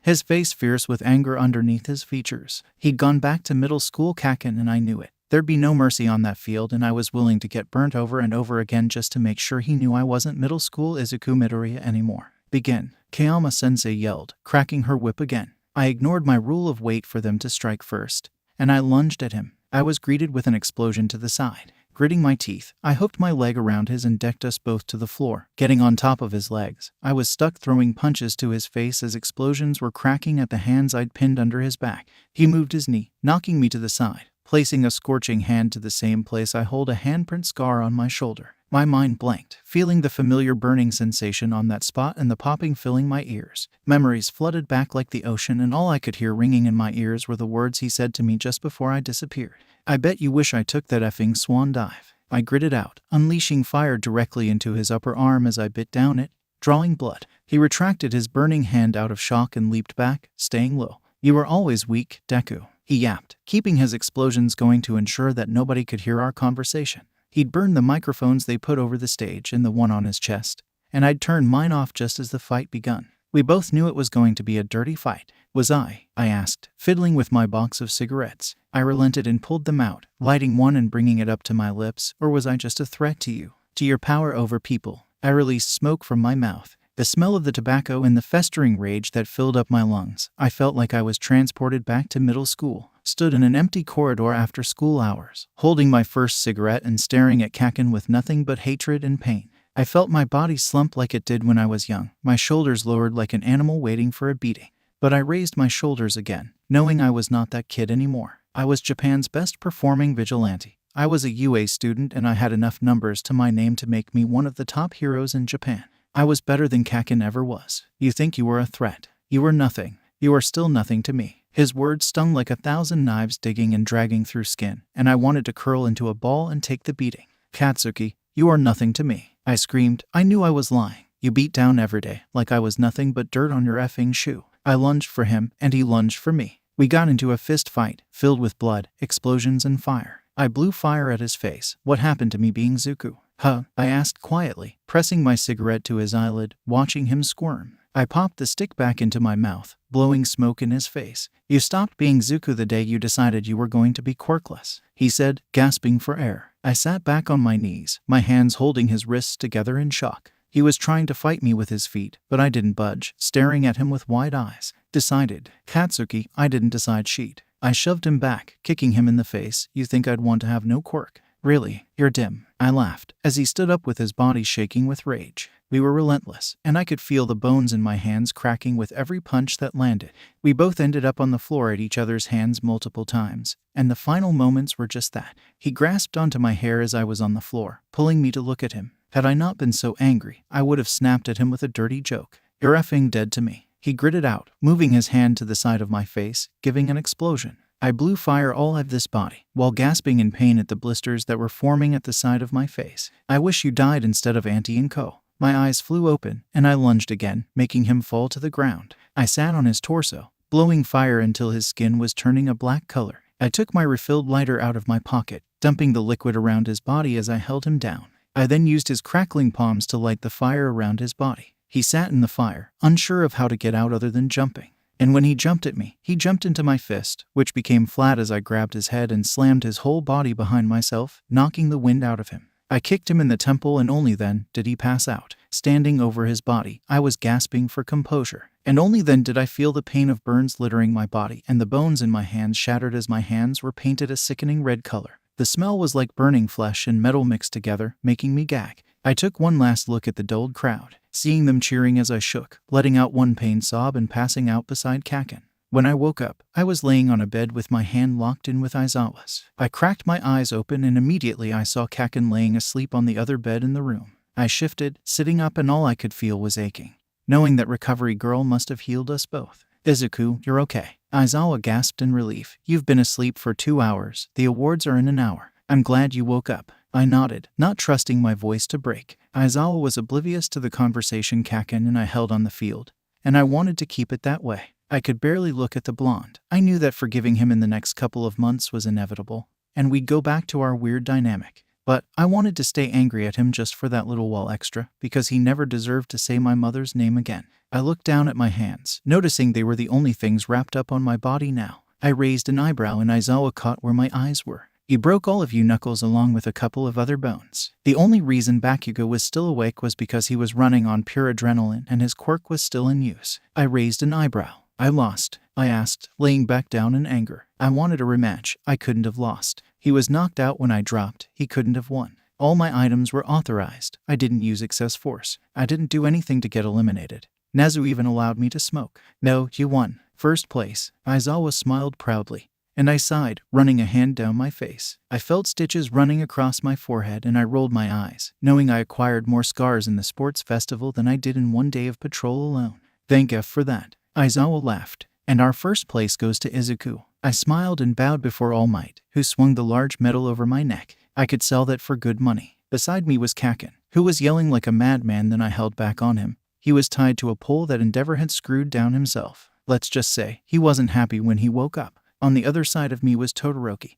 his face fierce with anger underneath his features. He'd gone back to middle school Kakin, and I knew it. There'd be no mercy on that field, and I was willing to get burnt over and over again just to make sure he knew I wasn't middle school Izuku Midoriya anymore. Begin, Kayama-sensei yelled, cracking her whip again. I ignored my rule of wait for them to strike first, and I lunged at him. I was greeted with an explosion to the side. Gritting my teeth, I hooked my leg around his and decked us both to the floor. Getting on top of his legs, I was stuck throwing punches to his face as explosions were cracking at the hands I'd pinned under his back. He moved his knee, knocking me to the side, placing a scorching hand to the same place I hold a handprint scar on my shoulder. My mind blanked, feeling the familiar burning sensation on that spot and the popping filling my ears. Memories flooded back like the ocean, and all I could hear ringing in my ears were the words he said to me just before I disappeared. I bet you wish I took that effing swan dive. I gritted out, unleashing fire directly into his upper arm as I bit down it, drawing blood. He retracted his burning hand out of shock and leaped back, staying low. You were always weak, Deku, he yapped, keeping his explosions going to ensure that nobody could hear our conversation. He'd burned the microphones they put over the stage and the one on his chest, and I'd turned mine off just as the fight begun. We both knew it was going to be a dirty fight. Was I asked, fiddling with my box of cigarettes. I relented and pulled them out, lighting one and bringing it up to my lips. Or was I just a threat to you? To your power over people? I released smoke from my mouth, the smell of the tobacco and the festering rage that filled up my lungs. I felt like I was transported back to middle school, stood in an empty corridor after school hours, holding my first cigarette and staring at Kakin with nothing but hatred and pain. I felt my body slump like it did when I was young, my shoulders lowered like an animal waiting for a beating. But I raised my shoulders again, knowing I was not that kid anymore. I was Japan's best performing vigilante. I was a UA student, and I had enough numbers to my name to make me one of the top heroes in Japan. I was better than Kakin ever was. You think you were a threat? You were nothing. You are still nothing to me. His words stung like 1,000 knives digging and dragging through skin, and I wanted to curl into a ball and take the beating. Katsuki, you are nothing to me, I screamed. I knew I was lying. You beat down every day, like I was nothing but dirt on your effing shoe. I lunged for him, and he lunged for me. We got into a fist fight, filled with blood, explosions, and fire. I blew fire at his face. What happened to me being Zuku? Huh? I asked quietly, pressing my cigarette to his eyelid, watching him squirm. I popped the stick back into my mouth, blowing smoke in his face. You stopped being Zuku the day you decided you were going to be quirkless, he said, gasping for air. I sat back on my knees, my hands holding his wrists together in shock. He was trying to fight me with his feet, but I didn't budge, staring at him with wide eyes. Decided. Katsuki, I didn't decide sheet. I shoved him back, kicking him in the face. You think I'd want to have no quirk? Really? You're dim. I laughed, as he stood up with his body shaking with rage. We were relentless, and I could feel the bones in my hands cracking with every punch that landed. We both ended up on the floor at each other's hands multiple times, and the final moments were just that. He grasped onto my hair as I was on the floor, pulling me to look at him. Had I not been so angry, I would have snapped at him with a dirty joke. You're effing dead to me, he gritted out, moving his hand to the side of my face, giving an explosion. I blew fire all of this body, while gasping in pain at the blisters that were forming at the side of my face. I wish you died instead of Auntie and Co. My eyes flew open, and I lunged again, making him fall to the ground. I sat on his torso, blowing fire until his skin was turning a black color. I took my refilled lighter out of my pocket, dumping the liquid around his body as I held him down. I then used his crackling palms to light the fire around his body. He sat in the fire, unsure of how to get out other than jumping. And when he jumped at me, he jumped into my fist, which became flat as I grabbed his head and slammed his whole body behind myself, knocking the wind out of him. I kicked him in the temple, and only then did he pass out. Standing over his body, I was gasping for composure. And only then did I feel the pain of burns littering my body, and the bones in my hands shattered as my hands were painted a sickening red color. The smell was like burning flesh and metal mixed together, making me gag. I took one last look at the dulled crowd, seeing them cheering as I shook, letting out one pained sob and passing out beside Kakin. When I woke up, I was laying on a bed with my hand locked in with Aizawa's. I cracked my eyes open, and immediately I saw Kakin laying asleep on the other bed in the room. I shifted, sitting up, and all I could feel was aching, knowing that Recovery Girl must have healed us both. Izuku, you're okay. Aizawa gasped in relief. You've been asleep for 2 hours. The awards are in an hour. I'm glad you woke up. I nodded, not trusting my voice to break. Aizawa was oblivious to the conversation Kakin and I held on the field, and I wanted to keep it that way. I could barely look at the blonde. I knew that forgiving him in the next couple of months was inevitable, and we'd go back to our weird dynamic. But I wanted to stay angry at him just for that little while extra, because he never deserved to say my mother's name again. I looked down at my hands, noticing they were the only things wrapped up on my body now. I raised an eyebrow and Aizawa caught where my eyes were. "You broke all of your knuckles along with a couple of other bones." The only reason Bakugo was still awake was because he was running on pure adrenaline and his quirk was still in use. I raised an eyebrow. "I lost?" I asked, laying back down in anger. I wanted a rematch. I couldn't have lost. He was knocked out when I dropped. He couldn't have won. All my items were authorized. I didn't use excess force. I didn't do anything to get eliminated. Nezu even allowed me to smoke. "No, you won. First place." Aizawa smiled proudly, and I sighed, running a hand down my face. I felt stitches running across my forehead and I rolled my eyes, knowing I acquired more scars in the sports festival than I did in one day of patrol alone. "Thank F for that." Aizawa laughed. "And our first place goes to Izuku." I smiled and bowed before All Might, who swung the large medal over my neck. I could sell that for good money. Beside me was Kakin, who was yelling like a madman. Then I held back on him. He was tied to a pole that Endeavor had screwed down himself. Let's just say, he wasn't happy when he woke up. On the other side of me was Todoroki,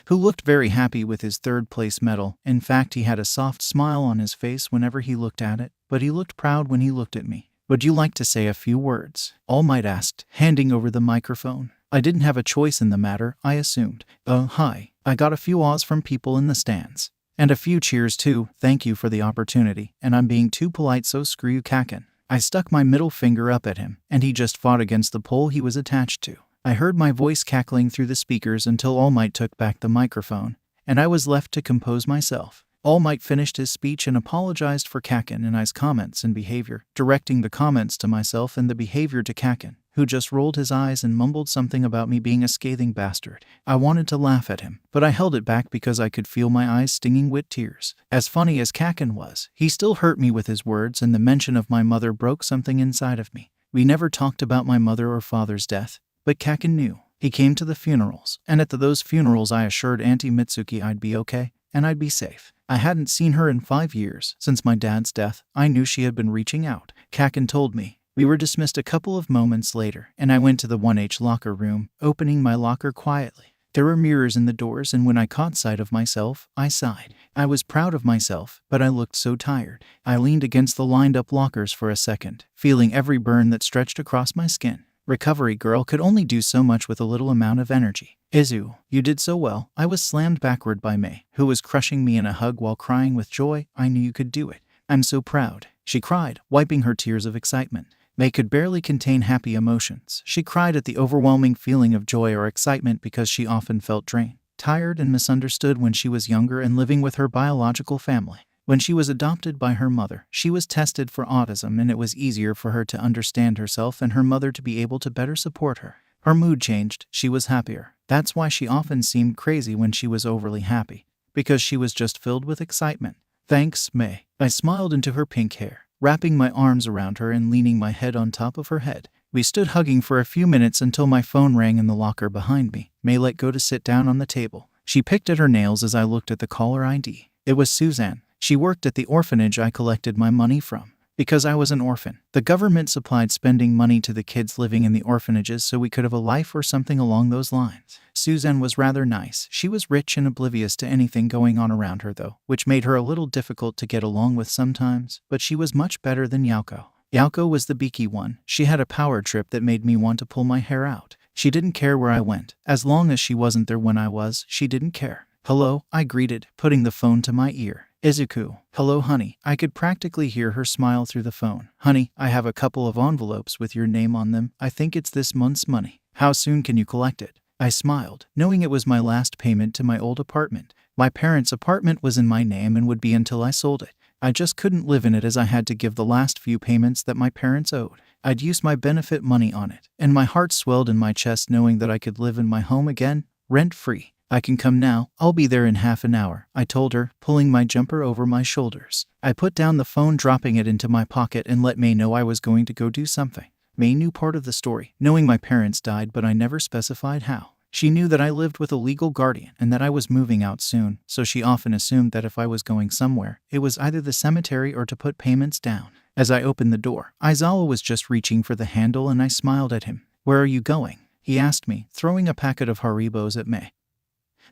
who looked very happy with his third-place medal. In fact, he had a soft smile on his face whenever he looked at it, but he looked proud when he looked at me. "Would you like to say a few words?" All Might asked, handing over the microphone. I didn't have a choice in the matter, I assumed. Hi. I got a few ahs from people in the stands. And a few cheers too. "Thank you for the opportunity, and I'm being too polite, so screw you, Kakin." I stuck my middle finger up at him, and he just fought against the pole he was attached to. I heard my voice cackling through the speakers until All Might took back the microphone, and I was left to compose myself. All Might finished his speech and apologized for Kakin and I's comments and behavior, directing the comments to myself and the behavior to Kakin, who just rolled his eyes and mumbled something about me being a scathing bastard. I wanted to laugh at him, but I held it back because I could feel my eyes stinging with tears. As funny as Kakin was, he still hurt me with his words, and the mention of my mother broke something inside of me. We never talked about my mother or father's death, but Kakin knew. He came to the funerals, and at those funerals I assured Auntie Mitsuki I'd be okay, and I'd be safe. I hadn't seen her in 5 years. Since my dad's death, I knew she had been reaching out. Kakin told me. We were dismissed a couple of moments later, and I went to the 1H locker room, opening my locker quietly. There were mirrors in the doors, and when I caught sight of myself, I sighed. I was proud of myself, but I looked so tired. I leaned against the lined-up lockers for a second, feeling every burn that stretched across my skin. Recovery girl could only do so much with a little amount of energy. "Izu, you did so well." I was slammed backward by Mei, who was crushing me in a hug while crying with joy. "I knew you could do it. I'm so proud," she cried, wiping her tears of excitement. Mei could barely contain happy emotions. She cried at the overwhelming feeling of joy or excitement because she often felt drained, tired, and misunderstood when she was younger and living with her biological family. When she was adopted by her mother, she was tested for autism, and it was easier for her to understand herself and her mother to be able to better support her. Her mood changed. She was happier. That's why she often seemed crazy when she was overly happy, because she was just filled with excitement. "Thanks, Mei." I smiled into her pink hair, wrapping my arms around her and leaning my head on top of her head. We stood hugging for a few minutes until my phone rang in the locker behind me. Mei let go to sit down on the table. She picked at her nails as I looked at the caller ID. It was Suzanne. She worked at the orphanage I collected my money from. Because I was an orphan, the government supplied spending money to the kids living in the orphanages so we could have a life or something along those lines. Suzanne was rather nice. She was rich and oblivious to anything going on around her though, which made her a little difficult to get along with sometimes, but she was much better than Yauko. Yauko was the beaky one. She had a power trip that made me want to pull my hair out. She didn't care where I went. As long as she wasn't there when I was, she didn't care. "Hello," I greeted, putting the phone to my ear. "Izuku." "Hello, honey." I could practically hear her smile through the phone. "Honey, I have a couple of envelopes with your name on them. I think it's this month's money. How soon can you collect it?" I smiled, knowing it was my last payment to my old apartment. My parents' apartment was in my name and would be until I sold it. I just couldn't live in it as I had to give the last few payments that my parents owed. I'd used my benefit money on it, and my heart swelled in my chest knowing that I could live in my home again, rent-free. "I can come now. I'll be there in half an hour," I told her, pulling my jumper over my shoulders. I put down the phone, dropping it into my pocket, and let Mei know I was going to go do something. Mei knew part of the story, knowing my parents died, but I never specified how. She knew that I lived with a legal guardian and that I was moving out soon, so she often assumed that if I was going somewhere, it was either the cemetery or to put payments down. As I opened the door, Aizawa was just reaching for the handle and I smiled at him. "Where are you going?" he asked me, throwing a packet of Haribos at May,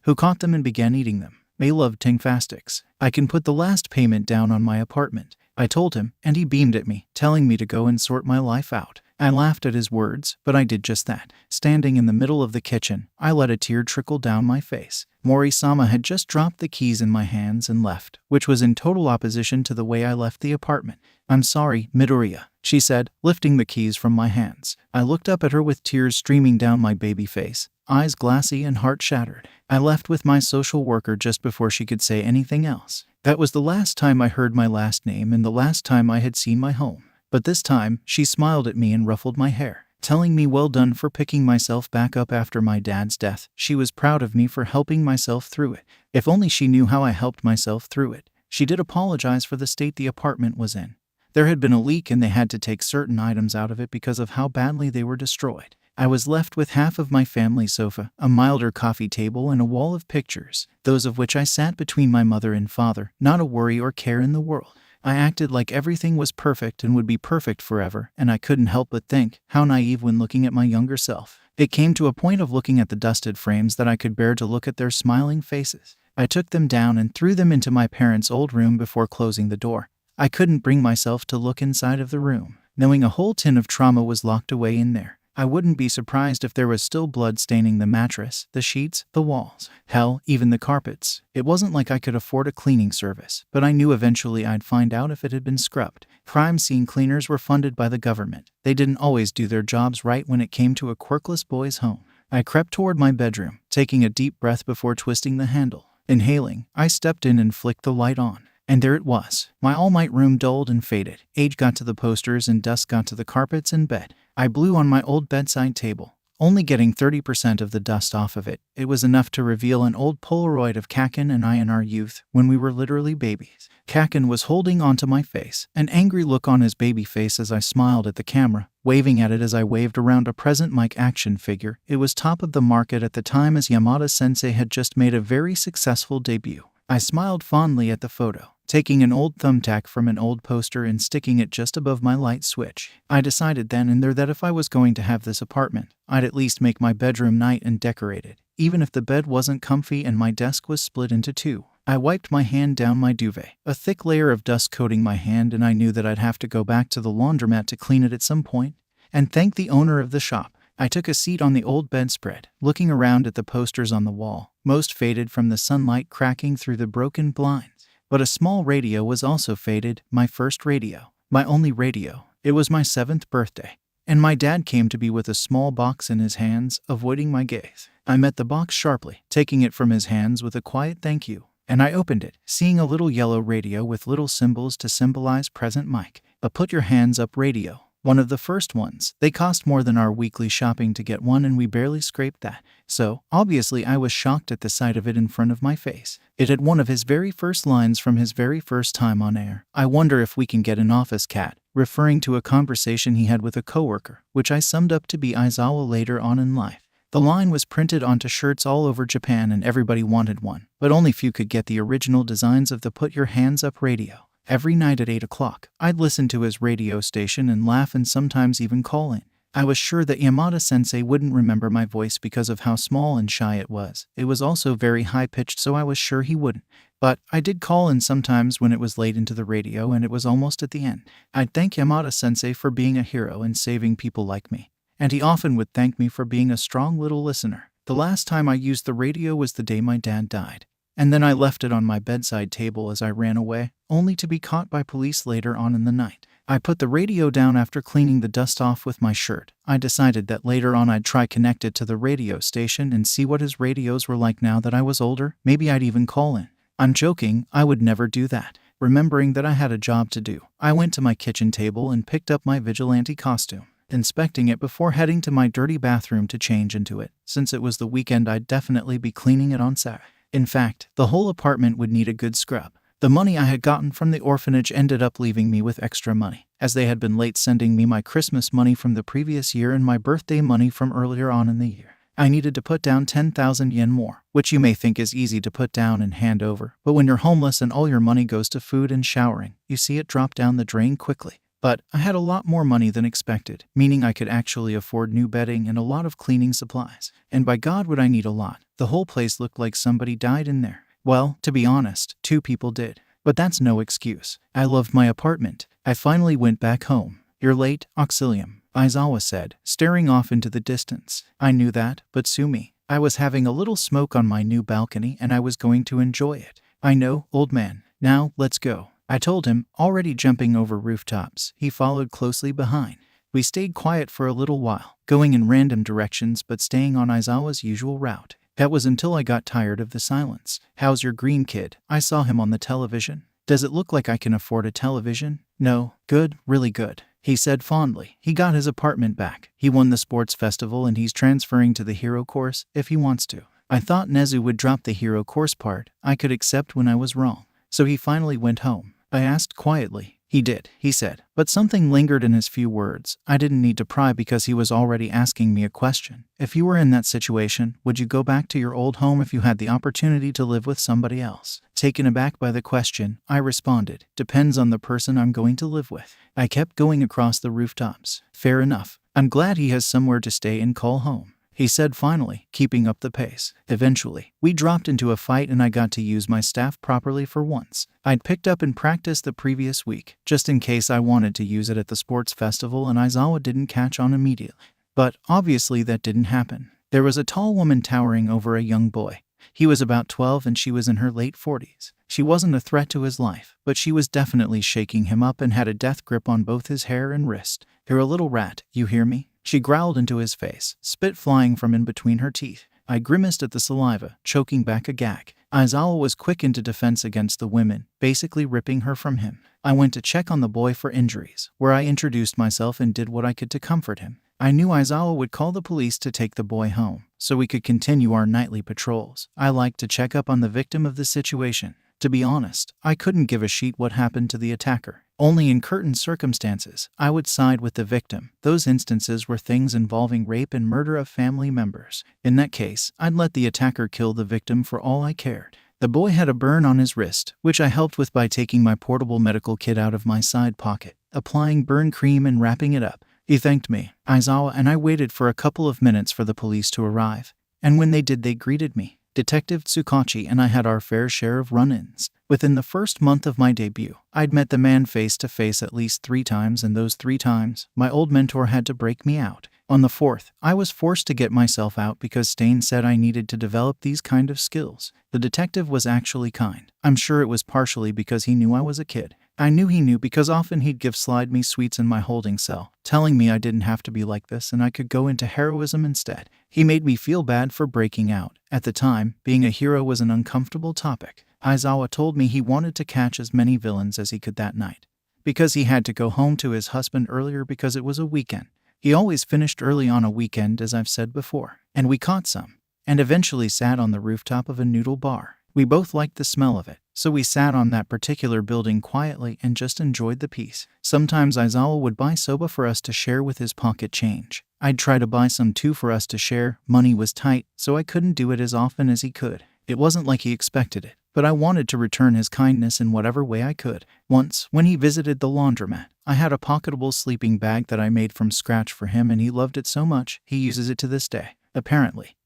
who caught them and began eating them. May loved Tingfastics. "I can put the last payment down on my apartment," I told him, and he beamed at me, telling me to go and sort my life out. I laughed at his words, but I did just that. Standing in the middle of the kitchen, I let a tear trickle down my face. Mori-sama had just dropped the keys in my hands and left, which was in total opposition to the way I left the apartment. "I'm sorry, Midoriya," she said, lifting the keys from my hands. I looked up at her with tears streaming down my baby face, eyes glassy and heart shattered. I left with my social worker just before she could say anything else. That was the last time I heard my last name and the last time I had seen my home. But this time, she smiled at me and ruffled my hair, telling me well done for picking myself back up after my dad's death. She was proud of me for helping myself through it. If only she knew how I helped myself through it. She did apologize for the state the apartment was in. There had been a leak and they had to take certain items out of it because of how badly they were destroyed. I was left with half of my family sofa, a milder coffee table, and a wall of pictures, those of which I sat between my mother and father, not a worry or care in the world. I acted like everything was perfect and would be perfect forever, and I couldn't help but think, how naive when looking at my younger self. It came to a point of looking at the dusted frames that I could bear to look at their smiling faces. I took them down and threw them into my parents' old room before closing the door. I couldn't bring myself to look inside of the room, knowing a whole tin of trauma was locked away in there. I wouldn't be surprised if there was still blood staining the mattress, the sheets, the walls, hell, even the carpets. It wasn't like I could afford a cleaning service, but I knew eventually I'd find out if it had been scrubbed. Crime scene cleaners were funded by the government. They didn't always do their jobs right when it came to a quirkless boy's home. I crept toward my bedroom, taking a deep breath before twisting the handle. Inhaling, I stepped in and flicked the light on. And there it was. My all-night room dulled and faded. Age got to the posters and dust got to the carpets and bed. I blew on my old bedside table, only getting 30% of the dust off of it. It was enough to reveal an old Polaroid of Kakin and I in our youth, when we were literally babies. Kakin was holding onto my face, an angry look on his baby face as I smiled at the camera, waving at it as I waved around a present mic action figure. It was top of the market at the time as Yamada-sensei had just made a very successful debut. I smiled fondly at the photo, taking an old thumbtack from an old poster and sticking it just above my light switch. I decided then and there that if I was going to have this apartment, I'd at least make my bedroom nice and decorated, even if the bed wasn't comfy and my desk was split into two. I wiped my hand down my duvet, a thick layer of dust coating my hand, and I knew that I'd have to go back to the laundromat to clean it at some point, and thank the owner of the shop. I took a seat on the old bedspread, looking around at the posters on the wall, most faded from the sunlight cracking through the broken blinds. But a small radio was also faded, my first radio, my only radio. It was my 7th birthday, and my dad came to me with a small box in his hands, avoiding my gaze. I met the box sharply, taking it from his hands with a quiet thank you, and I opened it, seeing a little yellow radio with little symbols to symbolize present mic. A put your hands up radio. One of the first ones. They cost more than our weekly shopping to get one and we barely scraped that. So, obviously I was shocked at the sight of it in front of my face. It had one of his very first lines from his very first time on air. "I wonder if we can get an office cat," referring to a conversation he had with a coworker, which I summed up to be Aizawa later on in life. The line was printed onto shirts all over Japan and everybody wanted one, but only few could get the original designs of the Put Your Hands Up radio. Every night at 8 o'clock, I'd listen to his radio station and laugh and sometimes even call in. I was sure that Yamada-sensei wouldn't remember my voice because of how small and shy it was. It was also very high-pitched, so I was sure he wouldn't. But I did call in sometimes when it was late into the radio and it was almost at the end. I'd thank Yamada-sensei for being a hero and saving people like me. And he often would thank me for being a strong little listener. The last time I used the radio was the day my dad died. And then I left it on my bedside table as I ran away, only to be caught by police later on in the night. I put the radio down after cleaning the dust off with my shirt. I decided that later on I'd try connect it to the radio station and see what his radios were like now that I was older. Maybe I'd even call in. I'm joking, I would never do that. Remembering that I had a job to do, I went to my kitchen table and picked up my vigilante costume, inspecting it before heading to my dirty bathroom to change into it. Since it was the weekend, I'd definitely be cleaning it on Saturday. In fact, the whole apartment would need a good scrub. The money I had gotten from the orphanage ended up leaving me with extra money, as they had been late sending me my Christmas money from the previous year and my birthday money from earlier on in the year. I needed to put down 10,000 yen more, which you may think is easy to put down and hand over, but when you're homeless and all your money goes to food and showering, you see it drop down the drain quickly. But I had a lot more money than expected, meaning I could actually afford new bedding and a lot of cleaning supplies. And by God would I need a lot. The whole place looked like somebody died in there. Well, to be honest, 2 people did. But that's no excuse. I loved my apartment. I finally went back home. You're late, Auxilium, Aizawa said, staring off into the distance. I knew that, but sue me. I was having a little smoke on my new balcony and I was going to enjoy it. I know, old man. Now, let's go. I told him, already jumping over rooftops. He followed closely behind. We stayed quiet for a little while, going in random directions but staying on Aizawa's usual route. That was until I got tired of the silence. How's your green kid? I saw him on the television. Does it look like I can afford a television? No. Good, really good, he said fondly. He got his apartment back. He won the sports festival and he's transferring to the hero course if he wants to. I thought Nezu would drop the hero course part. I could accept when I was wrong. So he finally went home. I asked quietly. He did, he said, but something lingered in his few words. I didn't need to pry because he was already asking me a question. If you were in that situation, would you go back to your old home if you had the opportunity to live with somebody else? Taken aback by the question, I responded, depends on the person I'm going to live with. I kept going across the rooftops. Fair enough. I'm glad he has somewhere to stay and call home, he said finally, keeping up the pace. Eventually, we dropped into a fight and I got to use my staff properly for once. I'd picked up and practiced the previous week, just in case I wanted to use it at the sports festival and Aizawa didn't catch on immediately. But obviously that didn't happen. There was a tall woman towering over a young boy. He was about 12 and she was in her late 40s. She wasn't a threat to his life, but she was definitely shaking him up and had a death grip on both his hair and wrist. You're a little rat, you hear me? She growled into his face, spit flying from in between her teeth. I grimaced at the saliva, choking back a gag. Aizawa was quick into defense against the women, basically ripping her from him. I went to check on the boy for injuries, where I introduced myself and did what I could to comfort him. I knew Aizawa would call the police to take the boy home, so we could continue our nightly patrols. I liked to check up on the victim of the situation. To be honest, I couldn't give a shit what happened to the attacker. Only in certain circumstances, I would side with the victim. Those instances were things involving rape and murder of family members. In that case, I'd let the attacker kill the victim for all I cared. The boy had a burn on his wrist, which I helped with by taking my portable medical kit out of my side pocket, applying burn cream and wrapping it up. He thanked me, Aizawa, and I waited for a couple of minutes for the police to arrive. And when they did, they greeted me. Detective Tsukachi and I had our fair share of run-ins. Within the first month of my debut, I'd met the man face to face at least 3 times, and those 3 times, my old mentor had to break me out. On the 4th, I was forced to get myself out because Stain said I needed to develop these kind of skills. The detective was actually kind. I'm sure it was partially because he knew I was a kid. I knew he knew because often he'd slide me sweets in my holding cell, telling me I didn't have to be like this and I could go into heroism instead. He made me feel bad for breaking out. At the time, being a hero was an uncomfortable topic. Aizawa told me he wanted to catch as many villains as he could that night, because he had to go home to his husband earlier because it was a weekend. He always finished early on a weekend, as I've said before, and we caught some, and eventually sat on the rooftop of a noodle bar. We both liked the smell of it, so we sat on that particular building quietly and just enjoyed the peace. Sometimes Aizawa would buy soba for us to share with his pocket change. I'd try to buy some too for us to share. Money was tight, so I couldn't do it as often as he could. It wasn't like he expected it, but I wanted to return his kindness in whatever way I could. Once, when he visited the laundromat, I had a pocketable sleeping bag that I made from scratch for him, and he loved it so much, he uses it to this day, apparently.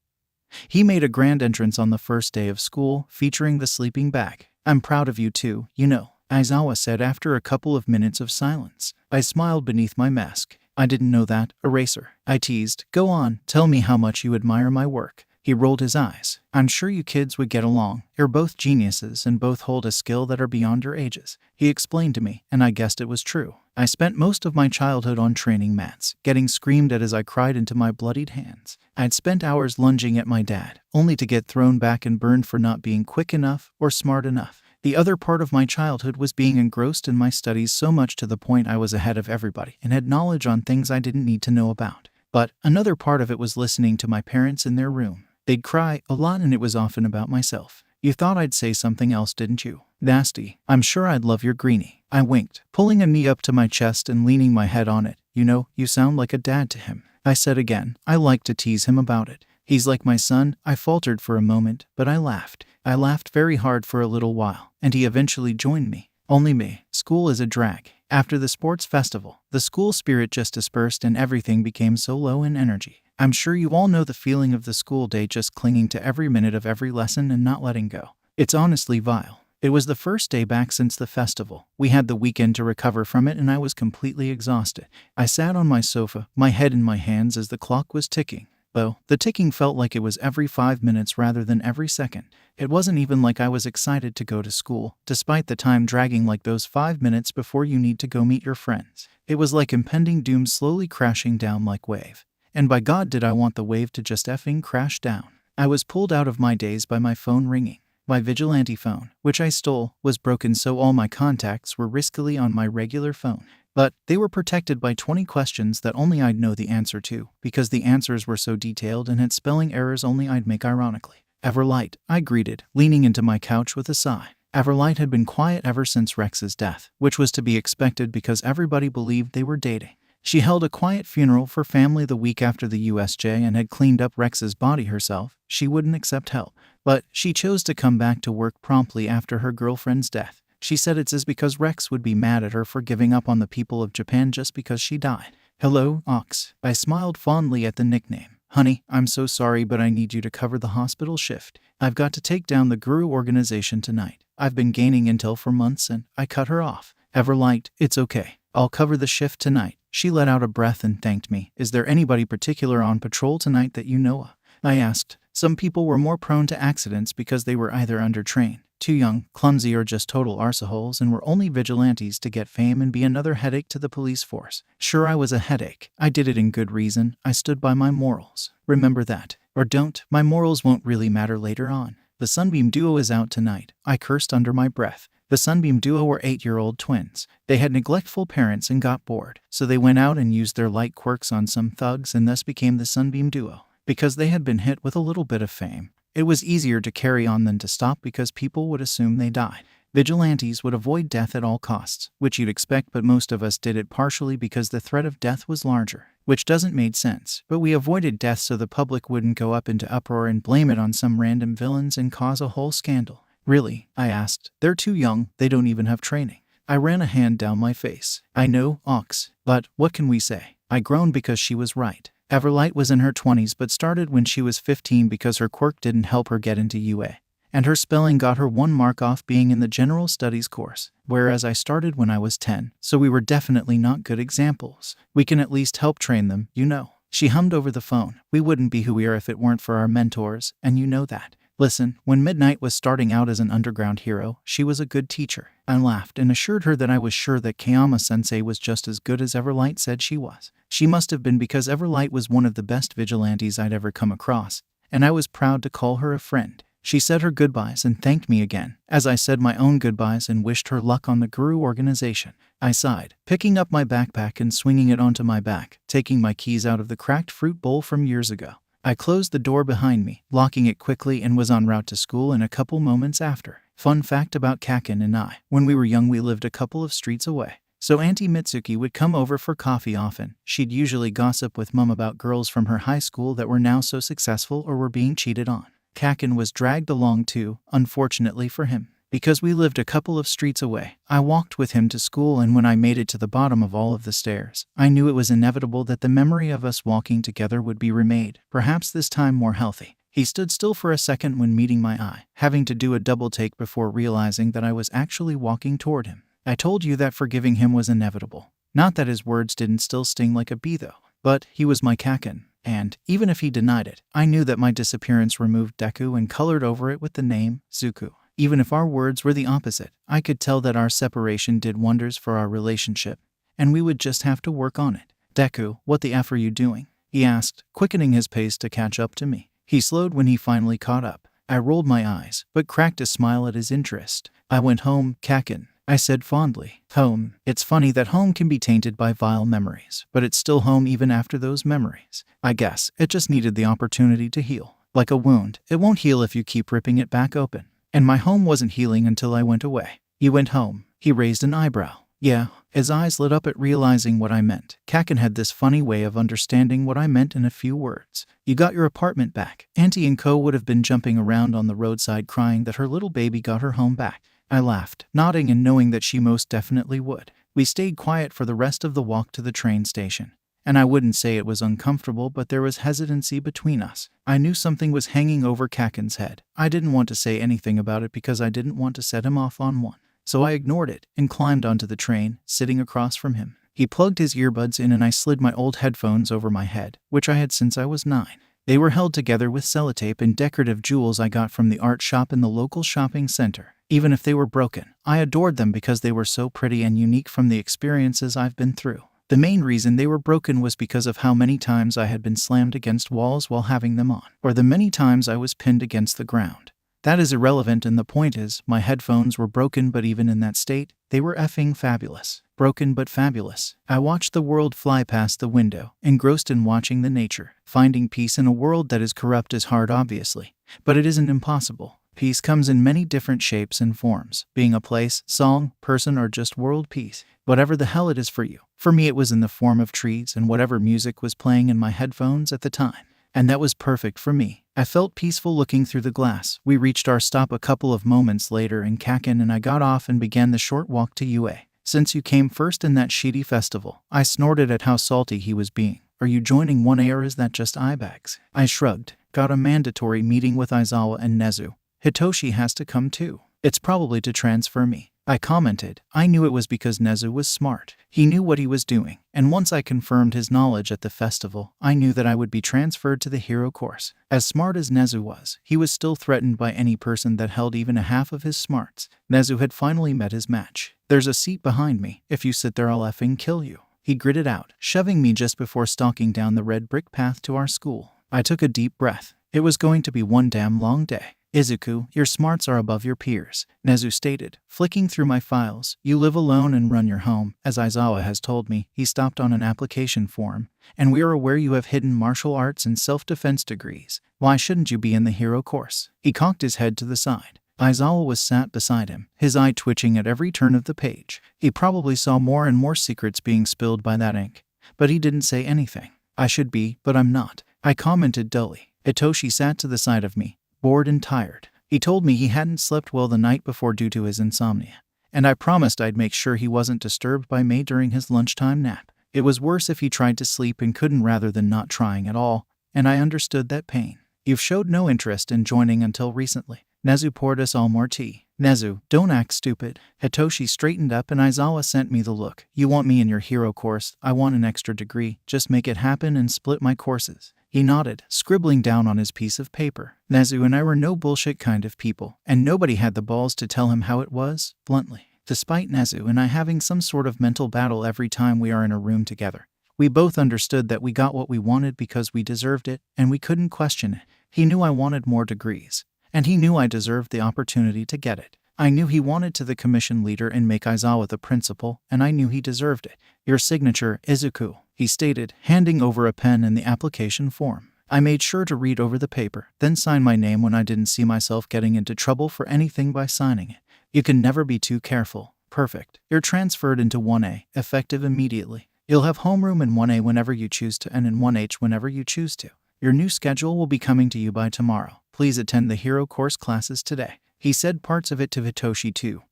He made a grand entrance on the first day of school, featuring the sleeping bag. I'm proud of you too, you know, Aizawa said after a couple of minutes of silence. I smiled beneath my mask. I didn't know that, eraser. I teased. Go on, tell me how much you admire my work. He rolled his eyes. I'm sure you kids would get along. You're both geniuses and both hold a skill that are beyond your ages. He explained to me, and I guessed it was true. I spent most of my childhood on training mats, getting screamed at as I cried into my bloodied hands. I'd spent hours lunging at my dad, only to get thrown back and burned for not being quick enough or smart enough. The other part of my childhood was being engrossed in my studies so much to the point I was ahead of everybody and had knowledge on things I didn't need to know about. But another part of it was listening to my parents in their room. They'd cry a lot, and it was often about myself. You thought I'd say something else, didn't you? Nasty. I'm sure I'd love your greenie. I winked, pulling a knee up to my chest and leaning my head on it. You know, you sound like a dad to him, I said again. I like to tease him about it. He's like my son. I faltered for a moment, but I laughed. I laughed very hard for a little while, and he eventually joined me. Only me. School is a drag. After the sports festival, the school spirit just dispersed and everything became so low in energy. I'm sure you all know the feeling of the school day just clinging to every minute of every lesson and not letting go. It's honestly vile. It was the first day back since the festival. We had the weekend to recover from it and I was completely exhausted. I sat on my sofa, my head in my hands as the clock was ticking. Though, the ticking felt like it was every 5 minutes rather than every second. It wasn't even like I was excited to go to school, despite the time dragging like those 5 minutes before you need to go meet your friends. It was like impending doom slowly crashing down like wave. And by God did I want the wave to just effing crash down. I was pulled out of my daze by my phone ringing. My vigilante phone, which I stole, was broken so all my contacts were riskily on my regular phone. But they were protected by 20 questions that only I'd know the answer to, because the answers were so detailed and had spelling errors only I'd make ironically. Everlight, I greeted, leaning into my couch with a sigh. Everlight had been quiet ever since Rex's death, which was to be expected because everybody believed they were dating. She held a quiet funeral for family the week after the USJ and had cleaned up Rex's body herself. She wouldn't accept help, but she chose to come back to work promptly after her girlfriend's death. She said it's because Rex would be mad at her for giving up on the people of Japan just because she died. Hello, Ox. I smiled fondly at the nickname. Honey, I'm so sorry but I need you to cover the hospital shift. I've got to take down the Guru organization tonight. I've been gaining intel for months and I cut her off. Everlight, it's okay. I'll cover the shift tonight. She let out a breath and thanked me. Is there anybody particular on patrol tonight that you know of? I asked. Some people were more prone to accidents because they were either undertrained, too young, clumsy, or just total arseholes and were only vigilantes to get fame and be another headache to the police force. Sure, I was a headache. I did it in good reason. I stood by my morals. Remember that. Or don't. My morals won't really matter later on. The Sunbeam duo is out tonight. I cursed under my breath. The Sunbeam duo were 8-year-old twins. They had neglectful parents and got bored, so they went out and used their light quirks on some thugs and thus became the Sunbeam duo. Because they had been hit with a little bit of fame, it was easier to carry on than to stop because people would assume they died. Vigilantes would avoid death at all costs, which you'd expect, but most of us did it partially because the threat of death was larger, which doesn't make sense, but we avoided death so the public wouldn't go up into uproar and blame it on some random villains and cause a whole scandal. Really? I asked. They're too young, they don't even have training. I ran a hand down my face. I know, Ox, but what can we say? I groaned because she was right. Everlight was in her 20s but started when she was 15 because her quirk didn't help her get into UA. And her spelling got her 1 mark off being in the general studies course, whereas I started when I was 10, so we were definitely not good examples. We can at least help train them, you know. She hummed over the phone. We wouldn't be who we are if it weren't for our mentors, and you know that. Listen, when Midnight was starting out as an underground hero, she was a good teacher. I laughed and assured her that I was sure that Kayama-sensei was just as good as Everlight said she was. She must have been because Everlight was one of the best vigilantes I'd ever come across, and I was proud to call her a friend. She said her goodbyes and thanked me again, as I said my own goodbyes and wished her luck on the Guru organization. I sighed, picking up my backpack and swinging it onto my back, taking my keys out of the cracked fruit bowl from years ago. I closed the door behind me, locking it quickly, and was en route to school in a couple moments after. Fun fact about Kaken and I, when we were young we lived a couple of streets away. So Auntie Mitsuki would come over for coffee often. She'd usually gossip with Mum about girls from her high school that were now so successful or were being cheated on. Kaken was dragged along too, unfortunately for him. Because we lived a couple of streets away, I walked with him to school, and when I made it to the bottom of all of the stairs, I knew it was inevitable that the memory of us walking together would be remade, perhaps this time more healthy. He stood still for a second when meeting my eye, having to do a double take before realizing that I was actually walking toward him. I told you that forgiving him was inevitable. Not that his words didn't still sting like a bee though, but he was my Kaken. And, even if he denied it, I knew that my disappearance removed Deku and colored over it with the name Izuku. Even if our words were the opposite, I could tell that our separation did wonders for our relationship, and we would just have to work on it. Deku, what the F are you doing? He asked, quickening his pace to catch up to me. He slowed when he finally caught up. I rolled my eyes, but cracked a smile at his interest. I went home, Kaken, I said fondly. Home. It's funny that home can be tainted by vile memories, but it's still home even after those memories. I guess it just needed the opportunity to heal. Like a wound, it won't heal if you keep ripping it back open. And my home wasn't healing until I went away. You went home. He raised an eyebrow. Yeah. His eyes lit up at realizing what I meant. Kaken had this funny way of understanding what I meant in a few words. You got your apartment back. Auntie and Co would have been jumping around on the roadside crying that her little baby got her home back. I laughed, nodding and knowing that she most definitely would. We stayed quiet for the rest of the walk to the train station. And I wouldn't say it was uncomfortable, but there was hesitancy between us. I knew something was hanging over Kakin's head. I didn't want to say anything about it because I didn't want to set him off on one. So I ignored it and climbed onto the train, sitting across from him. He plugged his earbuds in and I slid my old headphones over my head, which I had since I was 9. They were held together with sellotape and decorative jewels I got from the art shop in the local shopping center. Even if they were broken, I adored them because they were so pretty and unique from the experiences I've been through. The main reason they were broken was because of how many times I had been slammed against walls while having them on, or the many times I was pinned against the ground. That is irrelevant, and the point is, my headphones were broken, but even in that state, they were effing fabulous. Broken but fabulous. I watched the world fly past the window, engrossed in watching the nature. Finding peace in a world that is corrupt is hard, obviously, but it isn't impossible. Peace comes in many different shapes and forms, being a place, song, person, or just world peace. Whatever the hell it is for you. For me, it was in the form of trees and whatever music was playing in my headphones at the time. And that was perfect for me. I felt peaceful looking through the glass. We reached our stop a couple of moments later in Kakin, and I got off and began the short walk to UA. Since you came first in that shitty festival, I snorted at how salty he was being. Are you joining 1A or is that just eyebags? I shrugged. Got a mandatory meeting with Aizawa and Nezu. Hitoshi has to come too. It's probably to transfer me. I commented. I knew it was because Nezu was smart. He knew what he was doing, and once I confirmed his knowledge at the festival, I knew that I would be transferred to the hero course. As smart as Nezu was, he was still threatened by any person that held even a half of his smarts. Nezu had finally met his match. There's a seat behind me. If you sit there, I'll effing kill you. He gritted out, shoving me just before stalking down the red brick path to our school. I took a deep breath. It was going to be one damn long day. Izuku, your smarts are above your peers, Nezu stated, flicking through my files. You live alone and run your home. As Aizawa has told me, he stopped on an application form, and we are aware you have hidden martial arts and self-defense degrees. Why shouldn't you be in the hero course? He cocked his head to the side. Aizawa was sat beside him, his eye twitching at every turn of the page. He probably saw more and more secrets being spilled by that ink, but he didn't say anything. I should be, but I'm not, I commented dully. Hitoshi sat to the side of me, bored and tired. He told me he hadn't slept well the night before due to his insomnia, and I promised I'd make sure he wasn't disturbed by me during his lunchtime nap. It was worse if he tried to sleep and couldn't rather than not trying at all, and I understood that pain. You've showed no interest in joining until recently. Nezu poured us all more tea. Nezu, don't act stupid. Hitoshi straightened up and Aizawa sent me the look. You want me in your hero course? I want an extra degree. Just make it happen and split my courses. He nodded, scribbling down on his piece of paper. Nezu and I were no bullshit kind of people, and nobody had the balls to tell him how it was, bluntly. Despite Nezu and I having some sort of mental battle every time we are in a room together, we both understood that we got what we wanted because we deserved it, and we couldn't question it. He knew I wanted more degrees, and he knew I deserved the opportunity to get it. I knew he wanted to the commission leader and make Aizawa the principal, and I knew he deserved it. Your signature, Izuku, he stated, handing over a pen and the application form. I made sure to read over the paper, then sign my name when I didn't see myself getting into trouble for anything by signing it. You can never be too careful. Perfect. You're transferred into 1A, effective immediately. You'll have homeroom in 1A whenever you choose to and in 1H whenever you choose to. Your new schedule will be coming to you by tomorrow. Please attend the hero course classes today. He said parts of it to Hitoshi too,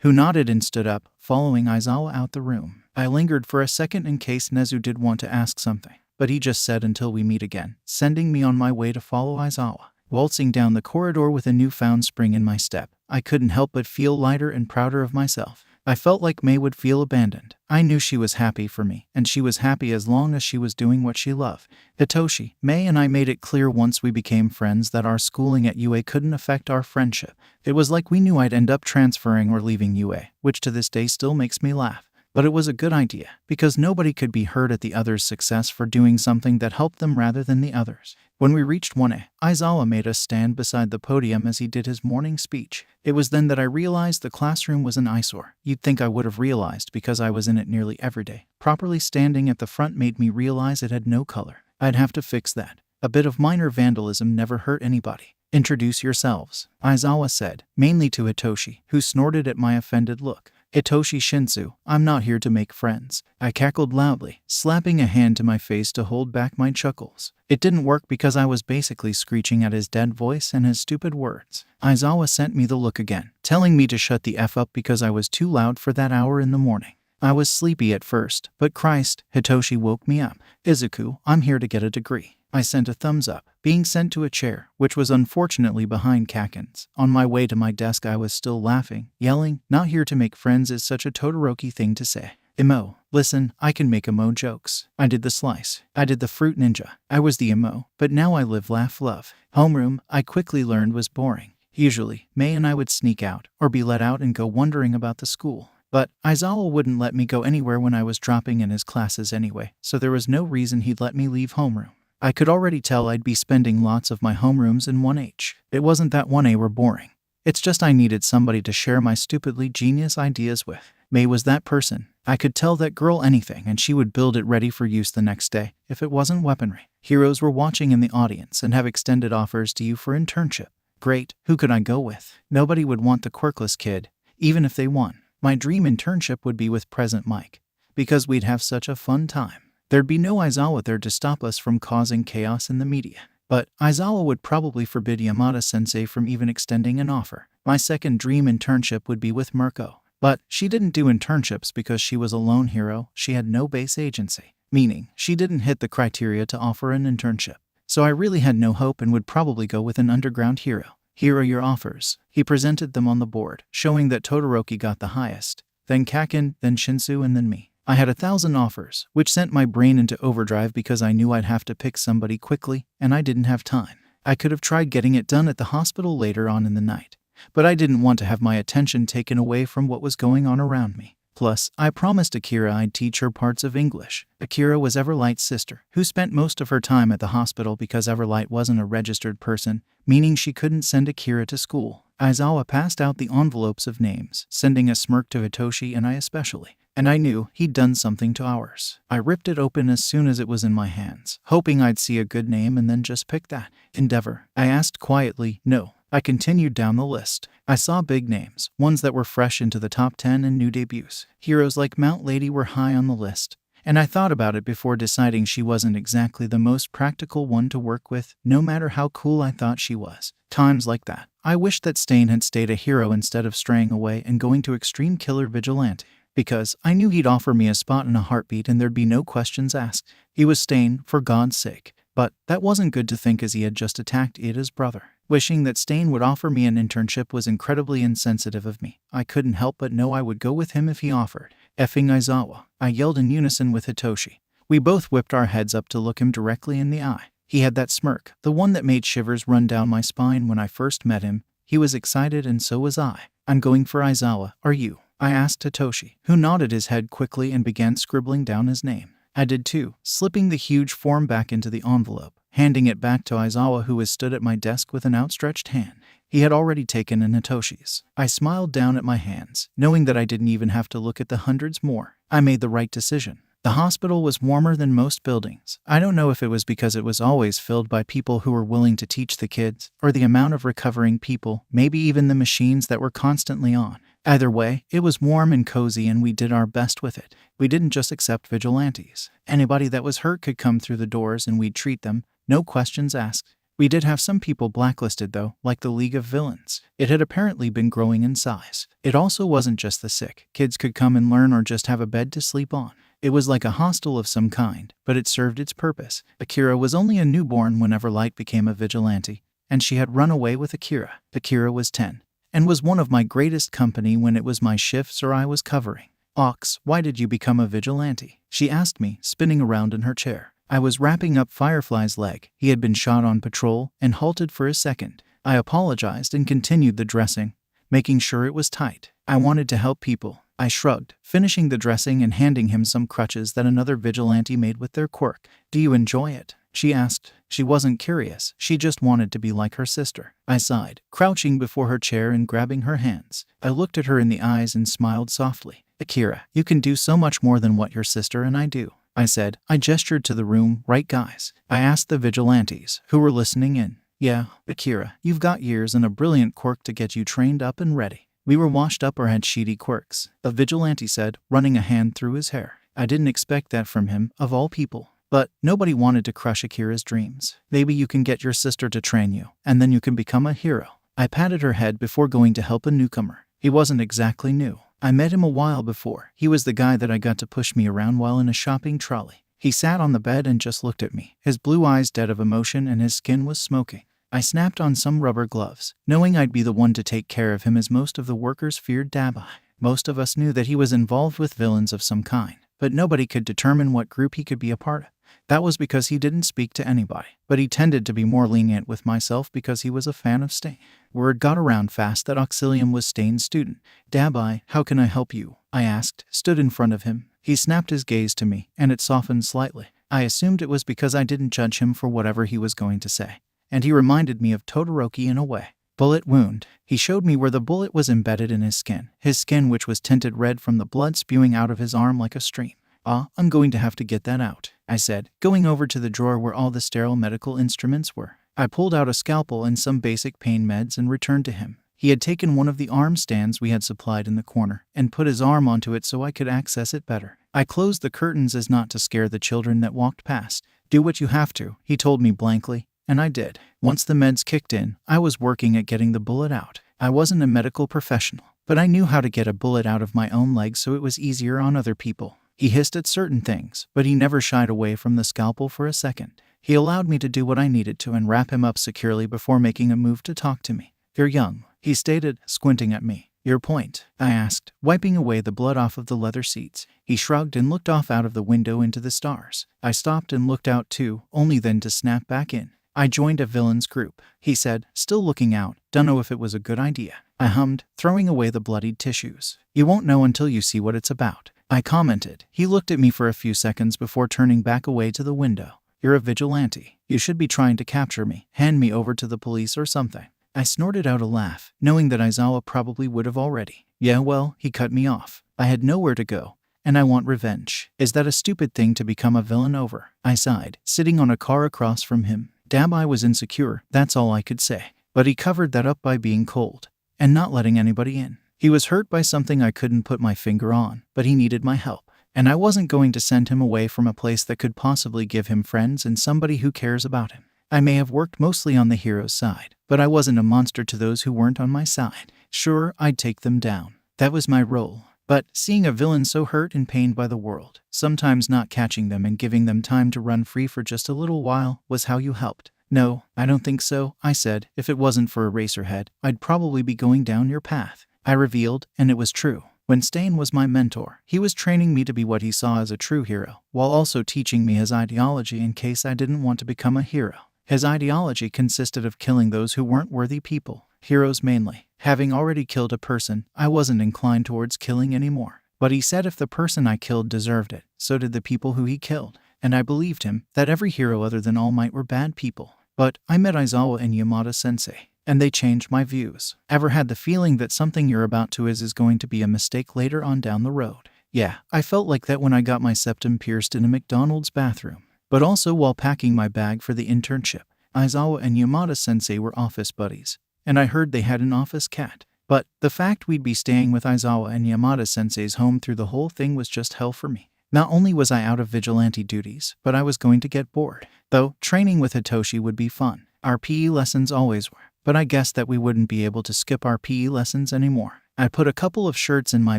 who nodded and stood up, following Aizawa out the room. I lingered for a second in case Nezu did want to ask something, but he just said until we meet again, sending me on my way to follow Aizawa. Waltzing down the corridor with a newfound spring in my step, I couldn't help but feel lighter and prouder of myself. I felt like May would feel abandoned. I knew she was happy for me, and she was happy as long as she was doing what she loved. Hitoshi, May and I made it clear once we became friends that our schooling at UA couldn't affect our friendship. It was like we knew I'd end up transferring or leaving UA, which to this day still makes me laugh. But it was a good idea, because nobody could be hurt at the other's success for doing something that helped them rather than the others. When we reached 1A, Aizawa made us stand beside the podium as he did his morning speech. It was then that I realized the classroom was an eyesore. You'd think I would have realized because I was in it nearly every day. Properly standing at the front made me realize it had no color. I'd have to fix that. A bit of minor vandalism never hurt anybody. Introduce yourselves, Aizawa said, mainly to Hitoshi, who snorted at my offended look. Hitoshi Shinsu, I'm not here to make friends. I cackled loudly, slapping a hand to my face to hold back my chuckles. It didn't work because I was basically screeching at his dead voice and his stupid words. Aizawa sent me the look again, telling me to shut the F up because I was too loud for that hour in the morning. I was sleepy at first, but Christ, Hitoshi woke me up. Izuku, I'm here to get a degree. I sent a thumbs up, being sent to a chair, which was unfortunately behind Kaken's. On my way to my desk I was still laughing, yelling, "Not here to make friends is such a Todoroki thing to say. Emo, listen, I can make emo jokes. I did the slice. I did the fruit ninja. I was the emo, but now I live, laugh, love. Homeroom, I quickly learned, was boring. Usually, May and I would sneak out, or be let out and go wandering about the school. But Aizawa wouldn't let me go anywhere when I was dropping in his classes anyway, so there was no reason he'd let me leave homeroom. I could already tell I'd be spending lots of my homerooms in 1H. It wasn't that 1A were boring. It's just I needed somebody to share my stupidly genius ideas with. May was that person. I could tell that girl anything and she would build it ready for use the next day, if it wasn't weaponry. Heroes were watching in the audience and have extended offers to you for internship. Great, who could I go with? Nobody would want the quirkless kid, even if they won. My dream internship would be with Present Mike, because we'd have such a fun time. There'd be no Aizawa there to stop us from causing chaos in the media. But Aizawa would probably forbid Yamada-sensei from even extending an offer. My second dream internship would be with Mirko. But she didn't do internships because she was a lone hero. She had no base agency, meaning she didn't hit the criteria to offer an internship. So I really had no hope and would probably go with an underground hero. Here are your offers. He presented them on the board, showing that Todoroki got the highest, then Kaken, then Shinsu, and then me. I had 1,000 offers, which sent my brain into overdrive because I knew I'd have to pick somebody quickly, and I didn't have time. I could have tried getting it done at the hospital later on in the night, but I didn't want to have my attention taken away from what was going on around me. Plus, I promised Akira I'd teach her parts of English. Akira was Everlight's sister, who spent most of her time at the hospital because Everlight wasn't a registered person, meaning she couldn't send Akira to school. Aizawa passed out the envelopes of names, sending a smirk to Hitoshi and I especially. And I knew he'd done something to ours. I ripped it open as soon as it was in my hands, hoping I'd see a good name and then just pick that. Endeavor, I asked quietly. No. I continued down the list. I saw big names, ones that were fresh into the top 10 and new debuts. Heroes like Mount Lady were high on the list, and I thought about it before deciding she wasn't exactly the most practical one to work with, no matter how cool I thought she was. Times like that, I wished that Stain had stayed a hero instead of straying away and going to Extreme Killer Vigilante, because I knew he'd offer me a spot in a heartbeat and there'd be no questions asked. He was Stain, for God's sake. But that wasn't good to think as he had just attacked Ida's brother. Wishing that Stain would offer me an internship was incredibly insensitive of me. I couldn't help but know I would go with him if he offered. Effing Aizawa, I yelled in unison with Hitoshi. We both whipped our heads up to look him directly in the eye. He had that smirk, the one that made shivers run down my spine when I first met him. He was excited and so was I. I'm going for Aizawa, are you? I asked Hitoshi, who nodded his head quickly and began scribbling down his name. I did too, slipping the huge form back into the envelope, handing it back to Aizawa, who was stood at my desk with an outstretched hand. He had already taken in Hitoshi's. I smiled down at my hands, knowing that I didn't even have to look at the hundreds more. I made the right decision. The hospital was warmer than most buildings. I don't know if it was because it was always filled by people who were willing to teach the kids, or the amount of recovering people, maybe even the machines that were constantly on. Either way, it was warm and cozy and we did our best with it. We didn't just accept vigilantes. Anybody that was hurt could come through the doors and we'd treat them, no questions asked. We did have some people blacklisted though, like the League of Villains. It had apparently been growing in size. It also wasn't just the sick. Kids could come and learn or just have a bed to sleep on. It was like a hostel of some kind, but it served its purpose. Akira was only a newborn when Everlight became a vigilante, and she had run away with Akira. Akira was 10. And was one of my greatest company when it was my shifts or I was covering. Ox, why did you become a vigilante? She asked me, spinning around in her chair. I was wrapping up Firefly's leg. He had been shot on patrol and halted for a second. I apologized and continued the dressing, making sure it was tight. I wanted to help people. I shrugged, finishing the dressing and handing him some crutches that another vigilante made with their quirk. Do you enjoy it? She asked. She wasn't curious. She just wanted to be like her sister. I sighed, crouching before her chair and grabbing her hands. I looked at her in the eyes and smiled softly. Akira, you can do so much more than what your sister and I do, I said. I gestured to the room, right guys? I asked the vigilantes, who were listening in. Yeah, Akira, you've got years and a brilliant quirk to get you trained up and ready. We were washed up or had shitty quirks, a vigilante said, running a hand through his hair. I didn't expect that from him, of all people. But nobody wanted to crush Akira's dreams. Maybe you can get your sister to train you, and then you can become a hero. I patted her head before going to help a newcomer. He wasn't exactly new. I met him a while before. He was the guy that I got to push me around while in a shopping trolley. He sat on the bed and just looked at me, his blue eyes dead of emotion and his skin was smoking. I snapped on some rubber gloves, knowing I'd be the one to take care of him as most of the workers feared Dabai. Most of us knew that he was involved with villains of some kind, but nobody could determine what group he could be a part of. That was because he didn't speak to anybody, but he tended to be more lenient with myself because he was a fan of Stain. Word got around fast that Auxilium was Stain's student. Dabai, how can I help you? I asked, stood in front of him. He snapped his gaze to me, and it softened slightly. I assumed it was because I didn't judge him for whatever he was going to say. And he reminded me of Todoroki in a way. Bullet wound. He showed me where the bullet was embedded in his skin which was tinted red from the blood spewing out of his arm like a stream. I'm going to have to get that out, I said, going over to the drawer where all the sterile medical instruments were. I pulled out a scalpel and some basic pain meds and returned to him. He had taken one of the arm stands we had supplied in the corner and put his arm onto it so I could access it better. I closed the curtains as not to scare the children that walked past. Do what you have to, he told me blankly, and I did. Once the meds kicked in, I was working at getting the bullet out. I wasn't a medical professional, but I knew how to get a bullet out of my own leg so it was easier on other people. He hissed at certain things, but he never shied away from the scalpel for a second. He allowed me to do what I needed to and wrap him up securely before making a move to talk to me. You're young, he stated, squinting at me. Your point? I asked, wiping away the blood off of the leather seats. He shrugged and looked off out of the window into the stars. I stopped and looked out too, only then to snap back in. I joined a villains group, he said, still looking out. Dunno if it was a good idea. I hummed, throwing away the bloodied tissues. You won't know until you see what it's about, I commented. He looked at me for a few seconds before turning back away to the window. You're a vigilante. You should be trying to capture me, hand me over to the police or something. I snorted out a laugh, knowing that Aizawa probably would have already. Yeah, well, he cut me off. I had nowhere to go, and I want revenge. Is that a stupid thing to become a villain over? I sighed, sitting on a car across from him. Dabai was insecure, that's all I could say. But he covered that up by being cold and not letting anybody in. He was hurt by something I couldn't put my finger on, but he needed my help. And I wasn't going to send him away from a place that could possibly give him friends and somebody who cares about him. I may have worked mostly on the hero's side, but I wasn't a monster to those who weren't on my side. Sure, I'd take them down. That was my role. But seeing a villain so hurt and pained by the world, sometimes not catching them and giving them time to run free for just a little while, was how you helped. No, I don't think so, I said. If it wasn't for Eraserhead, I'd probably be going down your path. I revealed, and it was true. When Stain was my mentor, he was training me to be what he saw as a true hero, while also teaching me his ideology in case I didn't want to become a hero. His ideology consisted of killing those who weren't worthy people, heroes mainly. Having already killed a person, I wasn't inclined towards killing anymore. But he said if the person I killed deserved it, so did the people who he killed. And I believed him, that every hero other than All Might were bad people. But I met Aizawa and Yamada-sensei, and they changed my views. Ever had the feeling that something you're about to is going to be a mistake later on down the road? Yeah, I felt like that when I got my septum pierced in a McDonald's bathroom. But also while packing my bag for the internship. Aizawa and Yamada-sensei were office buddies, and I heard they had an office cat. But the fact we'd be staying with Aizawa and Yamada-sensei's home through the whole thing was just hell for me. Not only was I out of vigilante duties, but I was going to get bored. Though, training with Hitoshi would be fun. Our PE lessons always were. But I guessed that we wouldn't be able to skip our PE lessons anymore. I put a couple of shirts in my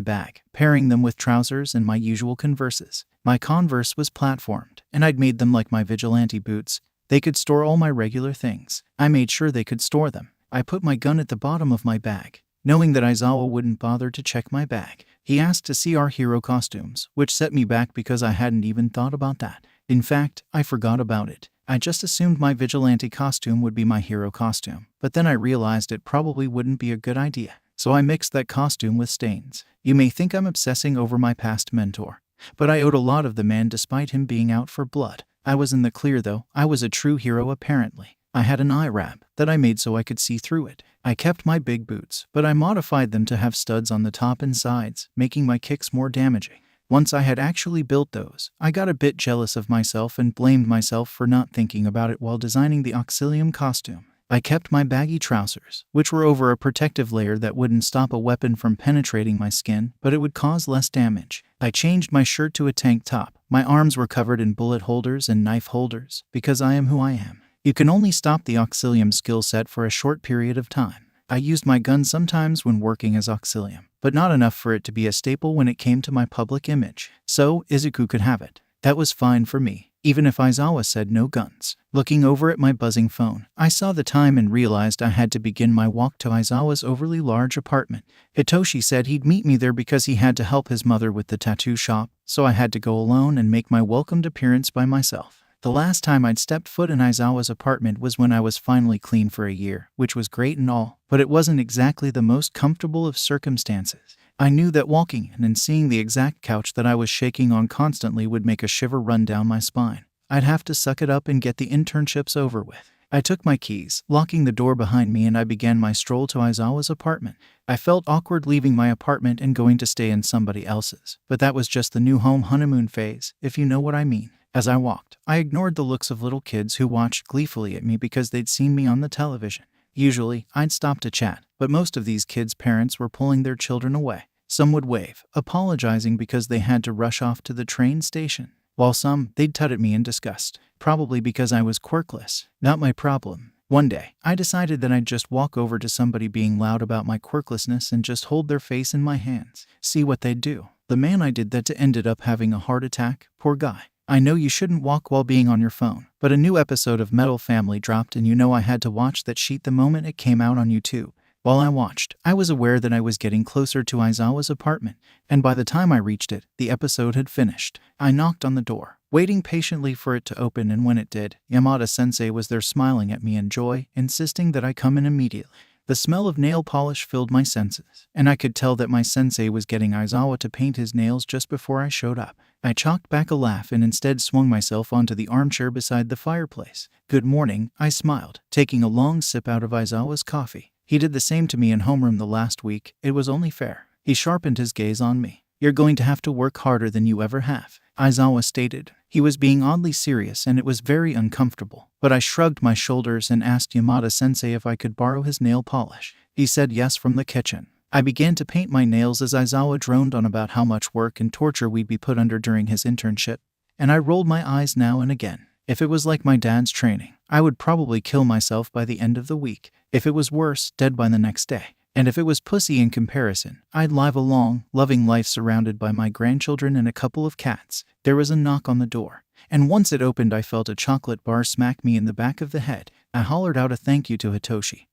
bag, pairing them with trousers and my usual Converses. My Converse was platformed, and I'd made them like my vigilante boots. They could store all my regular things. I made sure they could store them. I put my gun at the bottom of my bag, knowing that Aizawa wouldn't bother to check my bag. He asked to see our hero costumes, which set me back because I hadn't even thought about that. In fact, I forgot about it. I just assumed my vigilante costume would be my hero costume, but then I realized it probably wouldn't be a good idea. So I mixed that costume with Stain's. You may think I'm obsessing over my past mentor, but I owed a lot of the man despite him being out for blood. I was in the clear though. I was a true hero apparently. I had an eye wrap that I made so I could see through it. I kept my big boots, but I modified them to have studs on the top and sides, making my kicks more damaging. Once I had actually built those, I got a bit jealous of myself and blamed myself for not thinking about it while designing the Auxilium costume. I kept my baggy trousers, which were over a protective layer that wouldn't stop a weapon from penetrating my skin, but it would cause less damage. I changed my shirt to a tank top. My arms were covered in bullet holders and knife holders, because I am who I am. You can only stop the Auxilium skill set for a short period of time. I used my gun sometimes when working as auxilium, but not enough for it to be a staple when it came to my public image. So, Izuku could have it. That was fine for me, even if Aizawa said no guns. Looking over at my buzzing phone, I saw the time and realized I had to begin my walk to Aizawa's overly large apartment. Hitoshi said he'd meet me there because he had to help his mother with the tattoo shop, so I had to go alone and make my welcomed appearance by myself. The last time I'd stepped foot in Aizawa's apartment was when I was finally clean for a year, which was great and all, but it wasn't exactly the most comfortable of circumstances. I knew that walking in and seeing the exact couch that I was shaking on constantly would make a shiver run down my spine. I'd have to suck it up and get the internships over with. I took my keys, locking the door behind me, and I began my stroll to Aizawa's apartment. I felt awkward leaving my apartment and going to stay in somebody else's, but that was just the new home honeymoon phase, if you know what I mean. As I walked, I ignored the looks of little kids who watched gleefully at me because they'd seen me on the television. Usually, I'd stop to chat, but most of these kids' parents were pulling their children away. Some would wave, apologizing because they had to rush off to the train station, while some, they'd tut at me in disgust, probably because I was quirkless. Not my problem. One day, I decided that I'd just walk over to somebody being loud about my quirklessness and just hold their face in my hands, see what they'd do. The man I did that to ended up having a heart attack, poor guy. I know you shouldn't walk while being on your phone, but a new episode of Metal Family dropped and you know I had to watch that sheet the moment it came out on YouTube. While I watched, I was aware that I was getting closer to Aizawa's apartment, and by the time I reached it, the episode had finished. I knocked on the door, waiting patiently for it to open, and when it did, Yamada-sensei was there smiling at me in joy, insisting that I come in immediately. The smell of nail polish filled my senses, and I could tell that my sensei was getting Aizawa to paint his nails just before I showed up. I chalked back a laugh and instead swung myself onto the armchair beside the fireplace. "Good morning," I smiled, taking a long sip out of Aizawa's coffee. He did the same to me in homeroom the last week. It was only fair. He sharpened his gaze on me. "You're going to have to work harder than you ever have," Aizawa stated. He was being oddly serious and it was very uncomfortable, but I shrugged my shoulders and asked Yamada-sensei if I could borrow his nail polish. He said yes from the kitchen. I began to paint my nails as Aizawa droned on about how much work and torture we'd be put under during his internship, and I rolled my eyes now and again. If it was like my dad's training, I would probably kill myself by the end of the week. If it was worse, dead by the next day. And if it was pussy in comparison, I'd live a long, loving life surrounded by my grandchildren and a couple of cats. There was a knock on the door, and once it opened I felt a chocolate bar smack me in the back of the head. I hollered out a thank you to Hitoshi,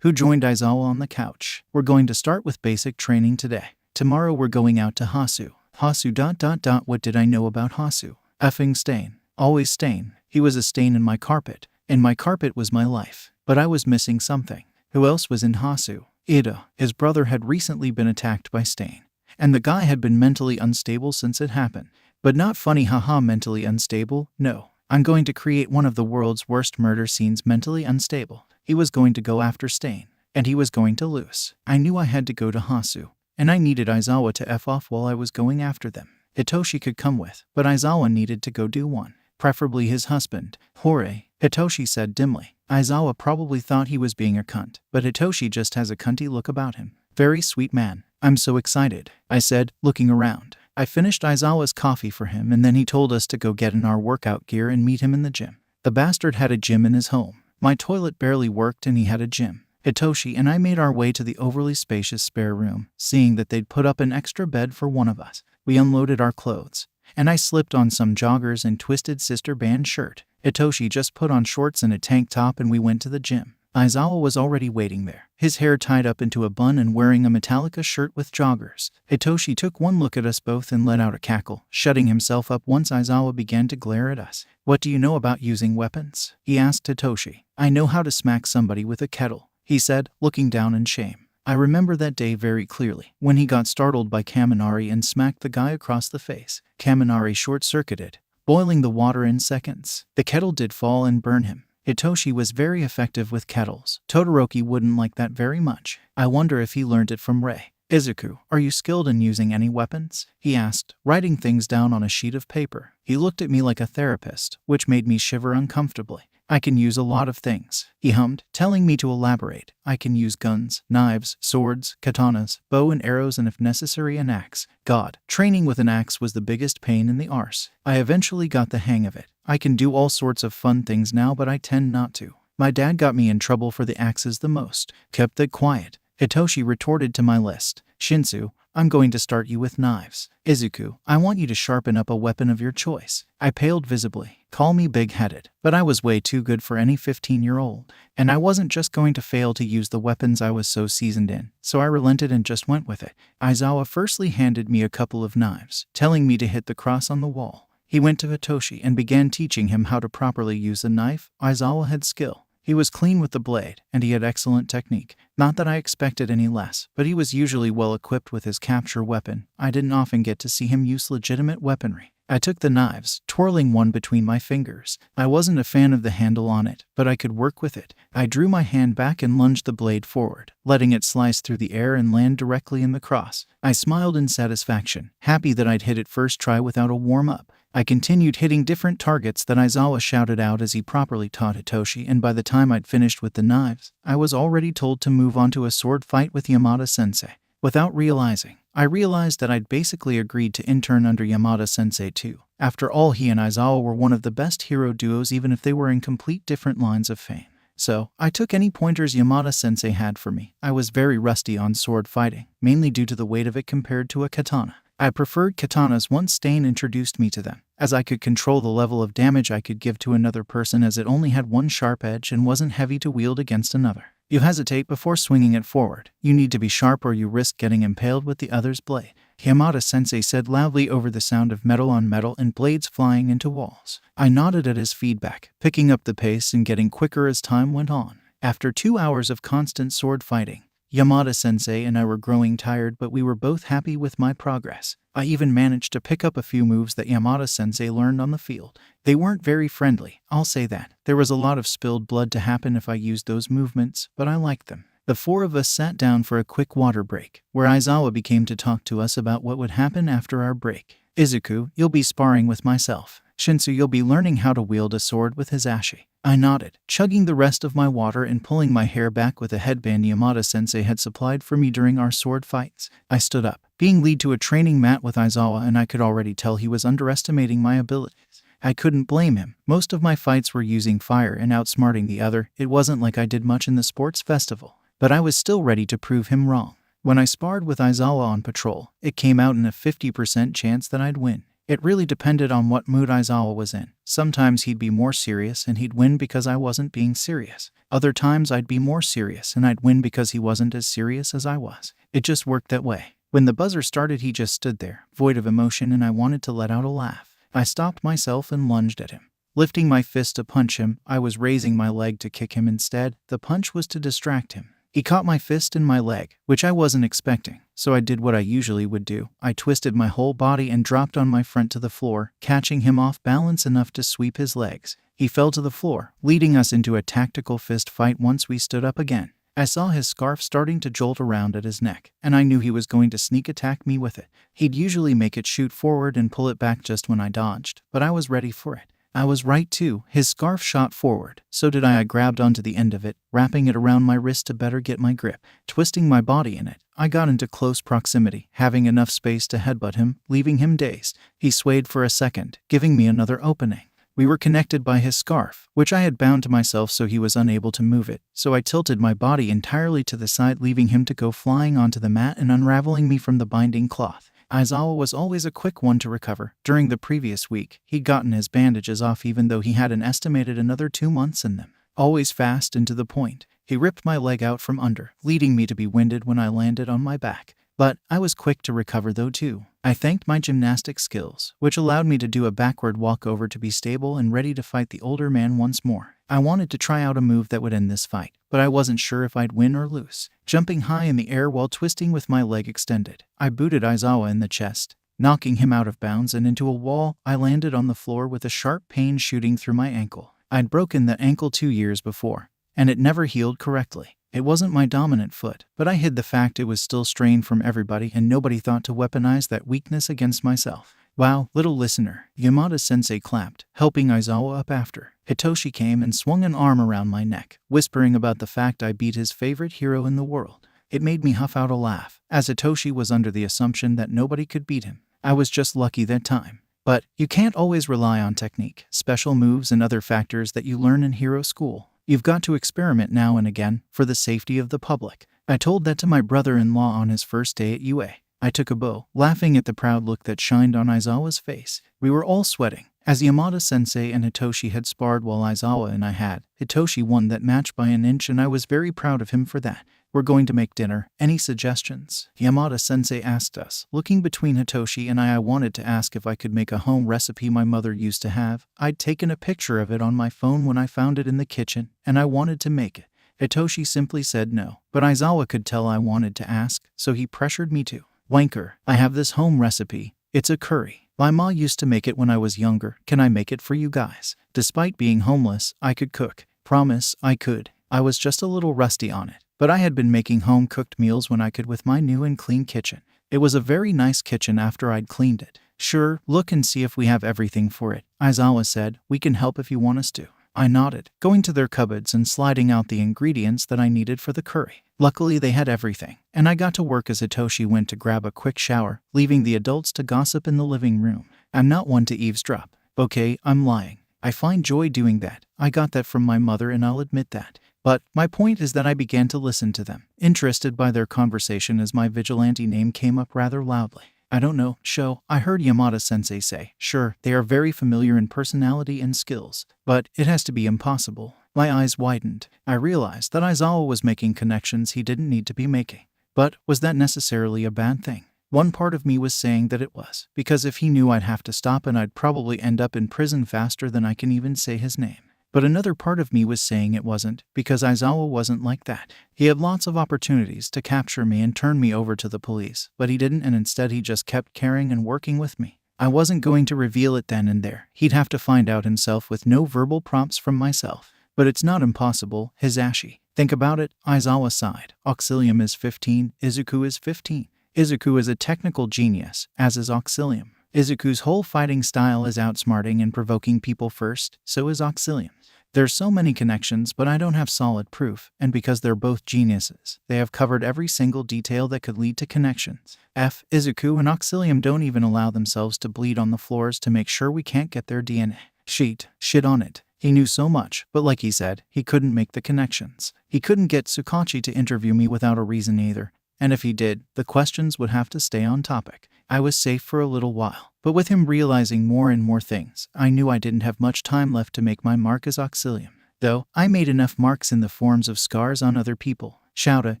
who joined Aizawa on the couch. "We're going to start with basic training today. Tomorrow we're going out to Hasu." Hasu ... What did I know about Hasu? Effing stain. Always stain. He was a stain in my carpet, and my carpet was my life. But I was missing something. Who else was in Hasu? Ida. His brother had recently been attacked by Stain, and the guy had been mentally unstable since it happened. But not funny, haha, mentally unstable? No. I'm going to create one of the world's worst murder scenes mentally unstable. He was going to go after Stain, and he was going to lose. I knew I had to go to Hasu, and I needed Aizawa to F off while I was going after them. Hitoshi could come with, but Aizawa needed to go do one. Preferably his husband. "Hooray," Hitoshi said dimly. Aizawa probably thought he was being a cunt, but Hitoshi just has a cunty look about him. "Very sweet man. I'm so excited," I said, looking around. I finished Aizawa's coffee for him and then he told us to go get in our workout gear and meet him in the gym. The bastard had a gym in his home. My toilet barely worked and he had a gym. Hitoshi and I made our way to the overly spacious spare room, seeing that they'd put up an extra bed for one of us. We unloaded our clothes, and I slipped on some joggers and twisted sister band shirt. Hitoshi just put on shorts and a tank top and we went to the gym. Aizawa was already waiting there, his hair tied up into a bun and wearing a Metallica shirt with joggers. Hitoshi took one look at us both and let out a cackle, shutting himself up once Aizawa began to glare at us. "What do you know about using weapons?" he asked Hitoshi. "I know how to smack somebody with a kettle," he said, looking down in shame. I remember that day very clearly, when he got startled by Kaminari and smacked the guy across the face. Kaminari short-circuited, boiling the water in seconds. The kettle did fall and burn him. Hitoshi was very effective with kettles. Todoroki wouldn't like that very much. I wonder if he learned it from Rei. "Izuku, are you skilled in using any weapons?" he asked, writing things down on a sheet of paper. He looked at me like a therapist, which made me shiver uncomfortably. "I can use a lot of things," he hummed, telling me to elaborate. "I can use guns, knives, swords, katanas, bow and arrows, and if necessary an axe." God, training with an axe was the biggest pain in the arse. I eventually got the hang of it. I can do all sorts of fun things now, but I tend not to. My dad got me in trouble for the axes the most. Kept it quiet. Hitoshi retorted to my list. Shinsu, I'm going to start you with knives. Izuku, I want you to sharpen up a weapon of your choice. I paled visibly. Call me big-headed, but I was way too good for any 15-year-old. And I wasn't just going to fail to use the weapons I was so seasoned in, so I relented and just went with it. Aizawa firstly handed me a couple of knives, telling me to hit the cross on the wall. He went to Hitoshi and began teaching him how to properly use a knife. Aizawa had skill. He was clean with the blade, and he had excellent technique. Not that I expected any less, but he was usually well equipped with his capture weapon. I didn't often get to see him use legitimate weaponry. I took the knives, twirling one between my fingers. I wasn't a fan of the handle on it, but I could work with it. I drew my hand back and lunged the blade forward, letting it slice through the air and land directly in the cross. I smiled in satisfaction, happy that I'd hit it first try without a warm-up. I continued hitting different targets that Aizawa shouted out as he properly taught Hitoshi, and by the time I'd finished with the knives, I was already told to move on to a sword fight with Yamada-sensei. Without realizing, I realized that I'd basically agreed to intern under Yamada-sensei too. After all, he and Aizawa were one of the best hero duos even if they were in complete different lines of fame. So, I took any pointers Yamada-sensei had for me. I was very rusty on sword fighting, mainly due to the weight of it compared to a katana. I preferred katanas once Stain introduced me to them, as I could control the level of damage I could give to another person as it only had one sharp edge and wasn't heavy to wield against another. You hesitate before swinging it forward. You need to be sharp or you risk getting impaled with the other's blade. Yamada-sensei said loudly over the sound of metal on metal and blades flying into walls. I nodded at his feedback, picking up the pace and getting quicker as time went on. After 2 hours of constant sword fighting, Yamada-sensei and I were growing tired, but we were both happy with my progress. I even managed to pick up a few moves that Yamada-sensei learned on the field. They weren't very friendly, I'll say that. There was a lot of spilled blood to happen if I used those movements, but I liked them. The four of us sat down for a quick water break, where Aizawa became to talk to us about what would happen after our break. Izuku, you'll be sparring with myself. Shinsu, you'll be learning how to wield a sword with Hisashi. I nodded, chugging the rest of my water and pulling my hair back with a headband Yamada-sensei had supplied for me during our sword fights. I stood up, being led to a training mat with Aizawa, and I could already tell he was underestimating my abilities. I couldn't blame him. Most of my fights were using fire and outsmarting the other. It wasn't like I did much in the sports festival, but I was still ready to prove him wrong. When I sparred with Aizawa on patrol, it came out in a 50% chance that I'd win. It really depended on what mood Aizawa was in. Sometimes he'd be more serious and he'd win because I wasn't being serious. Other times I'd be more serious and I'd win because he wasn't as serious as I was. It just worked that way. When the buzzer started, he just stood there, void of emotion, and I wanted to let out a laugh. I stopped myself and lunged at him. Lifting my fist to punch him, I was raising my leg to kick him instead. The punch was to distract him. He caught my fist in my leg, which I wasn't expecting, so I did what I usually would do. I twisted my whole body and dropped on my front to the floor, catching him off balance enough to sweep his legs. He fell to the floor, leading us into a tactical fist fight once we stood up again. I saw his scarf starting to jolt around at his neck, and I knew he was going to sneak attack me with it. He'd usually make it shoot forward and pull it back just when I dodged, but I was ready for it. I was right too. His scarf shot forward. So did I. I grabbed onto the end of it, wrapping it around my wrist to better get my grip. Twisting my body in it, I got into close proximity, having enough space to headbutt him, leaving him dazed. He swayed for a second, giving me another opening. We were connected by his scarf, which I had bound to myself so he was unable to move it. So I tilted my body entirely to the side, leaving him to go flying onto the mat and unraveling me from the binding cloth. Aizawa was always a quick one to recover. During the previous week, he'd gotten his bandages off even though he had an estimated another 2 months in them. Always fast and to the point. He ripped my leg out from under, leading me to be winded when I landed on my back. But I was quick to recover though too. I thanked my gymnastic skills, which allowed me to do a backward walkover to be stable and ready to fight the older man once more. I wanted to try out a move that would end this fight, but I wasn't sure if I'd win or lose. Jumping high in the air while twisting with my leg extended, I booted Aizawa in the chest. Knocking him out of bounds and into a wall, I landed on the floor with a sharp pain shooting through my ankle. I'd broken that ankle 2 years before, and it never healed correctly. It wasn't my dominant foot, but I hid the fact it was still strained from everybody, and nobody thought to weaponize that weakness against myself. Wow, little listener, Yamada-sensei clapped, helping Aizawa up after. Hitoshi came and swung an arm around my neck, whispering about the fact I beat his favorite hero in the world. It made me huff out a laugh, as Hitoshi was under the assumption that nobody could beat him. I was just lucky that time. But you can't always rely on technique, special moves, and other factors that you learn in hero school. You've got to experiment now and again, for the safety of the public. I told that to my brother-in-law on his first day at UA. I took a bow, laughing at the proud look that shined on Aizawa's face. We were all sweating, as Yamada-sensei and Hitoshi had sparred while Aizawa and I had. Hitoshi won that match by an inch and I was very proud of him for that. We're going to make dinner. Any suggestions? Yamada-sensei asked us. Looking between Hitoshi and I wanted to ask if I could make a home recipe my mother used to have. I'd taken a picture of it on my phone when I found it in the kitchen, and I wanted to make it. Hitoshi simply said no, but Aizawa could tell I wanted to ask, so he pressured me to. Wanker, I have this home recipe. It's a curry. My ma used to make it when I was younger. Can I make it for you guys? Despite being homeless, I could cook. Promise, I could. I was just a little rusty on it, but I had been making home-cooked meals when I could with my new and clean kitchen. It was a very nice kitchen after I'd cleaned it. Sure, look and see if we have everything for it, Aizawa said. We can help if you want us to. I nodded, going to their cupboards and sliding out the ingredients that I needed for the curry. Luckily, they had everything, and I got to work as Hitoshi went to grab a quick shower, leaving the adults to gossip in the living room. I'm not one to eavesdrop. Okay, I'm lying. I find joy doing that. I got that from my mother and I'll admit that. But my point is that I began to listen to them, interested by their conversation as my vigilante name came up rather loudly. I don't know, Sho, I heard Yamada-sensei say. Sure, they are very familiar in personality and skills, but it has to be impossible. My eyes widened. I realized that Aizawa was making connections he didn't need to be making. But was that necessarily a bad thing? One part of me was saying that it was, because if he knew I'd have to stop and I'd probably end up in prison faster than I can even say his name. But another part of me was saying it wasn't, because Aizawa wasn't like that. He had lots of opportunities to capture me and turn me over to the police, but he didn't, and instead he just kept caring and working with me. I wasn't going to reveal it then and there. He'd have to find out himself with no verbal prompts from myself. But it's not impossible, Hizashi. Think about it, Aizawa sighed. Auxilium is 15, Izuku is 15. Izuku is a technical genius, as is Auxilium. Izuku's whole fighting style is outsmarting and provoking people first, so is Auxilium. There's so many connections, but I don't have solid proof, and because they're both geniuses, they have covered every single detail that could lead to connections. Izuku and Auxilium don't even allow themselves to bleed on the floors to make sure we can't get their DNA. Shit on it. He knew so much, but like he said, he couldn't make the connections. He couldn't get Tsukachi to interview me without a reason either. And if he did, the questions would have to stay on topic. I was safe for a little while, but with him realizing more and more things, I knew I didn't have much time left to make my mark as Auxilium. Though, I made enough marks in the forms of scars on other people. Shouta,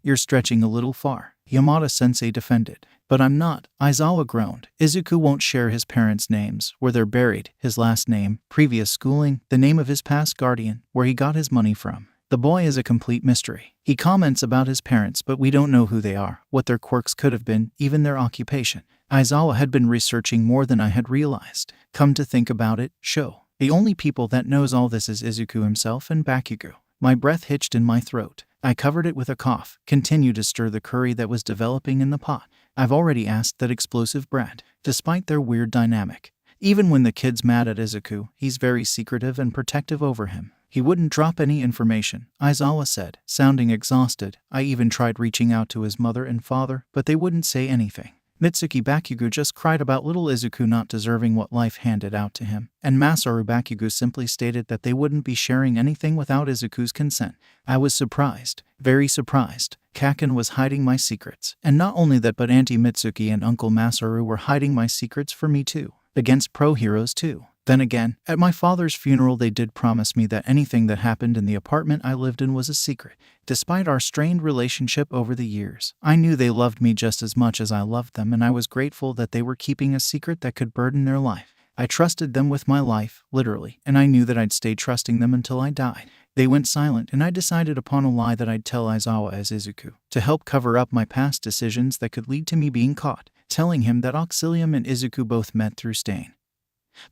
you're stretching a little far, Yamada-sensei defended. But I'm not, Aizawa groaned. Izuku won't share his parents' names, where they're buried, his last name, previous schooling, the name of his past guardian, where he got his money from. The boy is a complete mystery. He comments about his parents, but we don't know who they are, what their quirks could have been, even their occupation. Aizawa had been researching more than I had realized. Come to think about it, Sho. The only people that knows all this is Izuku himself and Bakugo. My breath hitched in my throat. I covered it with a cough, continued to stir the curry that was developing in the pot. I've already asked that explosive brat. Despite their weird dynamic, even when the kid's mad at Izuku, he's very secretive and protective over him. He wouldn't drop any information, Aizawa said, sounding exhausted. I even tried reaching out to his mother and father, but they wouldn't say anything. Mitsuki Bakugo just cried about little Izuku not deserving what life handed out to him, and Masaru Bakugo simply stated that they wouldn't be sharing anything without Izuku's consent. I was surprised, very surprised. Kaken was hiding my secrets, and not only that, but Auntie Mitsuki and Uncle Masaru were hiding my secrets for me too, against pro heroes too. Then again, at my father's funeral they did promise me that anything that happened in the apartment I lived in was a secret. Despite our strained relationship over the years, I knew they loved me just as much as I loved them, and I was grateful that they were keeping a secret that could burden their life. I trusted them with my life, literally, and I knew that I'd stay trusting them until I died. They went silent, and I decided upon a lie that I'd tell Aizawa as Izuku, to help cover up my past decisions that could lead to me being caught, telling him that Auxilium and Izuku both met through Stain.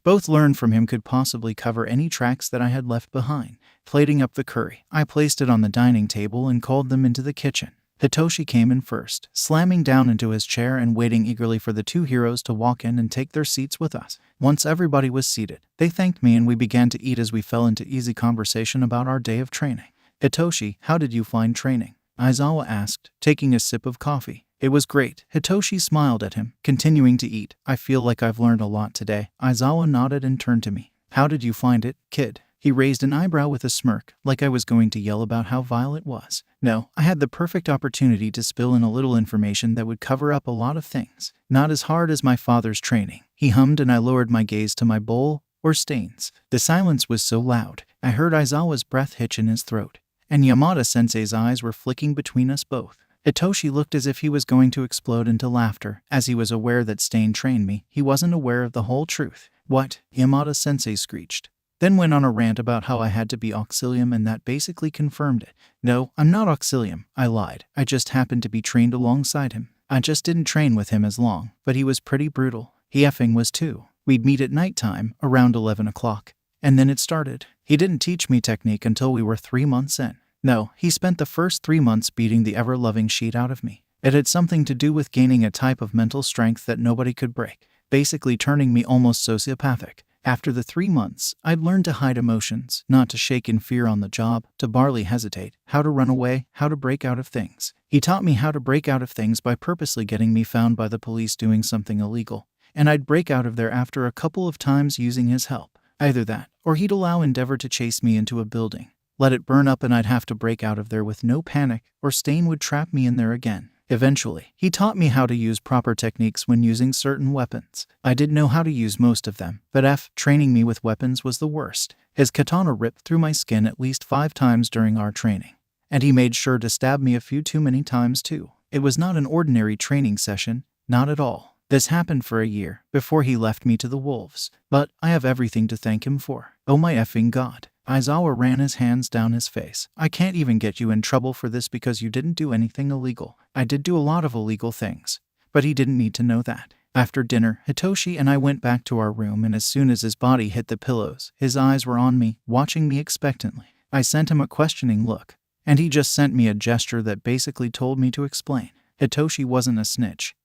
Both learned from him could possibly cover any tracks that I had left behind. Plating up the curry, I placed it on the dining table and called them into the kitchen. Hitoshi came in first, slamming down into his chair and waiting eagerly for the two heroes to walk in and take their seats with us. Once everybody was seated, they thanked me and we began to eat as we fell into easy conversation about our day of training. Hitoshi, how did you find training? Aizawa asked, taking a sip of coffee. It was great. Hitoshi smiled at him, continuing to eat. I feel like I've learned a lot today. Aizawa nodded and turned to me. How did you find it, kid? He raised an eyebrow with a smirk, like I was going to yell about how vile it was. No, I had the perfect opportunity to spill in a little information that would cover up a lot of things. Not as hard as my father's training. He hummed and I lowered my gaze to my bowl, or stains. The silence was so loud, I heard Aizawa's breath hitch in his throat, and Yamada-sensei's eyes were flicking between us both. Hitoshi looked as if he was going to explode into laughter, as he was aware that Stain trained me. He wasn't aware of the whole truth. What? Yamada-sensei screeched. Then went on a rant about how I had to be Auxilium and that basically confirmed it. No, I'm not Auxilium, I lied. I just happened to be trained alongside him. I just didn't train with him as long, but he was pretty brutal. He effing was too. We'd meet at nighttime, around 11 o'clock. And then it started. He didn't teach me technique until we were 3 months in. No, he spent the first 3 months beating the ever-loving shit out of me. It had something to do with gaining a type of mental strength that nobody could break, basically turning me almost sociopathic. After the 3 months, I'd learned to hide emotions, not to shake in fear on the job, to barely hesitate, how to run away, how to break out of things. He taught me how to break out of things by purposely getting me found by the police doing something illegal, and I'd break out of there after a couple of times using his help. Either that, or he'd allow Endeavor to chase me into a building, let it burn up and I'd have to break out of there with no panic, or Stain would trap me in there again. Eventually, he taught me how to use proper techniques when using certain weapons. I did know how to use most of them, but training me with weapons was the worst. His katana ripped through my skin at least 5 times during our training, and he made sure to stab me a few too many times too. It was not an ordinary training session, not at all. This happened for a year, before he left me to the wolves, but I have everything to thank him for. Oh my effing god. Aizawa ran his hands down his face. I can't even get you in trouble for this because you didn't do anything illegal. I did do a lot of illegal things, but he didn't need to know that. After dinner, Hitoshi and I went back to our room, and as soon as his body hit the pillows, his eyes were on me, watching me expectantly. I sent him a questioning look, and he just sent me a gesture that basically told me to explain. Hitoshi wasn't a snitch.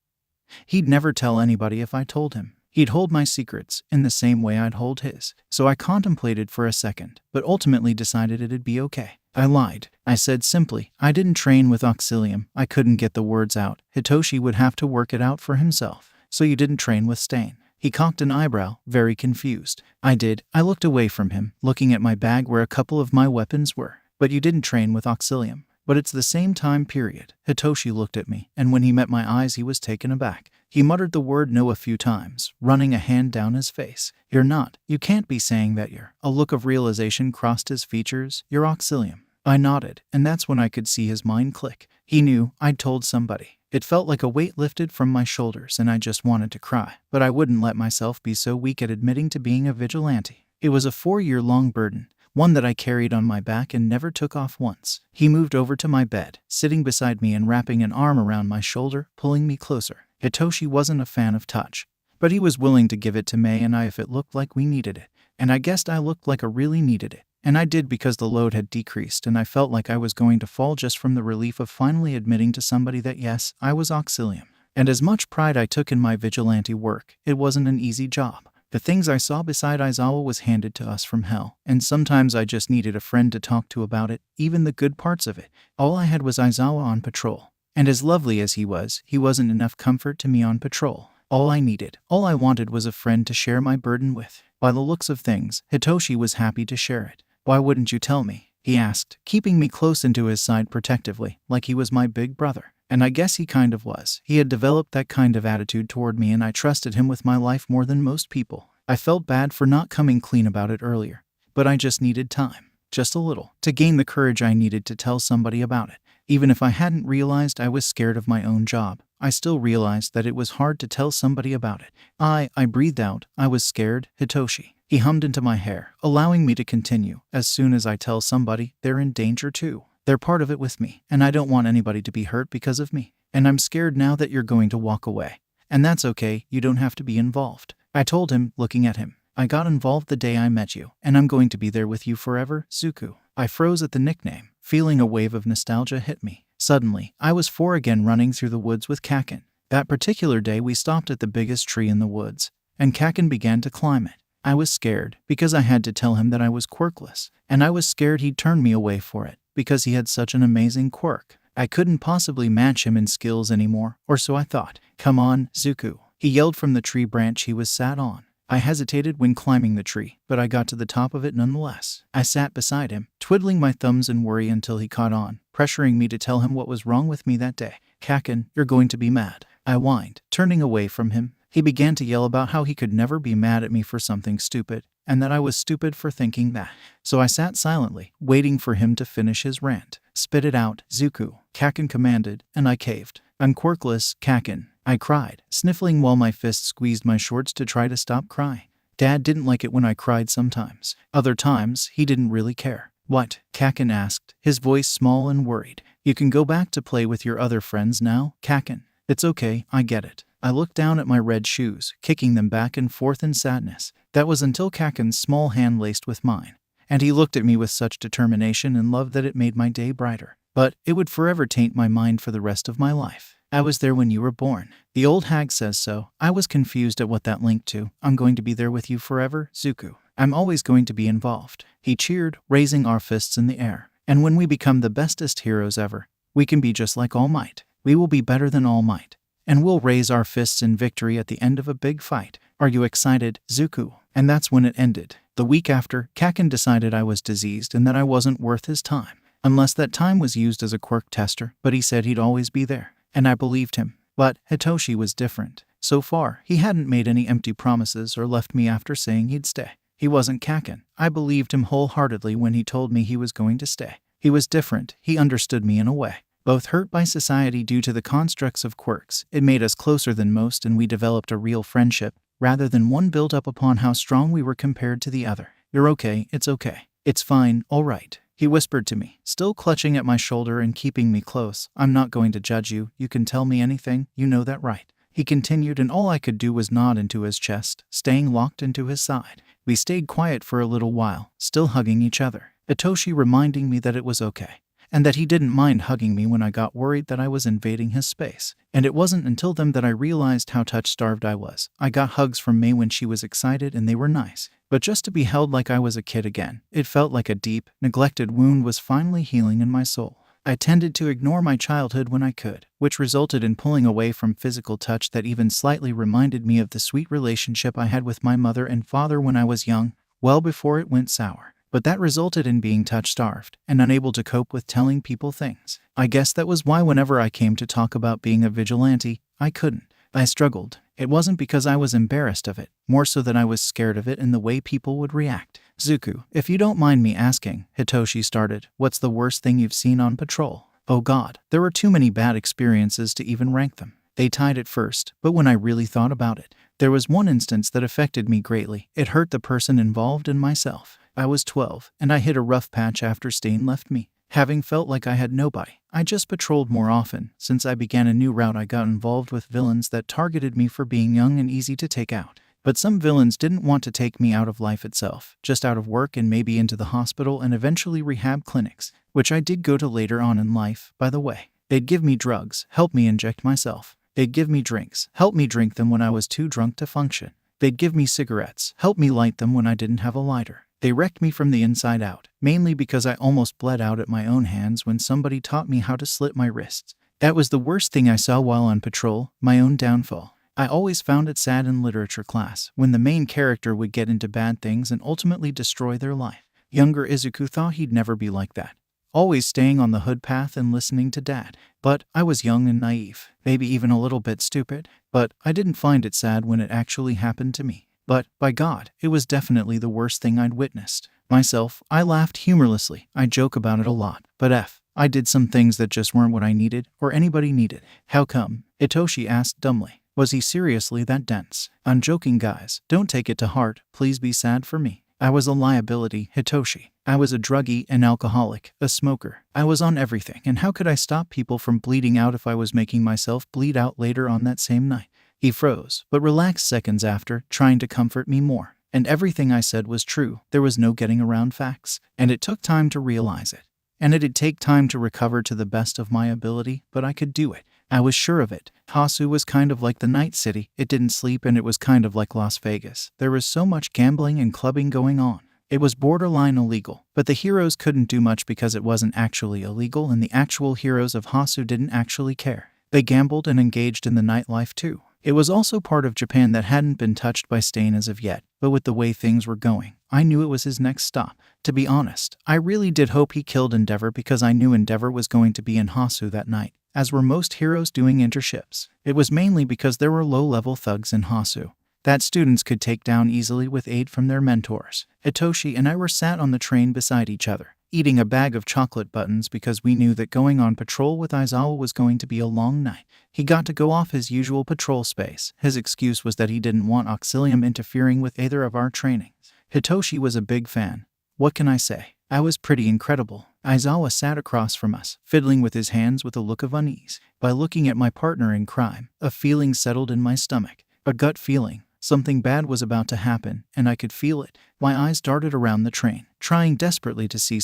He'd never tell anybody if I told him. He'd hold my secrets in the same way I'd hold his. So I contemplated for a second, but ultimately decided it'd be okay. I lied. I said simply, I didn't train with Auxilium. I couldn't get the words out. Hitoshi would have to work it out for himself. So you didn't train with Stain? He cocked an eyebrow, very confused. I did. I looked away from him, looking at my bag where a couple of my weapons were. But you didn't train with Auxilium. But it's the same time period. Hitoshi looked at me, and when he met my eyes he was taken aback. He muttered the word no a few times, running a hand down his face. You're not. You can't be saying that you're. A look of realization crossed his features. You're Auxilium. I nodded, and that's when I could see his mind click. He knew I'd told somebody. It felt like a weight lifted from my shoulders and I just wanted to cry. But I wouldn't let myself be so weak at admitting to being a vigilante. It was a 4-year-long burden. One that I carried on my back and never took off once. He moved over to my bed, sitting beside me and wrapping an arm around my shoulder, pulling me closer. Hitoshi wasn't a fan of touch, but he was willing to give it to May and I if it looked like we needed it. And I guessed I looked like I really needed it. And I did because the load had decreased and I felt like I was going to fall just from the relief of finally admitting to somebody that yes, I was Auxilium. And as much pride I took in my vigilante work, it wasn't an easy job. The things I saw beside Aizawa was handed to us from hell, and sometimes I just needed a friend to talk to about it, even the good parts of it. All I had was Aizawa on patrol, and as lovely as he wasn't enough comfort to me on patrol. All I wanted was a friend to share my burden with. By the looks of things, Hitoshi was happy to share it. Why wouldn't you tell me? He asked, keeping me close into his side protectively, like he was my big brother. And I guess he kind of was. He had developed that kind of attitude toward me and I trusted him with my life more than most people. I felt bad for not coming clean about it earlier, but I just needed time, just a little, to gain the courage I needed to tell somebody about it. Even if I hadn't realized I was scared of my own job, I still realized that it was hard to tell somebody about it. I breathed out. I was scared, Hitoshi. He hummed into my hair, allowing me to continue. As soon as I tell somebody, they're in danger too. They're part of it with me, and I don't want anybody to be hurt because of me. And I'm scared now that you're going to walk away. And that's okay, you don't have to be involved. I told him, looking at him. I got involved the day I met you, and I'm going to be there with you forever, Zuku. I froze at the nickname, feeling a wave of nostalgia hit me. Suddenly, I was 4 again running through the woods with Kakin. That particular day we stopped at the biggest tree in the woods, and Kakin began to climb it. I was scared, because I had to tell him that I was quirkless, and I was scared he'd turn me away for it, because he had such an amazing quirk. I couldn't possibly match him in skills anymore, or so I thought. Come on, Zuku, he yelled from the tree branch he was sat on. I hesitated when climbing the tree, but I got to the top of it nonetheless. I sat beside him, twiddling my thumbs in worry until he caught on, pressuring me to tell him what was wrong with me that day. "Kakin, you're going to be mad," I whined, turning away from him. He began to yell about how he could never be mad at me for something stupid, and that I was stupid for thinking that. So I sat silently, waiting for him to finish his rant. "Spit it out, Zuku," Kakin commanded, and I caved. "I'm quirkless, Kakin," I cried, sniffling while my fist squeezed my shorts to try to stop crying. Dad didn't like it when I cried sometimes. Other times, he didn't really care. "What?" Kakin asked, his voice small and worried. "You can go back to play with your other friends now, Kakin. It's okay, I get it." I looked down at my red shoes, kicking them back and forth in sadness. That was until Kakin's small hand laced with mine, and he looked at me with such determination and love that it made my day brighter. But it would forever taint my mind for the rest of my life. "I was there when you were born. The old hag says so." I was confused at what that linked to. "I'm going to be there with you forever, Zuku. I'm always going to be involved." He cheered, raising our fists in the air. "And when we become the bestest heroes ever, we can be just like All Might. We will be better than All Might. And we'll raise our fists in victory at the end of a big fight. Are you excited, Zuku?" And that's when it ended. The week after, Kakin decided I was diseased and that I wasn't worth his time. Unless that time was used as a quirk tester, but he said he'd always be there. And I believed him. But Hitoshi was different. So far, he hadn't made any empty promises or left me after saying he'd stay. He wasn't Kakin. I believed him wholeheartedly when he told me he was going to stay. He was different. He understood me in a way. Both hurt by society due to the constructs of quirks, it made us closer than most and we developed a real friendship, rather than one built up upon how strong we were compared to the other. "You're okay, it's okay. It's fine, all right," he whispered to me, still clutching at my shoulder and keeping me close. "I'm not going to judge you. You can tell me anything, you know that, right?" He continued, and all I could do was nod into his chest, staying locked into his side. We stayed quiet for a little while, still hugging each other. Hitoshi reminding me that it was okay, and that he didn't mind hugging me when I got worried that I was invading his space. And it wasn't until then that I realized how touch-starved I was. I got hugs from May when she was excited and they were nice. But just to be held like I was a kid again, it felt like a deep, neglected wound was finally healing in my soul. I tended to ignore my childhood when I could, which resulted in pulling away from physical touch that even slightly reminded me of the sweet relationship I had with my mother and father when I was young, well before it went sour. But that resulted in being touch-starved and unable to cope with telling people things. I guess that was why whenever I came to talk about being a vigilante, I couldn't. I struggled. It wasn't because I was embarrassed of it, more so that I was scared of it and the way people would react. "Zuku, if you don't mind me asking," Hitoshi started, "what's the worst thing you've seen on patrol?" Oh God, there were too many bad experiences to even rank them. They tied at first, but when I really thought about it, there was one instance that affected me greatly. It hurt the person involved and myself. I was 12, and I hit a rough patch after Stain left me. Having felt like I had nobody, I just patrolled more often. Since I began a new route, I got involved with villains that targeted me for being young and easy to take out. But some villains didn't want to take me out of life itself, just out of work and maybe into the hospital and eventually rehab clinics, which I did go to later on in life, by the way. They'd give me drugs, help me inject myself. They'd give me drinks, help me drink them when I was too drunk to function. They'd give me cigarettes, help me light them when I didn't have a lighter. They wrecked me from the inside out, mainly because I almost bled out at my own hands when somebody taught me how to slit my wrists. That was the worst thing I saw while on patrol, my own downfall. I always found it sad in literature class when the main character would get into bad things and ultimately destroy their life. Younger Izuku thought he'd never be like that, always staying on the hood path and listening to Dad. But I was young and naive, maybe even a little bit stupid, but I didn't find it sad when it actually happened to me. But, by God, it was definitely the worst thing I'd witnessed. Myself, I laughed humorlessly. I joke about it a lot. But I did some things that just weren't what I needed, or anybody needed. "How come?" Hitoshi asked dumbly. Was he seriously that dense? "I'm joking, guys. Don't take it to heart. Please be sad for me. I was a liability, Hitoshi. I was a druggie, an alcoholic, a smoker. I was on everything, and how could I stop people from bleeding out if I was making myself bleed out later on that same night?" He froze, but relaxed seconds after, trying to comfort me more. And everything I said was true. There was no getting around facts. And it took time to realize it. And it'd take time to recover to the best of my ability, but I could do it. I was sure of it. Hasu was kind of like the night city. It didn't sleep, and it was kind of like Las Vegas. There was so much gambling and clubbing going on. It was borderline illegal, but the heroes couldn't do much because it wasn't actually illegal, and the actual heroes of Hasu didn't actually care. They gambled and engaged in the nightlife too. It was also part of Japan that hadn't been touched by Stain as of yet, but with the way things were going, I knew it was his next stop. To be honest, I really did hope he killed Endeavor because I knew Endeavor was going to be in Hasu that night, as were most heroes doing internships. It was mainly because there were low-level thugs in Hasu that students could take down easily with aid from their mentors. Hitoshi and I were sat on the train beside each other, eating a bag of chocolate buttons because we knew that going on patrol with Aizawa was going to be a long night. He got to go off his usual patrol space. His excuse was that he didn't want Auxilium interfering with either of our trainings. Hitoshi was a big fan. What can I say? I was pretty incredible. Aizawa sat across from us, fiddling with his hands with a look of unease. By looking at my partner in crime, a feeling settled in my stomach. A gut feeling. Something bad was about to happen, and I could feel it. My eyes darted around the train, trying desperately to see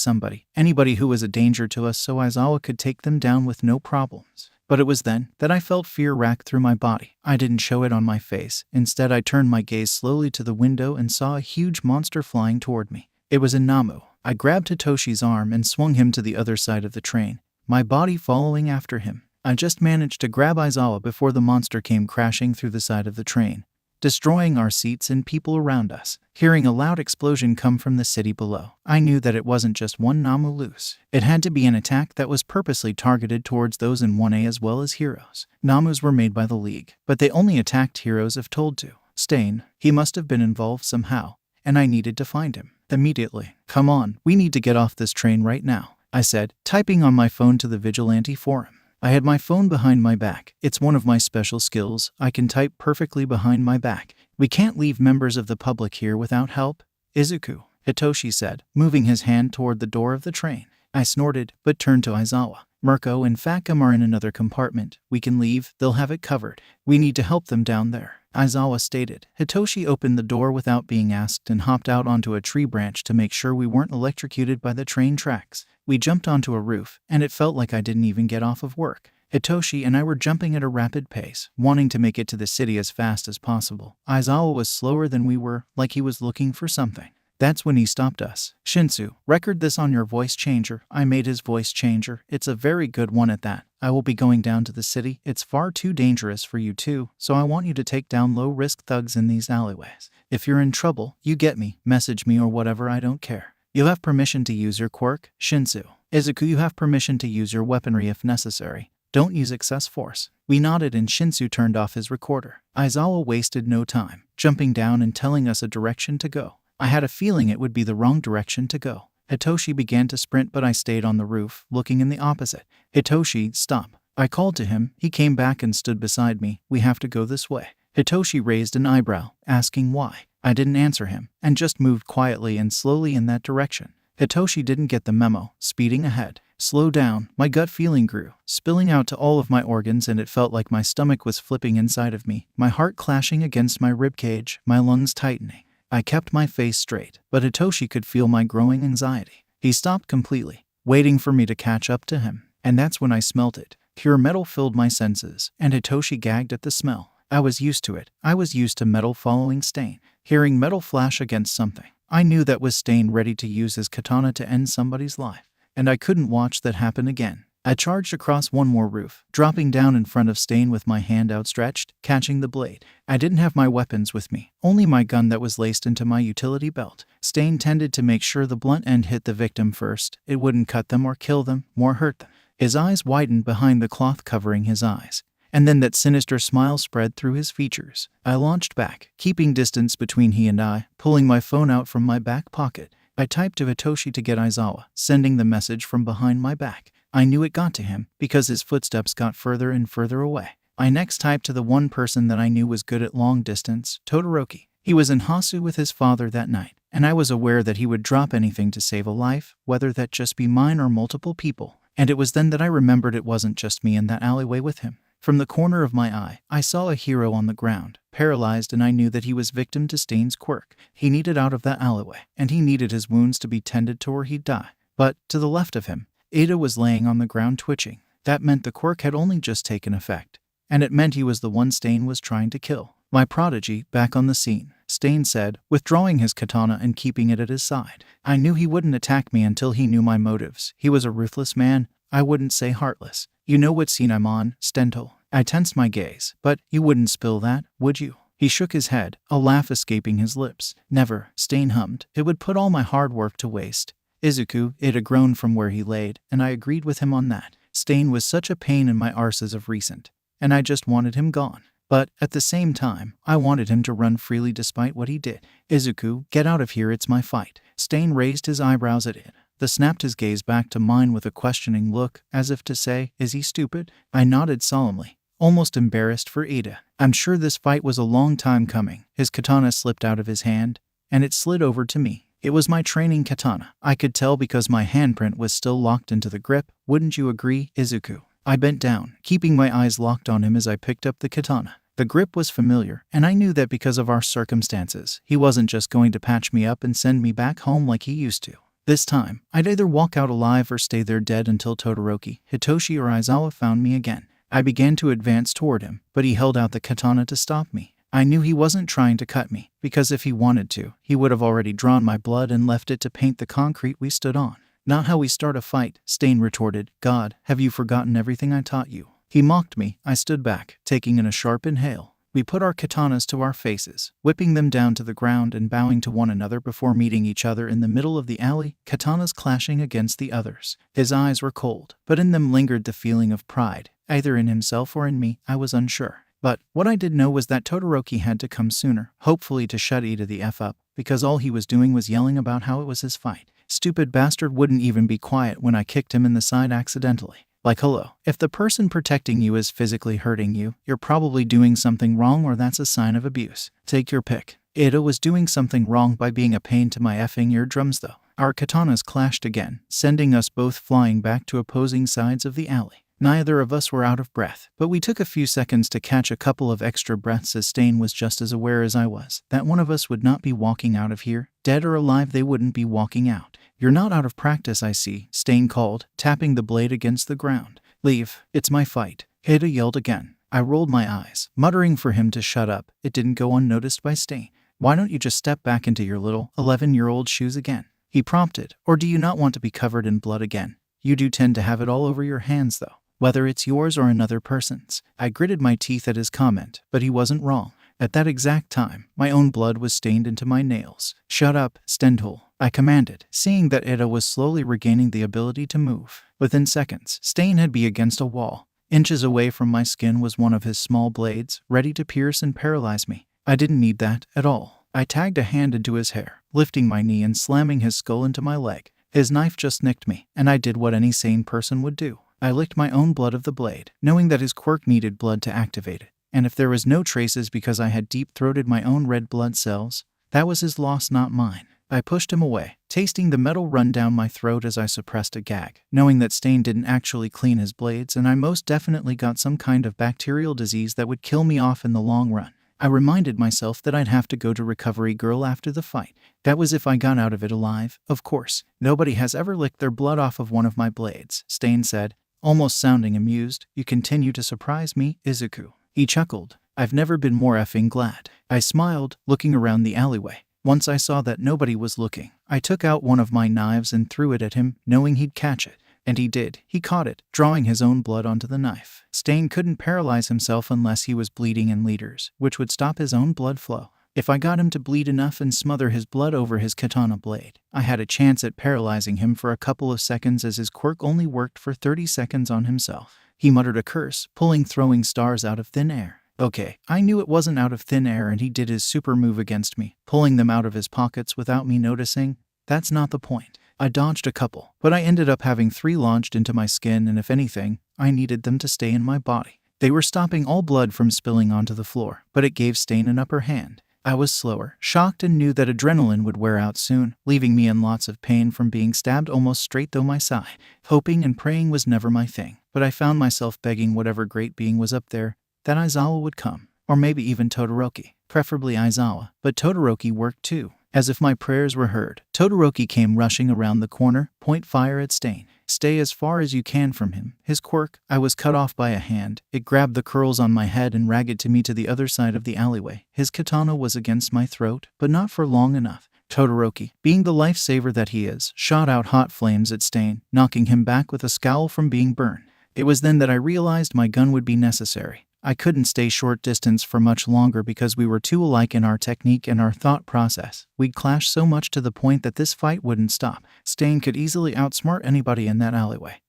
anybody who was a danger to us so Aizawa could take them down with no problems. But it was then that I felt fear rack through my body. I didn't show it on my face. Instead, I turned my gaze slowly to the window and saw a huge monster flying toward me. It was a Namu. I grabbed Hitoshi's arm and swung him to the other side of the train, my body following after him. I just managed to grab Aizawa before the monster came crashing through the side of the train, destroying our seats and people around us. Hearing a loud explosion come from the city below, I knew that it wasn't just one Namu loose. It had to be an attack that was purposely targeted towards those in 1A as well as heroes. Namus were made by the League, but they only attacked heroes if told to. Stain, he must have been involved somehow, and I needed to find him. Immediately. Come on, we need to get off this train right now, I said, typing on my phone to the Vigilante forum. I had my phone behind my back. It's one of my special skills. I can type perfectly behind my back. We can't leave members of the public here without help. Izuku, Hitoshi said, moving his hand toward the door of the train. I snorted, but turned to Aizawa. Mirko and Fakam are in another compartment. We can leave, they'll have it covered. We need to help them down there, Aizawa stated. Hitoshi opened the door without being asked and hopped out onto a tree branch to make sure we weren't electrocuted by the train tracks. We jumped onto a roof, and it felt like I didn't even get off of work. Hitoshi and I were jumping at a rapid pace, wanting to make it to the city as fast as possible. Aizawa was slower than we were, like he was looking for something. That's when he stopped us. Shinsu, record this on your voice changer. I made his voice changer. It's a very good one at that. I will be going down to the city. It's far too dangerous for you too, so I want you to take down low-risk thugs in these alleyways. If you're in trouble, you get me, message me or whatever, I don't care. You have permission to use your quirk, Shinsu. Izuku, you have permission to use your weaponry if necessary. Don't use excess force. We nodded and Shinsu turned off his recorder. Aizawa wasted no time, jumping down and telling us a direction to go. I had a feeling it would be the wrong direction to go. Hitoshi began to sprint, but I stayed on the roof, looking in the opposite. Hitoshi, stop. I called to him. He came back and stood beside me. We have to go this way. Hitoshi raised an eyebrow, asking why. I didn't answer him, and just moved quietly and slowly in that direction. Hitoshi didn't get the memo, speeding ahead. Slow down. My gut feeling grew, spilling out to all of my organs, and it felt like my stomach was flipping inside of me, my heart clashing against my ribcage, my lungs tightening. I kept my face straight, but Hitoshi could feel my growing anxiety. He stopped completely, waiting for me to catch up to him, and that's when I smelt it. Pure metal filled my senses, and Hitoshi gagged at the smell. I was used to it. I was used to metal following Stain. Hearing metal flash against something, I knew that was Stain ready to use his katana to end somebody's life, and I couldn't watch that happen again. I charged across one more roof, dropping down in front of Stain with my hand outstretched, catching the blade. I didn't have my weapons with me, only my gun that was laced into my utility belt. Stain tended to make sure the blunt end hit the victim first. It wouldn't cut them or kill them, more hurt them. His eyes widened behind the cloth covering his eyes, and then that sinister smile spread through his features. I launched back, keeping distance between he and I, pulling my phone out from my back pocket. I typed to Hitoshi to get Aizawa, sending the message from behind my back. I knew it got to him, because his footsteps got further and further away. I next typed to the one person that I knew was good at long distance, Todoroki. He was in Hasu with his father that night, and I was aware that he would drop anything to save a life, whether that just be mine or multiple people. And it was then that I remembered it wasn't just me in that alleyway with him. From the corner of my eye, I saw a hero on the ground, paralyzed, and I knew that he was victim to Stain's quirk. He needed out of that alleyway, and he needed his wounds to be tended to or he'd die. But, to the left of him, Ada was laying on the ground twitching. That meant the quirk had only just taken effect, and it meant he was the one Stain was trying to kill. My prodigy, back on the scene, Stain said, withdrawing his katana and keeping it at his side. I knew he wouldn't attack me until he knew my motives. He was a ruthless man. I wouldn't say heartless. You know what scene I'm on, Stento? I tensed my gaze. But you wouldn't spill that, would you? He shook his head, a laugh escaping his lips. Never, Stain hummed. It would put all my hard work to waste. Izuku, it had grown from where he laid, and I agreed with him on that. Stain was such a pain in my arse as of recent, and I just wanted him gone. But, at the same time, I wanted him to run freely despite what he did. Izuku, get out of here, it's my fight. Stain raised his eyebrows at it. Then snapped his gaze back to mine with a questioning look, as if to say, is he stupid? I nodded solemnly, almost embarrassed for Ida. I'm sure this fight was a long time coming. His katana slipped out of his hand, and it slid over to me. It was my training katana. I could tell because my handprint was still locked into the grip. Wouldn't you agree, Izuku? I bent down, keeping my eyes locked on him as I picked up the katana. The grip was familiar, and I knew that because of our circumstances, he wasn't just going to patch me up and send me back home like he used to. This time, I'd either walk out alive or stay there dead until Todoroki, Hitoshi, or Aizawa found me again. I began to advance toward him, but he held out the katana to stop me. I knew he wasn't trying to cut me, because if he wanted to, he would have already drawn my blood and left it to paint the concrete we stood on. Not how we start a fight, Stain retorted. God, have you forgotten everything I taught you? He mocked me. I stood back, taking in a sharp inhale. We put our katanas to our faces, whipping them down to the ground and bowing to one another before meeting each other in the middle of the alley, katanas clashing against the others. His eyes were cold, but in them lingered the feeling of pride, either in himself or in me, I was unsure. But what I did know was that Todoroki had to come sooner, hopefully to shut Ida the F up, because all he was doing was yelling about how it was his fight. Stupid bastard wouldn't even be quiet when I kicked him in the side accidentally. Like, hello, if the person protecting you is physically hurting you, you're probably doing something wrong, or that's a sign of abuse. Take your pick. Ida was doing something wrong by being a pain to my effing eardrums though. Our katanas clashed again, sending us both flying back to opposing sides of the alley. Neither of us were out of breath, but we took a few seconds to catch a couple of extra breaths as Stain was just as aware as I was that one of us would not be walking out of here. Dead or alive, they wouldn't be walking out. You're not out of practice, I see, Stain called, tapping the blade against the ground. Leave, it's my fight. Ida yelled again. I rolled my eyes, muttering for him to shut up. It didn't go unnoticed by Stain. Why don't you just step back into your little 11-year-old shoes again? He prompted. Or do you not want to be covered in blood again? You do tend to have it all over your hands though, whether it's yours or another person's. I gritted my teeth at his comment, but he wasn't wrong. At that exact time, my own blood was stained into my nails. Shut up, Stendhal, I commanded, seeing that Ida was slowly regaining the ability to move. Within seconds, Stain had been against a wall. Inches away from my skin was one of his small blades, ready to pierce and paralyze me. I didn't need that at all. I tagged a hand into his hair, lifting my knee and slamming his skull into my leg. His knife just nicked me, and I did what any sane person would do. I licked my own blood of the blade, knowing that his quirk needed blood to activate it. And if there was no traces because I had deep-throated my own red blood cells, that was his loss, not mine. I pushed him away, tasting the metal run down my throat as I suppressed a gag, knowing that Stain didn't actually clean his blades and I most definitely got some kind of bacterial disease that would kill me off in the long run. I reminded myself that I'd have to go to Recovery Girl after the fight. That was if I got out of it alive, of course. Nobody has ever licked their blood off of one of my blades, Stain said, almost sounding amused. You continue to surprise me, Izuku. He chuckled. I've never been more effing glad. I smiled, looking around the alleyway. Once I saw that nobody was looking, I took out one of my knives and threw it at him, knowing he'd catch it. And he did. He caught it, drawing his own blood onto the knife. Stain couldn't paralyze himself unless he was bleeding in liters, which would stop his own blood flow. If I got him to bleed enough and smother his blood over his katana blade, I had a chance at paralyzing him for a couple of seconds, as his quirk only worked for 30 seconds on himself. He muttered a curse, pulling throwing stars out of thin air. Okay, I knew it wasn't out of thin air, and he did his super move against me, pulling them out of his pockets without me noticing. That's not the point. I dodged a couple, but I ended up having 3 launched into my skin, and if anything, I needed them to stay in my body. They were stopping all blood from spilling onto the floor, but it gave Stain an upper hand. I was slower, shocked, and knew that adrenaline would wear out soon, leaving me in lots of pain from being stabbed almost straight through my side. Hoping and praying was never my thing, but I found myself begging whatever great being was up there that Aizawa would come, or maybe even Todoroki, preferably Aizawa, but Todoroki worked too. As if my prayers were heard, Todoroki came rushing around the corner, point fire at Stain. Stay as far as you can from him. His quirk. I was cut off by a hand. It grabbed the curls on my head and ragged me to the other side of the alleyway. His katana was against my throat, but not for long enough. Todoroki, being the lifesaver that he is, shot out hot flames at Stain, knocking him back with a scowl from being burned. It was then that I realized my gun would be necessary. I couldn't stay short distance for much longer because we were too alike in our technique and our thought process. We'd clashed so much to the point that this fight wouldn't stop. Stain could easily outsmart anybody in that alleyway.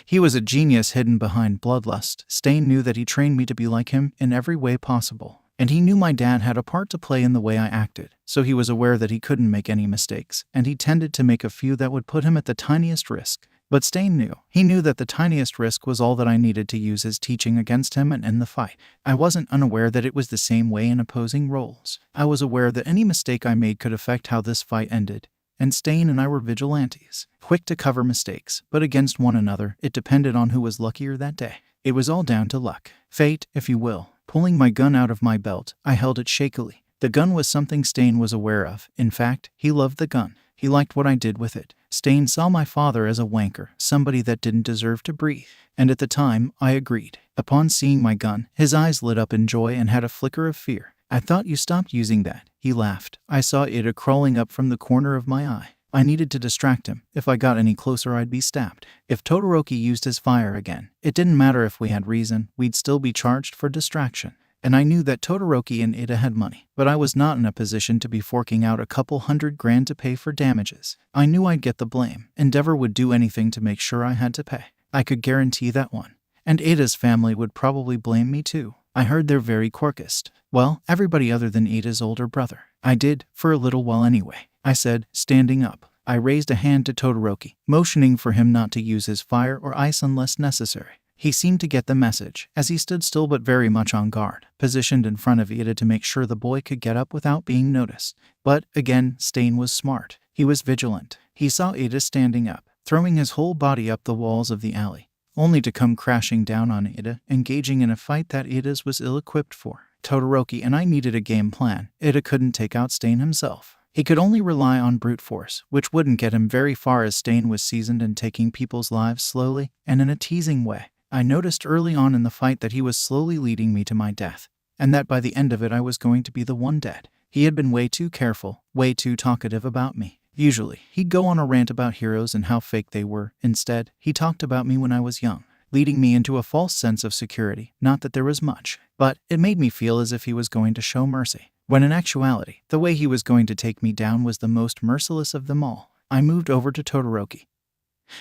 He was a genius hidden behind bloodlust. Stain knew that he trained me to be like him in every way possible. And he knew my dad had a part to play in the way I acted, so he was aware that he couldn't make any mistakes, and he tended to make a few that would put him at the tiniest risk. But Stain knew. He knew that the tiniest risk was all that I needed to use his teaching against him and end the fight. I wasn't unaware that it was the same way in opposing roles. I was aware that any mistake I made could affect how this fight ended. And Stain and I were vigilantes, quick to cover mistakes, but against one another. It depended on who was luckier that day. It was all down to luck. Fate, if you will. Pulling my gun out of my belt, I held it shakily. The gun was something Stain was aware of. In fact, he loved the gun. He liked what I did with it. Stain saw my father as a wanker, somebody that didn't deserve to breathe. And at the time, I agreed. Upon seeing my gun, his eyes lit up in joy and had a flicker of fear. I thought you stopped using that. He laughed. I saw Ida crawling up from the corner of my eye. I needed to distract him. If I got any closer, I'd be stabbed. If Todoroki used his fire again, it didn't matter if we had reason, we'd still be charged for distraction. And I knew that Todoroki and Ida had money, but I was not in a position to be forking out a couple $100,000 to pay for damages. I knew I'd get the blame. Endeavor would do anything to make sure I had to pay. I could guarantee that one. And Ida's family would probably blame me too. I heard they're very Quirkist. Well, everybody other than Ida's older brother. I did, for a little while anyway. I said, standing up. I raised a hand to Todoroki, motioning for him not to use his fire or ice unless necessary. He seemed to get the message, as he stood still but very much on guard, positioned in front of Ida to make sure the boy could get up without being noticed. But, again, Stain was smart. He was vigilant. He saw Ida standing up, throwing his whole body up the walls of the alley, only to come crashing down on Ida, engaging in a fight that Ida's was ill-equipped for. Todoroki and I needed a game plan. Ida couldn't take out Stain himself. He could only rely on brute force, which wouldn't get him very far as Stain was seasoned in taking people's lives slowly and in a teasing way. I noticed early on in the fight that he was slowly leading me to my death, and that by the end of it I was going to be the one dead. He had been way too careful, way too talkative about me. Usually, he'd go on a rant about heroes and how fake they were. Instead, he talked about me when I was young, leading me into a false sense of security. Not that there was much, but it made me feel as if he was going to show mercy. When in actuality, the way he was going to take me down was the most merciless of them all. I moved over to Todoroki,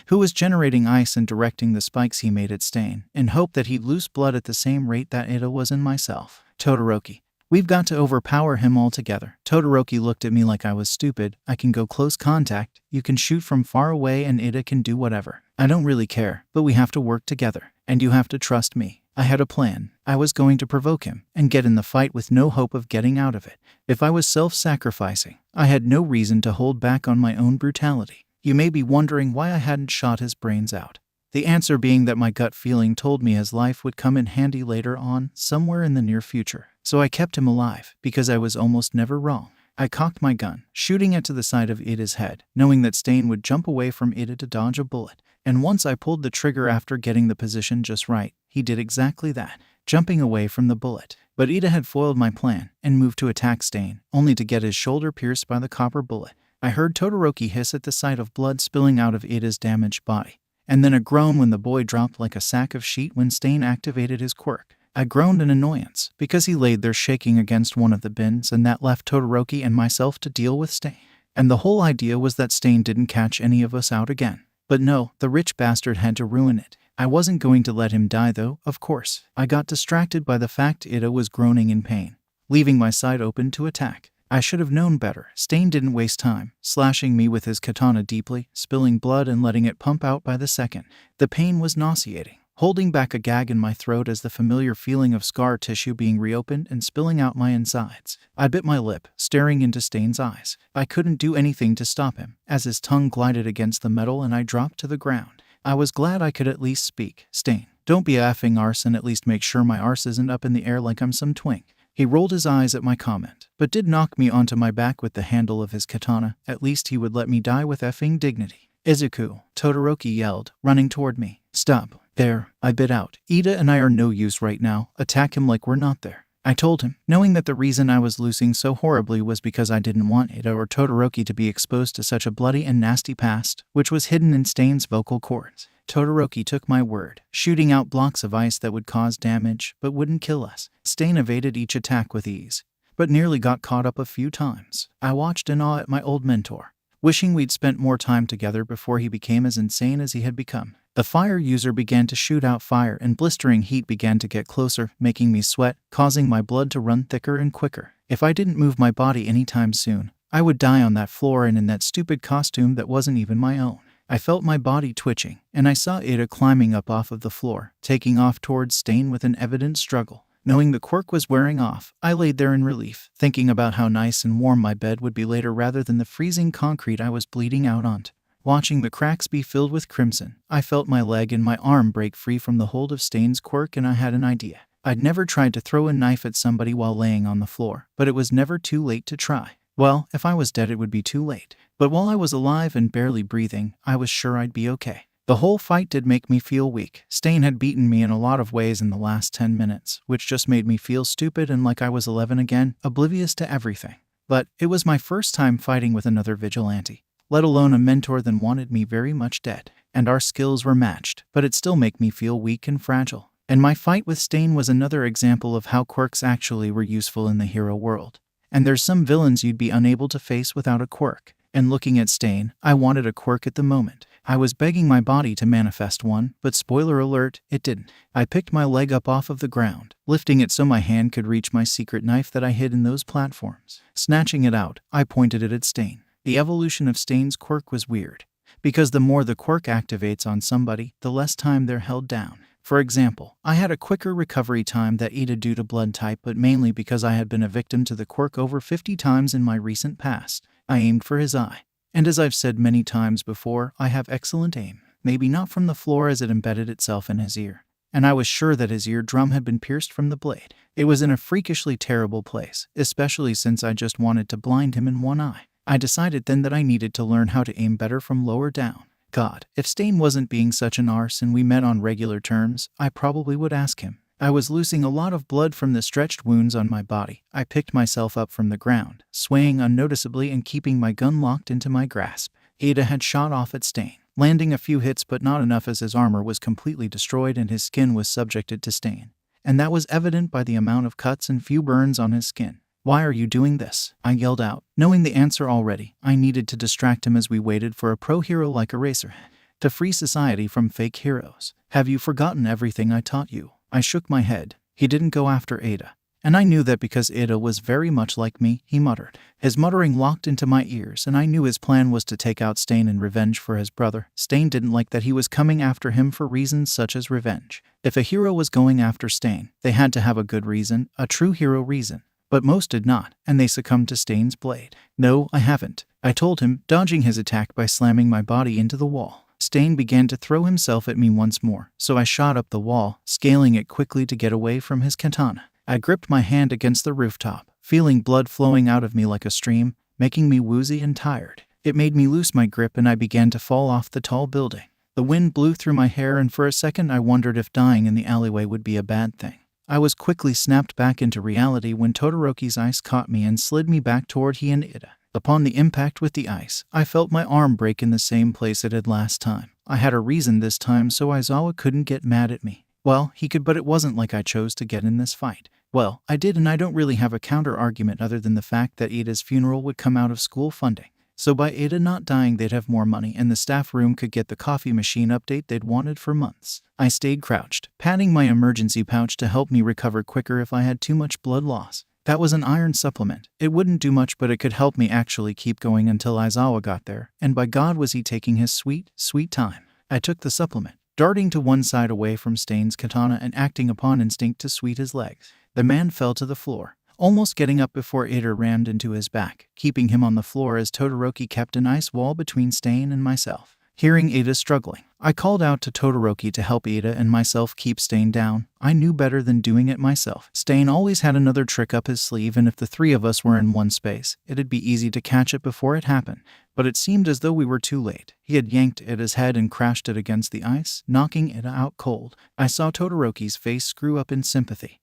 who was generating ice and directing the spikes he made at Stain, in hope that he'd lose blood at the same rate that Ida was in myself. Todoroki, we've got to overpower him altogether. Todoroki looked at me like I was stupid. I can go close contact, you can shoot from far away, and Ida can do whatever. I don't really care, but we have to work together, and you have to trust me. I had a plan. I was going to provoke him and get in the fight with no hope of getting out of it. If I was self-sacrificing, I had no reason to hold back on my own brutality. You may be wondering why I hadn't shot his brains out. The answer being that my gut feeling told me his life would come in handy later on, somewhere in the near future. So I kept him alive, because I was almost never wrong. I cocked my gun, shooting it to the side of Ida's head, knowing that Stain would jump away from Ida to dodge a bullet. And once I pulled the trigger after getting the position just right, he did exactly that, jumping away from the bullet. But Ida had foiled my plan and moved to attack Stain, only to get his shoulder pierced by the copper bullet. I heard Todoroki hiss at the sight of blood spilling out of Ida's damaged body, and then a groan when the boy dropped like a sack of sheet when Stain activated his quirk. I groaned in annoyance, because he laid there shaking against one of the bins, and that left Todoroki and myself to deal with Stain. And the whole idea was that Stain didn't catch any of us out again. But no, the rich bastard had to ruin it. I wasn't going to let him die though, of course. I got distracted by the fact Ida was groaning in pain, leaving my side open to attack. I should have known better. Stain didn't waste time, slashing me with his katana deeply, spilling blood and letting it pump out by the second. The pain was nauseating, holding back a gag in my throat as the familiar feeling of scar tissue being reopened and spilling out my insides. I bit my lip, staring into Stain's eyes. I couldn't do anything to stop him, as his tongue glided against the metal and I dropped to the ground. I was glad I could at least speak. Stain, don't be a effing arse, and at least make sure my arse isn't up in the air like I'm some twink. He rolled his eyes at my comment, but did knock me onto my back with the handle of his katana. At least he would let me die with effing dignity. Izuku, Todoroki yelled, running toward me. Stop. There, I bit out. Ida and I are no use right now. Attack him like we're not there. I told him, knowing that the reason I was losing so horribly was because I didn't want Ida or Todoroki to be exposed to such a bloody and nasty past, which was hidden in Stain's vocal cords. Todoroki took my word, shooting out blocks of ice that would cause damage but wouldn't kill us. Stain evaded each attack with ease, but nearly got caught up a few times. I watched in awe at my old mentor, wishing we'd spent more time together before he became as insane as he had become. The fire user began to shoot out fire and blistering heat began to get closer, making me sweat, causing my blood to run thicker and quicker. If I didn't move my body anytime soon, I would die on that floor and in that stupid costume that wasn't even my own. I felt my body twitching, and I saw Ada climbing up off of the floor, taking off towards Stain with an evident struggle. Knowing the quirk was wearing off, I laid there in relief, thinking about how nice and warm my bed would be later rather than the freezing concrete I was bleeding out onto. Watching the cracks be filled with crimson, I felt my leg and my arm break free from the hold of Stain's quirk, and I had an idea. I'd never tried to throw a knife at somebody while laying on the floor, but it was never too late to try. Well, if I was dead it would be too late. But while I was alive and barely breathing, I was sure I'd be okay. The whole fight did make me feel weak. Stain had beaten me in a lot of ways in the last 10 minutes, which just made me feel stupid and like I was 11 again, oblivious to everything. But it was my first time fighting with another vigilante, let alone a mentor that wanted me very much dead. And our skills were matched, but it still made me feel weak and fragile. And my fight with Stain was another example of how quirks actually were useful in the hero world. And there's some villains you'd be unable to face without a quirk. And looking at Stain, I wanted a quirk at the moment. I was begging my body to manifest one, but spoiler alert, it didn't. I picked my leg up off of the ground, lifting it so my hand could reach my secret knife that I hid in those platforms. Snatching it out, I pointed it at Stain. The evolution of Stain's quirk was weird, because the more the quirk activates on somebody, the less time they're held down. For example, I had a quicker recovery time that ate due to blood type, but mainly because I had been a victim to the quirk over 50 times in my recent past. I aimed for his eye. And as I've said many times before, I have excellent aim. Maybe not from the floor as it embedded itself in his ear. And I was sure that his eardrum had been pierced from the blade. It was in a freakishly terrible place, especially since I just wanted to blind him in one eye. I decided then that I needed to learn how to aim better from lower down. God, if Stain wasn't being such an arse and we met on regular terms, I probably would ask him. I was losing a lot of blood from the stretched wounds on my body. I picked myself up from the ground, swaying unnoticeably and keeping my gun locked into my grasp. Ada had shot off at Stain, landing a few hits but not enough as his armor was completely destroyed and his skin was subjected to stain. And that was evident by the amount of cuts and few burns on his skin. "Why are you doing this?" I yelled out. Knowing the answer already, I needed to distract him as we waited for a pro-hero like Eraserhead to free society from fake heroes. "Have you forgotten everything I taught you?" I shook my head. He didn't go after Ada. And I knew that because Ada was very much like me, he muttered. His muttering locked into my ears, and I knew his plan was to take out Stain in revenge for his brother. Stain didn't like that he was coming after him for reasons such as revenge. If a hero was going after Stain, they had to have a good reason, a true hero reason. But most did not, and they succumbed to Stain's blade. "No, I haven't," I told him, dodging his attack by slamming my body into the wall. Stain began to throw himself at me once more, so I shot up the wall, scaling it quickly to get away from his katana. I gripped my hand against the rooftop, feeling blood flowing out of me like a stream, making me woozy and tired. It made me loose my grip and I began to fall off the tall building. The wind blew through my hair and for a second I wondered if dying in the alleyway would be a bad thing. I was quickly snapped back into reality when Todoroki's ice caught me and slid me back toward he and Ida. Upon the impact with the ice, I felt my arm break in the same place it had last time. I had a reason this time so Aizawa couldn't get mad at me. Well, he could, but it wasn't like I chose to get in this fight. Well, I did, and I don't really have a counter-argument other than the fact that Ada's funeral would come out of school funding. So by Ada not dying they'd have more money and the staff room could get the coffee machine update they'd wanted for months. I stayed crouched, patting my emergency pouch to help me recover quicker if I had too much blood loss. That was an iron supplement. It wouldn't do much, but it could help me actually keep going until Aizawa got there, and by God was he taking his sweet, sweet time. I took the supplement, darting to one side away from Stain's katana and acting upon instinct to sweep his legs. The man fell to the floor, almost getting up before Ada rammed into his back, keeping him on the floor as Todoroki kept an ice wall between Stain and myself. Hearing Ada struggling, I called out to Todoroki to help Ada and myself keep Stain down. I knew better than doing it myself. Stain always had another trick up his sleeve, and if the three of us were in one space, it'd be easy to catch it before it happened. But it seemed as though we were too late. He had yanked Ada's head and crashed it against the ice, knocking Ada out cold. I saw Todoroki's face screw up in sympathy.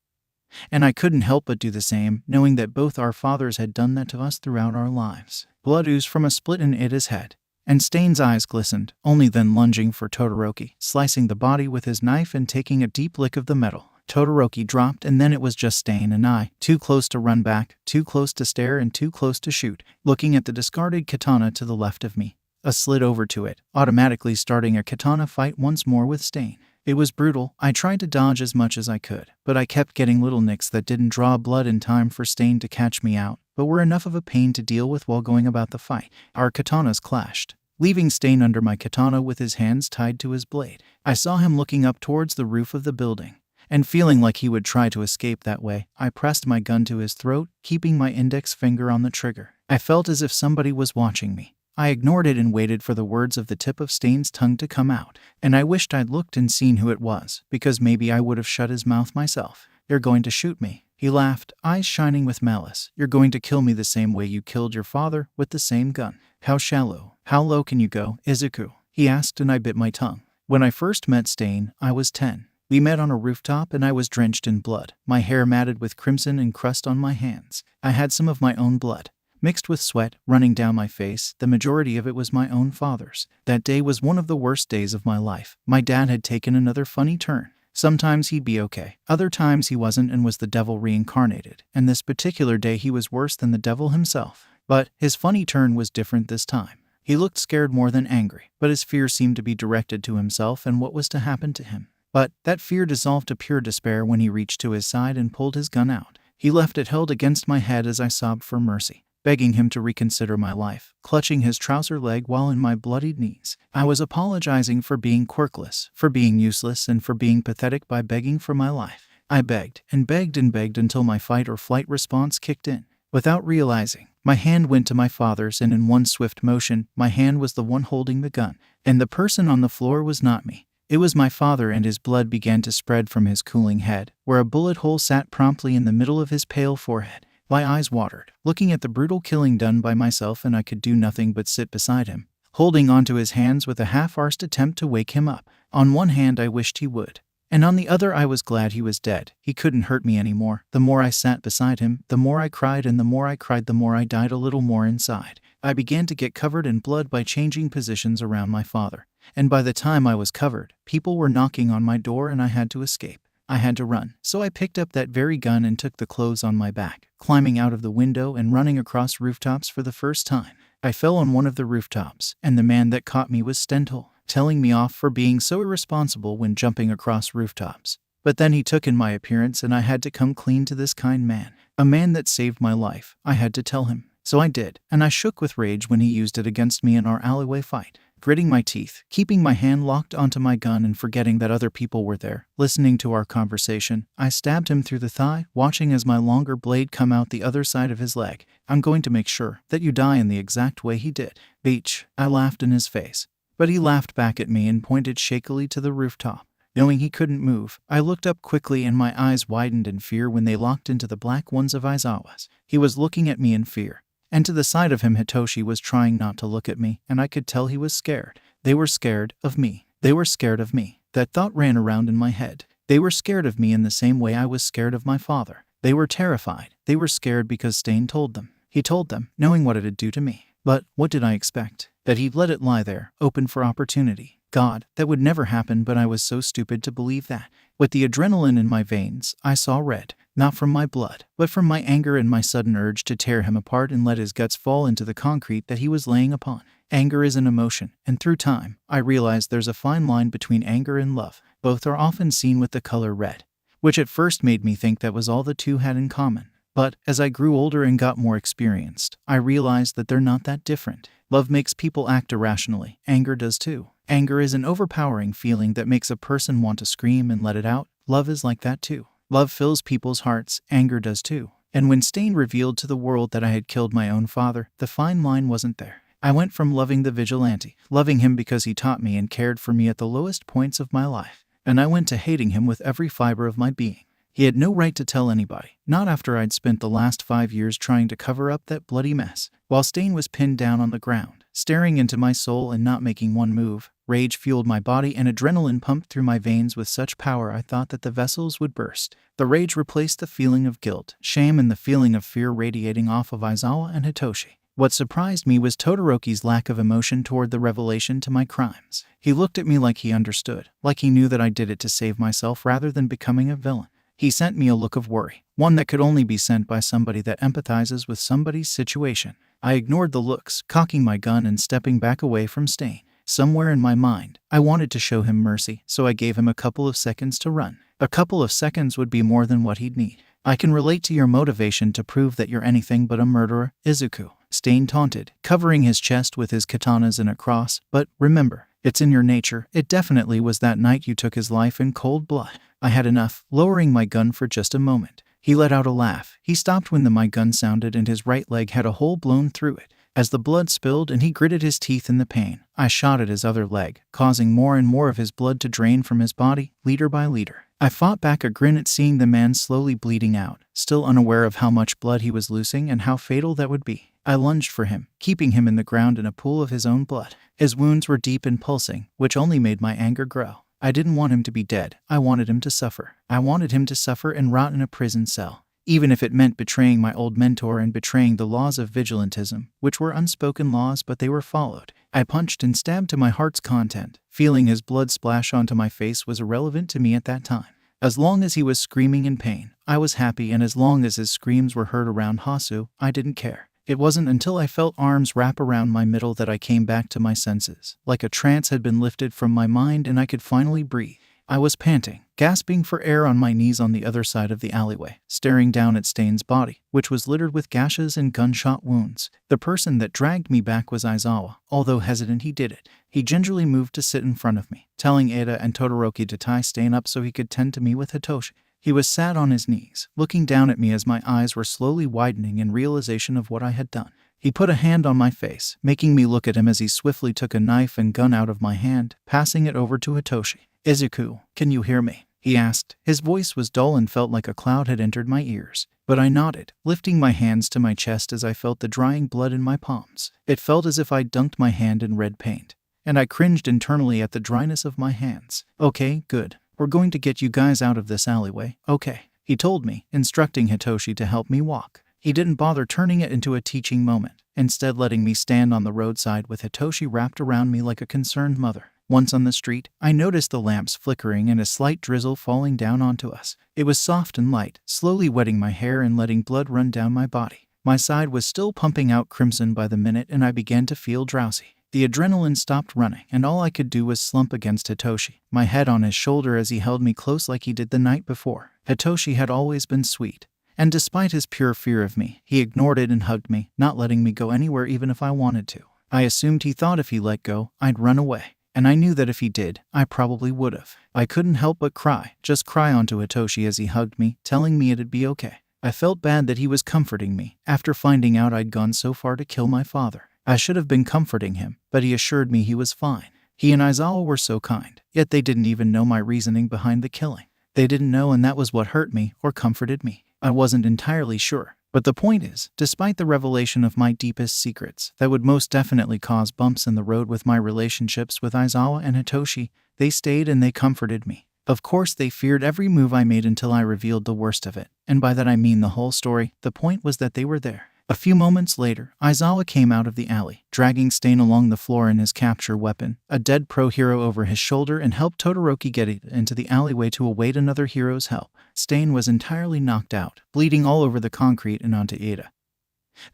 And I couldn't help but do the same, knowing that both our fathers had done that to us throughout our lives. Blood oozed from a split in Ada's head, And Stain's eyes glistened, only then lunging for Todoroki, slicing the body with his knife and taking a deep lick of the metal. Todoroki dropped, and then it was just Stain and I, too close to run back, too close to stare, and too close to shoot, looking at the discarded katana to the left of me. I slid over to it, automatically starting a katana fight once more with Stain. It was brutal. I tried to dodge as much as I could, but I kept getting little nicks that didn't draw blood in time for Stain to catch me out, but were enough of a pain to deal with while going about the fight. Our katanas clashed, leaving Stain under my katana with his hands tied to his blade. I saw him looking up towards the roof of the building, and feeling like he would try to escape that way, I pressed my gun to his throat, keeping my index finger on the trigger. I felt as if somebody was watching me. I ignored it and waited for the words of the tip of Stain's tongue to come out, and I wished I'd looked and seen who it was, because maybe I would have shut his mouth myself. "You're going to shoot me," he laughed, eyes shining with malice. "You're going to kill me the same way you killed your father, with the same gun." "How shallow? How low can you go, Izuku?" he asked, and I bit my tongue. When I first met Stain, I was 10. We met on a rooftop and I was drenched in blood, my hair matted with crimson and crust on my hands. I had some of my own blood, mixed with sweat, running down my face. The majority of it was my own father's. That day was one of the worst days of my life. My dad had taken another funny turn. Sometimes he'd be okay, other times he wasn't and was the devil reincarnated, and this particular day he was worse than the devil himself. But his funny turn was different this time. He looked scared more than angry, but his fear seemed to be directed to himself and what was to happen to him. But that fear dissolved to pure despair when he reached to his side and pulled his gun out. He left it held against my head as I sobbed for mercy, begging him to reconsider my life, clutching his trouser leg while in my bloodied knees. I was apologizing for being quirkless, for being useless, and for being pathetic by begging for my life. I begged and begged and begged until my fight or flight response kicked in. Without realizing, my hand went to my father's, and in one swift motion, my hand was the one holding the gun, and the person on the floor was not me. It was my father, and his blood began to spread from his cooling head, where a bullet hole sat promptly in the middle of his pale forehead. My eyes watered, looking at the brutal killing done by myself, and I could do nothing but sit beside him, holding onto his hands with a half-arsed attempt to wake him up. On one hand I wished he would, and on the other I was glad he was dead. He couldn't hurt me anymore. The more I sat beside him, the more I cried, and the more I cried, the more I died a little more inside. I began to get covered in blood by changing positions around my father, and by the time I was covered, people were knocking on my door and I had to escape. I had to run, so I picked up that very gun and took the clothes on my back, climbing out of the window and running across rooftops for the first time. I fell on one of the rooftops, and the man that caught me was Stentol, telling me off for being so irresponsible when jumping across rooftops. But then he took in my appearance, and I had to come clean to this kind man, a man that saved my life. I had to tell him. So I did, and I shook with rage when he used it against me in our alleyway fight. Gritting my teeth, keeping my hand locked onto my gun and forgetting that other people were there, listening to our conversation, I stabbed him through the thigh, watching as my longer blade come out the other side of his leg. "I'm going to make sure that you die in the exact way he did, Beach." I laughed in his face, but he laughed back at me and pointed shakily to the rooftop. Knowing he couldn't move, I looked up quickly and my eyes widened in fear when they locked into the black ones of Aizawa's. He was looking at me in fear, and to the side of him Hitoshi was trying not to look at me, and I could tell he was scared. They were scared of me. They were scared of me. That thought ran around in my head. They were scared of me in the same way I was scared of my father. They were terrified. They were scared because Stain told them. He told them, knowing what it'd do to me. But what did I expect? That he'd let it lie there, open for opportunity. God, that would never happen, but I was so stupid to believe that. With the adrenaline in my veins, I saw red. Not from my blood, but from my anger and my sudden urge to tear him apart and let his guts fall into the concrete that he was laying upon. Anger is an emotion, and through time, I realized there's a fine line between anger and love. Both are often seen with the color red, which at first made me think that was all the two had in common. But as I grew older and got more experienced, I realized that they're not that different. Love makes people act irrationally. Anger does too. Anger is an overpowering feeling that makes a person want to scream and let it out. Love is like that too. Love fills people's hearts. Anger does too. And when Stain revealed to the world that I had killed my own father, the fine line wasn't there. I went from loving the vigilante, loving him because he taught me and cared for me at the lowest points of my life, and I went to hating him with every fiber of my being. He had no right to tell anybody, not after I'd spent the last 5 years trying to cover up that bloody mess. While Stain was pinned down on the ground, staring into my soul and not making one move, rage fueled my body and adrenaline pumped through my veins with such power I thought that the vessels would burst. The rage replaced the feeling of guilt, shame, and the feeling of fear radiating off of Aizawa and Hitoshi. What surprised me was Todoroki's lack of emotion toward the revelation to my crimes. He looked at me like he understood, like he knew that I did it to save myself rather than becoming a villain. He sent me a look of worry, one that could only be sent by somebody that empathizes with somebody's situation. I ignored the looks, cocking my gun and stepping back away from Stain. Somewhere in my mind, I wanted to show him mercy, so I gave him a couple of seconds to run. A couple of seconds would be more than what he'd need. I can relate to your motivation to prove that you're anything but a murderer, Izuku. Stain taunted, covering his chest with his katanas and a cross, but remember, it's in your nature. It definitely was that night you took his life in cold blood. I had enough, lowering my gun for just a moment. He let out a laugh. He stopped when my gun sounded and his right leg had a hole blown through it. As the blood spilled and he gritted his teeth in the pain, I shot at his other leg, causing more and more of his blood to drain from his body, liter by liter. I fought back a grin at seeing the man slowly bleeding out, still unaware of how much blood he was losing and how fatal that would be. I lunged for him, keeping him in the ground in a pool of his own blood. His wounds were deep and pulsing, which only made my anger grow. I didn't want him to be dead. I wanted him to suffer. I wanted him to suffer and rot in a prison cell, even if it meant betraying my old mentor and betraying the laws of vigilantism, which were unspoken laws but they were followed. I punched and stabbed to my heart's content. Feeling his blood splash onto my face was irrelevant to me at that time. As long as he was screaming in pain, I was happy, and as long as his screams were heard around Hasu, I didn't care. It wasn't until I felt arms wrap around my middle that I came back to my senses, like a trance had been lifted from my mind and I could finally breathe. I was panting, gasping for air on my knees on the other side of the alleyway, staring down at Stain's body, which was littered with gashes and gunshot wounds. The person that dragged me back was Aizawa. Although hesitant, he did it. He gingerly moved to sit in front of me, telling Ada and Todoroki to tie Stain up so he could tend to me with Hitoshi. He was sat on his knees, looking down at me as my eyes were slowly widening in realization of what I had done. He put a hand on my face, making me look at him as he swiftly took a knife and gun out of my hand, passing it over to Hitoshi. "Izuku, can you hear me?" he asked. His voice was dull and felt like a cloud had entered my ears. But I nodded, lifting my hands to my chest as I felt the drying blood in my palms. It felt as if I'd dunked my hand in red paint, and I cringed internally at the dryness of my hands. "Okay, good. We're going to get you guys out of this alleyway, okay?" he told me, instructing Hitoshi to help me walk. He didn't bother turning it into a teaching moment, instead letting me stand on the roadside with Hitoshi wrapped around me like a concerned mother. Once on the street, I noticed the lamps flickering and a slight drizzle falling down onto us. It was soft and light, slowly wetting my hair and letting blood run down my body. My side was still pumping out crimson by the minute and I began to feel drowsy. The adrenaline stopped running, and all I could do was slump against Hitoshi, my head on his shoulder as he held me close like he did the night before. Hitoshi had always been sweet, and despite his pure fear of me, he ignored it and hugged me, not letting me go anywhere even if I wanted to. I assumed he thought if he let go, I'd run away, and I knew that if he did, I probably would have. I couldn't help but cry, just cry onto Hitoshi as he hugged me, telling me it'd be okay. I felt bad that he was comforting me, after finding out I'd gone so far to kill my father. I should have been comforting him, but he assured me he was fine. He and Aizawa were so kind, yet they didn't even know my reasoning behind the killing. They didn't know, and that was what hurt me or comforted me. I wasn't entirely sure. But the point is, despite the revelation of my deepest secrets that would most definitely cause bumps in the road with my relationships with Aizawa and Hitoshi, they stayed and they comforted me. Of course, they feared every move I made until I revealed the worst of it, and by that I mean the whole story. The point was that they were there. A few moments later, Aizawa came out of the alley, dragging Stain along the floor in his capture weapon, a dead pro hero over his shoulder, and helped Todoroki get it into the alleyway to await another hero's help. Stain was entirely knocked out, bleeding all over the concrete and onto Ada,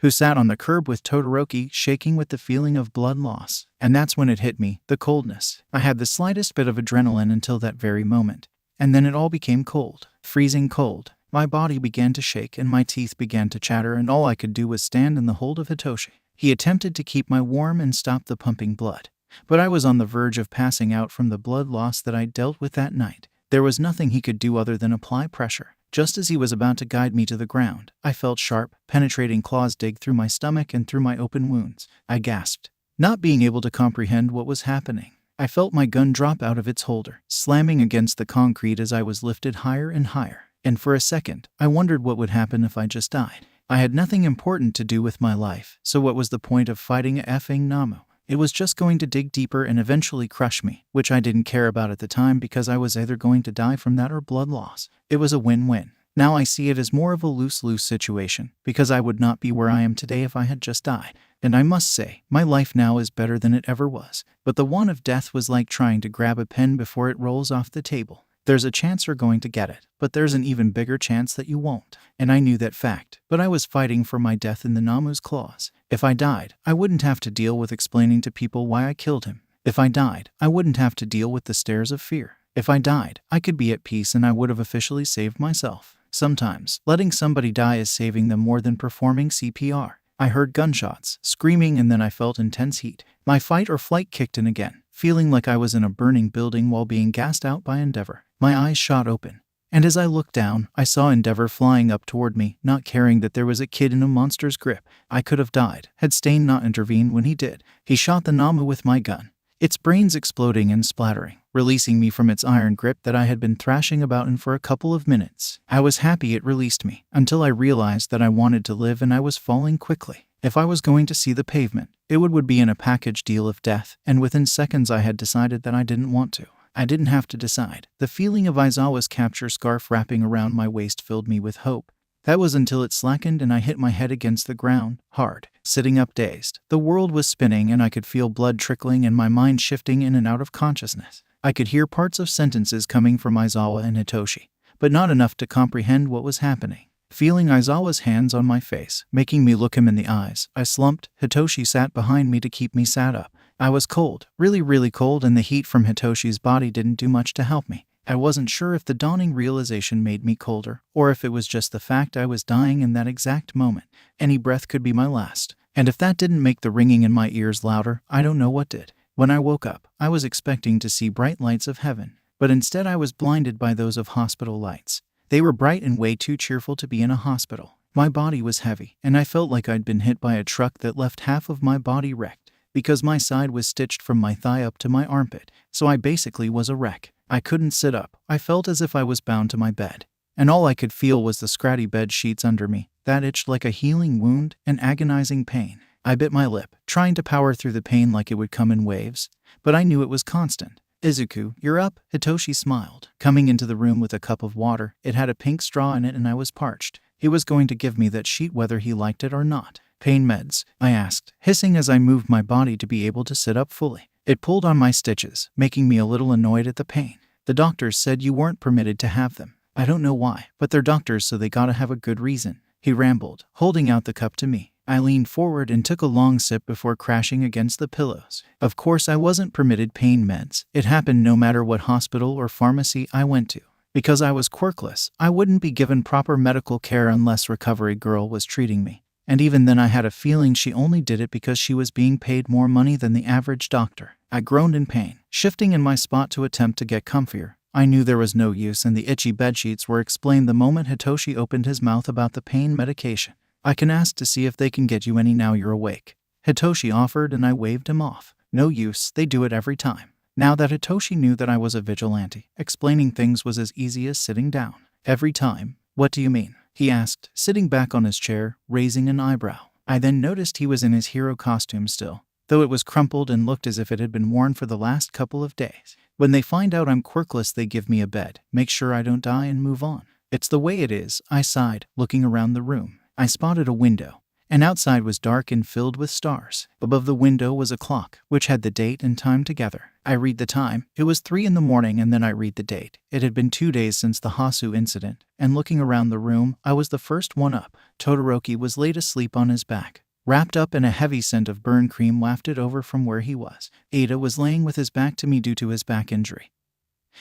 who sat on the curb with Todoroki, shaking with the feeling of blood loss. And that's when it hit me, the coldness. I had the slightest bit of adrenaline until that very moment, and then it all became cold, freezing cold. My body began to shake and my teeth began to chatter, and all I could do was stand in the hold of Hitoshi. He attempted to keep me warm and stop the pumping blood, but I was on the verge of passing out from the blood loss that I dealt with that night. There was nothing he could do other than apply pressure. Just as he was about to guide me to the ground, I felt sharp, penetrating claws dig through my stomach and through my open wounds. I gasped, not being able to comprehend what was happening. I felt my gun drop out of its holder, slamming against the concrete as I was lifted higher and higher. And for a second, I wondered what would happen if I just died. I had nothing important to do with my life, so what was the point of fighting a effing Namu? It was just going to dig deeper and eventually crush me, which I didn't care about at the time because I was either going to die from that or blood loss. It was a win-win. Now I see it as more of a lose-lose situation, because I would not be where I am today if I had just died. And I must say, my life now is better than it ever was. But the one of death was like trying to grab a pen before it rolls off the table. There's a chance you're going to get it, but there's an even bigger chance that you won't. And I knew that fact, but I was fighting for my death in the Namu's claws. If I died, I wouldn't have to deal with explaining to people why I killed him. If I died, I wouldn't have to deal with the stares of fear. If I died, I could be at peace and I would have officially saved myself. Sometimes, letting somebody die is saving them more than performing CPR. I heard gunshots, screaming, and then I felt intense heat. My fight or flight kicked in again, feeling like I was in a burning building while being gassed out by Endeavor. My eyes shot open, and as I looked down, I saw Endeavor flying up toward me, not caring that there was a kid in a monster's grip. I could have died, had Stain not intervened when he did. He shot the Namu with my gun, its brains exploding and splattering, releasing me from its iron grip that I had been thrashing about in for a couple of minutes. I was happy it released me, until I realized that I wanted to live and I was falling quickly. If I was going to see the pavement, it would be in a package deal of death, and within seconds I had decided that I didn't want to. I didn't have to decide. The feeling of Aizawa's capture scarf wrapping around my waist filled me with hope. That was until it slackened and I hit my head against the ground, hard, sitting up dazed. The world was spinning and I could feel blood trickling and my mind shifting in and out of consciousness. I could hear parts of sentences coming from Aizawa and Hitoshi, but not enough to comprehend what was happening. Feeling Aizawa's hands on my face, making me look him in the eyes, I slumped. Hitoshi sat behind me to keep me sat up. I was cold, really cold, and the heat from Hitoshi's body didn't do much to help me. I wasn't sure if the dawning realization made me colder, or if it was just the fact I was dying in that exact moment. Any breath could be my last, and if that didn't make the ringing in my ears louder, I don't know what did. When I woke up, I was expecting to see bright lights of heaven, but instead I was blinded by those of hospital lights. They were bright and way too cheerful to be in a hospital. My body was heavy, and I felt like I'd been hit by a truck that left half of my body wrecked, because my side was stitched from my thigh up to my armpit, so I basically was a wreck. I couldn't sit up. I felt as if I was bound to my bed, and all I could feel was the scratty bed sheets under me. That itched like a healing wound, an agonizing pain. I bit my lip, trying to power through the pain like it would come in waves, but I knew it was constant. "Izuku, you're up," Hitoshi smiled, coming into the room with a cup of water. It had a pink straw in it and I was parched. He was going to give me that sheet whether he liked it or not. "Pain meds?" I asked, hissing as I moved my body to be able to sit up fully. It pulled on my stitches, making me a little annoyed at the pain. "The doctors said you weren't permitted to have them." "I don't know why, but they're doctors so they gotta have a good reason," he rambled, holding out the cup to me. I leaned forward and took a long sip before crashing against the pillows. Of course I wasn't permitted pain meds. It happened no matter what hospital or pharmacy I went to. Because I was quirkless, I wouldn't be given proper medical care unless Recovery Girl was treating me. And even then I had a feeling she only did it because she was being paid more money than the average doctor. I groaned in pain, shifting in my spot to attempt to get comfier. I knew there was no use and the itchy bedsheets were explained the moment Hitoshi opened his mouth about the pain medication. "I can ask to see if they can get you any now you're awake," Hitoshi offered and I waved him off. No use, they do it every time. Now that Hitoshi knew that I was a vigilante, explaining things was as easy as sitting down. "Every time? What do you mean?" he asked, sitting back on his chair, raising an eyebrow. I then noticed he was in his hero costume still, though it was crumpled and looked as if it had been worn for the last couple of days. "When they find out I'm quirkless they give me a bed, make sure I don't die and move on. It's the way it is," I sighed, looking around the room. I spotted a window, and outside was dark and filled with stars. Above the window was a clock, which had the date and time together. I read the time. It was 3 a.m, and then I read the date. It had been 2 days since the Hasu incident, and looking around the room, I was the first one up. Todoroki was laid asleep on his back, wrapped up in a heavy scent of burn cream wafted over from where he was. Ada was laying with his back to me due to his back injury.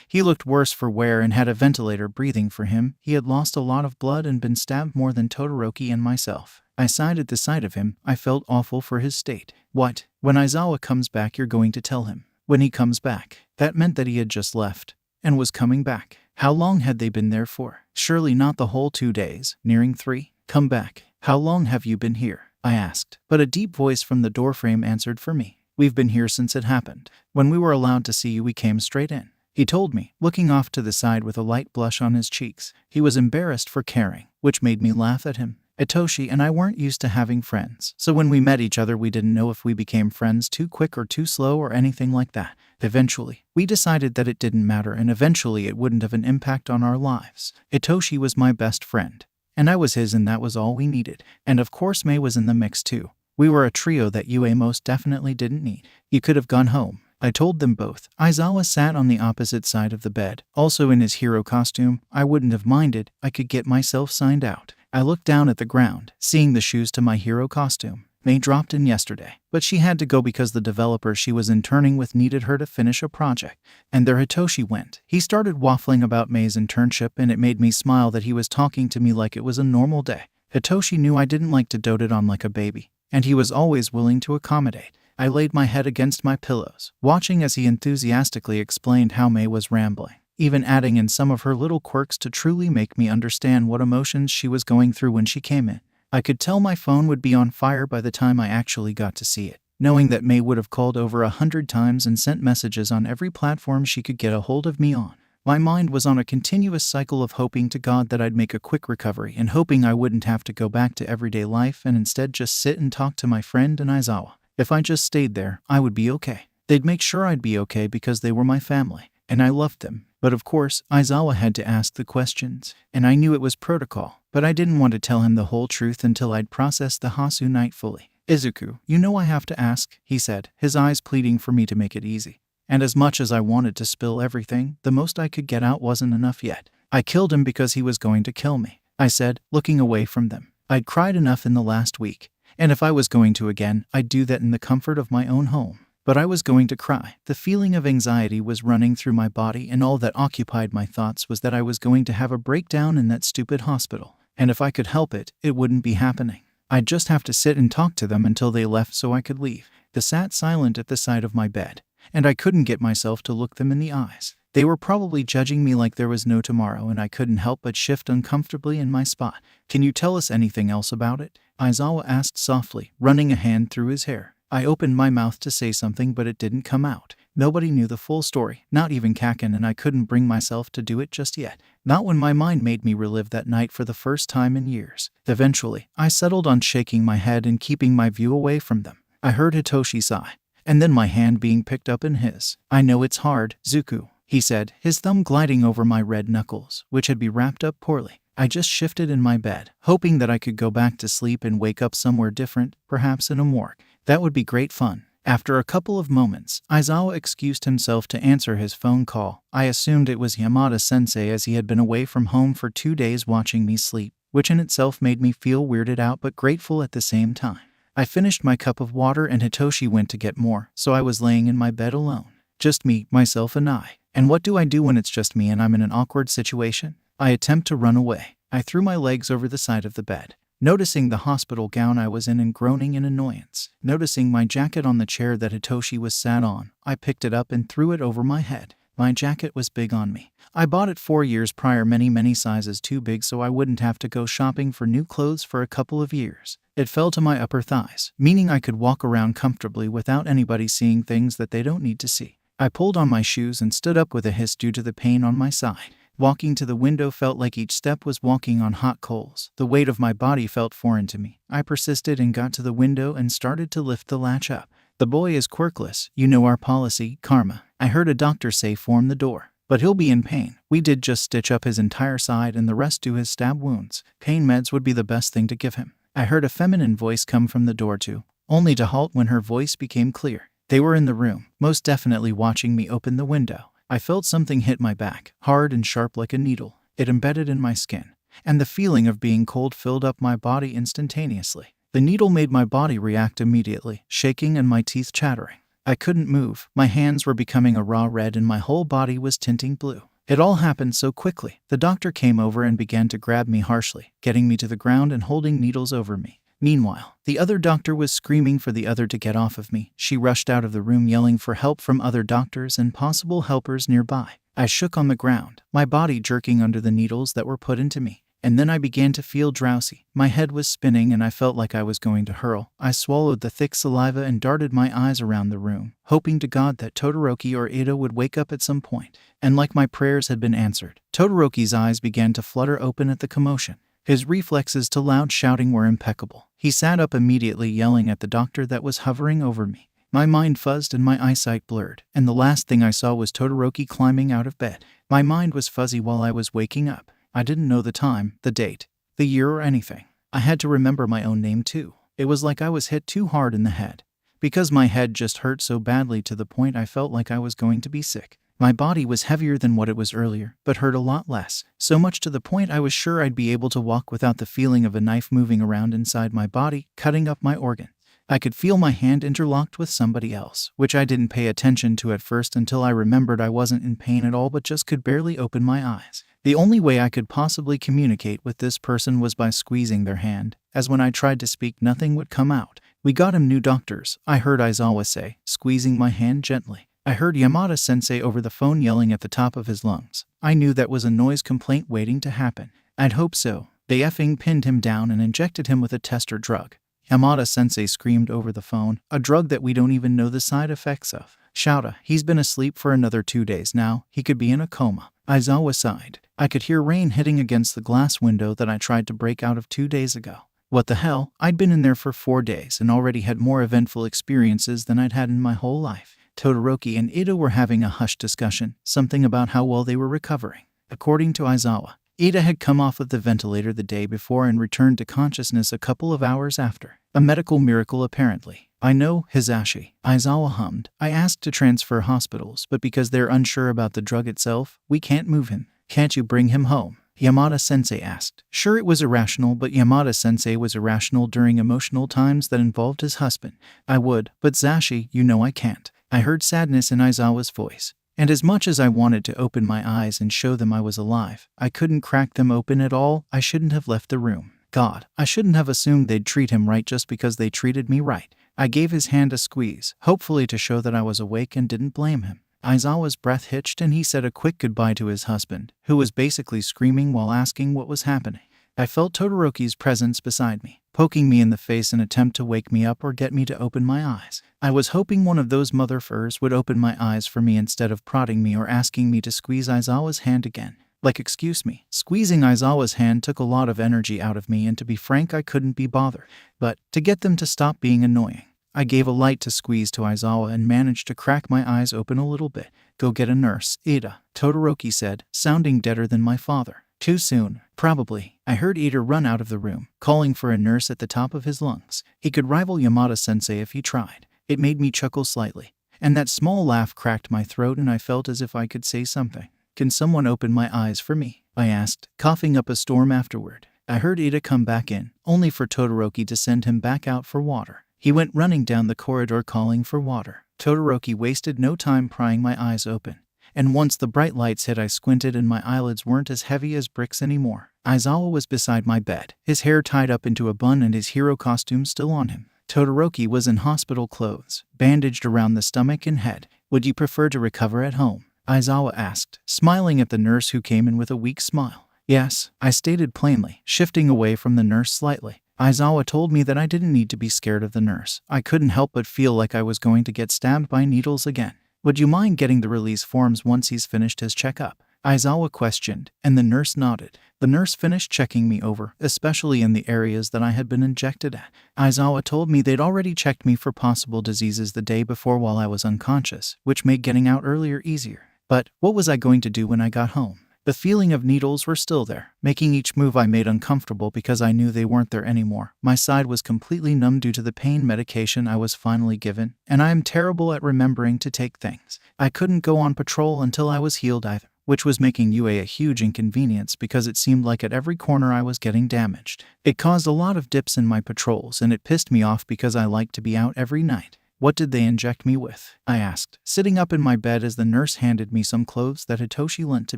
He looked worse for wear and had a ventilator breathing for him. He had lost a lot of blood and been stabbed more than Todoroki and myself. I sighed at the sight of him. I felt awful for his state. "What? When Aizawa comes back you're going to tell him?" When he comes back. That meant that he had just left, and was coming back. How long had they been there for? Surely not the whole 2 days, nearing 3. "Come back. How long have you been here?" I asked, but a deep voice from the doorframe answered for me. "We've been here since it happened. When we were allowed to see you we came straight in," he told me, looking off to the side with a light blush on his cheeks. He was embarrassed for caring, which made me laugh at him. Itoshi and I weren't used to having friends, so when we met each other we didn't know if we became friends too quick or too slow or anything like that. Eventually, we decided that it didn't matter and eventually it wouldn't have an impact on our lives. Itoshi was my best friend, and I was his, and that was all we needed. And of course Mei was in the mix too. We were a trio that UA most definitely didn't need. You could have gone home, I told them both. Aizawa sat on the opposite side of the bed, also in his hero costume. I wouldn't have minded, I could get myself signed out. I looked down at the ground, seeing the shoes to my hero costume. Mei dropped in yesterday, but she had to go because the developer she was interning with needed her to finish a project. And there Hitoshi went. He started waffling about Mei's internship, and it made me smile that he was talking to me like it was a normal day. Hitoshi knew I didn't like to dote it on like a baby, and he was always willing to accommodate. I laid my head against my pillows, watching as he enthusiastically explained how Mei was rambling, even adding in some of her little quirks to truly make me understand what emotions she was going through when she came in. I could tell my phone would be on fire by the time I actually got to see it, knowing that Mei would have called over 100 times and sent messages on every platform she could get a hold of me on. My mind was on a continuous cycle of hoping to God that I'd make a quick recovery and hoping I wouldn't have to go back to everyday life and instead just sit and talk to my friend and Aizawa. If I just stayed there, I would be okay. They'd make sure I'd be okay because they were my family, and I loved them. But of course, Aizawa had to ask the questions, and I knew it was protocol, but I didn't want to tell him the whole truth until I'd processed the Hasu night fully. Izuku, you know I have to ask, he said, his eyes pleading for me to make it easy. And as much as I wanted to spill everything, the most I could get out wasn't enough yet. I killed him because he was going to kill me, I said, looking away from them. I'd cried enough in the last week, and if I was going to again, I'd do that in the comfort of my own home. But I was going to cry. The feeling of anxiety was running through my body, and all that occupied my thoughts was that I was going to have a breakdown in that stupid hospital. And if I could help it, it wouldn't be happening. I'd just have to sit and talk to them until they left so I could leave. They sat silent at the side of my bed, and I couldn't get myself to look them in the eyes. They were probably judging me like there was no tomorrow, and I couldn't help but shift uncomfortably in my spot. Can you tell us anything else about it? Aizawa asked softly, running a hand through his hair. I opened my mouth to say something, but it didn't come out. Nobody knew the full story, not even Kaken, and I couldn't bring myself to do it just yet. Not when my mind made me relive that night for the first time in years. Eventually, I settled on shaking my head and keeping my view away from them. I heard Hitoshi sigh, and then my hand being picked up in his. I know it's hard, Zuku, he said, his thumb gliding over my red knuckles, which had been wrapped up poorly. I just shifted in my bed, hoping that I could go back to sleep and wake up somewhere different, perhaps in a morgue. That would be great fun. After a couple of moments, Aizawa excused himself to answer his phone call. I assumed it was Yamada-sensei, as he had been away from home for 2 days watching me sleep, which in itself made me feel weirded out but grateful at the same time. I finished my cup of water and Hitoshi went to get more, so I was laying in my bed alone. Just me, myself, and I. And what do I do when it's just me and I'm in an awkward situation? I attempt to run away. I threw my legs over the side of the bed, noticing the hospital gown I was in and groaning in annoyance. Noticing my jacket on the chair that Hitoshi was sat on, I picked it up and threw it over my head. My jacket was big on me. I bought it 4 years prior, many sizes too big so I wouldn't have to go shopping for new clothes for a couple of years. It fell to my upper thighs, meaning I could walk around comfortably without anybody seeing things that they don't need to see. I pulled on my shoes and stood up with a hiss due to the pain on my side. Walking to the window felt like each step was walking on hot coals. The weight of my body felt foreign to me. I persisted and got to the window and started to lift the latch up. The boy is quirkless. You know our policy, karma. I heard a doctor say form the door. But he'll be in pain. We did just stitch up his entire side and the rest do his stab wounds. Pain meds would be the best thing to give him. I heard a feminine voice come from the door too, only to halt when her voice became clear. They were in the room, most definitely watching me open the window. I felt something hit my back, hard and sharp like a needle. It embedded in my skin, and the feeling of being cold filled up my body instantaneously. The needle made my body react immediately, shaking and my teeth chattering. I couldn't move. My hands were becoming a raw red and my whole body was tinting blue. It all happened so quickly. The doctor came over and began to grab me harshly, getting me to the ground and holding needles over me. Meanwhile, the other doctor was screaming for the other to get off of me. She rushed out of the room yelling for help from other doctors and possible helpers nearby. I shook on the ground, my body jerking under the needles that were put into me. And then I began to feel drowsy. My head was spinning and I felt like I was going to hurl. I swallowed the thick saliva and darted my eyes around the room, hoping to God that Todoroki or Ada would wake up at some point. And like my prayers had been answered, Todoroki's eyes began to flutter open at the commotion. His reflexes to loud shouting were impeccable. He sat up immediately, yelling at the doctor that was hovering over me. My mind fuzzed and my eyesight blurred, and the last thing I saw was Todoroki climbing out of bed. My mind was fuzzy while I was waking up. I didn't know the time, the date, the year, or anything. I had to remember my own name too. It was like I was hit too hard in the head, because my head just hurt so badly to the point I felt like I was going to be sick. My body was heavier than what it was earlier, but hurt a lot less, so much to the point I was sure I'd be able to walk without the feeling of a knife moving around inside my body, cutting up my organ. I could feel my hand interlocked with somebody else, which I didn't pay attention to at first until I remembered I wasn't in pain at all but just could barely open my eyes. The only way I could possibly communicate with this person was by squeezing their hand, as when I tried to speak nothing would come out. "We got him new doctors," I heard Aizawa say, squeezing my hand gently. I heard Yamada-sensei over the phone yelling at the top of his lungs. I knew that was a noise complaint waiting to happen. I'd hope so. They effing pinned him down and injected him with a tester drug. Yamada-sensei screamed over the phone, "A drug that we don't even know the side effects of. Shouta, he's been asleep for another 2 days now. He could be in a coma." Aizawa sighed. I could hear rain hitting against the glass window that I tried to break out of 2 days ago. What the hell? I'd been in there for 4 days and already had more eventful experiences than I'd had in my whole life. Todoroki and Ida were having a hushed discussion, something about how well they were recovering. According to Aizawa, Ida had come off of the ventilator the day before and returned to consciousness a couple of hours after. A medical miracle apparently. "I know, Hisashi," Aizawa hummed. "I asked to transfer hospitals, but because they're unsure about the drug itself, we can't move him." "Can't you bring him home?" Yamada-sensei asked. Sure, it was irrational, but Yamada-sensei was irrational during emotional times that involved his husband. "I would, but Zashi, you know I can't." I heard sadness in Aizawa's voice. And as much as I wanted to open my eyes and show them I was alive, I couldn't crack them open at all. I shouldn't have left the room. God, I shouldn't have assumed they'd treat him right just because they treated me right. I gave his hand a squeeze, hopefully to show that I was awake and didn't blame him. Aizawa's breath hitched and he said a quick goodbye to his husband, who was basically screaming while asking what was happening. I felt Todoroki's presence beside me, poking me in the face in an attempt to wake me up or get me to open my eyes. I was hoping one of those mother furs would open my eyes for me instead of prodding me or asking me to squeeze Aizawa's hand again. Like, excuse me, squeezing Aizawa's hand took a lot of energy out of me, and to be frank, I couldn't be bothered. But to get them to stop being annoying, I gave a light to squeeze to Aizawa and managed to crack my eyes open a little bit. "Go get a nurse, Ida," Todoroki said, sounding deader than my father. "Too soon, probably." I heard Ida run out of the room, calling for a nurse at the top of his lungs. He could rival Yamada-sensei if he tried. It made me chuckle slightly, and that small laugh cracked my throat and I felt as if I could say something. "Can someone open my eyes for me?" I asked, coughing up a storm afterward. I heard Ida come back in, only for Todoroki to send him back out for water. He went running down the corridor calling for water. Todoroki wasted no time prying my eyes open, and once the bright lights hit I squinted and my eyelids weren't as heavy as bricks anymore. Aizawa was beside my bed, his hair tied up into a bun and his hero costume still on him. Todoroki was in hospital clothes, bandaged around the stomach and head. "Would you prefer to recover at home?" Aizawa asked, smiling at the nurse who came in with a weak smile. "Yes," I stated plainly, shifting away from the nurse slightly. Aizawa told me that I didn't need to be scared of the nurse. I couldn't help but feel like I was going to get stabbed by needles again. "Would you mind getting the release forms once he's finished his checkup?" Aizawa questioned, and the nurse nodded. The nurse finished checking me over, especially in the areas that I had been injected at. Aizawa told me they'd already checked me for possible diseases the day before while I was unconscious, which made getting out earlier easier. But what was I going to do when I got home? The feeling of needles were still there, making each move I made uncomfortable because I knew they weren't there anymore. My side was completely numb due to the pain medication I was finally given, and I am terrible at remembering to take things. I couldn't go on patrol until I was healed either, which was making UA a huge inconvenience because it seemed like at every corner I was getting damaged. It caused a lot of dips in my patrols and it pissed me off because I liked to be out every night. "What did they inject me with?" I asked, sitting up in my bed as the nurse handed me some clothes that Hitoshi lent to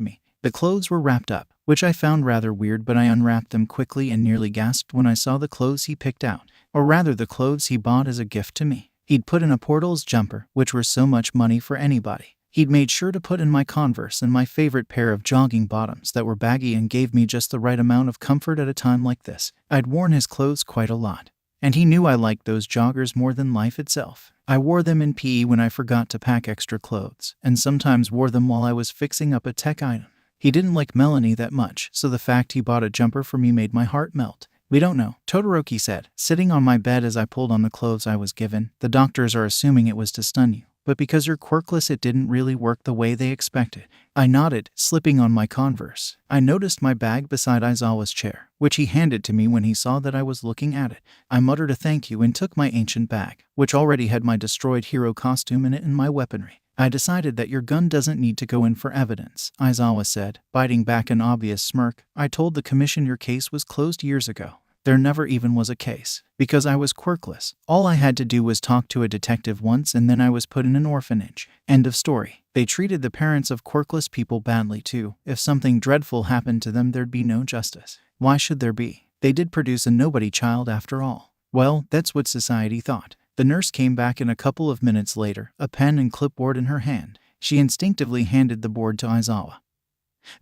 me. The clothes were wrapped up, which I found rather weird, but I unwrapped them quickly and nearly gasped when I saw the clothes he picked out, or rather the clothes he bought as a gift to me. He'd put in a Portals jumper, which were so much money for anybody. He'd made sure to put in my Converse and my favorite pair of jogging bottoms that were baggy and gave me just the right amount of comfort at a time like this. I'd worn his clothes quite a lot, and he knew I liked those joggers more than life itself. I wore them in PE when I forgot to pack extra clothes, and sometimes wore them while I was fixing up a tech item. He didn't like Melanie that much, so the fact he bought a jumper for me made my heart melt. We don't know, Todoroki said, sitting on my bed as I pulled on the clothes I was given. The doctors are assuming it was to stun you, but because you're quirkless it didn't really work the way they expected. I nodded, slipping on my Converse. I noticed my bag beside Aizawa's chair, which he handed to me when he saw that I was looking at it. I muttered a thank you and took my ancient bag, which already had my destroyed hero costume in it and my weaponry. I decided that your gun doesn't need to go in for evidence, Aizawa said, biting back an obvious smirk. I told the commission your case was closed years ago. There never even was a case. Because I was quirkless, all I had to do was talk to a detective once and then I was put in an orphanage. End of story. They treated the parents of quirkless people badly too. If something dreadful happened to them, there'd be no justice. Why should there be? They did produce a nobody child after all. Well, that's what society thought. The nurse came back in a couple of minutes later, a pen and clipboard in her hand. She instinctively handed the board to Aizawa,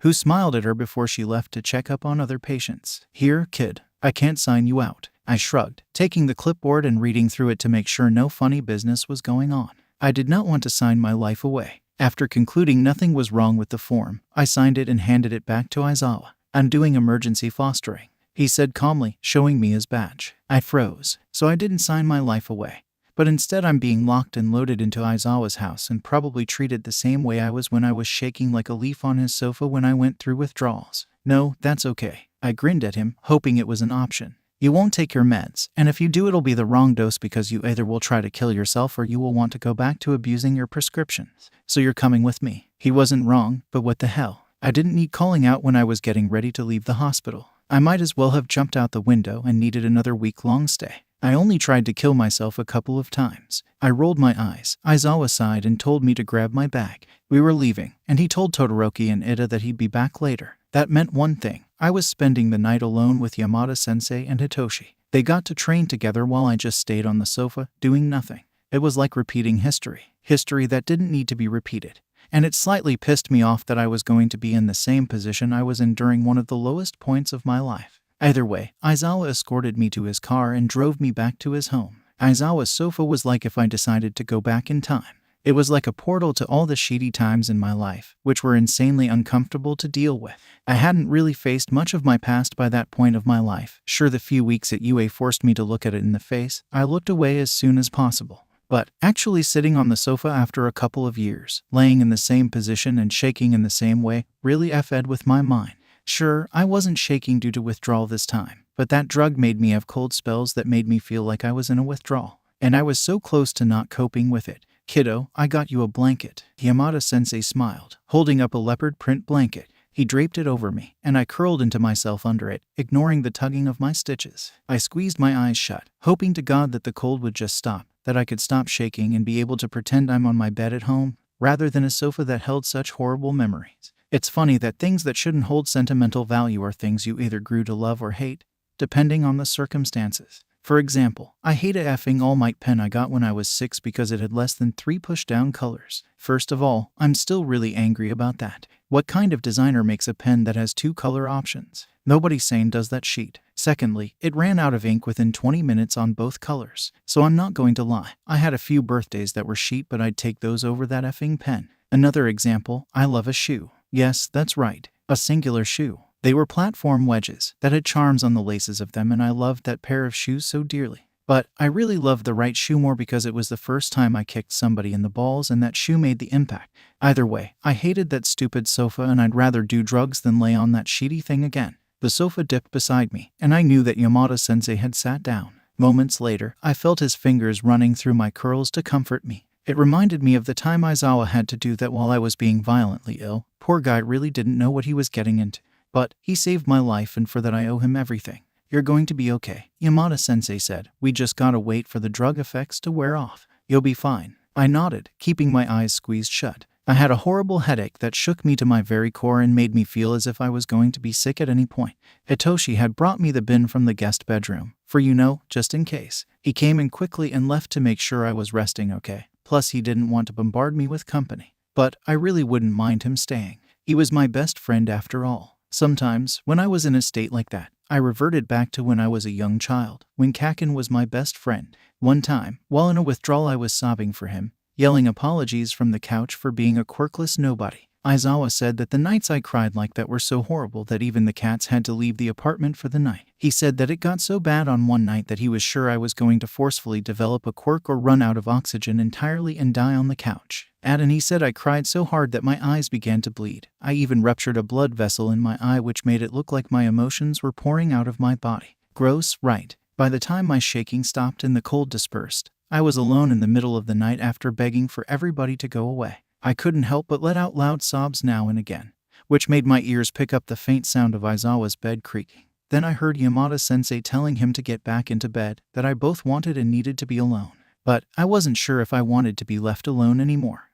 who smiled at her before she left to check up on other patients. Here, kid. I can't sign you out. I shrugged, taking the clipboard and reading through it to make sure no funny business was going on. I did not want to sign my life away. After concluding nothing was wrong with the form, I signed it and handed it back to Aizawa. I'm doing emergency fostering, he said calmly, showing me his badge. I froze, so I didn't sign my life away. But instead I'm being locked and loaded into Aizawa's house and probably treated the same way I was when I was shaking like a leaf on his sofa when I went through withdrawals. No, that's okay. I grinned at him, hoping it was an option. You won't take your meds, and if you do it'll be the wrong dose because you either will try to kill yourself or you will want to go back to abusing your prescriptions. So you're coming with me. He wasn't wrong, but what the hell? I didn't need calling out when I was getting ready to leave the hospital. I might as well have jumped out the window and needed another week-long stay. I only tried to kill myself a couple of times. I rolled my eyes. Aizawa sighed and told me to grab my bag. We were leaving, and he told Todoroki and Ida that he'd be back later. That meant one thing. I was spending the night alone with Yamada-sensei and Hitoshi. They got to train together while I just stayed on the sofa, doing nothing. It was like repeating history. History that didn't need to be repeated. And it slightly pissed me off that I was going to be in the same position I was in during one of the lowest points of my life. Either way, Aizawa escorted me to his car and drove me back to his home. Aizawa's sofa was like if I decided to go back in time. It was like a portal to all the shitty times in my life, which were insanely uncomfortable to deal with. I hadn't really faced much of my past by that point of my life. Sure, the few weeks at UA forced me to look at it in the face. I looked away as soon as possible. But actually sitting on the sofa after a couple of years, laying in the same position and shaking in the same way, really effed with my mind. Sure, I wasn't shaking due to withdrawal this time, but that drug made me have cold spells that made me feel like I was in a withdrawal. And I was so close to not coping with it. Kiddo, I got you a blanket. Yamada-sensei smiled, holding up a leopard print blanket. He draped it over me, and I curled into myself under it, ignoring the tugging of my stitches. I squeezed my eyes shut, hoping to God that the cold would just stop, that I could stop shaking and be able to pretend I'm on my bed at home, rather than a sofa that held such horrible memories. It's funny that things that shouldn't hold sentimental value are things you either grew to love or hate, depending on the circumstances. For example, I hate a effing All Might pen I got when I was 6 because it had less than 3 push-down colors. First of all, I'm still really angry about that. What kind of designer makes a pen that has 2 color options? Nobody sane does that sheet. Secondly, it ran out of ink within 20 minutes on both colors. So I'm not going to lie. I had a few birthdays that were sheet, but I'd take those over that effing pen. Another example, I love a shoe. Yes, that's right. A singular shoe. They were platform wedges that had charms on the laces of them, and I loved that pair of shoes so dearly. But I really loved the right shoe more because it was the first time I kicked somebody in the balls and that shoe made the impact. Either way, I hated that stupid sofa and I'd rather do drugs than lay on that shitty thing again. The sofa dipped beside me, and I knew that Yamada-sensei had sat down. Moments later, I felt his fingers running through my curls to comfort me. It reminded me of the time Aizawa had to do that while I was being violently ill. Poor guy really didn't know what he was getting into. But he saved my life, and for that I owe him everything. You're going to be okay, Yamada-sensei said. We just gotta wait for the drug effects to wear off. You'll be fine. I nodded, keeping my eyes squeezed shut. I had a horrible headache that shook me to my very core and made me feel as if I was going to be sick at any point. Hitoshi had brought me the bin from the guest bedroom, for just in case. He came in quickly and left to make sure I was resting okay. Plus he didn't want to bombard me with company. But I really wouldn't mind him staying. He was my best friend after all. Sometimes, when I was in a state like that, I reverted back to when I was a young child, when Kakin was my best friend. One time, while in a withdrawal I was sobbing for him, yelling apologies from the couch for being a quirkless nobody. Aizawa said that the nights I cried like that were so horrible that even the cats had to leave the apartment for the night. He said that it got so bad on one night that he was sure I was going to forcefully develop a quirk or run out of oxygen entirely and die on the couch. And he said I cried so hard that my eyes began to bleed. I even ruptured a blood vessel in my eye which made it look like my emotions were pouring out of my body. Gross, right? By the time my shaking stopped and the cold dispersed, I was alone in the middle of the night after begging for everybody to go away. I couldn't help but let out loud sobs now and again, which made my ears pick up the faint sound of Aizawa's bed creaking. Then I heard Yamada-sensei telling him to get back into bed, that I both wanted and needed to be alone. But I wasn't sure if I wanted to be left alone anymore.